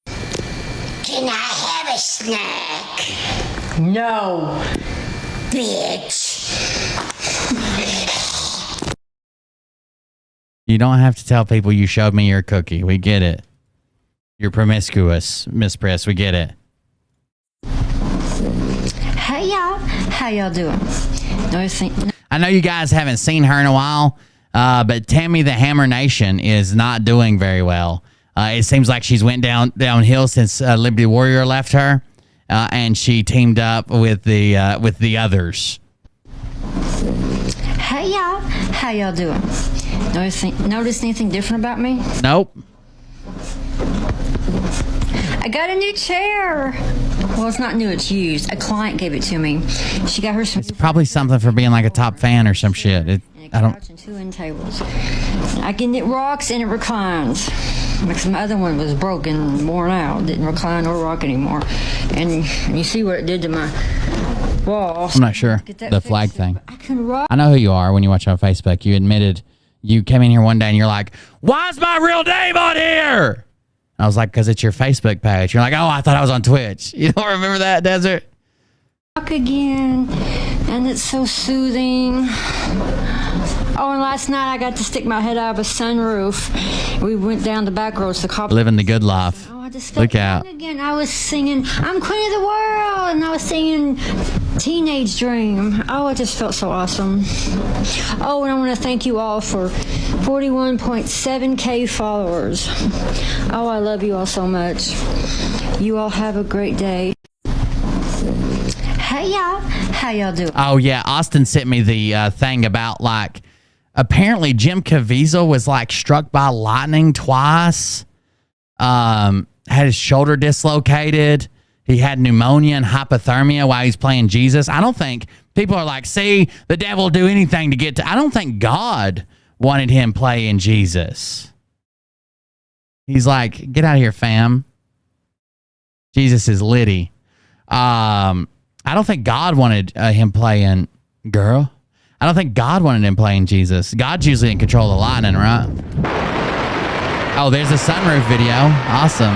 N: Can I have a snack?
W: No.
N: Bitch.
A: You don't have to tell people you showed me your cookie. We get it. You're promiscuous, Miss Press. We get it.
W: Hey, y'all. How y'all doing?
A: I know you guys haven't seen her in a while, but Tammy the Hammer Nation is not doing very well. It seems like she's went downhill since Liberty Warrior left her, and she teamed up with the others.
W: Hey, y'all. How y'all doing? Notice anything different about me?
A: Nope.
W: I got a new chair. Well, it's not new, it's used. A client gave it to me. She got her some...
A: It's probably something for being like a top fan or some shit. I don't...
W: And 2 end tables. It rocks and it reclines. Because my other one was broken, worn out. Didn't recline or rock anymore. And you see what it did to my wall.
A: I'm not sure. The flag thing.
W: I can rock.
A: I know who you are when you watch on Facebook. You admitted you came in here one day and you're like, why is my real name on here? I was like, because it's your Facebook page. You're like, oh, I thought I was on Twitch. You don't remember that, Desert?
W: again, and it's so soothing. Oh, and last night I got to stick my head out of a sunroof. We went down the back roads. The cop
A: Living the good life.
W: Oh, I just
A: Look
W: felt
A: out.
W: young again. I was singing, "I'm Queen of the World," and I was singing "Teenage Dream." Oh, it just felt so awesome. Oh, and I want to thank you all for 41.7K followers. Oh, I love you all so much. You all have a great day. Hey y'all, how y'all doing?
A: Oh yeah, Austin sent me the thing about like apparently Jim Caviezel was like struck by lightning twice. Had his shoulder dislocated. He had pneumonia and hypothermia while he's playing Jesus. I don't think people are like, see, the devil will do anything to get to. I don't think God wanted him playing Jesus. He's like, get out of here, fam. Jesus is litty. I don't think God wanted him playing girl. I don't think God wanted him playing Jesus. God's usually in control of the lightning, right? Oh, there's a sunroof video. Awesome.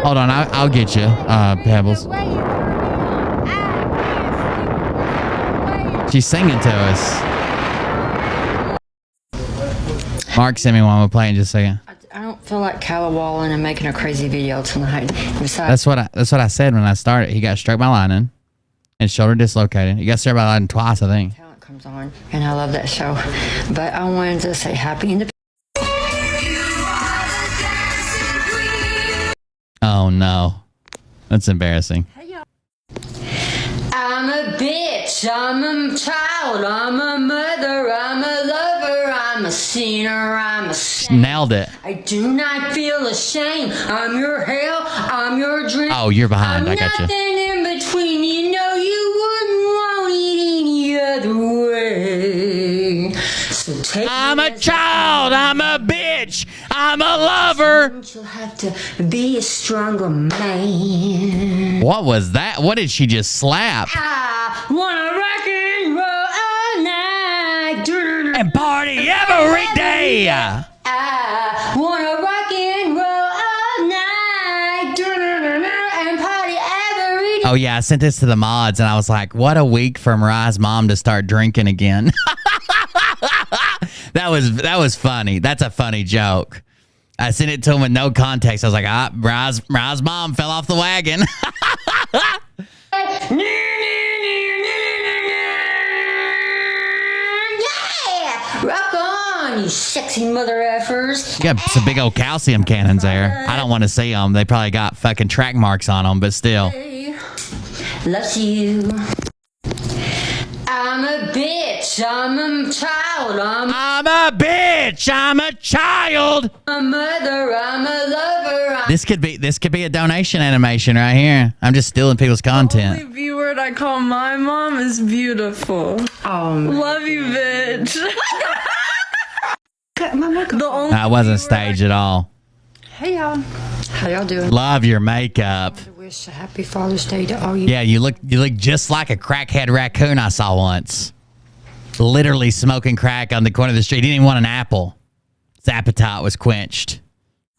A: Hold on, I'll get you, Pebbles. She's singing to us. Mark sent me one. We'll play in just a second.
W: I don't feel like caterwauling and making a crazy video tonight. Besides,
A: That's what I said when I started. He got struck by lightning and shoulder dislocated. He got struck by lightning twice, I think.
W: talent comes on, and I love that show. But I wanted to say happy Independence.
A: Oh no, that's embarrassing.
W: I'm a bitch, I'm a child, I'm a mother, I'm a lover, I'm a sinner, I'm a saint.
A: Nailed it.
W: I do not feel ashamed. I'm your hell, I'm your dream.
A: Oh, you're behind.
W: I'm
A: I got you.
W: nothing in between. You know you wouldn't want it any other way. So take
A: I'm a child, I'm a bitch, I'm a lover.
W: You'll have to be a stronger man.
A: What was that? What did she just slap?
W: I wanna rock and roll all night
A: and party every day.
W: I wanna rock and roll all night and party every day.
A: Oh yeah, I sent this to the mods and I was like, what a week for Mariah's mom to start drinking again. That was funny. That's a funny joke. I sent it to him with no context. I was like, Mariah's mom fell off the wagon.
W: Yeah! Rock on, you sexy mother effers.
A: You got some big old calcium cannons there. I don't want to see them. They probably got fucking track marks on them, but still.
W: Loves you. I'm a bitch, I'm a child,
A: I'm a bitch, I'm a child.
W: I'm a mother, I'm a lover.
A: This could be a donation animation right here. I'm just stealing people's content.
L: The only V word I call my mom is beautiful.
W: Oh,
L: love you, bitch.
A: I wasn't staged at all.
W: Hey y'all, how y'all doing?
A: Love your makeup.
W: I wish a happy Father's Day to all you.
A: Yeah, you look just like a crackhead raccoon I saw once. Literally smoking crack on the corner of the street. He didn't even want an apple. His appetite was quenched.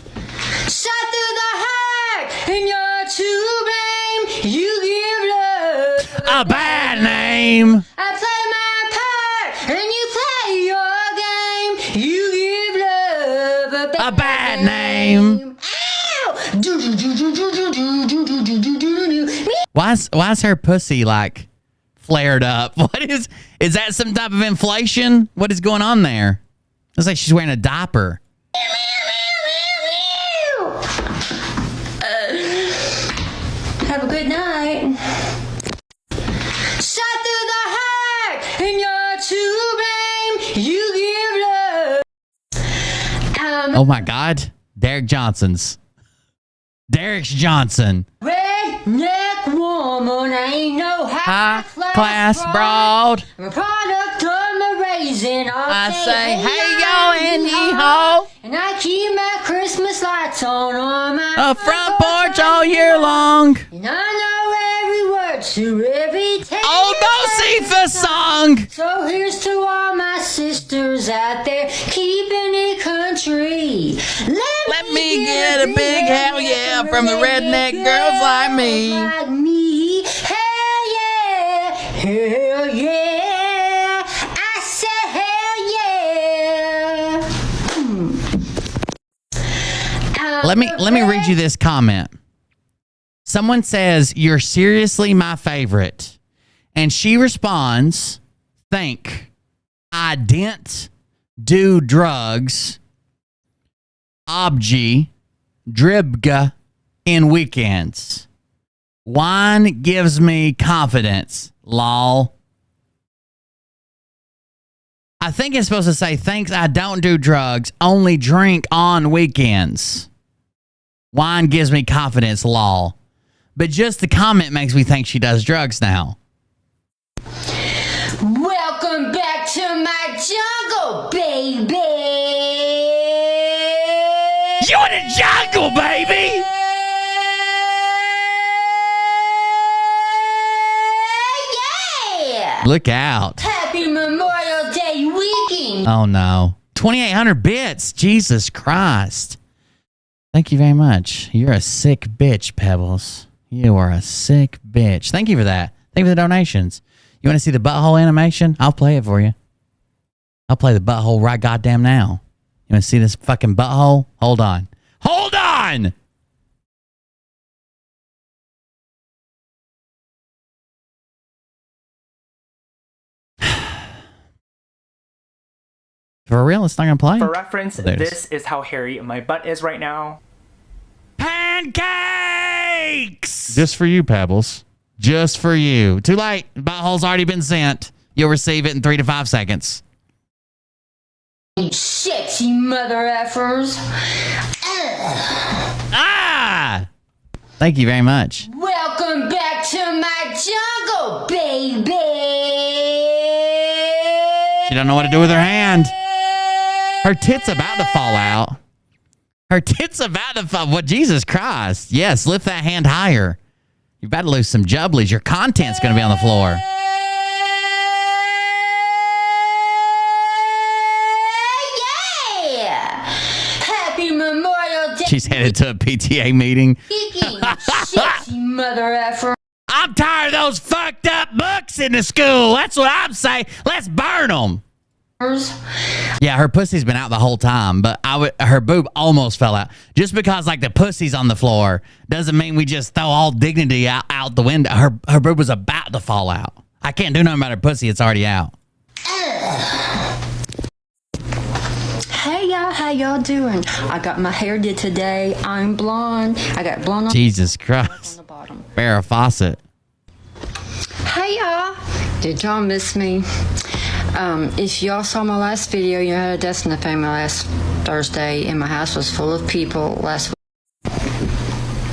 W: Shot through the heart, and you're to blame. You give love
A: a bad name.
W: I play my part, and you play your game. You give love
A: a bad name. Why's her pussy like flared up? What is that some type of inflation? What is going on there? Looks like she's wearing a diaper.
W: Have a good night. Shot through the heart, and you're to blame. You give love.
A: Oh my God, Derek Johnson.
W: Redneck woman, ain't no high
A: class broad.
W: I'm a product of my raising.
A: I say, hey yo and yee-ho.
W: And I keep my Christmas lights on my
A: a front porch all year long.
W: And I know every word to every tale.
A: Oh, no, see, FIFA song.
W: So here's to all my sisters out there keeping it country.
A: Let me get a big hell yeah from the redneck girls like me.
W: Like me. Hell yeah. Hell yeah. I said hell yeah.
A: Let me read you this comment. Someone says, "You're seriously my favorite." And she responds, "Think, I didn't do drugs, obji, dribga in weekends. Wine gives me confidence, lol." I think it's supposed to say, "Thanks, I don't do drugs, only drink on weekends. Wine gives me confidence, lol." But just the comment makes me think she does drugs now.
W: Welcome back to my jungle, baby.
A: You in the jungle, baby.
W: Yeah.
A: Look out.
W: Happy Memorial Day weekend.
A: Oh, no. 2,800 bits. Jesus Christ. Thank you very much. You're a sick bitch, Pebbles. You are a sick bitch. Thank you for that. Thank you for the donations. You want to see the butthole animation? I'll play it for you. I'll play the butthole right goddamn now. You want to see this fucking butthole? Hold on. Hold on! For real? It's not going to play?
C: For reference,
A: There it is.
C: this is how hairy my butt is right now.
A: Pancakes! Just for you, Pebbles. Just for you. Too late. Butthole's already been sent. You'll receive it in 3 to 5 seconds.
W: You sexy mother effers.
A: Ah! Thank you very much.
W: Welcome back to my jungle, baby.
A: She don't know what to do with her hand. Her tit's about to fall out. Her tit's about to fall. What? Jesus Christ. Yes, lift that hand higher. You're about to lose some jubblies. Your content's going to be on the floor.
W: Yeah. Happy Memorial Day.
A: She's headed to a PTA meeting.
W: Sexy mother effer.
A: I'm tired of those fucked up books in the school. That's what I'm saying. Let's burn them. Yeah, her pussy's been out the whole time, but her boob almost fell out. Just because like the pussy's on the floor doesn't mean we just throw all dignity out the window. Her boob was about to fall out. I can't do nothing about her pussy. It's already out.
W: Hey y'all, how y'all doing? I got my hair did today. I'm blonde. I got blonde on
A: Jesus Christ. Farrah Fawcett.
W: Hey y'all. Did y'all miss me? If y'all saw my last video, you had a death in the family last Thursday, and my house was full of people last week.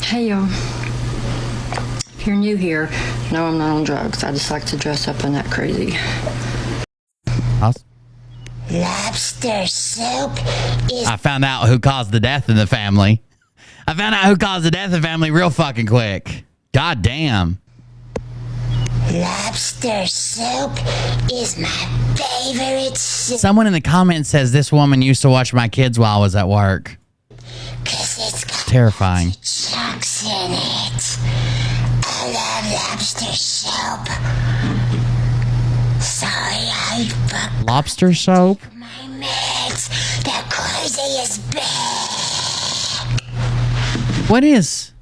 W: Hey y'all. If you're new here, no, I'm not on drugs. I just like to dress up and act crazy.
N: Lobster soup is...
A: I found out who caused the death in the family. I found out who caused the death in the family real fucking quick. God damn.
N: Lobster soup is my favorite soup.
A: Someone in the comments says this woman used to watch my kids while I was at work.
N: 'Cause it's got
A: terrifying.
N: chunks in it. I love lobster soup. Sorry, I fucked
A: Lobster soap?
N: my meds. The crazy is back.
A: What is?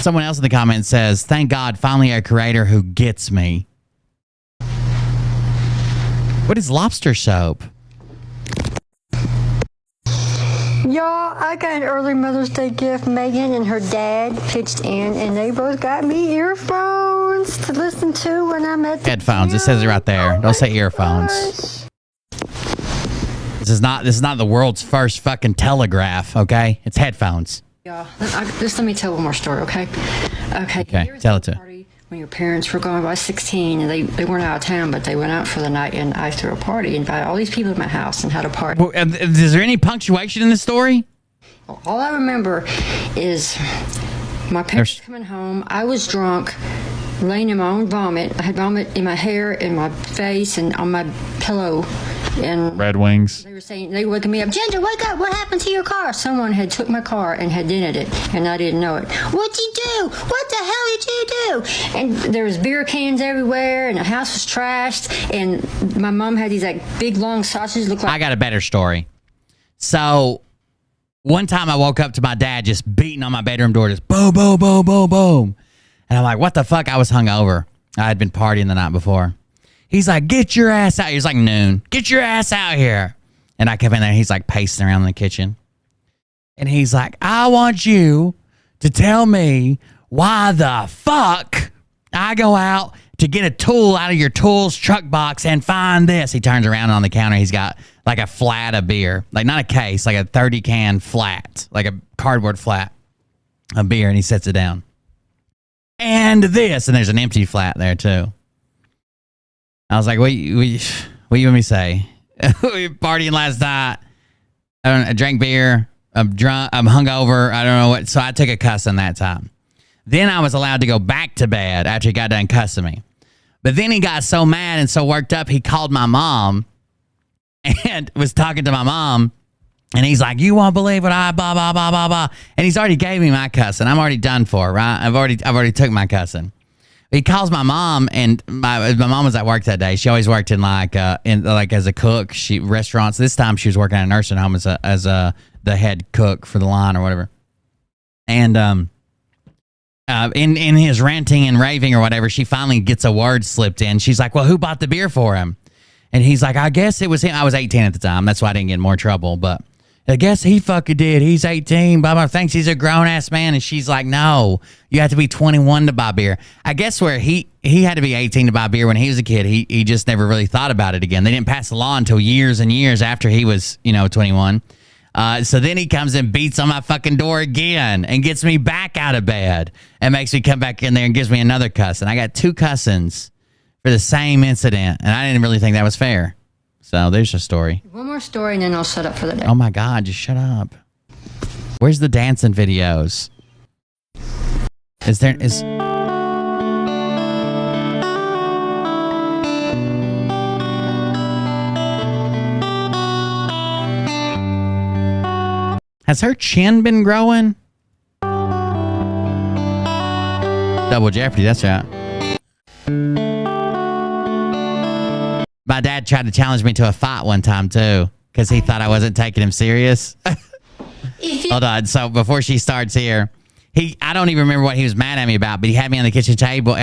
A: Someone else in the comments says, "Thank God, finally a creator who gets me." What is lobster soap?
W: Y'all, I got an early Mother's Day gift. Megan and her dad pitched in, and they both got me earphones to listen to when I'm at the
A: Headphones. It says it right there. Don't say earphones. This is not the world's first fucking telegraph, okay? It's headphones.
W: Y'all, just let me tell one more story, okay?
A: Okay, tell it to.
W: When your parents were gone by 16, and they weren't out of town, but they went out for the night, and I threw a party, invited all these people to my house, and had a party.
A: Well, is there any punctuation in this story?
W: All I remember is my parents coming home. I was drunk. laying in my own vomit. I had vomit in my hair, in my face, and on my pillow. And
A: Red Wings.
W: they were saying, they were waking me up, Ginger, wake up, what happened to your car? Someone had took my car and had dented it, and I didn't know it. What'd you do? What the hell did you do? And there was beer cans everywhere, and the house was trashed, and my mom had these like big long sausages look like...
A: I got a better story. So one time I woke up to my dad just beating on my bedroom door, just boom, boom, boom, boom, boom. And I'm like, what the fuck? I was hungover. I had been partying the night before. He's like, get your ass out. He was like noon. Get your ass out here. And I come in there. He's like pacing around in the kitchen. And he's like, I want you to tell me why the fuck I go out to get a tool out of your tools truck box and find this. He turns around on the counter. He's got like a flat of beer. Like not a case, like a 30 can flat, like a cardboard flat of beer. And he sets it down. And this. And there's an empty flat there too. I was like, what you want me to say? We were partying last night. I drank beer. I'm drunk. I'm hungover. I don't know what. So I took a cussing that time. Then I was allowed to go back to bed after he got done cussing me. But then he got so mad and so worked up, he called my mom and was talking to my mom. And he's like, you won't believe what I blah, blah, blah, blah, blah. And he's already gave me my cussing. I'm already done for, right? I've already took my cussing. He calls my mom, and my mom was at work that day. She always worked in like as a cook. Restaurants. This time she was working at a nursing home as the head cook for the line or whatever. And in his ranting and raving or whatever, she finally gets a word slipped in. She's like, well, who bought the beer for him? And he's like, I guess it was him. I was 18 at the time. That's why I didn't get in more trouble. But I guess he fucking did. He's 18. Blah, blah, thinks he's a grown-ass man. And she's like, no, you have to be 21 to buy beer. I guess where he had to be 18 to buy beer when he was a kid. He just never really thought about it again. They didn't pass the law until years and years after he was, 21. So then he comes and beats on my fucking door again and gets me back out of bed and makes me come back in there and gives me another cuss. And I got 2 cussings for the same incident. And I didn't really think that was fair. So there's a story.
W: One more story, and then I'll shut up for the day.
A: Oh my God, just shut up. Where's the dancing videos? Is has her chin been growing? Double Jeopardy, that's right. My dad tried to challenge me to a fight one time, too, because he thought I wasn't taking him serious. Hold on. So before she starts here, I don't even remember what he was mad at me about, but he had me on the kitchen table,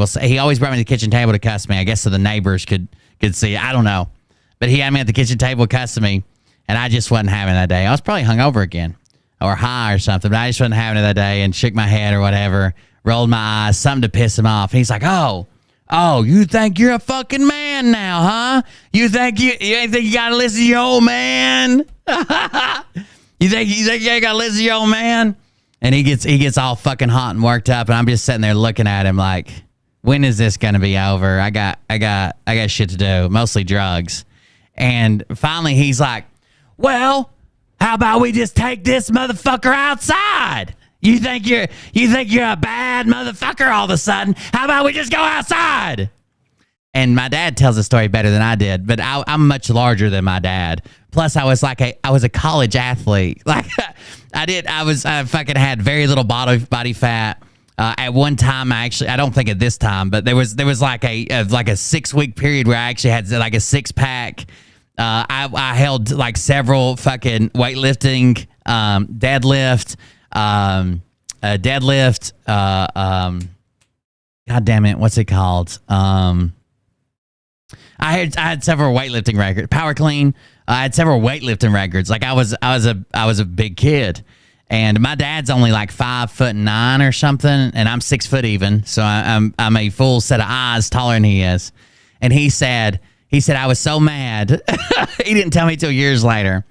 A: So he always brought me to the kitchen table to cuss me, I guess so the neighbors could see it. I don't know. But he had me at the kitchen table cussing me, and I just wasn't having it that day. I was probably hungover again or high or something, but I just wasn't having it that day and shook my head or whatever, rolled my eyes, something to piss him off. And he's like, Oh, you think you're a fucking man now, huh? You think you gotta listen to your old man? you think you ain't gotta listen to your old man? And he gets all fucking hot and worked up, and I'm just sitting there looking at him like, when is this gonna be over? I got shit to do, mostly drugs. And finally he's like, well, how about we just take this motherfucker outside? You think you're a bad motherfucker all of a sudden? How about we just go outside? And my dad tells the story better than I did, but I'm much larger than my dad. Plus, I was a college athlete. Like I fucking had very little body fat. At one time, I don't think at this time, but there was like a 6-week period where I actually had like a 6-pack. I held like several fucking weightlifting, deadlift. God damn it, what's it called? I had several weightlifting records. Power clean. I had several weightlifting records. Like I was a big kid, and my dad's only like 5'9" or something, and I'm 6 foot even. So I'm a full set of eyes taller than he is. And he said I was so mad. He didn't tell me till years later.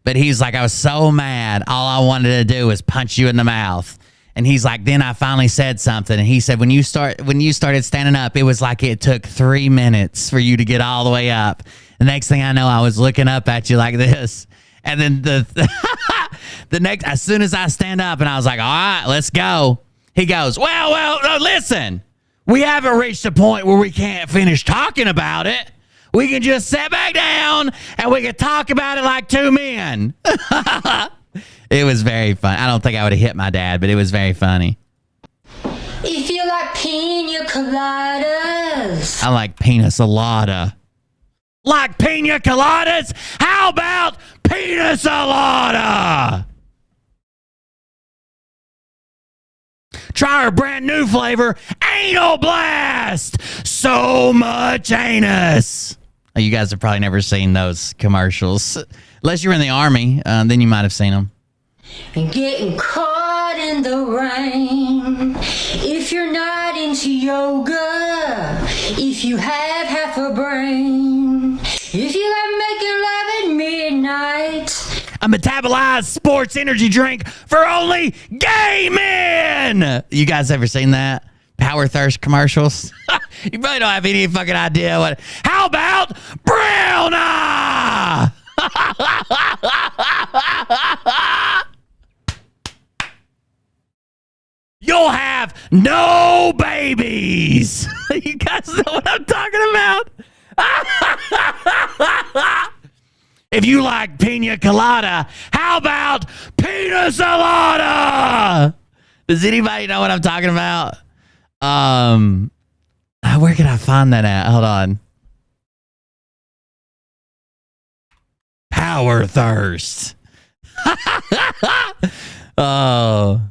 A: But he's like, I was so mad. All I wanted to do was punch you in the mouth. And he's like, then I finally said something. And he said, when you started standing up, it was like it took 3 minutes for you to get all the way up. The next thing I know, I was looking up at you like this. And then as soon as I stand up and I was like, all right, let's go. He goes, well, no, listen. We haven't reached the point where we can't finish talking about it. We can just sit back down and we can talk about it like two men. It was very fun. I don't think I would have hit my dad, but it was very funny.
W: If you like pina coladas.
A: I like pina colada. Like pina coladas? How about pina colada? Try our brand new flavor, Anal Blast. So much anus. Oh, you guys have probably never seen those commercials. Unless you're in the Army, then you might have seen them.
W: And getting caught in the rain. If you're not into yoga, if you have half a brain, if you like making love at midnight.
A: A metabolized sports energy drink for only gay men. You guys ever seen that? Power Thirst commercials? You probably don't have any fucking idea what. How about Brown Eye? You'll have no babies. You guys know what I'm talking about? If you like pina colada, how about pina colada? Does anybody know what I'm talking about? Where can I find that at? Hold on. Power Thirst. Oh.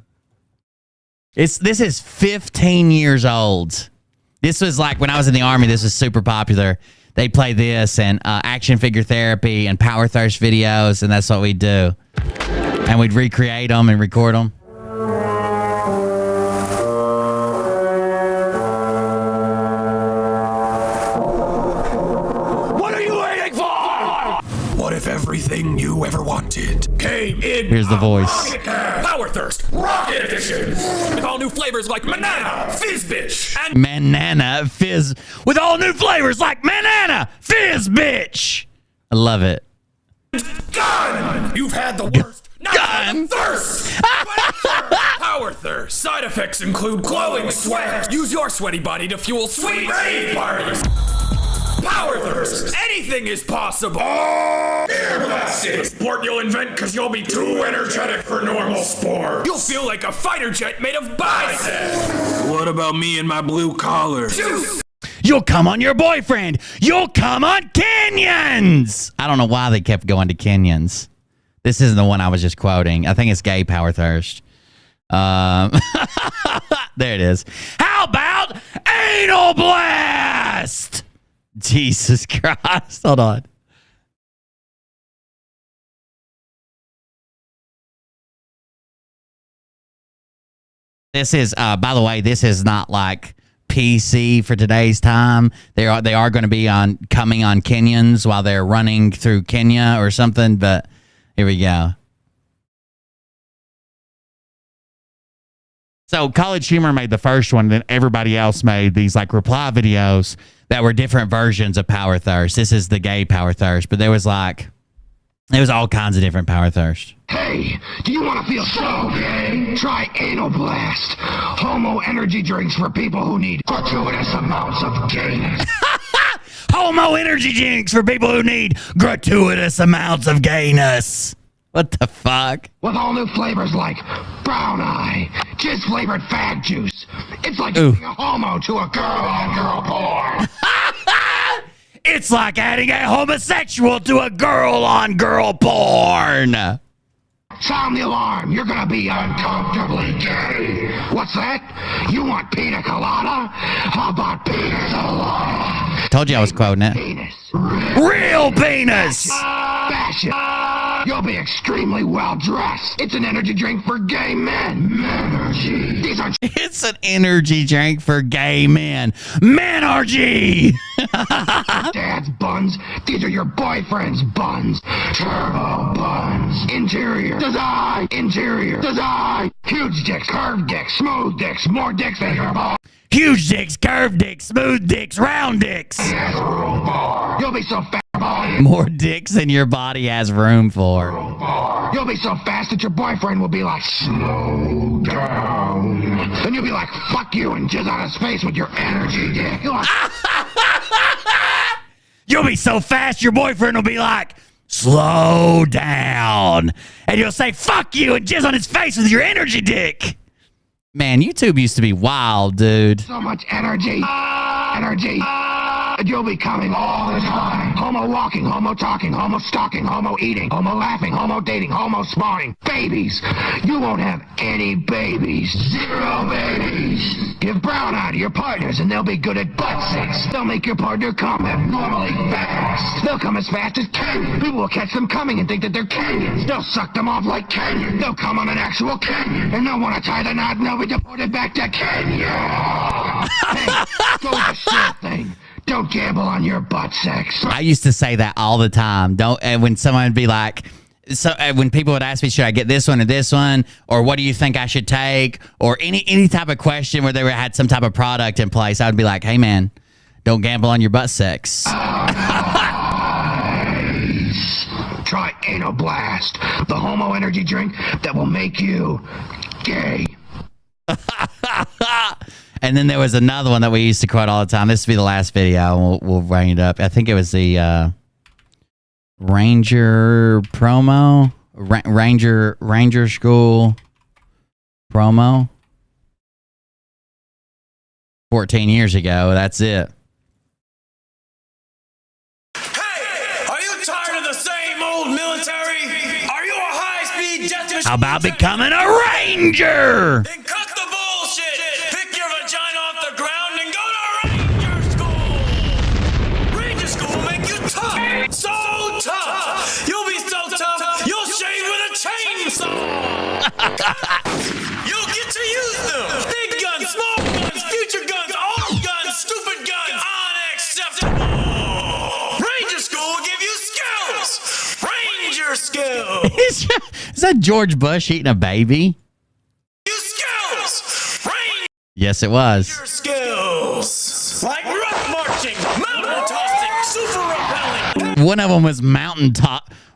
A: This is 15 years old. This was like when I was in the Army, this was super popular. They play this and action figure therapy and Power Thirst videos, and that's what we'd do. And we'd recreate them and record them.
P: What are you waiting for? What if everything you ever wanted came in?
A: Here's the voice.
P: Power Thirst Rocket Edition with all new flavors like Banana, Fizz Bitch, and
A: Banana Fizz with all new flavors like Banana Fizz Bitch. I love it.
P: Gun. You've had the worst. Gun. Thirst. Power Thirst. Side effects include glowing sweat. Use your sweaty body to fuel sweet rave parties. Power Thirst. Anything is possible. Air blasted. Sport you'll invent because you'll be too energetic for normal sport. You'll feel like a fighter jet made of biceps. What about me and my blue collar? Juice.
A: You'll come on your boyfriend. You'll come on Kenyans. I don't know why they kept going to Kenyans. This isn't the one I was just quoting. I think it's gay Power Thirst. There it is. How about Anal Blast? Jesus Christ. Hold on. This is, by the way, this is not like PC for today's time. They are going to be coming on Kenyans while they're running through Kenya or something. But here we go. So College Humor made the first one, then everybody else made these like reply videos that were different versions of Power Thirst. This is the gay Power Thirst, but there was all kinds of different Power Thirst.
K: Hey, do you want to feel so gay? Try Anal Blast. Homo energy drinks for people who need gratuitous amounts of gayness.
A: Homo energy drinks for people who need gratuitous amounts of gayness. What the fuck?
K: With all new flavors like brown eye, jizz flavored fag juice. It's like adding a homo to a girl on girl porn.
A: It's like adding a homosexual to a girl on girl porn.
K: Sound the alarm. You're gonna be uncomfortably gay. What's that? You want pina colada? How about pina colada?
A: Told you I was quoting it.
K: Penis.
A: Real penis.
K: Fashion. You'll be extremely well dressed. It's an energy drink for gay men. Menergy. These are.
A: It's an energy drink for gay men. Menergy.
K: Dad's buns. These are your boyfriend's buns. Turbo buns. Interior. Design. Interior. Design. Huge dicks. Curved dicks. Smooth dicks. More dicks than your balls.
A: Huge dicks, curved dicks, smooth dicks, round dicks.
K: You'll be so fat.
A: More dicks than your body has room for.
K: You'll be so fast that your boyfriend will be like, slow down. Then you'll be like, fuck you, and jizz on his face with your energy dick.
A: You'll be so fast, your boyfriend will be like, slow down. And you'll say, fuck you, and jizz on his face with your energy dick. Man, YouTube used to be wild, dude.
K: So much energy. Energy. And you'll be coming all the time. Homo walking, homo talking, homo stalking, homo eating, homo laughing, homo dating, homo spawning. Babies. You won't have any babies. 0 babies. Give brown eye to your partners and they'll be good at butt sex. They'll make your partner come abnormally fast. They'll come as fast as canyons. People will catch them coming and think that they're canyons. They'll suck them off like canyons. They'll come on an actual canyon. And they'll want to tie the knot and they'll be deported back to Kenya. Hey, go with the sure thing. Don't gamble on your butt sex.
A: I used to say that all the time. Don't. And when someone would be like, when people would ask me, should I get this one or this one, or what do you think I should take, or any type of question where they had some type of product in place, I would be like, hey man, don't gamble on your butt sex.
K: Try Anal Blast, the homo energy drink that will make you gay.
A: And then there was another one that we used to quote all the time. This will be the last video. We'll bring it up. I think it was the Ranger promo, Ranger School promo. 14 years ago. That's it.
P: Are you tired of the same old military? Are you a high-speed death machine?
A: How about becoming a Ranger?
P: Then cut the bullshit. Pick your vagina off the ground and go to Ranger School. Ranger School will make you tough. So tough. You'll be so tough, you'll shave with a chainsaw. You'll get to use them. Big guns, small guns, future guns, old guns, stupid guns. Unacceptable. Ranger School will give you skills. Ranger skills.
A: Is that George Bush eating a baby? Yes, it was.
P: Skills like rock marching, mountain tossing, super rappelling,
A: One of them was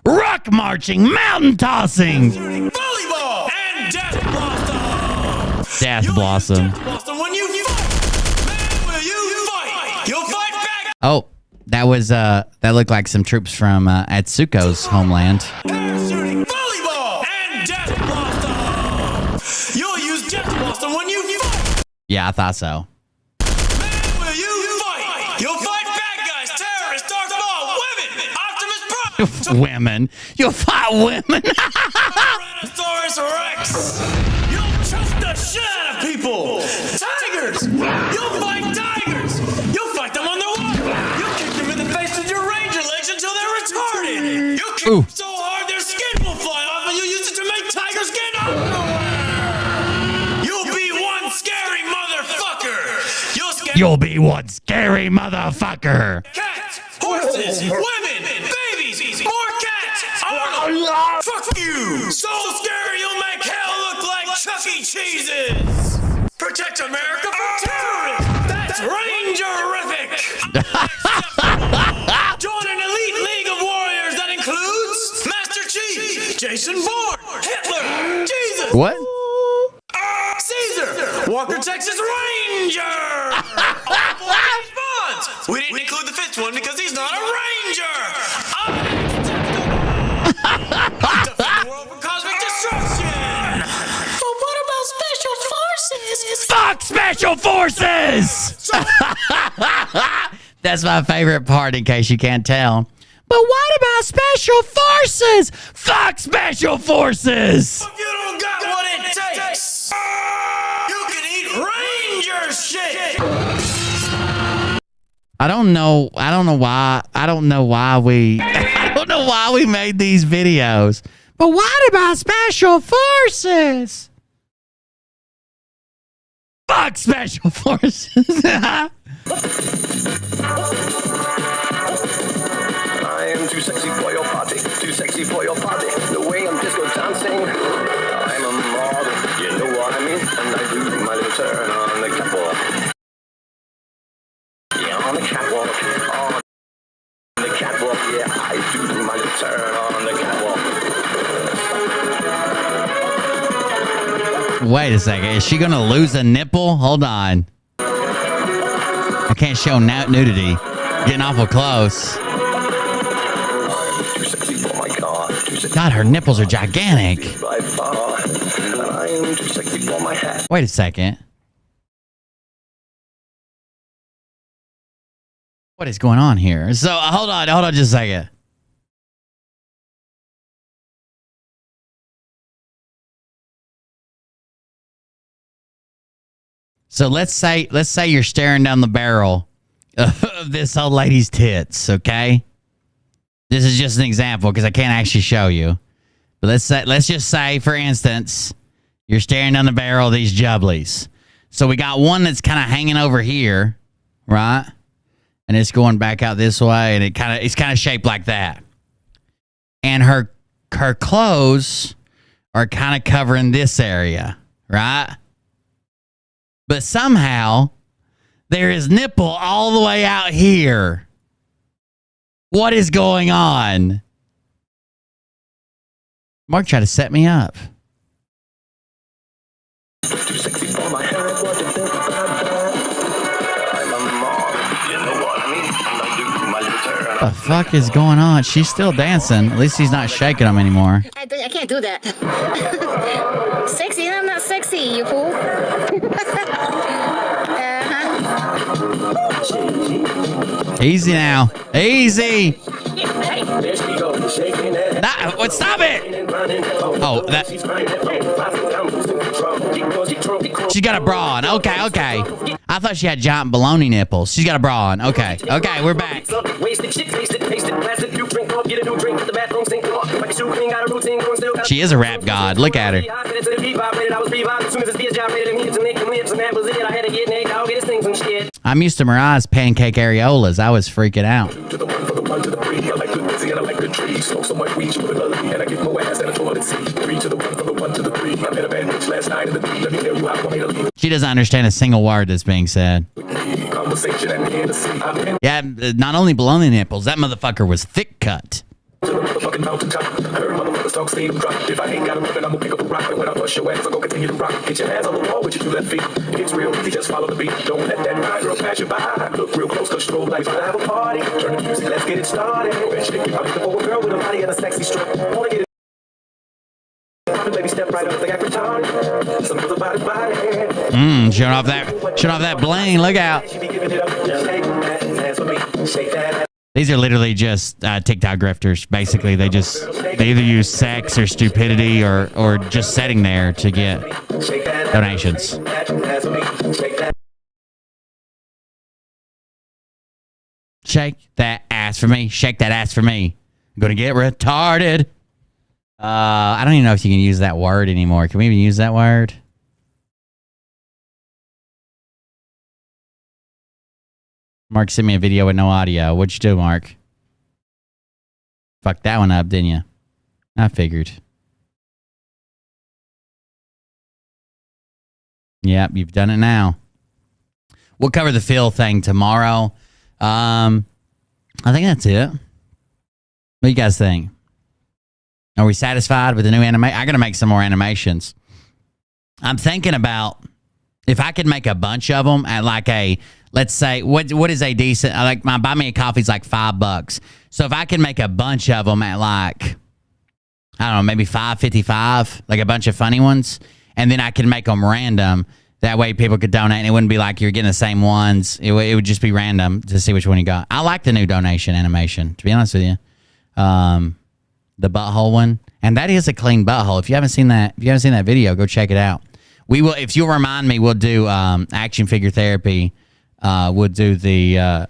A: rock marching, mountain tossing.
P: volleyball, and death blossom.
A: Death blossom.
P: Blossom when you fight. Man, will you fight? You'll fight back.
A: Oh, that was that looked like some troops from Atsuko's homeland.
P: Parachuting, volleyball, and death blossom. You'll use death blossom when you fight.
A: Yeah, I thought so.
P: Man, will you fight? You'll fight bad guys, terrorists, Darth Maul, women, Optimus Prime.
A: Women. You'll fight women.
P: Tyrannosaurus Rex. You'll choke the shit out of people. Tigers. You'll fight tigers. You'll fight them on the water. You'll kick them in the face with your ranger legs until they're retarded. You'll kick them so hard their skin will fly off and you'll use it to make tigers get underwear. You'll be one scary motherfucker.
A: You'll be one scary motherfucker.
P: Cats, horses, women, babies, more cats. Arnold, fuck you. So scary you'll make hell look like Chuck E. Cheese's. Protect America from terrorists. That's Rangerific. Join an elite league of warriors that includes Master Chief, Jason Bourne, Hitler, Jesus.
A: What?
P: Caesar, Walker, Texas Ranger. We didn't include the fifth one because he's not a ranger. Defend the world from cosmic destruction.
N: But what about special forces?
A: Fuck special forces! That's my favorite part, in case you can't tell. But what about special forces? Fuck special forces!
P: You don't got what it takes. You can eat ranger shit.
A: I don't know why we made these videos. But what about special forces? Fuck special forces.
Q: I am too sexy for your party, too sexy for your party. The way I'm disco dancing, I'm a model, you know what I mean? And I do my little turn on the catwalk. Yeah, on the catwalk, on the catwalk, yeah, I do my little turn on the catwalk.
A: Wait a second. Is she going to lose a nipple? Hold on. I can't show nudity. Getting awful close. God, her nipples are gigantic. Wait a second. What is going on here? So, hold on just a second. So let's say you're staring down the barrel of this old lady's tits, okay? This is just an example because I can't actually show you. But let's just say, for instance, you're staring down the barrel of these jubblies. So we got one that's kind of hanging over here, right? And it's going back out this way, and it's kind of shaped like that. And her clothes are kind of covering this area, right? But somehow there is nipple all the way out here. What is going on? Mark tried to set me up. What the fuck is going on? She's still dancing. At least he's not shaking them anymore.
G: I can't do that. Sexy? I'm not sexy, you fool.
A: Easy now. Easy. Stop it. Oh, that. She got a bra on. Okay. I thought she had giant baloney nipples. She's got a bra on. Okay, we're back. She is a rap god. Look at her. I'm used to Mariah's pancake areolas. I was freaking out. She doesn't understand a single word that's being said. Yeah, not only baloney nipples, that motherfucker was thick cut. If I ain't got a weapon, I'm gonna pick up a rock. And when I bust your ass, I'm gonna continue to rock. Get your hands on the wall with your 2 left feet. It's real easy, just follow the beat. Don't let that ride girl pass you by. Look real close, cause strobe lights wanna have a party. Turn the music, let's get it started. I'm looking for a girl with a body and a sexy strut. Wanna get it? Baby, step right up, they got retarded. Some of the body. Showing off that bling. Look out. These are literally just TikTok grifters. Basically, they either use sex or stupidity or just sitting there to get donations. Shake that ass for me. Shake that ass for me. I'm gonna get retarded. I don't even know if you can use that word anymore. Can we even use that word? Mark sent me a video with no audio. What'd you do, Mark? Fucked that one up, didn't you? I figured. Yep, you've done it now. We'll cover the Phil thing tomorrow. I think that's it. What do you guys think? Are we satisfied with the new anime? I gotta make some more animations. I'm thinking about if I could make a bunch of them at like a, let's say, what is a decent, like my buy me a coffee's like $5. So if I can make a bunch of them at like, I don't know, maybe $5.55, like a bunch of funny ones, and then I can make them random. That way people could donate and it wouldn't be like you're getting the same ones. It would just be random to see which one you got. I like the new donation animation, to be honest with you. The butthole one. And that is a clean butthole. If you haven't seen that video, go check it out. We will, if you'll remind me, we'll do action figure therapy. We'll do the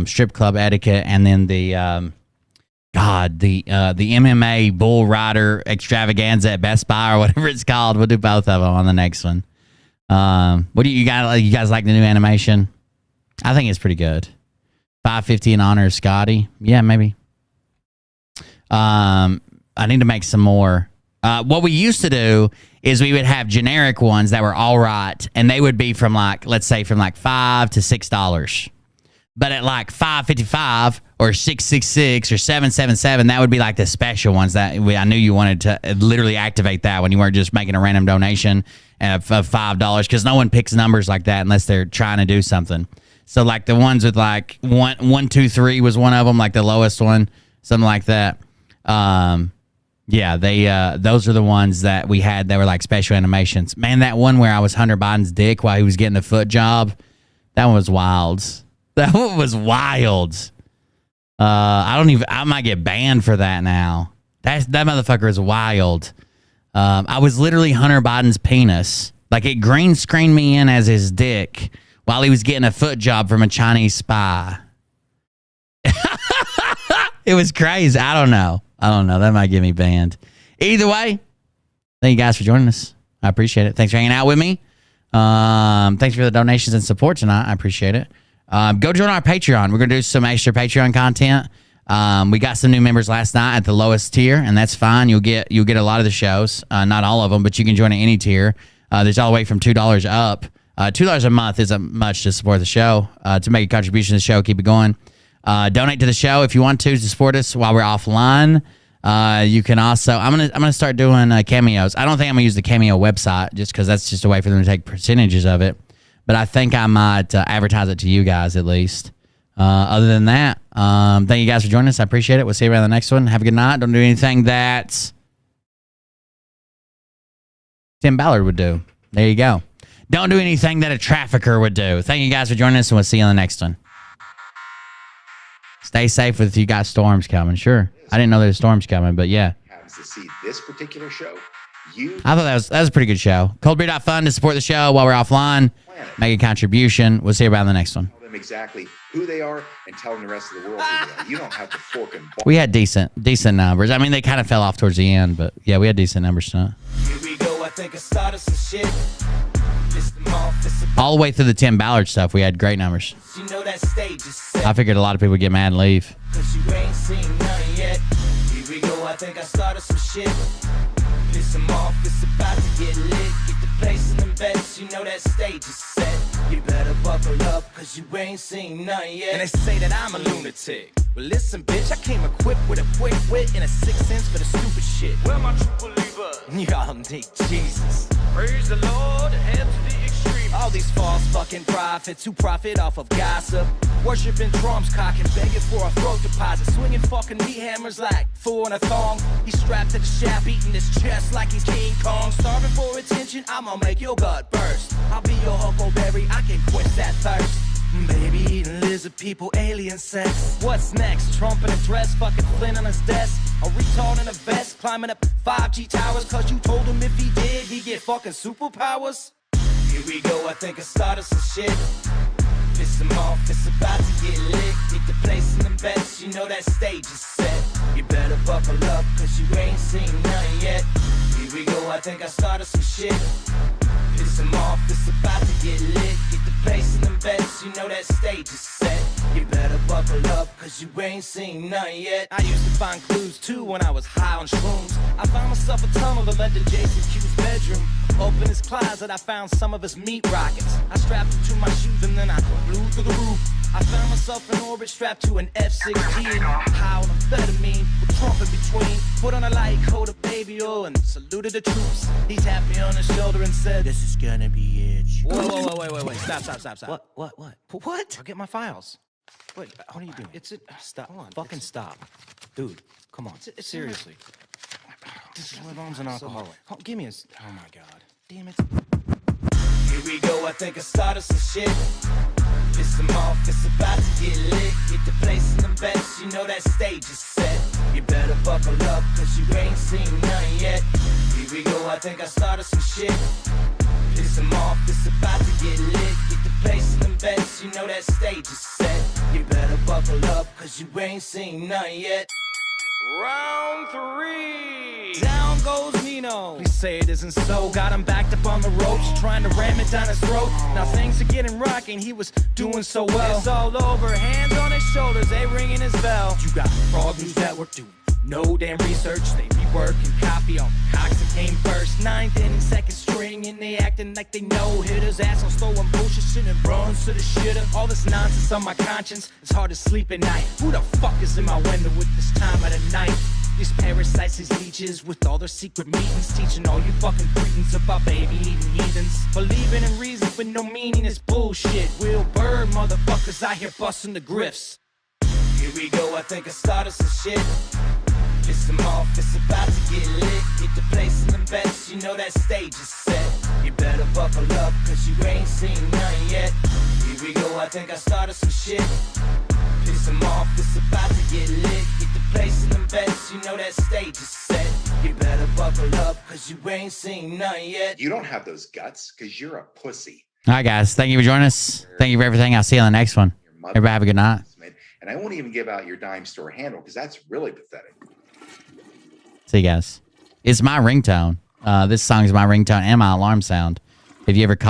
A: strip club etiquette, and then the MMA bull rider extravaganza at Best Buy or whatever it's called. We'll do both of them on the next one. What do you guys? You guys like the new animation? I think it's pretty good. $5.50 in honor of Scotty. Yeah, maybe. I need to make some more. What we used to do is we would have generic ones that were all right, and they would be from like, let's say from like $5 to $6. But at like 555 or 666 or 777, that would be like the special ones that I knew you wanted to literally activate that when you weren't just making a random donation of $5, because no one picks numbers like that unless they're trying to do something. So like the ones with like 123 was one of them, like the lowest one, something like that. Yeah, those are the ones that we had that were like special animations. Man, that one where I was Hunter Biden's dick while he was getting the foot job, that one was wild. That one was wild. I might get banned for that now. That motherfucker is wild. I was literally Hunter Biden's penis. Like, it green screened me in as his dick while he was getting a foot job from a Chinese spy. It was crazy. I don't know. That might get me banned. Either way, thank you guys for joining us. I appreciate it. Thanks for hanging out with me. Thanks for the donations and support tonight. I appreciate it. Go join our Patreon. We're going to do some extra Patreon content. We got some new members last night at the lowest tier, and that's fine. You'll get a lot of the shows, not all of them, but you can join at any tier. There's all the way from $2 up. $2 a month isn't much to support the show. To make a contribution to the show, keep it going. Donate to the show if you want to support us while we're offline. You can also, I'm gonna start doing cameos. I don't think I'm gonna use the Cameo website just because that's just a way for them to take percentages of it. But I think I might advertise it to you guys at least. Other than that, thank you guys for joining us. I appreciate it. We'll see you around the next one. Have a good night. Don't do anything that Tim Ballard would do. There you go. Don't do anything that a trafficker would do. Thank you guys for joining us, and we'll see you on the next one. Stay safe with you got storms coming. Sure. I didn't know there were storms coming, but yeah.
O: Happens to see this particular show.
A: I thought that was a pretty good show. Coldbeer.fun to support the show while we're offline. Make a contribution. We'll see you around the next one.
O: Tell them exactly who they are and tell them the rest of the world who they are. You don't have to fork and ball.
A: We had decent numbers. I mean, they kind of fell off towards the end, but yeah, we had decent numbers tonight.
R: Here we go. I think I started some shit.
A: All the way through the Tim Ballard stuff, we had great numbers.
R: You know that stage is set.
A: I figured a lot of people would get mad and leave.
R: Cause you ain't seen none yet. Here we go. I think I started some shit. Piss them off, it's about to get lit. Get the place in them beds, you know that stage is set. You better buckle up, cause you ain't seen none yet. And they say that I'm a lunatic. Well, listen, bitch, I came equipped with a quick wit and a 6th sense for the stupid shit. Where my true believer? Y'all need Jesus. Praise the Lord, head to the extreme. All these false fucking prophets who profit off of gossip. Worshipping drums, cocking, begging for a throat deposit. Swinging fucking meat hammers like fool in a thong. He's strapped to the shaft, eating his chest like he's King Kong. Starving for attention, I'ma make your gut burst. I'll be your huckleberry, I can quench that thirst. Baby eating lizard people, alien sex. What's next? Trump in a dress, fucking Flynn on his desk. A retard in a vest, climbing up 5G towers. Cause you told him if he did, he'd get fucking superpowers. Here we go, I think I started some shit. Piss them off, it's about to get lit. Get the place in them beds, you know that stage is set. You better buckle up, cause you ain't seen none yet. Here we go, I think I started some shit. Piss them off, it's about to get lit. Get the place in them beds, you know that stage is set. You better buckle up, cause you ain't seen none yet. I used to find clues too when I was high on shrooms. I found myself a tunnel that led to Jason Q's bedroom. Open his closet, I found some of his meat rockets. I strapped it to my shoes and then I flew through the roof. I found myself in orbit strapped to an F-16. High on amphetamine, with Trump in between. Put on a light coat of baby oil and saluted the troops. He tapped me on the shoulder and said, "This is gonna be it." Whoa, wait. Stop. What? I'll get my files. Wait, what are you doing? Stop. Hold on. Fucking stop. Dude, come on. Seriously. My mom's an alcoholic. Oh, give me a... Oh, my God. Damn it. Here we go. I think I started some shit. Piss them off. It's about to get lit. Get the place in them beds. You know that stage is set. You better buckle up, cause you ain't seen none yet. Here we go. I think I started some shit. Piss them off. It's about to get lit. Get the place in them beds. You know that stage is set. You better buckle up, cause you ain't seen none yet. Round 3. Down goes Nino. Please say it isn't so. Got him backed up on the ropes, trying to ram it down his throat. Now things are getting rocking. He was doing so well. It's all over. Hands on his shoulders, they ringing his bell. You got Frog News Network doing No damn research, they be working copy on cocks that came first. Ninth inning, second string, and they acting like they know hitters. Assholes throwing bullshit, sending runs to the shitter. All this nonsense on my conscience, it's hard to sleep at night. Who the fuck is in my window with this time of the night? These parasites, these leeches, with all their secret meetings, teaching all you fucking cretins about baby-eating heathens. Believing in reason with no meaning is bullshit. Will Bird motherfuckers out here busting the grifts. Here we go, I think I started some shit. Piss them off, it's about to get lit. Get the place in them bets, you know that stage is set. You better buckle up, cause you ain't seen none yet. Here we go, I think I started some shit. Piss them off, it's about to get lit. Get the place in them bets, you know that stage is set. You better buckle up, cause you ain't seen none yet.
O: You don't have those guts, cause you're a pussy.
A: All right, guys. Thank you for joining us. Thank you for everything. I'll see you on the next one. Everybody have a good night.
O: And I won't even give out your dime store handle, because that's really pathetic.
A: See you guys. It's my ringtone. This song is my ringtone and my alarm sound. If you ever call